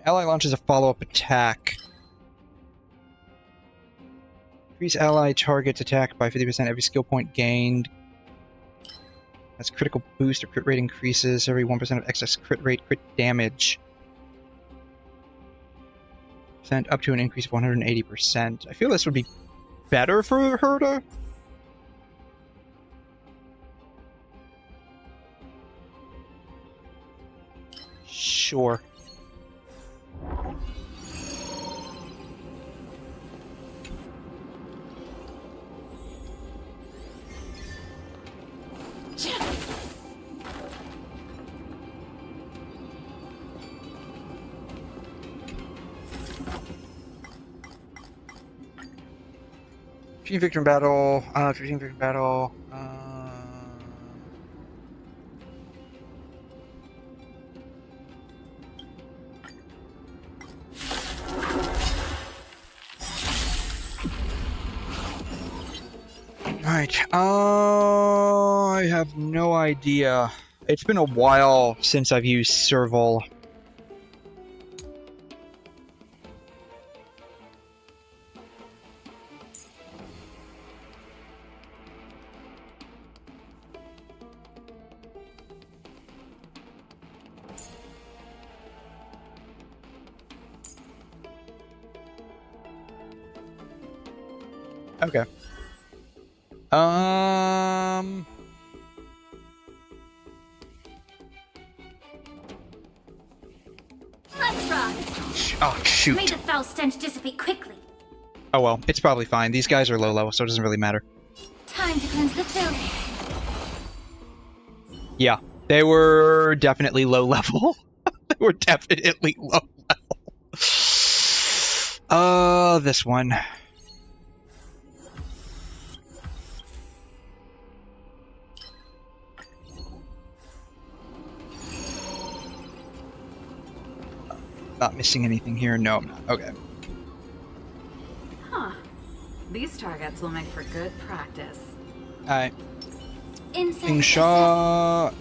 An ally launches a follow-up attack. Increase ally target's attack by 50% every skill point gained. That's critical boost or crit rate increases. Every 1% of excess crit rate, crit damage. Up to an increase of 180%. I feel this would be better for her to... Sure. Victory in battle. Victory in battle. Right. I have no idea. It's been a while since I've used Serval. Okay. Let's rock. Oh, shoot. May the foul stench dissipate quickly. Oh well, it's probably fine. These guys are low level, so it doesn't really matter. Time to cleanse the filth. Yeah, they were definitely low level. They were definitely low level. This one. Not missing anything here? No, I'm not. Okay. Huh. These targets will make for good practice. Alright. 𝘬𝘲.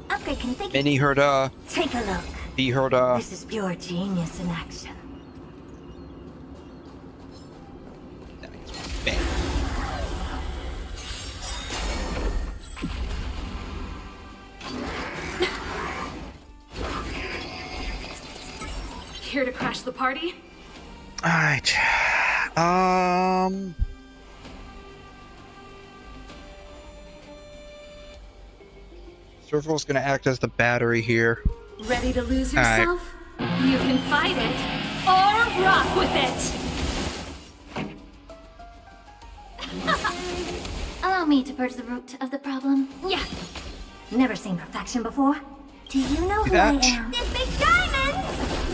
Upgrade configured. Mini 𝘬𝘩𝘦. Take a look. 𝘬𝘩𝘦. This is pure genius in action. Here to crash the party? Alright. Serval's gonna act as the battery here. Ready to lose All right. yourself? You can fight it, or rock with it! Allow me to purge the root of the problem. Yeah. Never seen perfection before. Do you know who That. I am? This big diamond!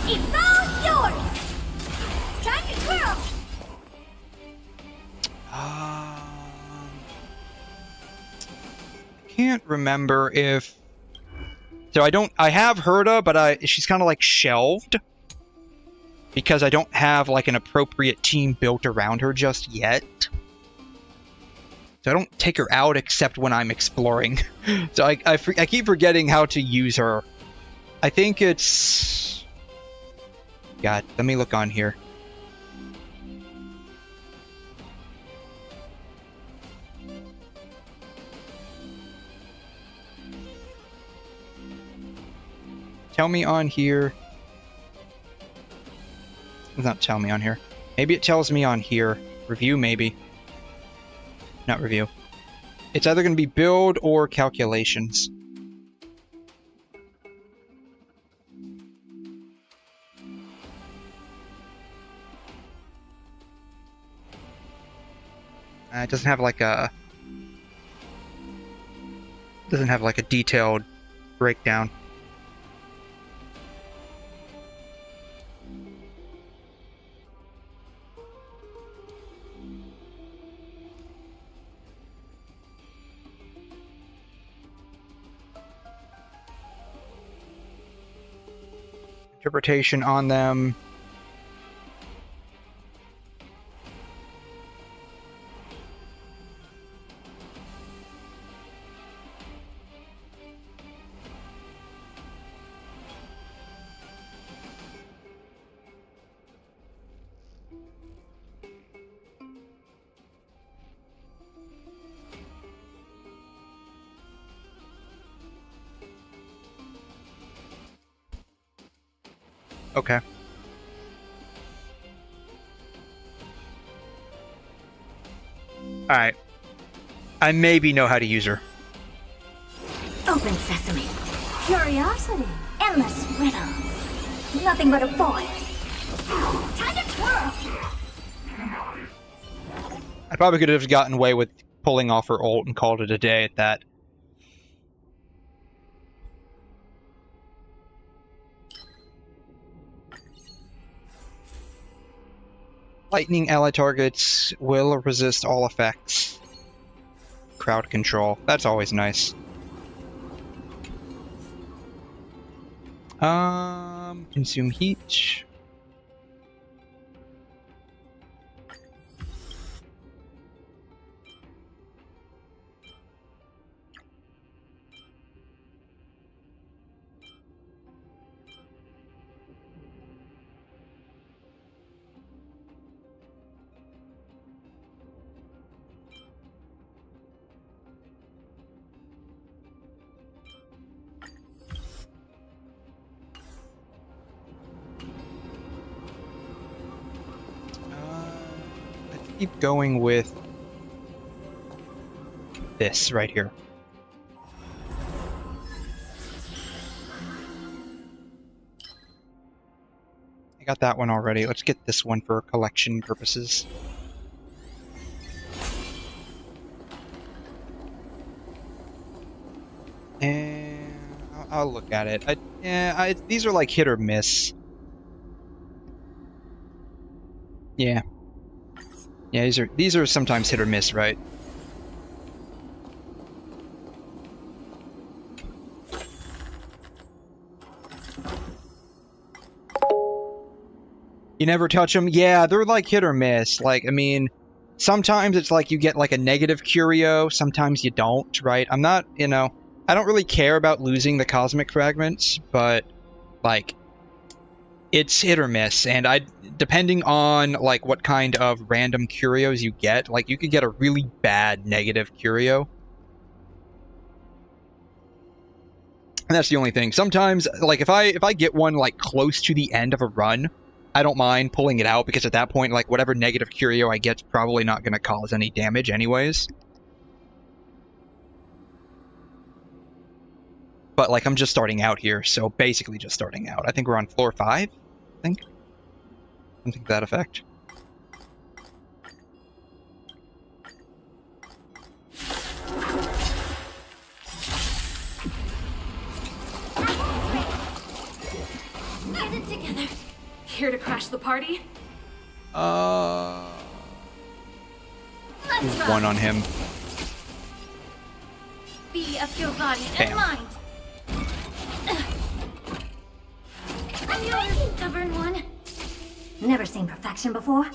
It's all yours! Time to twirl! Can't remember if... So I have 𝘬𝘓, but she's kind of like shelved. Because I don't have like an appropriate team built around her just yet. So I don't take her out except when I'm exploring. So I keep forgetting how to use her. I think it's... God, let me look on here. Tell me on here. It does not tell me on here. Maybe it tells me on here. Review, maybe. Not review. It's either going to be build or calculations. It doesn't have like a... Doesn't have like a detailed breakdown. Interpretation on them. Okay. Alright. I maybe know how to use her. Open sesame. Curiosity. Endless riddles. Nothing but a void. Time to twirl. I probably could have gotten away with pulling off her ult and called it a day at that. Lightning ally targets will resist all effects. Crowd control. That's always nice. Consume heat. Keep going with this right here. I got that one already. Let's get this one for collection purposes. And I'll look at it. These are like hit or miss. Yeah. Yeah, these are sometimes hit or miss, right? You never touch them? Yeah, they're like hit or miss. Like, I mean, sometimes it's like you get like a negative curio, sometimes you don't, right? I'm not, you know, I don't really care about losing the cosmic fragments, but like, it's hit or miss, and depending on like what kind of random curios you get, like you could get a really bad negative curio. And that's the only thing. Sometimes, like if I get one like close to the end of a run, I don't mind pulling it out, because at that point, like whatever negative curio I get's probably not going to cause any damage anyways. But like I'm just starting out here, so basically just starting out. I think we're on floor 5, I think. Something to that effect. Get it together. Here to crash the party? Let's one on him. Be of your body Bam. and mind. I'm yours, stubborn one. Never seen perfection before.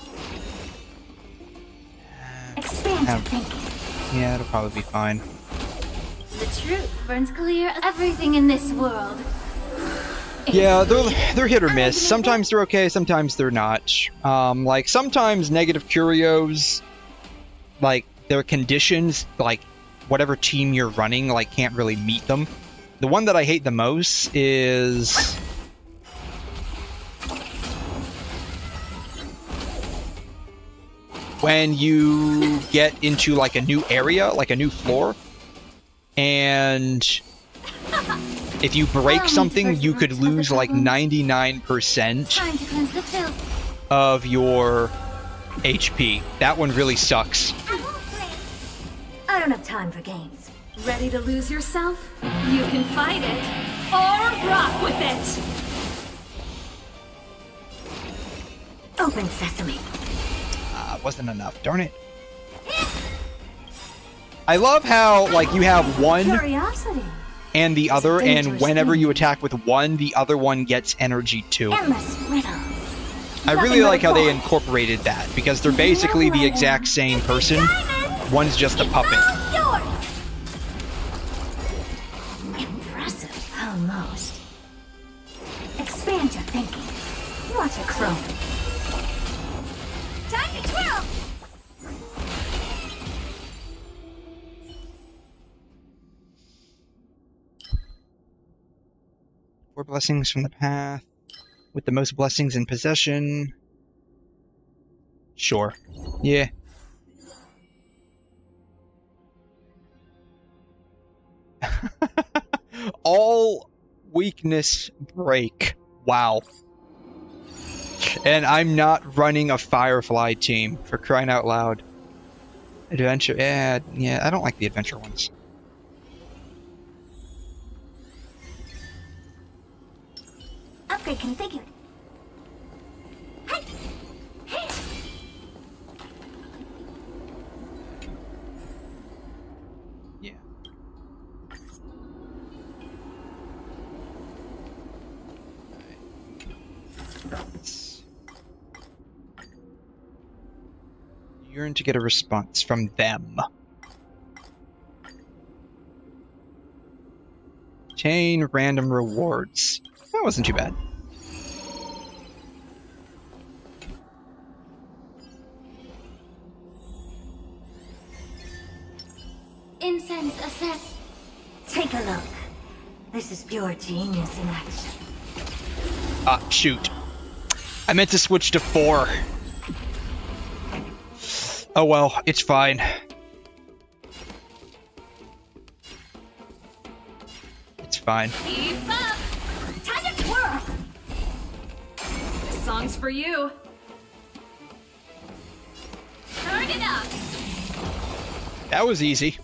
Expand your thinking. Yeah, it'll probably be fine. The truth burns clear of everything in this world. Yeah, they're hit or miss. Sometimes they're okay, sometimes they're not. Like sometimes negative curios, like their conditions, like whatever team you're running, like can't really meet them. The one that I hate the most is when you get into like a new area, like a new floor, and if you break something, you could lose like 99% of your HP. That one really sucks. I don't have time for games. Ready to lose yourself? You can fight it, or rock with it! Open sesame. Wasn't enough, darn it. I love how, like, you have one Curiosity. and the other, and whenever you attack with one, the other one gets energy too. Endless riddles. I really like how they incorporated that, because they're basically the exact same person. One's just a puppet. Impressive, almost. Expand your thinking. Watch it grow. Time to twirl. Four blessings from the path. with the most blessings in possession. Sure. Yeah. All weakness break. Wow. And I'm not running a Firefly team, for crying out loud. Adventure, yeah, I don't like the adventure ones. Upgrade configured. Hey! Hey! Yeah. Yearn to get a response from them. Chain random rewards. That wasn't too bad. Incense ascent. Take a look. This is pure genius in action. Ah, shoot. I meant to switch to 4. Oh well, it's fine. It's fine. Keep up! Time to twirl! This song's for you. Turn it up! That was easy.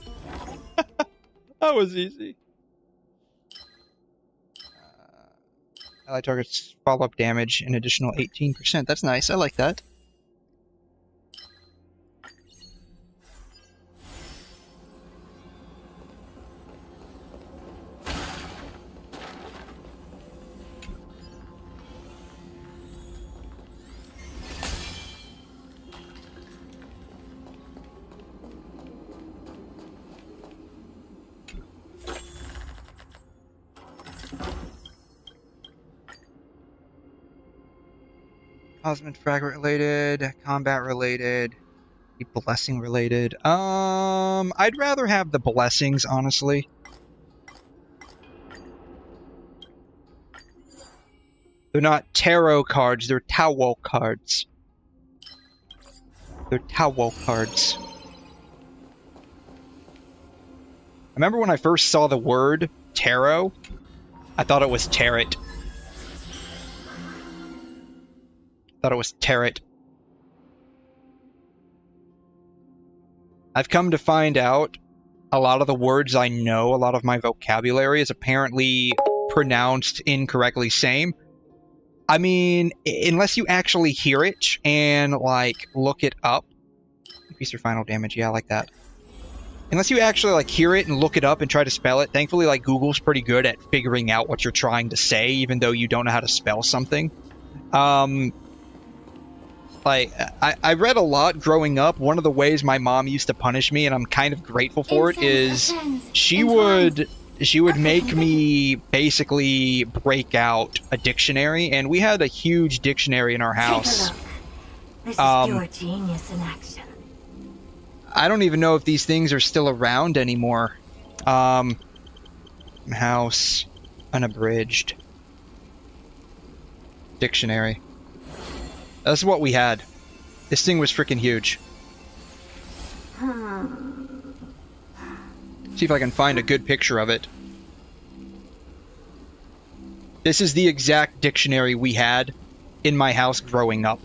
That was easy. Ally targets follow-up damage, an additional 18%. That's nice. I like that. Cosmic fragment related, combat related, blessing related. I'd rather have the blessings, honestly. They're not tarot cards, they're 𝘬𝘯 cards. They're 𝘬𝘯 cards. I remember when I first saw the word tarot, I thought it was tarot. Thought it was tarot. I've come to find out a lot of the words I know, a lot of my vocabulary is apparently pronounced incorrectly same. I mean, unless you actually hear it and, like, look it up. Increase your final damage, yeah, I like that. Unless you actually, like, hear it and look it up and try to spell it. Thankfully, like, Google's pretty good at figuring out what you're trying to say, even though you don't know how to spell something. Like, I read a lot growing up. One of the ways my mom used to punish me, and I'm kind of grateful for it, is she would make me basically break out a dictionary, and we had a huge dictionary in our house. This is pure genius in action. I don't even know if these things are still around anymore. House unabridged dictionary. That's what we had. This thing was freaking huge. See if I can find a good picture of it. This is the exact dictionary we had in my house growing up.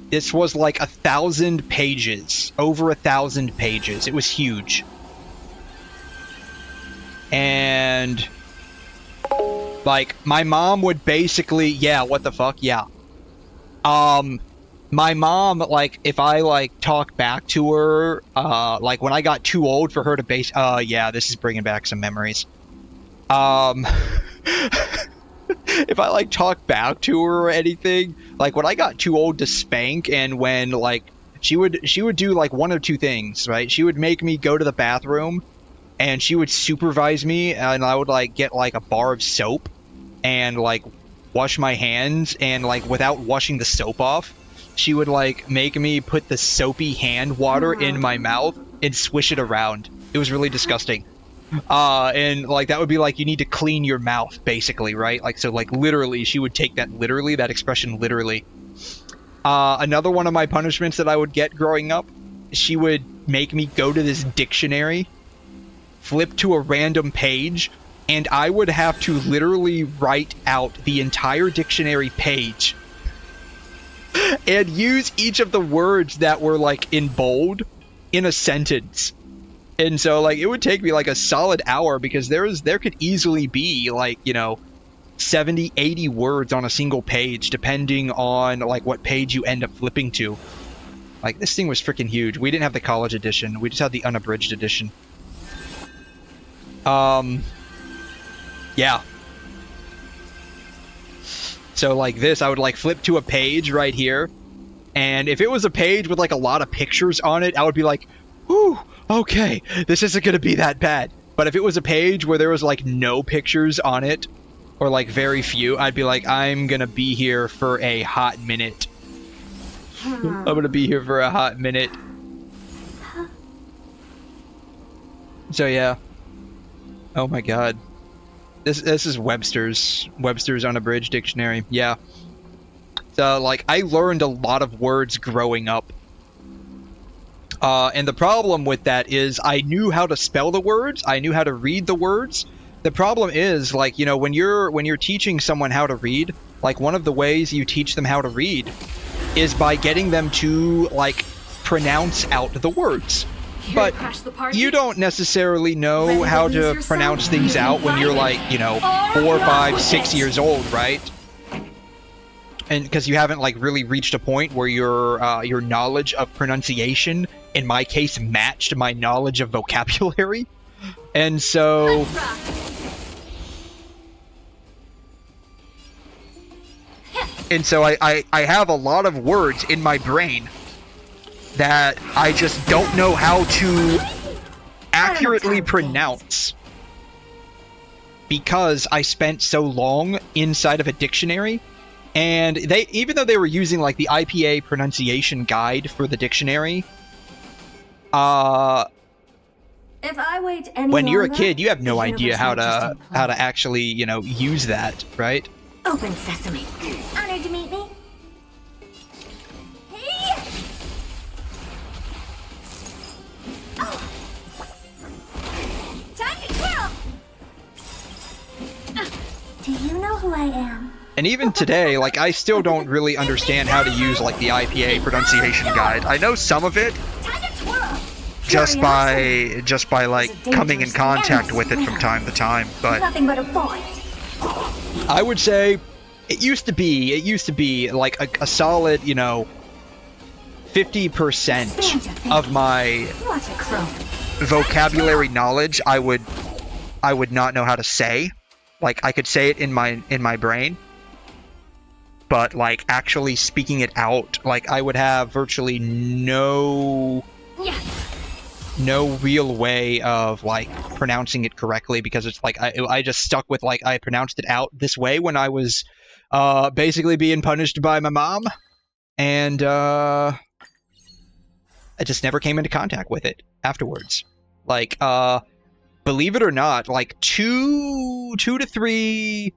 This was like 1,000 pages. Over 1,000 pages. It was huge. And like, my mom would basically, yeah, what the fuck, yeah. My mom, like, if I, like, talk back to her, like, when I got too old for her to yeah, this is bringing back some memories. If I, like, talk back to her or anything, like, when I got too old to spank, and when, like, she would do, like, one or two things, right? She would make me go to the bathroom, and she would supervise me, and I would, like, get, like, a bar of soap, and, like, wash my hands, and, like, without washing the soap off, she would, like, make me put the soapy hand water in my mouth and swish it around. It was really disgusting. And like that would be like you need to clean your mouth, basically, right? Like so, like literally, she would take that literally, that expression literally. Another one of my punishments that I would get growing up, she would make me go to this dictionary, flip to a random page, and I would have to literally write out the entire dictionary page and use each of the words that were like in bold in a sentence. And so like it would take me like a solid hour because there could easily be like, you know, 70, 80 words on a single page depending on like what page you end up flipping to. Like this thing was freaking huge. We didn't have the college edition. We just had the unabridged edition. Yeah. So like this, I would like flip to a page right here. And if it was a page with like a lot of pictures on it, I would be like, whew, okay, this isn't going to be that bad. But if it was a page where there was like no pictures on it, or like very few, I'd be like, I'm going to be here for a hot minute. I'm going to be here for a hot minute. So yeah. Oh my god. This is Webster's unabridged dictionary. Yeah. So like I learned a lot of words growing up. And the problem with that is I knew how to spell the words, I knew how to read the words. The problem is like, you know, when you're teaching someone how to read, like one of the ways you teach them how to read is by getting them to like pronounce out the words. But you don't necessarily know how to pronounce things out when you're like, you know, 4, 5, 6 years old, right? And because you haven't like really reached a point where your knowledge of pronunciation, in my case, matched my knowledge of vocabulary. And so I have a lot of words in my brain that I just don't know how to accurately pronounce because I spent so long inside of a dictionary. And they, even though they were using like the IPA pronunciation guide for the dictionary, If I wait any when you're a longer, kid, you have no the idea universe how will just to actually, you know, use that, right? Open sesame. Honored to meet me. Time to kill! Do you know who I am? And even today, like, I still don't really understand how to use, like, the IPA pronunciation guide. I know some of it just by like, coming in contact with it from time to time, but Nothing but a void. I would say it used to be, like, a solid, you know, 50% of my vocabulary knowledge I would not know how to say. Like, I could say it in my brain, but like actually speaking it out, like I would have virtually no real way of like pronouncing it correctly, because it's like I just stuck with like I pronounced it out this way when I was basically being punished by my mom, and I just never came into contact with it afterwards. Like believe it or not, like two to three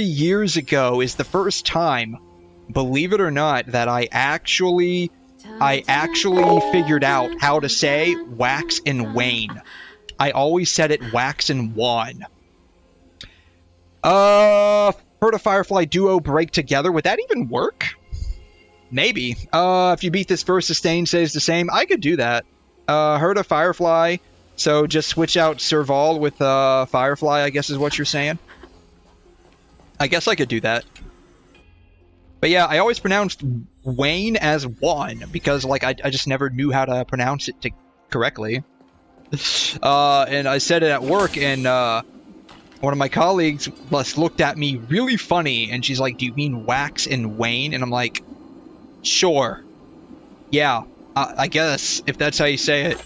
years ago is the first time, believe it or not, that I actually figured out how to say wax and wane. I always said it wax and wan. Heard a Firefly duo break together. Would that even work? Maybe. If you beat this first, sustain stays the same. I could do that. Heard a Firefly. So just switch out Serval with Firefly, I guess is what you're saying. I guess I could do that. But yeah, I always pronounced Wayne as Juan, because like I just never knew how to pronounce it correctly. And I said it at work, and one of my colleagues looked at me really funny, and she's like, "Do you mean wax and Wayne?" And I'm like, "Sure. Yeah, I guess, if that's how you say it."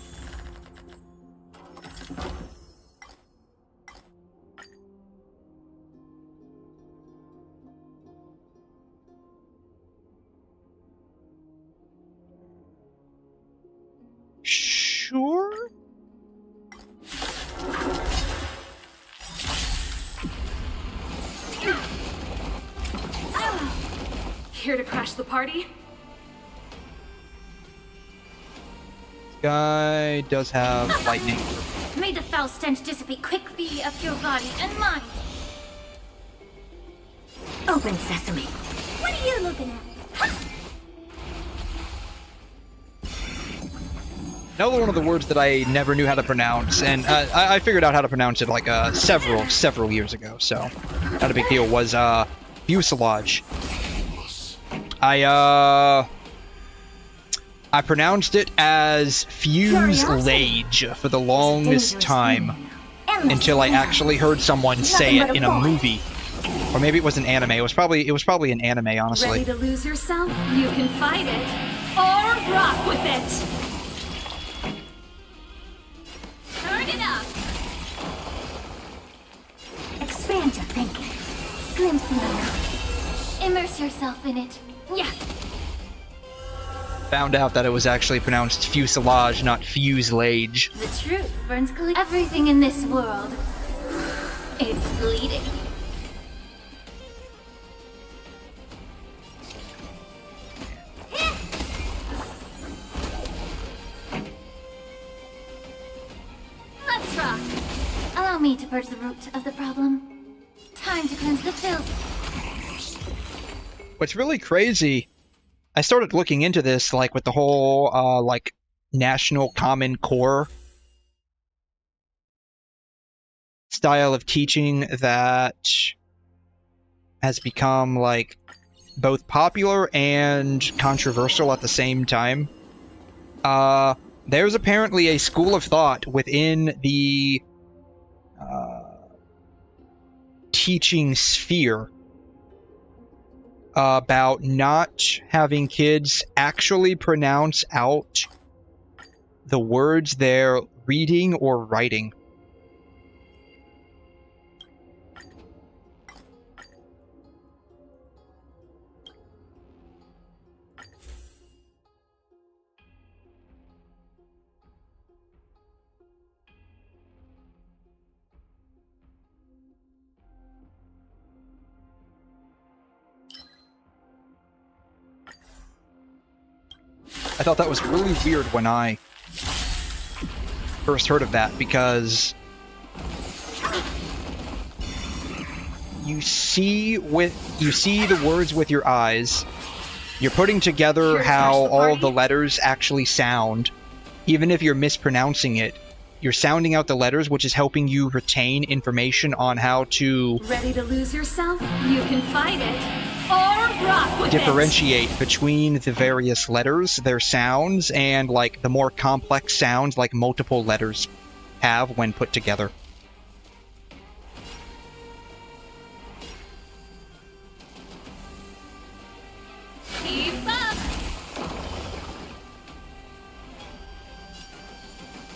Sure? Here to crash the party? This guy does have lightning. May the foul stench dissipate quickly of your body and mind. Open sesame. What are you looking at? Another one of the words that I never knew how to pronounce, and I figured out how to pronounce it like several years ago, so not a big deal, was fuselage. I pronounced it as fuselage for the longest time until I actually heard someone say it in a movie. Or maybe it was an anime. It was probably an anime, honestly. Ready to lose yourself? You can fight it or rock with it. Turn it up. Expand your thinking. Glimpse the unknown. Immerse yourself in it. Yeah. Found out that it was actually pronounced fuselage, not fuselage. The truth burns clear. Everything in this world. It's bleeding. Let's rock. Allow me to purge the root of the problem. Time to cleanse the filth. What's really crazy, I started looking into this, like, with the whole, like, National Common Core style of teaching that has become, like, both popular and controversial at the same time. There's apparently a school of thought within the teaching sphere about not having kids actually pronounce out the words they're reading or writing. I thought that was really weird when I first heard of that, because you see the words with your eyes, you're putting together how all the letters actually sound. Even if you're mispronouncing it, you're sounding out the letters, which is helping you retain information on how to Ready to lose yourself? You can fight it or rock with differentiate between the various letters, their sounds, and like the more complex sounds like multiple letters have when put together. Keep up.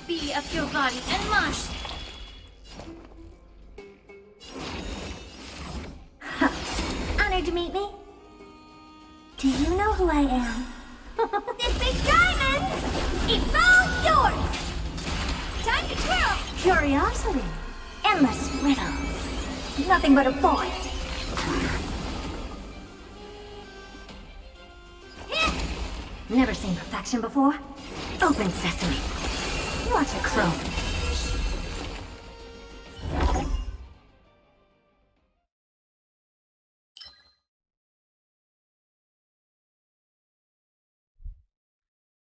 Be of your body and mush. Honored to meet me. Do you know who I am? This big diamond! It's all yours! Time to twirl! Curiosity. Endless riddles. Nothing but a void. Never seen perfection before? Open sesame. Watch it crow.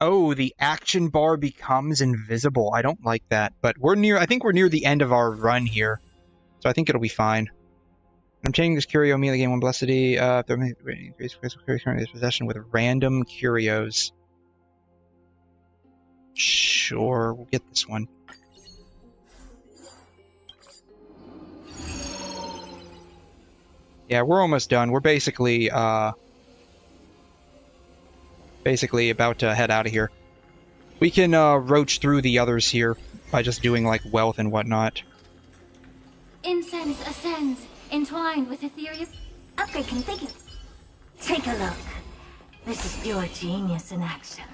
Oh, the action bar becomes invisible. I don't like that, but I think we're near the end of our run here, so I think it'll be fine. I'm changing this curio melee game 1 blessedy, increase current possession with random curios. Sure, we'll get this one. Yeah, we're almost done. We're basically about to head out of here. We can roach through the others here by just doing like wealth and whatnot. Incense ascends, entwined with ethereal. Upgrade configured. Take a look. This is pure genius in action.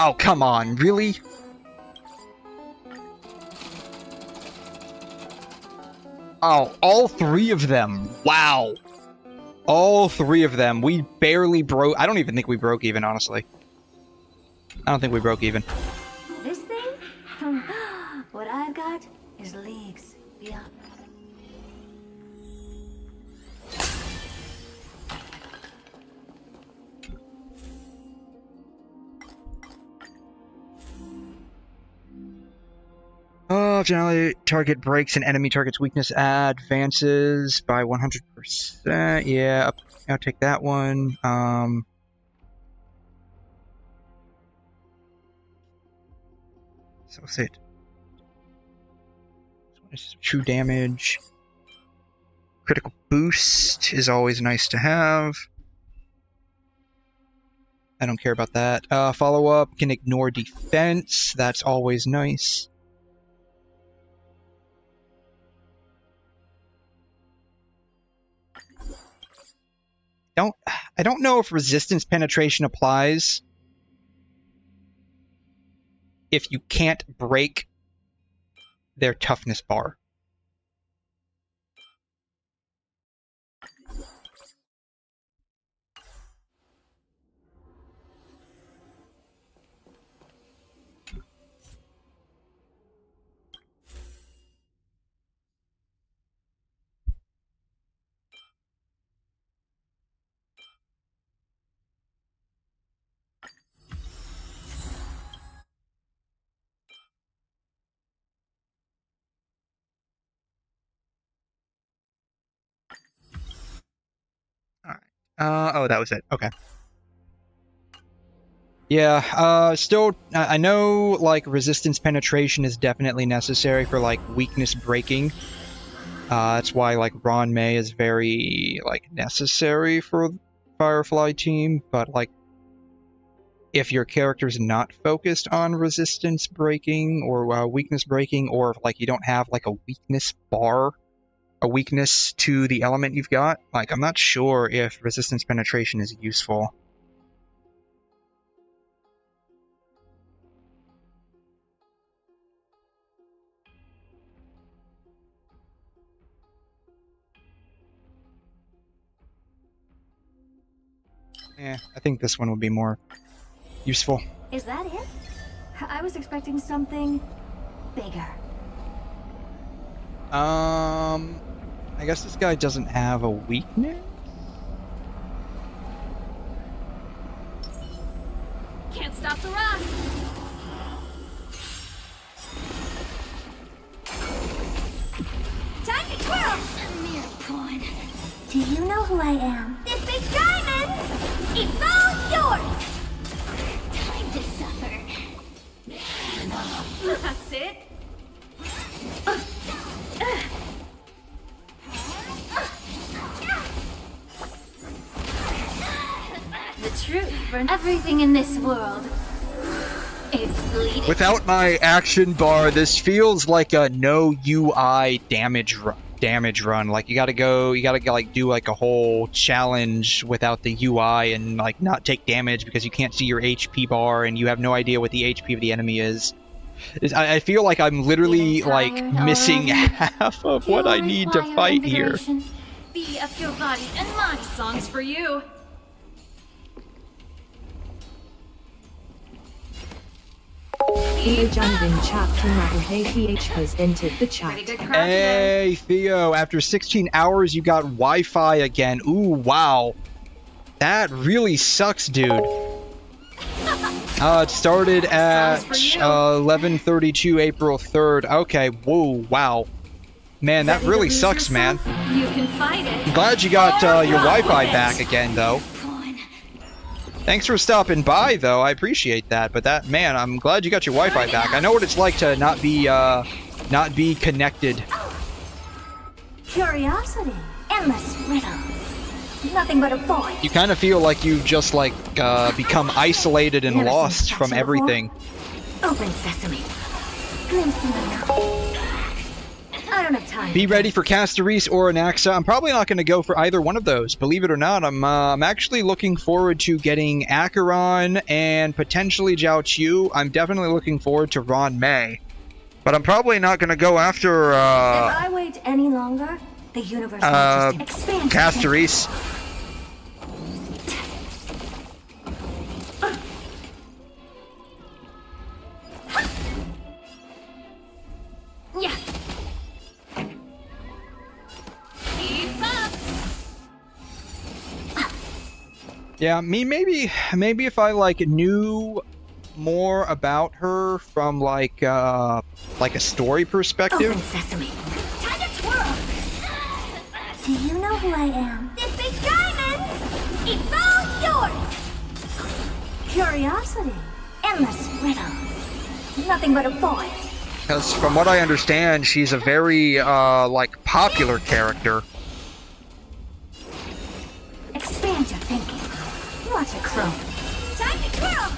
Oh, come on, really? Oh, all three of them. Wow. All three of them. We barely broke. I don't even think we broke even, honestly. I don't think we broke even. This thing? What I've got is leagues beyond. Generally, target breaks an enemy target's weakness advances by 100%. Yeah, I'll take that one. So say it. This is true damage. Critical boost is always nice to have. I don't care about that. Follow up can ignore defense. That's always nice. I don't know if resistance penetration applies if you can't break their toughness bar. Oh, that was it. Okay. Yeah, still, I know, like, resistance penetration is definitely necessary for, like, weakness breaking. That's why, like, Ron May is very, like, necessary for Firefly team, but, like, if your character's not focused on resistance breaking or weakness breaking, or if, like, you don't have, like, a weakness bar, a weakness to the element you've got, like, I'm not sure if resistance penetration is useful. Yeah, I think this one would be more useful. Is that it? I was expecting something bigger. I guess this guy doesn't have a weakness? Can't stop the rock! Time to twirl! A mere pawn. Do you know who I am? This big diamond! It's all yours! Time to suffer. That's it. The truth for everything in this world. It's bleeding. Without my action bar, this feels like a no UI damage run. Like, you gotta like do like a whole challenge without the UI and like not take damage because you can't see your HP bar and you have no idea what the HP of the enemy is. I feel like I'm literally like missing half of what I need to fight here. Be up your body and my song's for you. Theo Janvin Chapter HH has entered the chat. Hey Theo, after 16 hours you got Wi-Fi again. Ooh, wow. That really sucks, dude. It started at 11:32 April 3rd. Okay, whoa, wow. Man, that really sucks, man. You can fight it. I'm glad you got your Wi-Fi back again, though. Thanks for stopping by, though. I appreciate that. But that, man, I'm glad you got your Wi-Fi back. I know what it's like to not be connected. Curiosity, endless riddles. Nothing but a void. You kind of feel like you just like become isolated and lost from everything. Open sesame. Glimpse me now. I don't have time. Be ready for 𝘧𝘮 or Anaxa. I'm probably not going to go for either one of those. Believe it or not, I'm actually looking forward to getting Acheron and potentially Zhao. I'm definitely looking forward to Ron May. But I'm probably not going to go after, If I wait any longer, the universe will just expand. 𝘧𝘮. Yeah. Keep up. Yeah, maybe if I like knew more about her from like a story perspective. Open sesame. Time to twirl. Do you know who I am? This big diamond. It's all yours. Curiosity. Endless riddles. Nothing but a void. Because from what I understand, she's a very like popular character. Expand your thinking. Watch it grow. Time to twirl.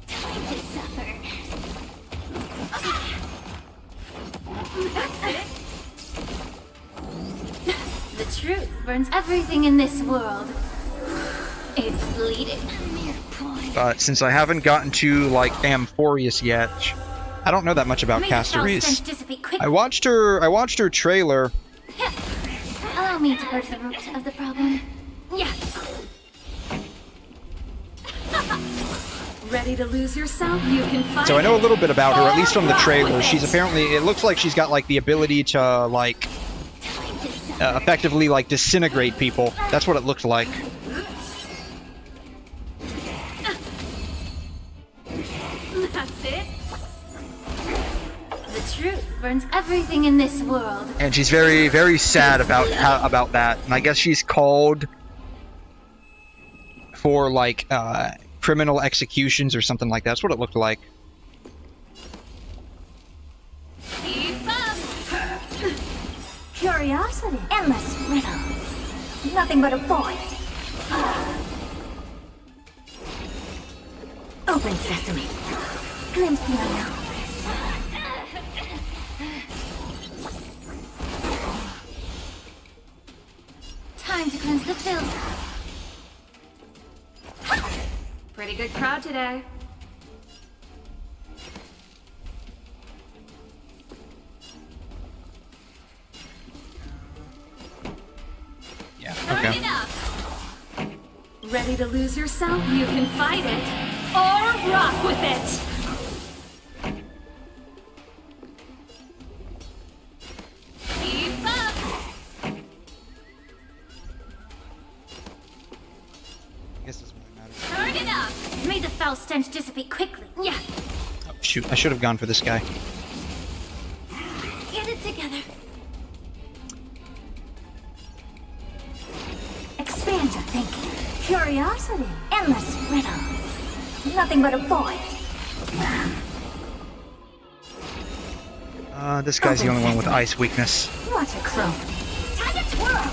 Time to suffer. That's it. The truth burns everything in this world. It's bleeding. But since I haven't gotten to like 𝘠𝘯𝘕 yet, I don't know that much about 𝘧𝘮. I watched her trailer. Allow me to purge the root of the problem. Yeah. Ready to lose yourself? You can find So I know a little bit about her, at least from the trailer. She's apparently, it looks like she's got like the ability to like effectively like disintegrate people. That's what it looked like. That's it. The truth burns everything in this world. And she's very, very sad about that. And I guess she's called for like criminal executions or something like that. That's what it looked like. Keep up. Curiosity. Endless riddles. Nothing but a void. Open sesame. Glimpse the unknown. Time to cleanse the filter. Pretty good crowd today. Yeah, Turn it up. Ready to lose yourself? You can fight it or rock with it. Keep up. I guess this really matters. Turn it up. May the foul stench dissipate quickly. Yeah. Oh, shoot, I should have gone for this guy. Get it together. Expand your thinking. Curiosity. Endless riddles. Nothing but a void. This guy's the only one with ice weakness. Watch it grow. Time to twirl.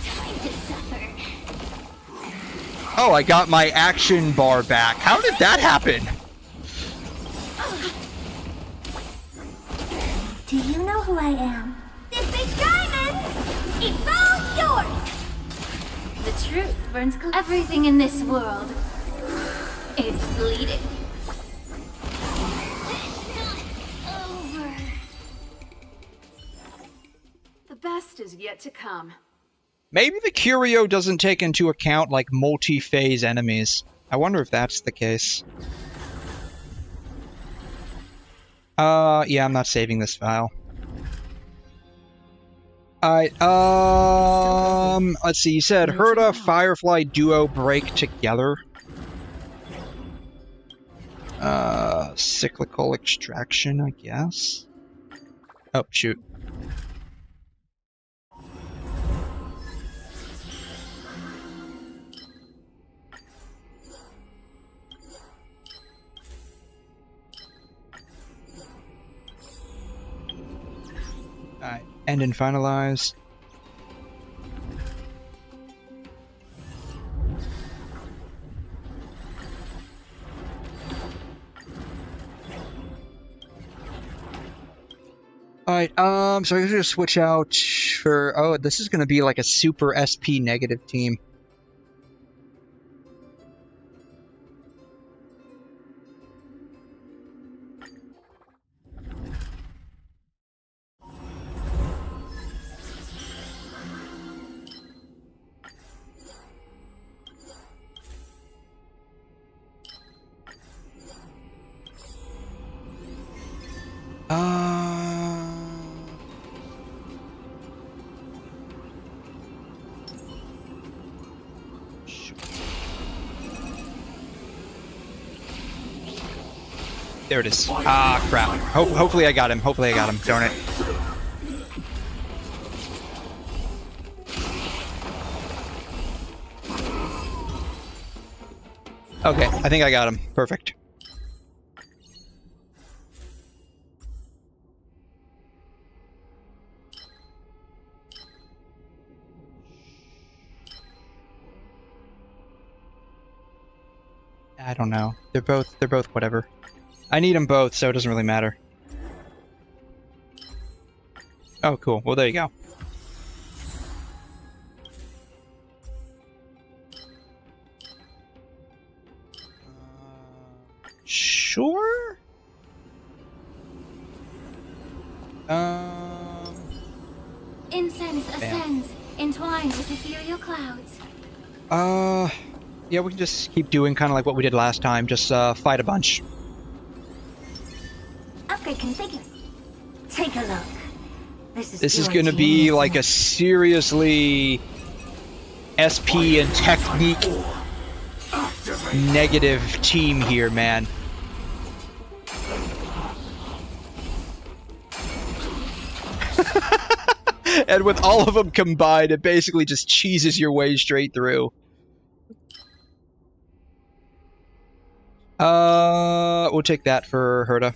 Time to suffer. Oh, I got my action bar back. How did that happen? Do you know who I am? This big diamond! It's all yours! The truth burns everything in this world. It's bleeding. Over. The best is yet to come. Maybe the curio doesn't take into account like multi-phase enemies. I wonder if that's the case. Yeah, I'm not saving this file. Alright, let's see, you said 𝘠𝘮 Firefly duo break together. Cyclical extraction, I guess. Oh, shoot. Alright, end and finalize. Alright, so I'm gonna switch out for... Oh, this is gonna be like a super SP negative team. There it is. Ah, crap. Hopefully I got him. Hopefully I got him. Darn it. Okay, I think I got him. Perfect. I don't know. They're both whatever. I need them both, so it doesn't really matter. Oh, cool. Well, there you go. Sure? Incense ascends, entwined with ethereal clouds. Yeah, we can just keep doing kind of like what we did last time. Just, fight a bunch. Upgrade configured. Take a look. This is gonna be like a seriously SP and technique negative team here, man. And with all of them combined, it basically just cheeses your way straight through. We'll take that for Herda.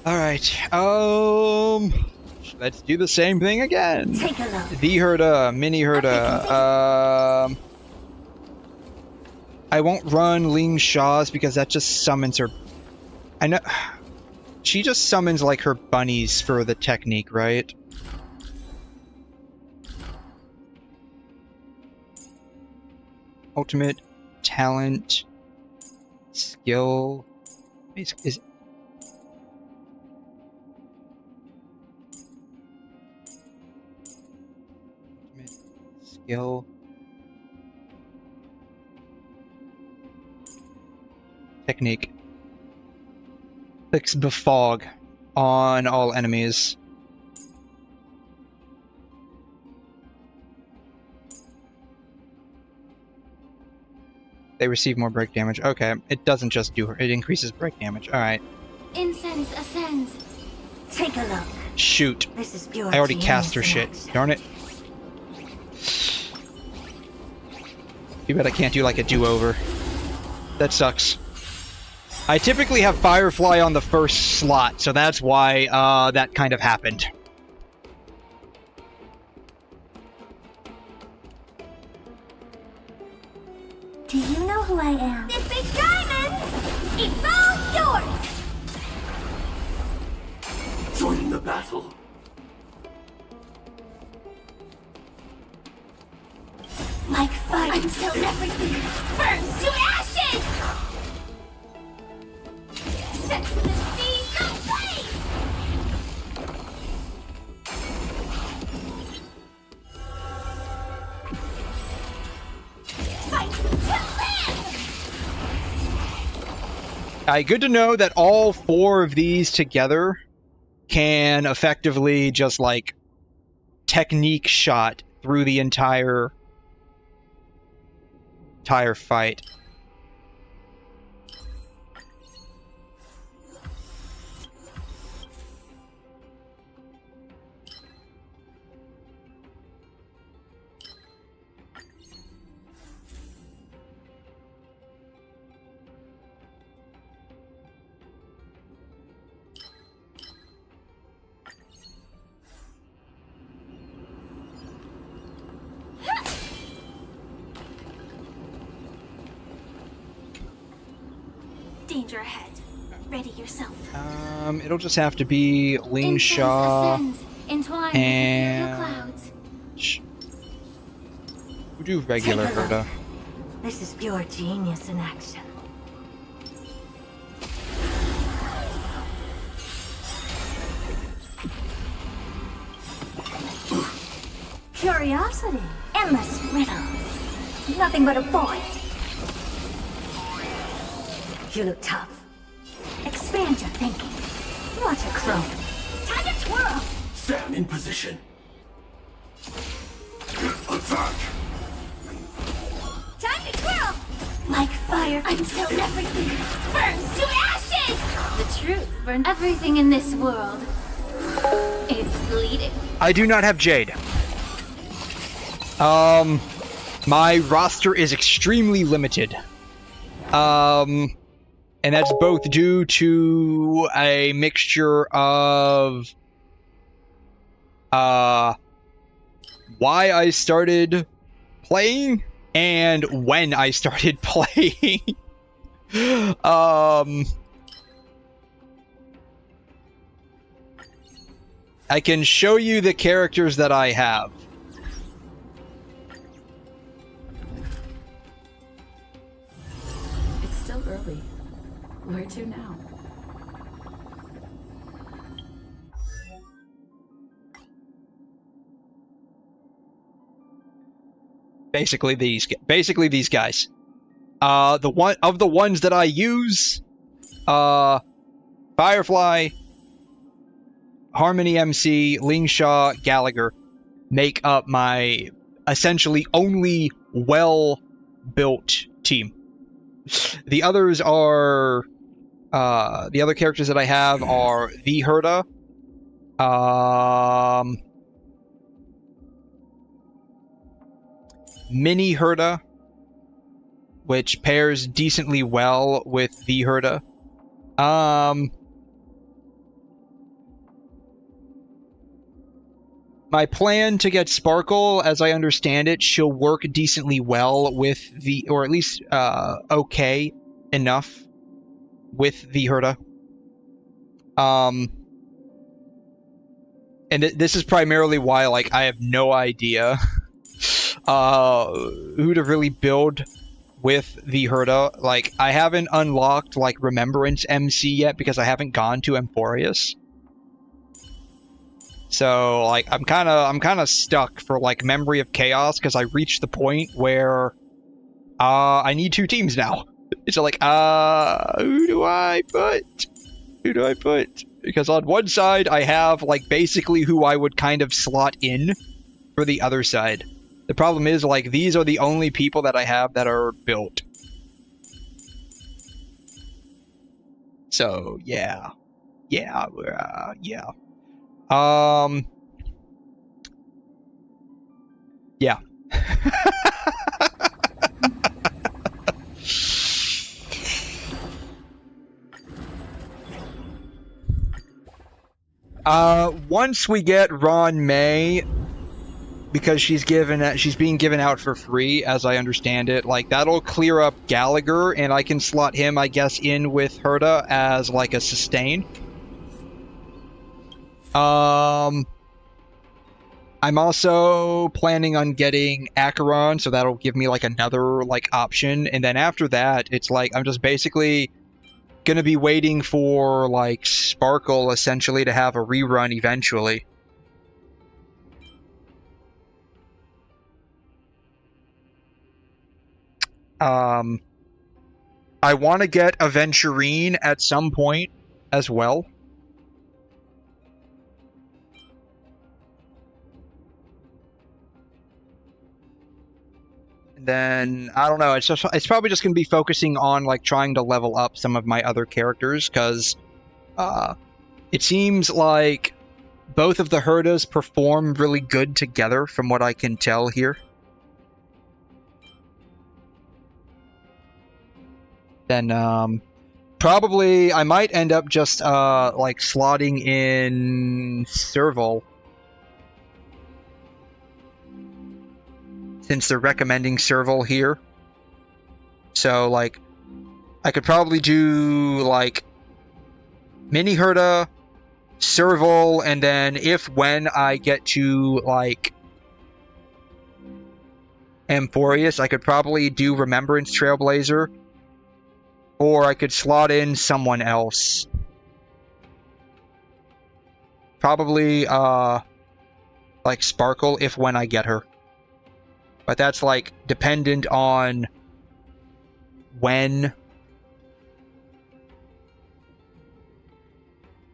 Alright, let's do the same thing again. Take a look. 𝘠𝘠𝘠𝘦𝘠, mini 𝘠𝘠𝘠. I won't run 𝘠𝘮 because that just summons her. I know. She just summons like her bunnies for the technique, right? Ultimate talent skill is skill technique 𝘧𝘮 𝘕𝘏𝑔 on all enemies. They receive more break damage. Okay, it doesn't just do her, it increases break damage. Alright. Incense ascends. Take a look. Shoot. This is pure I already cast her shit. Darn it. Too bad I can't do like a do-over. That sucks. I typically have Firefly on the first slot, so that's why that kind of happened. Do you know who I am? This big diamond! It's all yours! Joining the battle. Like fire until everything burns to ashes! Sets the sea ablaze! Fight to live! Good to know that all four of these together can effectively just like technique shot through the entire fight. Danger ahead. Ready yourself. It'll just have to be 𝘰𝘮 and we'll do regular 𝘬𝘠. This is pure genius in action. Curiosity, endless riddles, nothing but a void. You look tough. Expand your thinking. Watch it grow. Time to twirl. Sam in position. Attack! Time to twirl. Like fire Until everything burns to ashes. The truth burns everything in this world. It's bleeding. I do not have Jade. My roster is extremely limited. And that's both due to a mixture of why I started playing and when I started playing. I can show you the characters that I have. It's still early. Where to now? Basically these guys. The ones that I use, Firefly, Harmony MC, 𝘰𝘮, Gallagher make up my essentially only well-built team. The others are the other characters that I have are 𝘠𝘩𝘦𝘵𝘩𝘦, mini 𝘠𝘩𝘦, which pairs decently well with 𝘠𝘠𝘦𝘵. My plan to get Sparkle, as I understand it, she'll work decently well with or at least okay enough with 𝘠𝘠𝘦. And this is primarily why, like, I have no idea who to really build with 𝘠𝘠𝘦. Like, I haven't unlocked, like, Remembrance MC yet because I haven't gone to Emporius. So, like, I'm kind of stuck for, like, Memory of Chaos because I reached the point where I need 2 teams now. So, like, who do I put? Who do I put? Because on one side, I have, like, basically who I would kind of slot in for the other side. The problem is, like, these are the only people that I have that are built. So, yeah. Yeah. Yeah. Yeah. Once we get Ron May, because she's being given out for free, as I understand it, like, that'll clear up Gallagher, and I can slot him, I guess, in with 𝘠𝘠𝘦 as, like, a sustain. I'm also planning on getting Acheron, so that'll give me, like, another, like, option. And then after that, it's like, I'm just basically gonna be waiting for, like, Sparkle, essentially, to have a rerun eventually. I want to get Aventurine at some point as well. Then I don't know, it's probably just going to be focusing on, like, trying to level up some of my other characters, because it seems like both of the 𝘠𝘠𝘦s perform really good together from what I can tell here. Then probably I might end up just like slotting in 𝘧𝘬𝘬𝘦𝘿, since they're recommending 𝘧𝘬𝘬𝘦 here. So, like, I could probably do, like, Mini 𝘠𝘮, 𝘬𝘯𝘬, and then when I get to, like, Amphoreus, I could probably do Remembrance Trailblazer, or I could slot in someone else. Probably, like, Sparkle when I get her. But that's, like, dependent on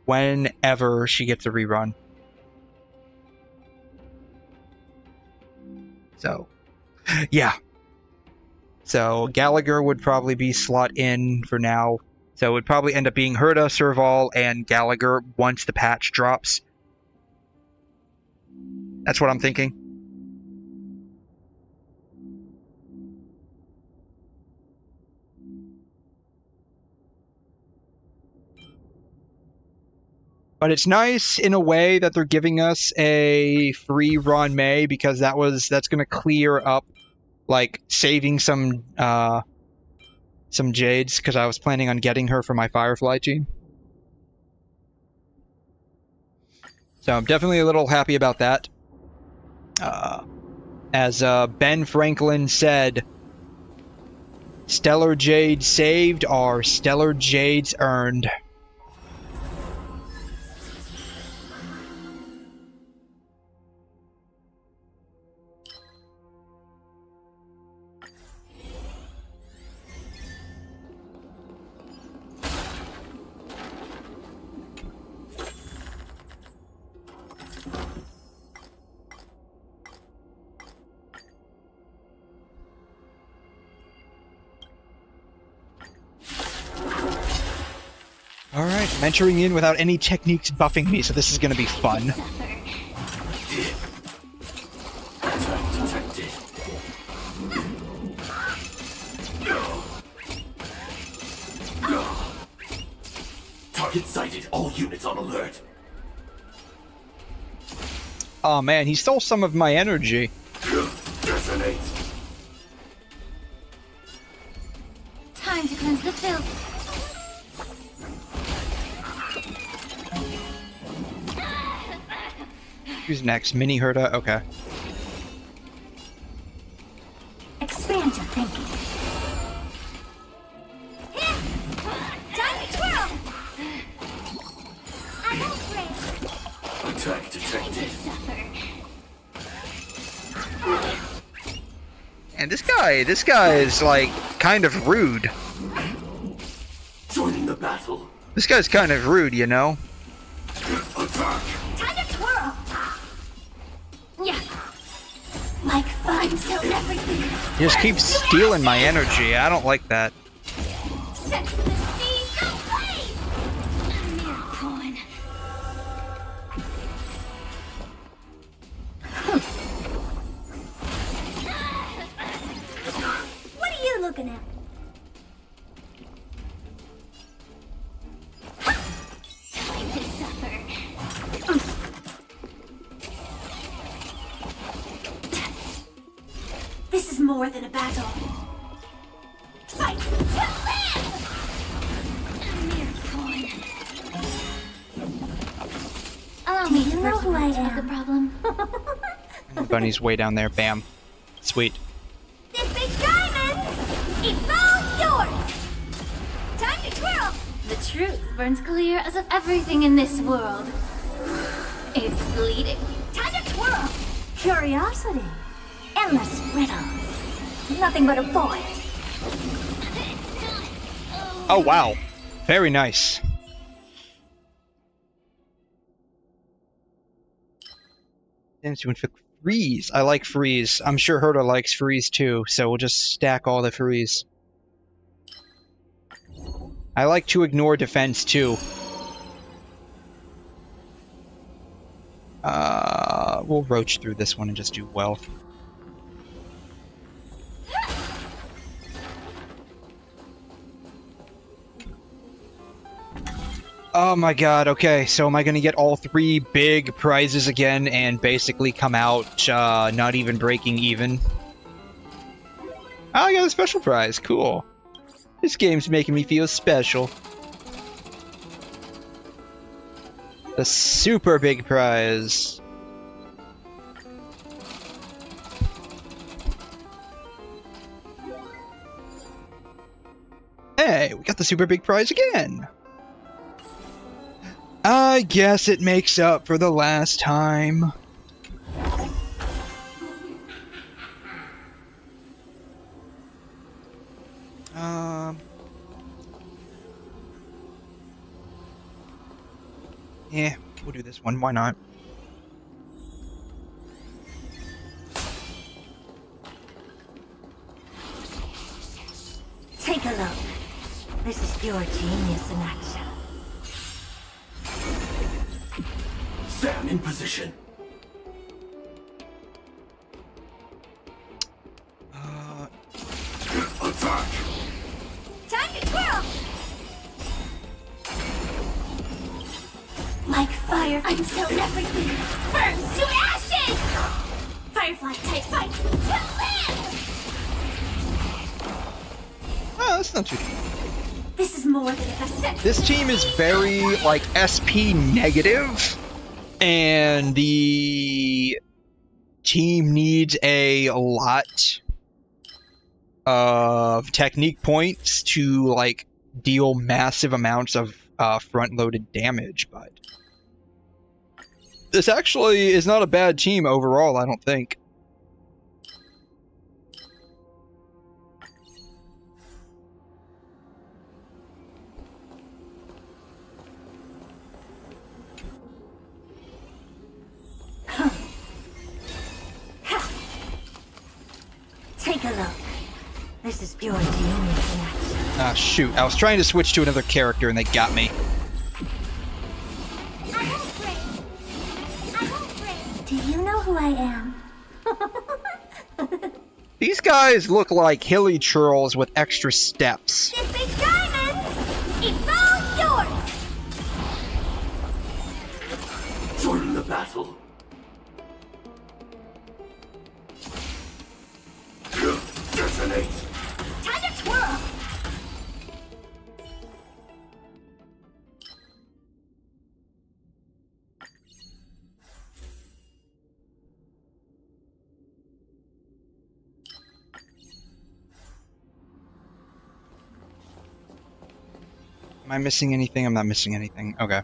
whenever she gets a rerun. So, yeah. So, Gallagher would probably be slot in for now. So, it would probably end up being 𝘠𝘮, 𝘬𝘯𝘬, and Gallagher once the patch drops. That's what I'm thinking. But it's nice in a way that they're giving us a free run May, because that's going to clear up, like, saving some Jades, because I was planning on getting her for my Firefly team. So I'm definitely a little happy about that. As Ben Franklin said, Stellar Jades saved are Stellar Jades earned. Alright, I'm entering in without any techniques buffing me, so this is gonna be fun. Target sighted. All units on alert. Oh man, he stole some of my energy. Resonate. Time to cleanse the filth. Who's next? Mini 𝘠𝘮? Okay. Expand your thinking. Time to twirl. I won't break. Attack detected. And this guy is, like, kind of rude. Joining the battle. This guy's kind of rude, you know? Attack. Time to twirl. Yeah. Like fun, so everything. He just keeps stealing my energy. I don't like that. Set the seas ablaze. 𝘵𝘗𝘮. What are you looking at? Time to suffer. This is more than a battle. Fight to live! 𝘵𝘗𝘮. Allow me to know who I am. The problem. Bunny's way down there. Bam. Sweet. This big diamond, it's all yours. Time to twirl. The truth burns clear as of everything in this world. It's bleeding. Time to twirl. Curiosity. Endless riddles. Nothing but a void. Oh, wow. Very nice. Damn, to inflict freeze. I like freeze. I'm sure 𝘠𝘮 likes freeze too, so we'll just stack all the freeze. I like to ignore defense too. We'll roach through this one and just do wealth. Oh my god, okay, so am I gonna get all 3 big prizes again and basically come out not even breaking even? Oh, I got a special prize, cool. This game's making me feel special. The super big prize. Hey, we got the super big prize again. I guess it makes up for the last time. Yeah, we'll do this one. Why not? Take a look. This is pure genius in action. Sam in position. Attack! Time to twirl! Like fire, Until everything burns to ashes! Firefly type fight to live! Oh, that's not too deep. This is more than a percent. This team is very, like, SP negative, and the team needs a lot of technique points to, like, deal massive amounts of front-loaded damage, but this actually is not a bad team overall, I don't think. take a look. This is pure genius in action. Ah, shoot. I was trying to switch to another character and they got me. Do you know who I am? These guys look like hilly churls with extra steps. This big diamond! It's all yours! Join the battle. Detonate. Time to twirl! Am I missing anything? I'm not missing anything. Okay.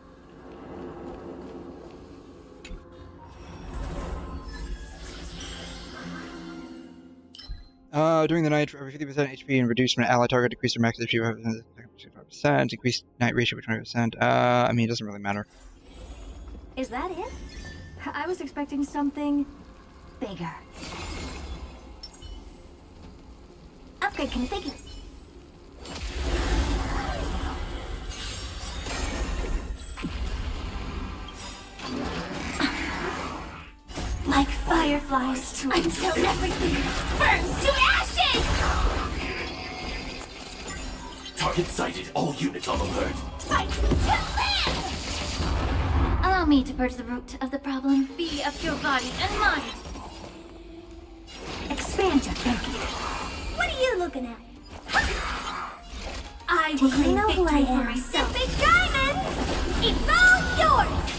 During the night, for every 50% HP and reduced when an ally target, decrease their max HP by 5%, increase night ratio by 20%. I mean, it doesn't really matter. Is that it? I was expecting something bigger. Upgrade configured. Like fireflies to until everything burns to ashes! Target sighted. All units on alert. Fight to live! Allow me to purge the root of the problem. Be of your body and mind. Expand your thinking. What are you looking at? I Do will you claim know who victory I for am? myself. This big diamond! It's all yours!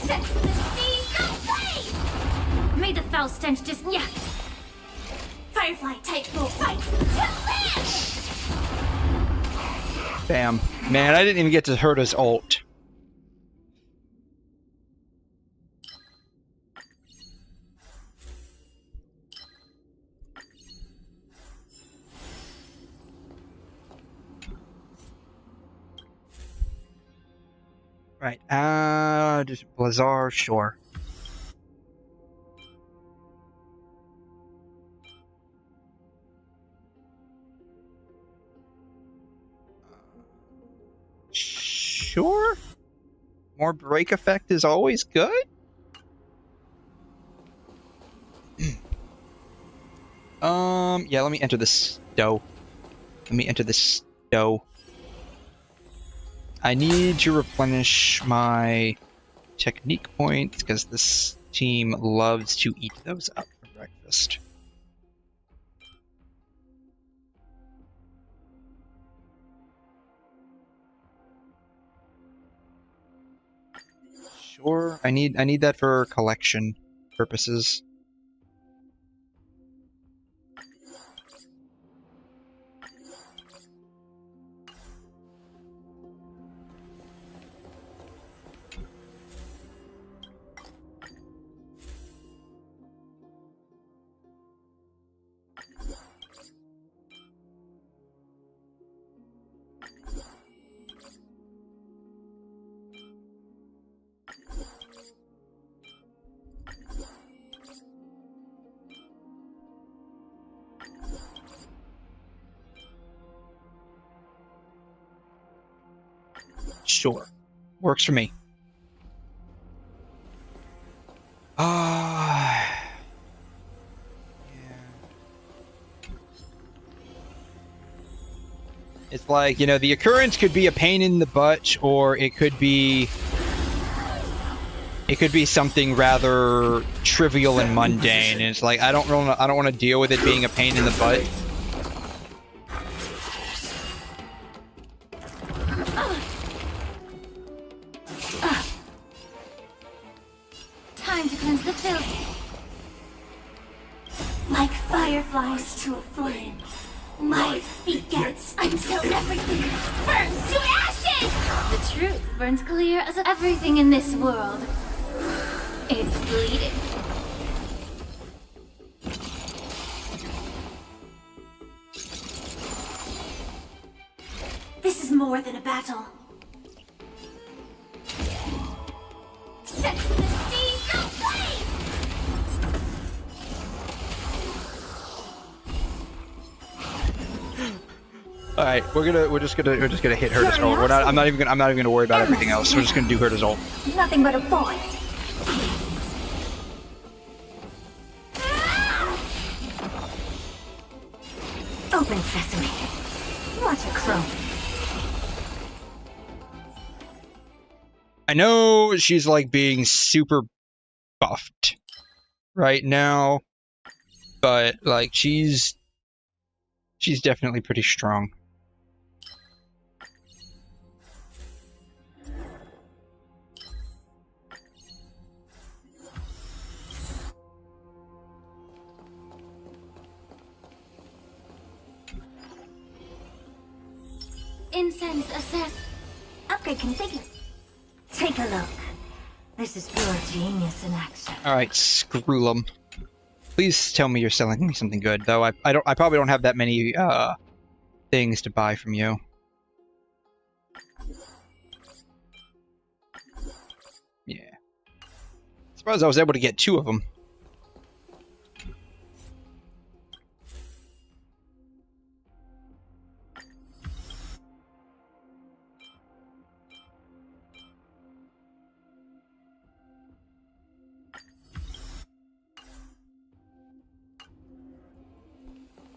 Set the seas ablaze! May the foul stench just yeah. Firefly type will fight to live! Bam. Man, I didn't even get to hurt his ult. Right, just Blazar, sure. Sure? More break effect is always good? Yeah, let me enter this 𝘬𝘩. Let me enter this 𝘬𝘩. I need to replenish my technique points because this team loves to eat those up for breakfast. Sure. I need that for collection purposes. Sure. Works for me. Yeah. It's like, you know, the occurrence could be a pain in the butt, or it could be something rather trivial and mundane. And it's like, I don't want to deal with it being a pain in the butt. Time to cleanse the filth. Like fireflies to a flame, life begets until everything burns to ashes! The truth burns clear as everything in this world. It's bleeding. This is more than a battle. Set the seas ablaze! All right, we're just gonna hit her to ult. I'm not even gonna worry about everything else. We're just gonna do her to ult. Nothing but a void. Open sesame. What a crone. I know she's like being super buffed right now, but like she's definitely pretty strong. Incense ascent. Upgrade configured. Take a look. This is pure genius in action. All right, screw 'em. Please tell me you're selling me something good, though. I probably don't have that many things to buy from you. Yeah. Suppose I was able to get 2 of them.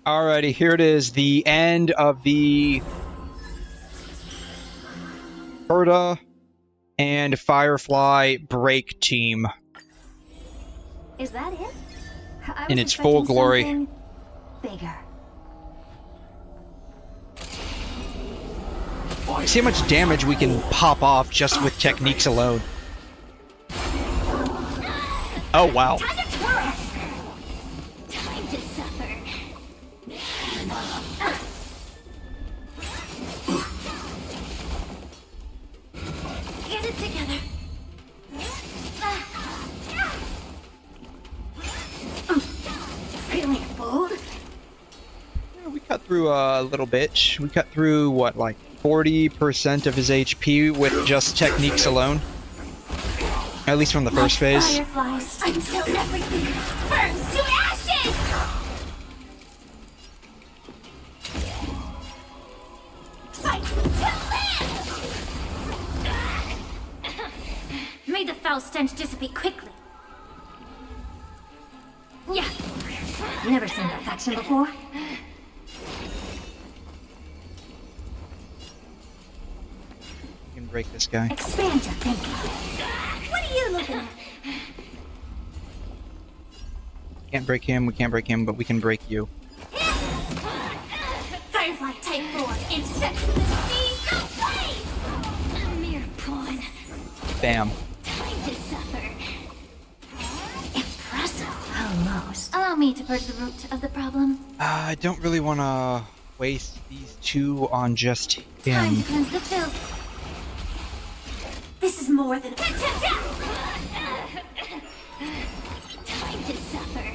Alrighty, here it is, the end of the Herda and Firefly break team. Is that it? In its full glory. Bigger. See how much damage we can pop off just with techniques alone. Oh wow. We cut through a little bit. We cut through, what, like 40% of his HP with just techniques alone? At least from the first phase. Fireflies until everything burns to ashes! Fight to live! May the foul stench dissipate quickly. Yeah. Never seen that faction before. You can break this guy. Expand your thinking. What are you looking at? Can't break him, we can't break him, but we can break you. Firefly type 4 and set the seas ablaze! A mere pawn. Bam. Time to Allow me to purge the root of the problem. I don't really want to waste these two on just Time him. to cleanse the filth. This is more than Time to suffer.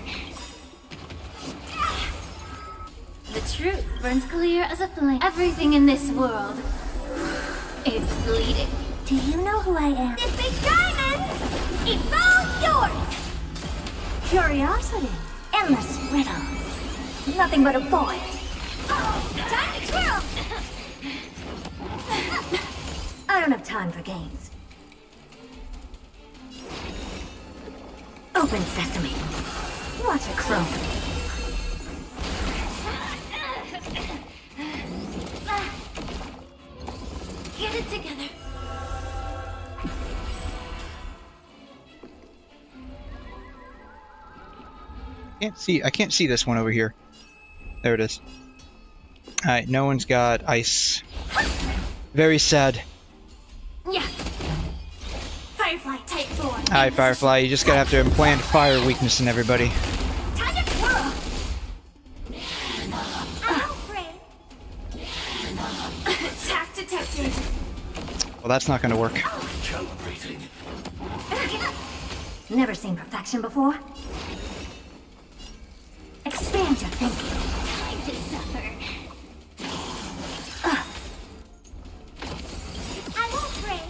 The truth burns clear as a flame. Everything in this world is bleeding. Do you know who I am? This big diamond! It's all yours! Curiosity. Endless riddles. Nothing but a void. Time to twirl! I don't have time for games. Open sesame. Watch it clone. Get it together. I can't see this one over here. There it is. Alright, no one's got ice. Very sad. Yeah. Firefly type 4. Alright, Firefly, you just gotta have to implant fire weakness in everybody. Time to twirl! I'm afraid. Attack detected. Well, that's not gonna work. Calibrating. Never seen perfection before. Expand your thinking. Time to suffer. I won't pray.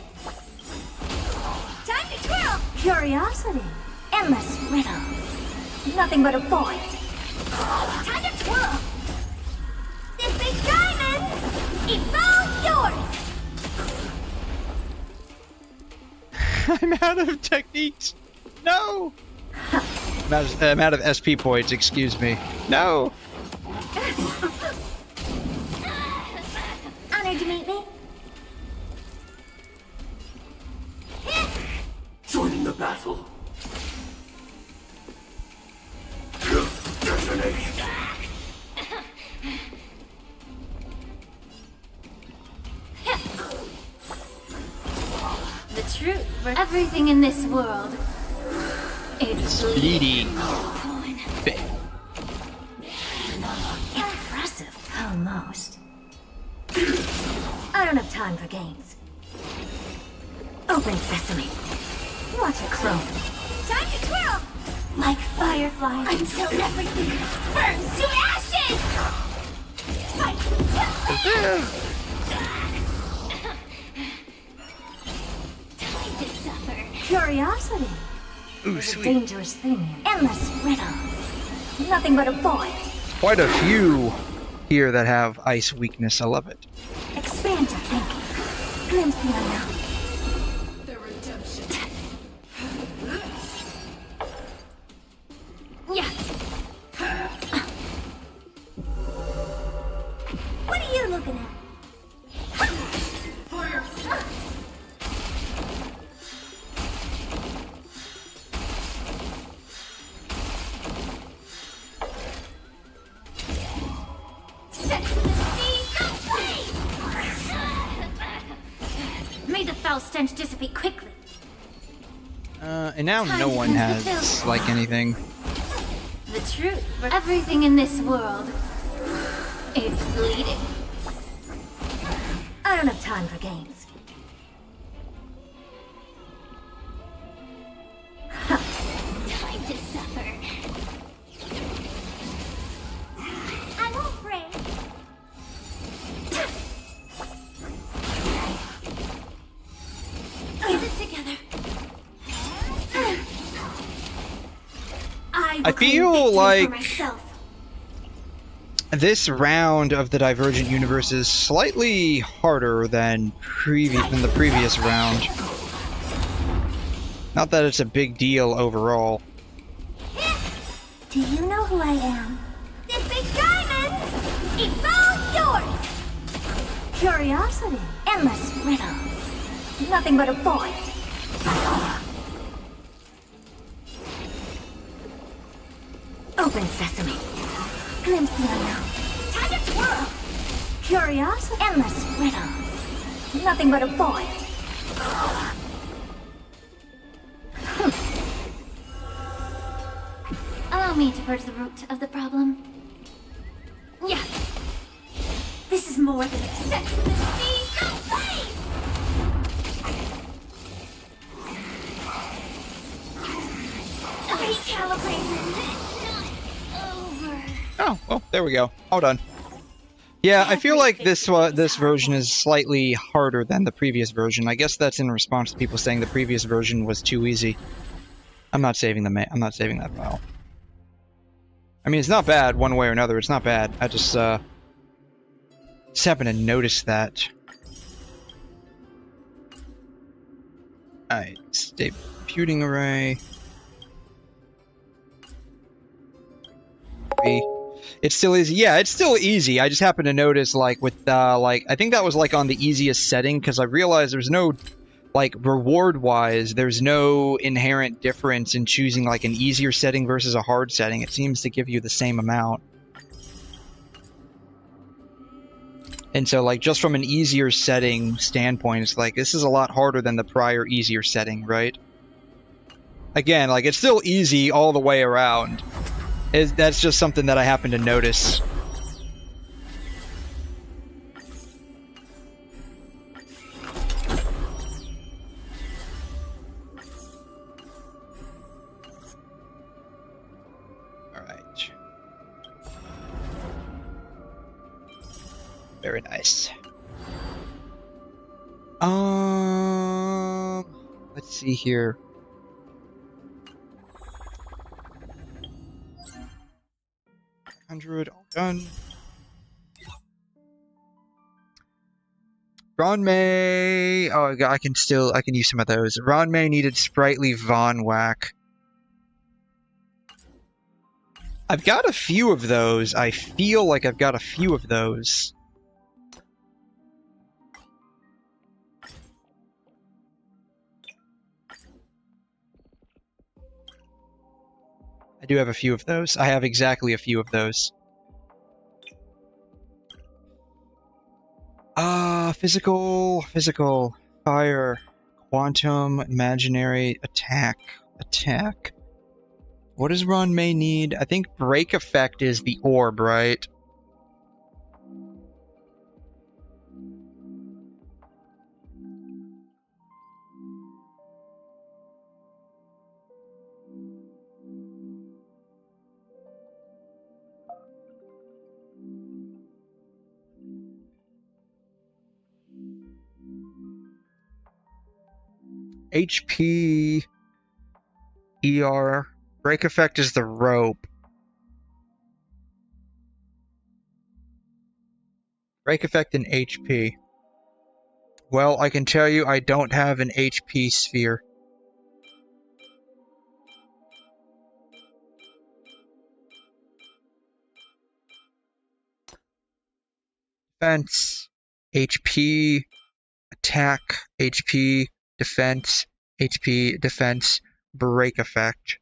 Time to twirl! Curiosity. Endless riddles. Nothing but a void. Time to twirl! This big diamond! It's all yours! I'm out of techniques. No. I'm out of SP points. Excuse me. No. Honored to meet me. Joining the battle. Detonate. The truth burns everything in this world. It's bleeding. Impressive. Almost. I don't have time for games. Open sesame. Watch it clone. Time to twirl! Like fireflies. Until everything burns to ashes! Time to suffer. Curiosity. Ooh, There's a sweet. dangerous thing in endless riddles. Nothing but a void. Quite a few here that have ice weakness. I love it. Expand your thinking. Glimpse the unknown. the redemption. Yeah. What are you looking at? For your Set the seas ablaze! May the foul stench dissipate quickly. And now no one has like anything. The truth burns everything in this world. It's bleeding. I don't have time for games. Time to suffer. I won't pray. Get it together. I feel for like myself. this round of the Divergent Universe is slightly harder than the previous round. Not that it's a big deal overall. Do you know who I am? This big diamond! It's all yours! Curiosity. Endless riddles. Nothing but a void. Open sesame. Glimpse the unknown. Time to twirl! Curiosity. Endless riddles. Nothing but a void. Allow Allow me to purge the root of the problem. Yeah. This is more than accepts the sea. So please! Recalibrating. Over. Oh, well, there we go. All done. Yeah, I feel like this version is slightly harder than the previous version. I guess that's in response to people saying the previous version was too easy. I'm not saving that file. I mean, it's not bad one way or another. It's not bad. I just happened to notice that. Alright, stable computing array. It's still easy. Yeah, it's still easy. I just happened to notice, like, with, like, I think that was, like, on the easiest setting, because I realized there's no, like, reward-wise, there's no inherent difference in choosing, like, an easier setting versus a hard setting. It seems to give you the same amount. And so, like, just from an easier setting standpoint, it's like, this is a lot harder than the prior easier setting, right? Again, like, it's still easy all the way around. That's just something that I happen to notice. Alright. Very nice. Let's see here. All done. Ronmei. Oh, I can use some of those. Ronmei needed sprightly Von Whack. I've got a few of those. I feel like I've got a few of those. I do have a few of those. I have exactly a few of those. Physical, fire, quantum, imaginary, attack. What does Ronmei need? I think break effect is the orb, right? HP, ER, break effect is the rope. Break effect and HP. Well, I can tell you I don't have an HP sphere. Defense, HP, attack, HP, defense, HP, defense, break effect.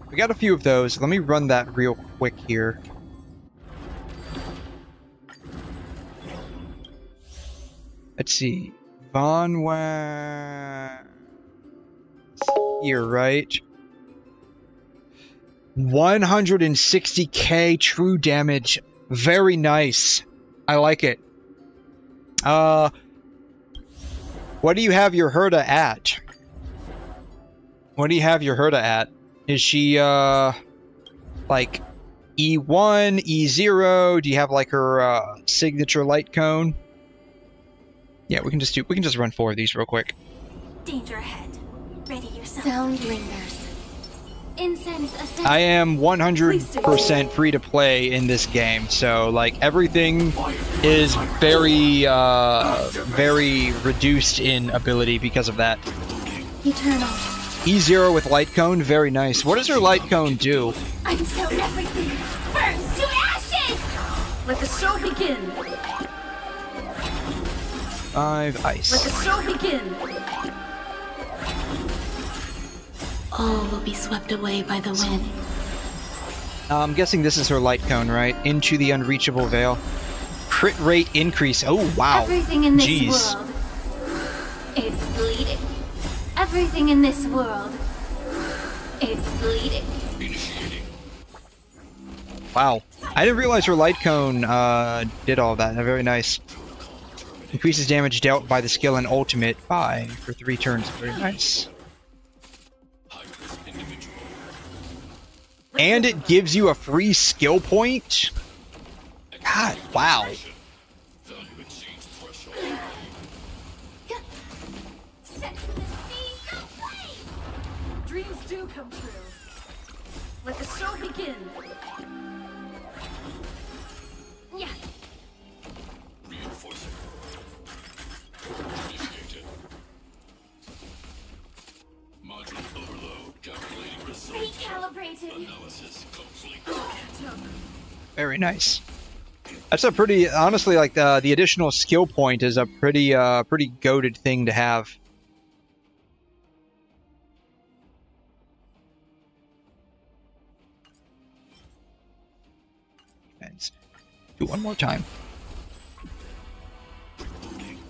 We got a few of those. Let me run that real quick here. Let's see. Von Whack here, right? 160k true damage. Very nice. I like it. What do you have your 𝘠𝘠 at? What do you have your 𝘠𝘠 at? Is she, like, E1, E0? Do you have, like, her, signature light cone? Yeah, we can just run 4 of these real quick. Danger ahead. Ready yourself. Sound lingers. Incense ascend. I am 100% free to play in this game, so like everything is very very reduced in ability because of that. Eternal. E0 with light cone, very nice. What does her light cone do? Until everything burns to ashes. Let the show begin. 5 ice. Let the show begin. All will be swept away by the wind. I'm guessing this is her light cone, right? Into the unreachable veil. Crit rate increase. Oh, wow. Everything in this Jeez. world Everything in this world, it's bleeding. Wow. I didn't realize her light cone did all that. Very nice. Increases damage dealt by the skill and ultimate by for 3 turns. Very nice. And it gives you a free skill point? God, wow. Dreams do come true. Let the show begin. Yeah. Reinforcing. Initiated. Module overload. Calculating results. Recalibrated. Analysis complete. Very nice. That's a pretty, honestly, like the additional skill point is a pretty goated thing to have. Do one more time.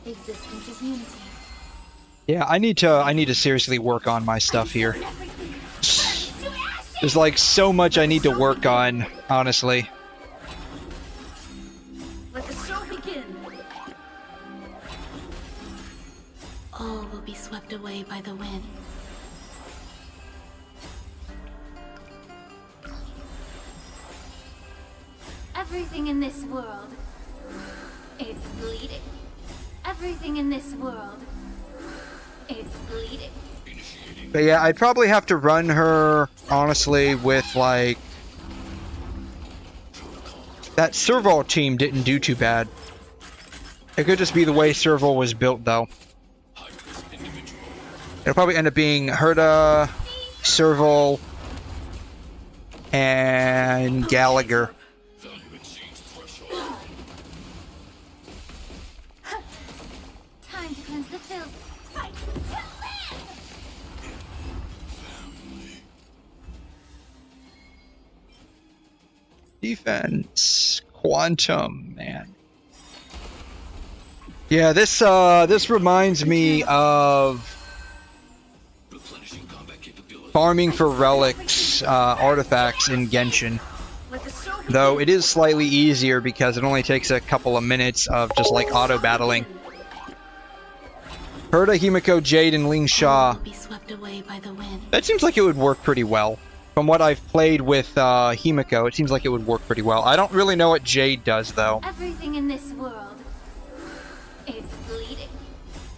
Existence is unity. Yeah, I need to seriously work on my stuff here. There's like so much I need to work on, honestly. Let the show begin. All will be swept away by the wind. Everything in this world, it's bleeding. Everything in this world, it's bleeding. But yeah, I'd probably have to run her, honestly, with like... That Serval team didn't do too bad. It could just be the way Serval was built, though. It'll probably end up being Herta, Serval, and Gallagher. Time to cleanse the filth. Fight to live! Defense. Quantum, man. Yeah, this reminds me of farming for relics, artifacts in Genshin. Though it is slightly easier because it only takes a couple of minutes of just like auto battling. Herta, Himiko, Jade, and Ling Sha. That seems like it would work pretty well. From what I've played with Himiko, it seems like it would work pretty well. I don't really know what Jade does, though. Everything in this world, it's bleeding.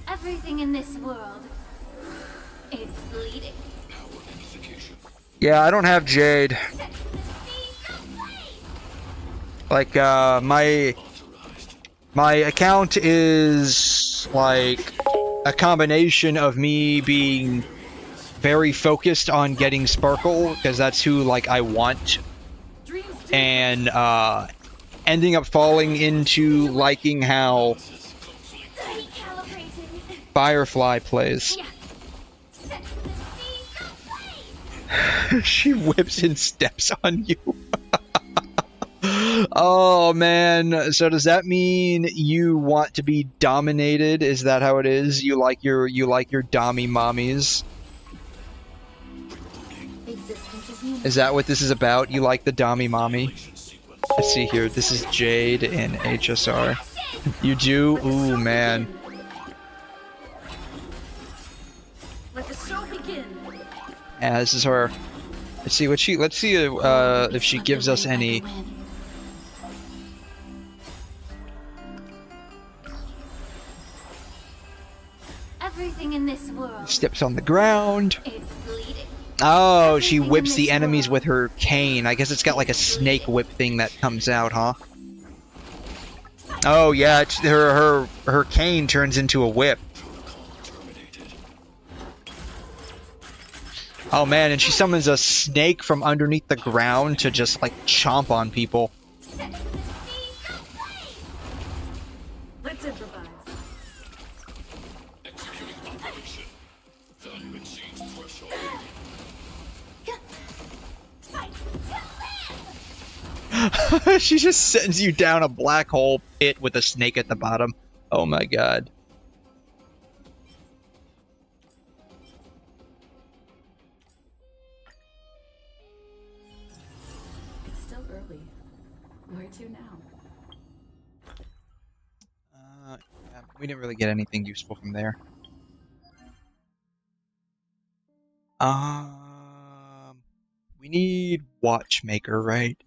Everything in this world, it's bleeding. Yeah, I don't have Jade. Like, my account is, like, a combination of me being very focused on getting Sparkle, because that's who, like, I want, and, ending up falling into liking how Firefly plays. She whips and steps on you. Oh man, so does that mean you want to be dominated? Is that how it is? You like your dommy mommies? Is that what this is about? You like the dommy mommy? Let's see here. This is Jade in HSR. You do? Ooh man. Let the show begin. Yeah, this is her. Let's see what she. Let's see if she gives us any. Everything in this world. Steps on the ground. It's bleeding. Oh, she whips the enemies with her cane. I guess it's got like a snake whip thing that comes out, huh? Oh yeah, it's, her cane turns into a whip. Oh man, and she summons a snake from underneath the ground to just like chomp on people. Let's improvise. She just sends you down a black hole pit with a snake at the bottom. Oh my god. early. Where to now? Yeah, we didn't really get anything useful from there. We need watchmaker, right?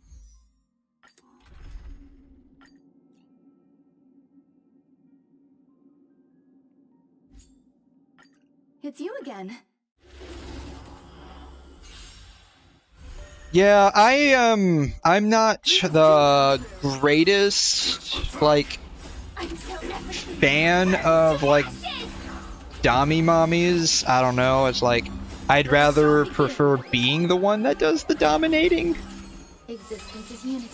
It's you again. Yeah, I'm not the greatest, like, fan of, like, Dami mommies. I don't know, it's like, I'd rather prefer being the one that does the dominating. Existence is unity.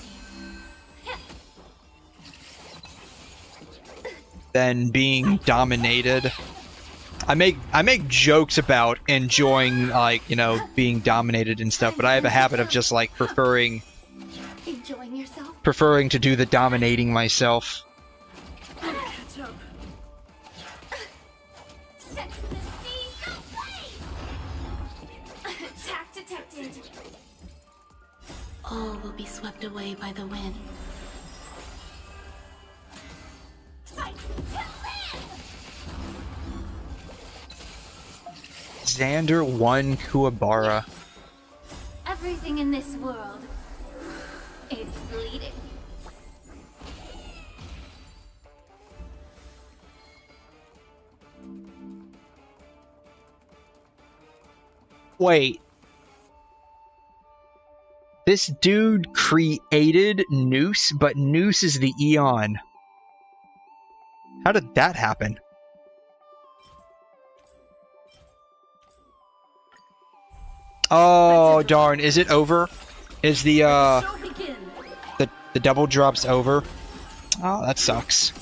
Than being dominated. I make jokes about enjoying, like, you know, being dominated and stuff, but I have a habit of just, like, preferring to do the dominating myself. All will be swept away by the wind. 𝘧𝘕𝘠 𝘠𝘮. Everything in this world is bleeding. Wait. This dude created 𝘂𝑚, but 𝘂𝑚 is the Aeon. How did that happen? Oh darn, is it over? Is the double drops over? Oh, that sucks.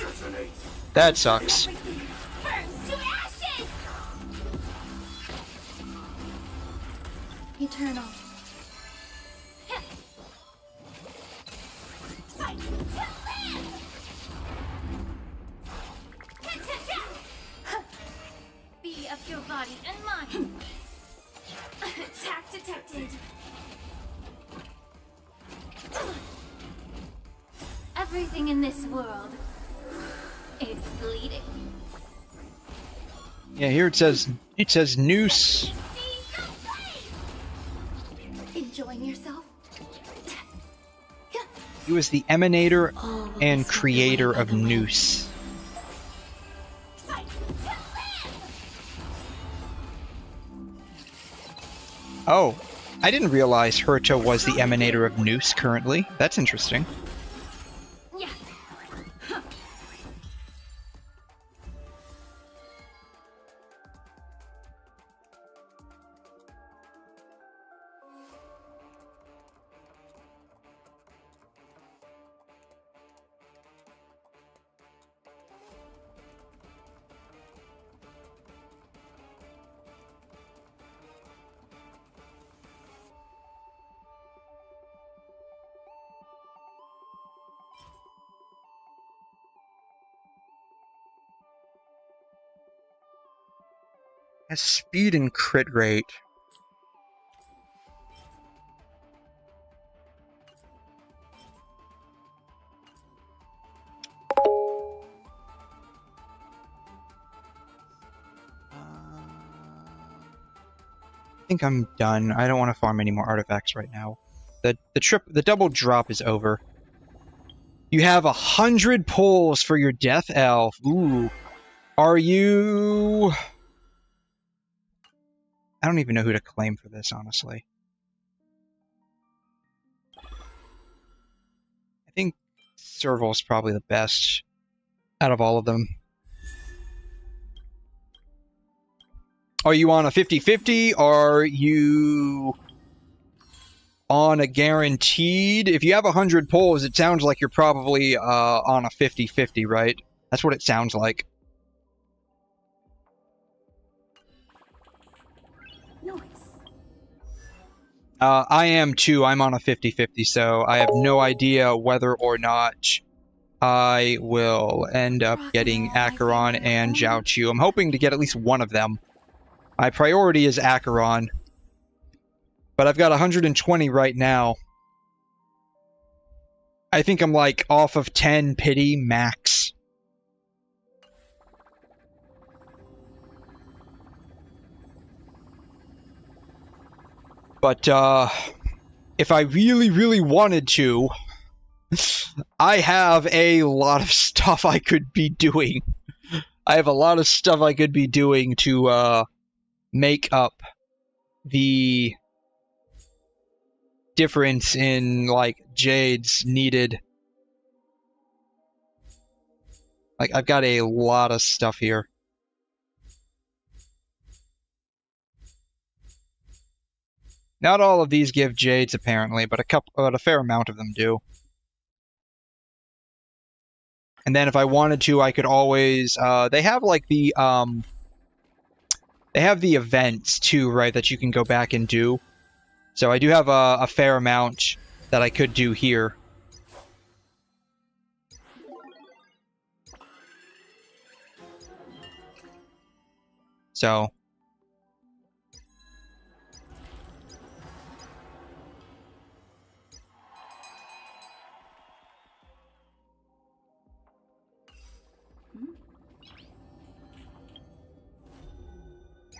That sucks. Eternal. Be of your body and mind. Attack detected. Everything in this world is bleeding. Yeah, here it says 𝘂𝑚. Enjoying yourself? He was the emanator and creator of 𝘂𝑚. Oh, I didn't realize 𝘧𝘬 was the emanator of 𝘂𝑚 currently. That's interesting. Has speed and crit rate. I think I'm done. I don't want to farm any more artifacts right now. The double drop is over. You have 100 pulls for your Death Elf. Ooh. Are you... I don't even know who to claim for this, honestly. I think Serval's probably the best out of all of them. Are you on a 50-50? Are you on a guaranteed? If you have 100 pulls, it sounds like you're probably on a 50-50, right? That's what it sounds like. I am too. I'm on a 50-50, so I have no idea whether or not I will end up getting Acheron and Zhao. I'm hoping to get at least one of them. My priority is Acheron, but I've got 120 right now. I think I'm like off of 10 pity max. But if I really, really wanted to, I have a lot of stuff I could be doing. I have a lot of stuff I could be doing to make up the difference in, like, jades needed. Like, I've got a lot of stuff here. Not all of these give jades, apparently, but a fair amount of them do. And then if I wanted to, I could always, they have like the, they have the events too, right, that you can go back and do. So I do have a fair amount that I could do here. So.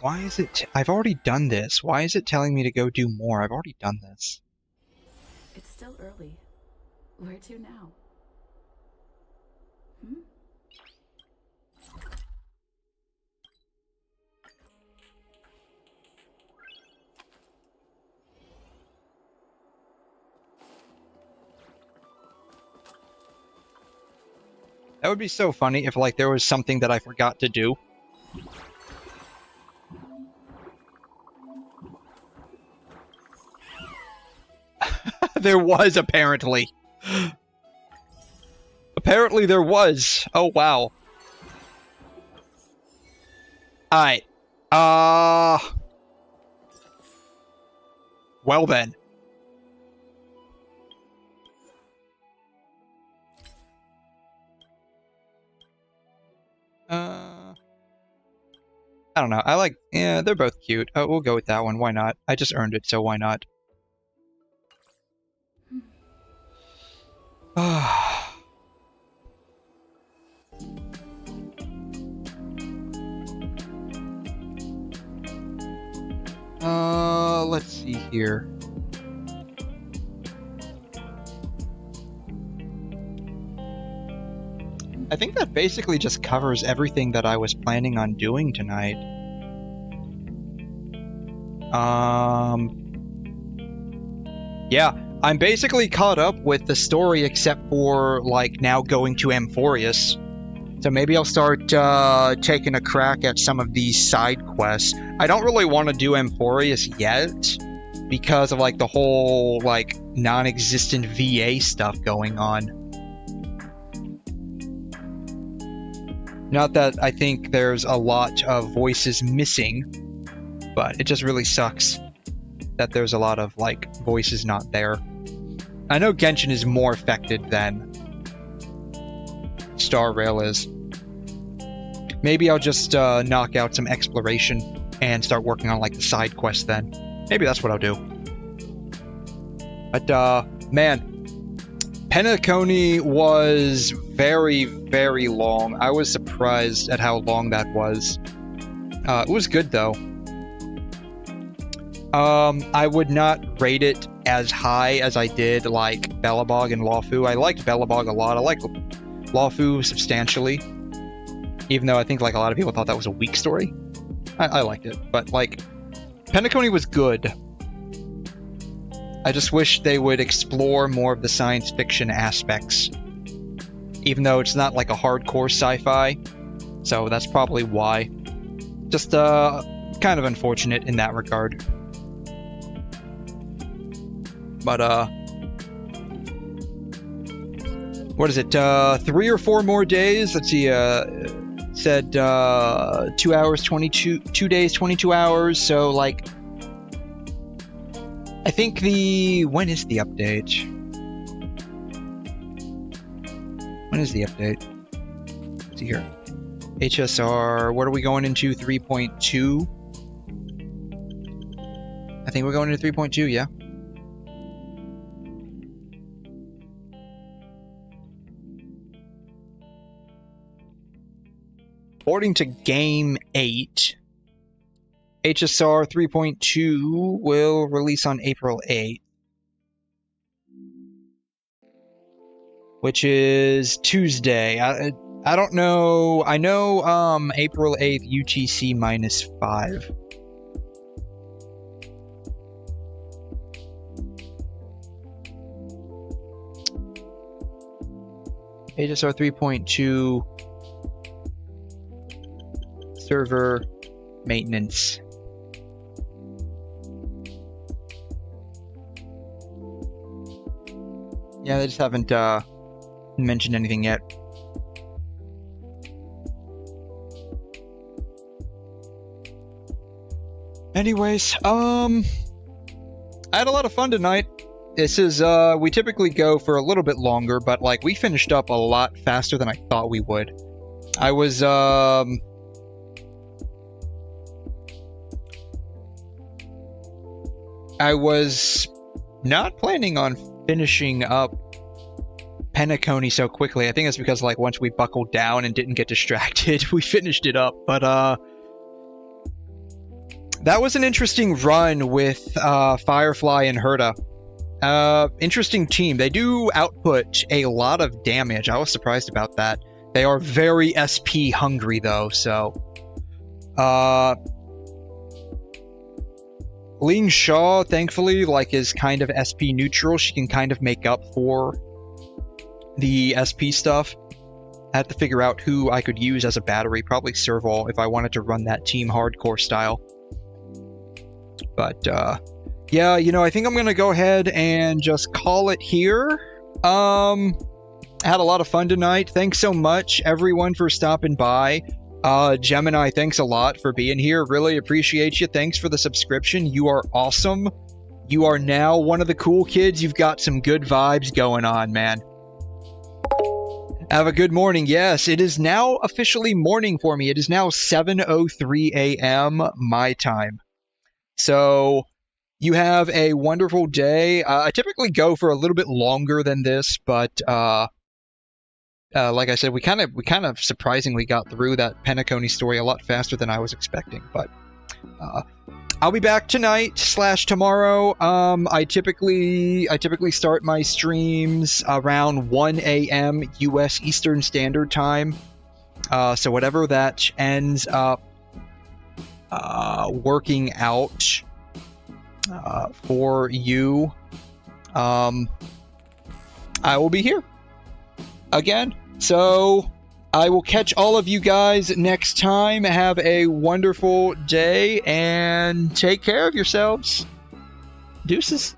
Why is it... I've already done this. Why is it telling me to go do more? I've already done this. It's still early. Where to now? That would be so funny if, like, there was something that I forgot to do. There was, apparently. Apparently there was. Oh, wow. Alright. Well then. I don't know. I like... Yeah, they're both cute. Oh, we'll go with that one. Why not? I just earned it, so why not? Let's see here. I think that basically just covers everything that I was planning on doing tonight. Yeah, I'm basically caught up with the story except for, like, now going to Amphoreus. So maybe I'll start taking a crack at some of these side quests. I don't really want to do Amphoreus yet because of, like, the whole, like, non-existent VA stuff going on. Not that I think there's a lot of voices missing, but it just really sucks that there's a lot of, like, voices not there. I know Genshin is more affected than Star Rail is. Maybe I'll just knock out some exploration and start working on, like, the side quests then. Maybe that's what I'll do. But, man, Penacony was very, very long. I was surprised at how long that was. It was good, though. I would not rate it as high as I did, like, Belobog and Lawfu. I liked Belobog a lot. I liked Lawfu substantially. Even though I think, like, a lot of people thought that was a weak story. I liked it. But, like, Penacony was good. I just wish they would explore more of the science fiction aspects. Even though it's not, like, a hardcore sci-fi. So that's probably why. Just, kind of unfortunate in that regard. But, what is it, 3 or 4 more days? Let's see, said, 2 hours, 2 days, 22 hours, so, like, I think when is the update? When is the update? Let's see here. HSR, what are we going into, 3.2? I think we're going into 3.2, yeah. according to Game 8, HSR 3.2 will release on April 8th. Which is Tuesday. I don't know. I know April 8th UTC -5. HSR 3.2 server maintenance. Yeah, they just haven't mentioned anything yet. Anyways, I had a lot of fun tonight. This is, we typically go for a little bit longer, but, like, we finished up a lot faster than I thought we would. I was not planning on finishing up 𝘵𝘠𝘦𝘺 so quickly. I think that's because, like, once we buckled down and didn't get distracted, we finished it up. But, that was an interesting run with, Firefly and 𝘠𝘠𝘕. Interesting team. They do output a lot of damage. I was surprised about that. They are very SP hungry, though, so... 𝘰𝘮, thankfully, like, is kind of SP neutral. She can kind of make up for the SP stuff. I had to figure out who I could use as a battery. Probably 𝘧𝘬𝘬𝘦 if I wanted to run that team hardcore style. But, yeah, you know, I think I'm gonna go ahead and just call it here. I had a lot of fun tonight. Thanks so much, everyone, for stopping by. Gemini, thanks a lot for being here. Really appreciate you. Thanks for the subscription. You are awesome. You are now one of the cool kids. You've got some good vibes going on, man. Have a good morning. Yes, it is now officially morning for me. It is now 7:03 a.m. my time. So, you have a wonderful day. I typically go for a little bit longer than this, but like I said, we kind of surprisingly got through that 𝘵𝘠𝘦𝘺 story a lot faster than I was expecting. But I'll be back tonight / tomorrow. I typically start my streams around 1 a.m. U.S. Eastern Standard Time. So whatever that ends up working out for you, I will be here again. So I will catch all of you guys next time. Have a wonderful day and take care of yourselves. Deuces.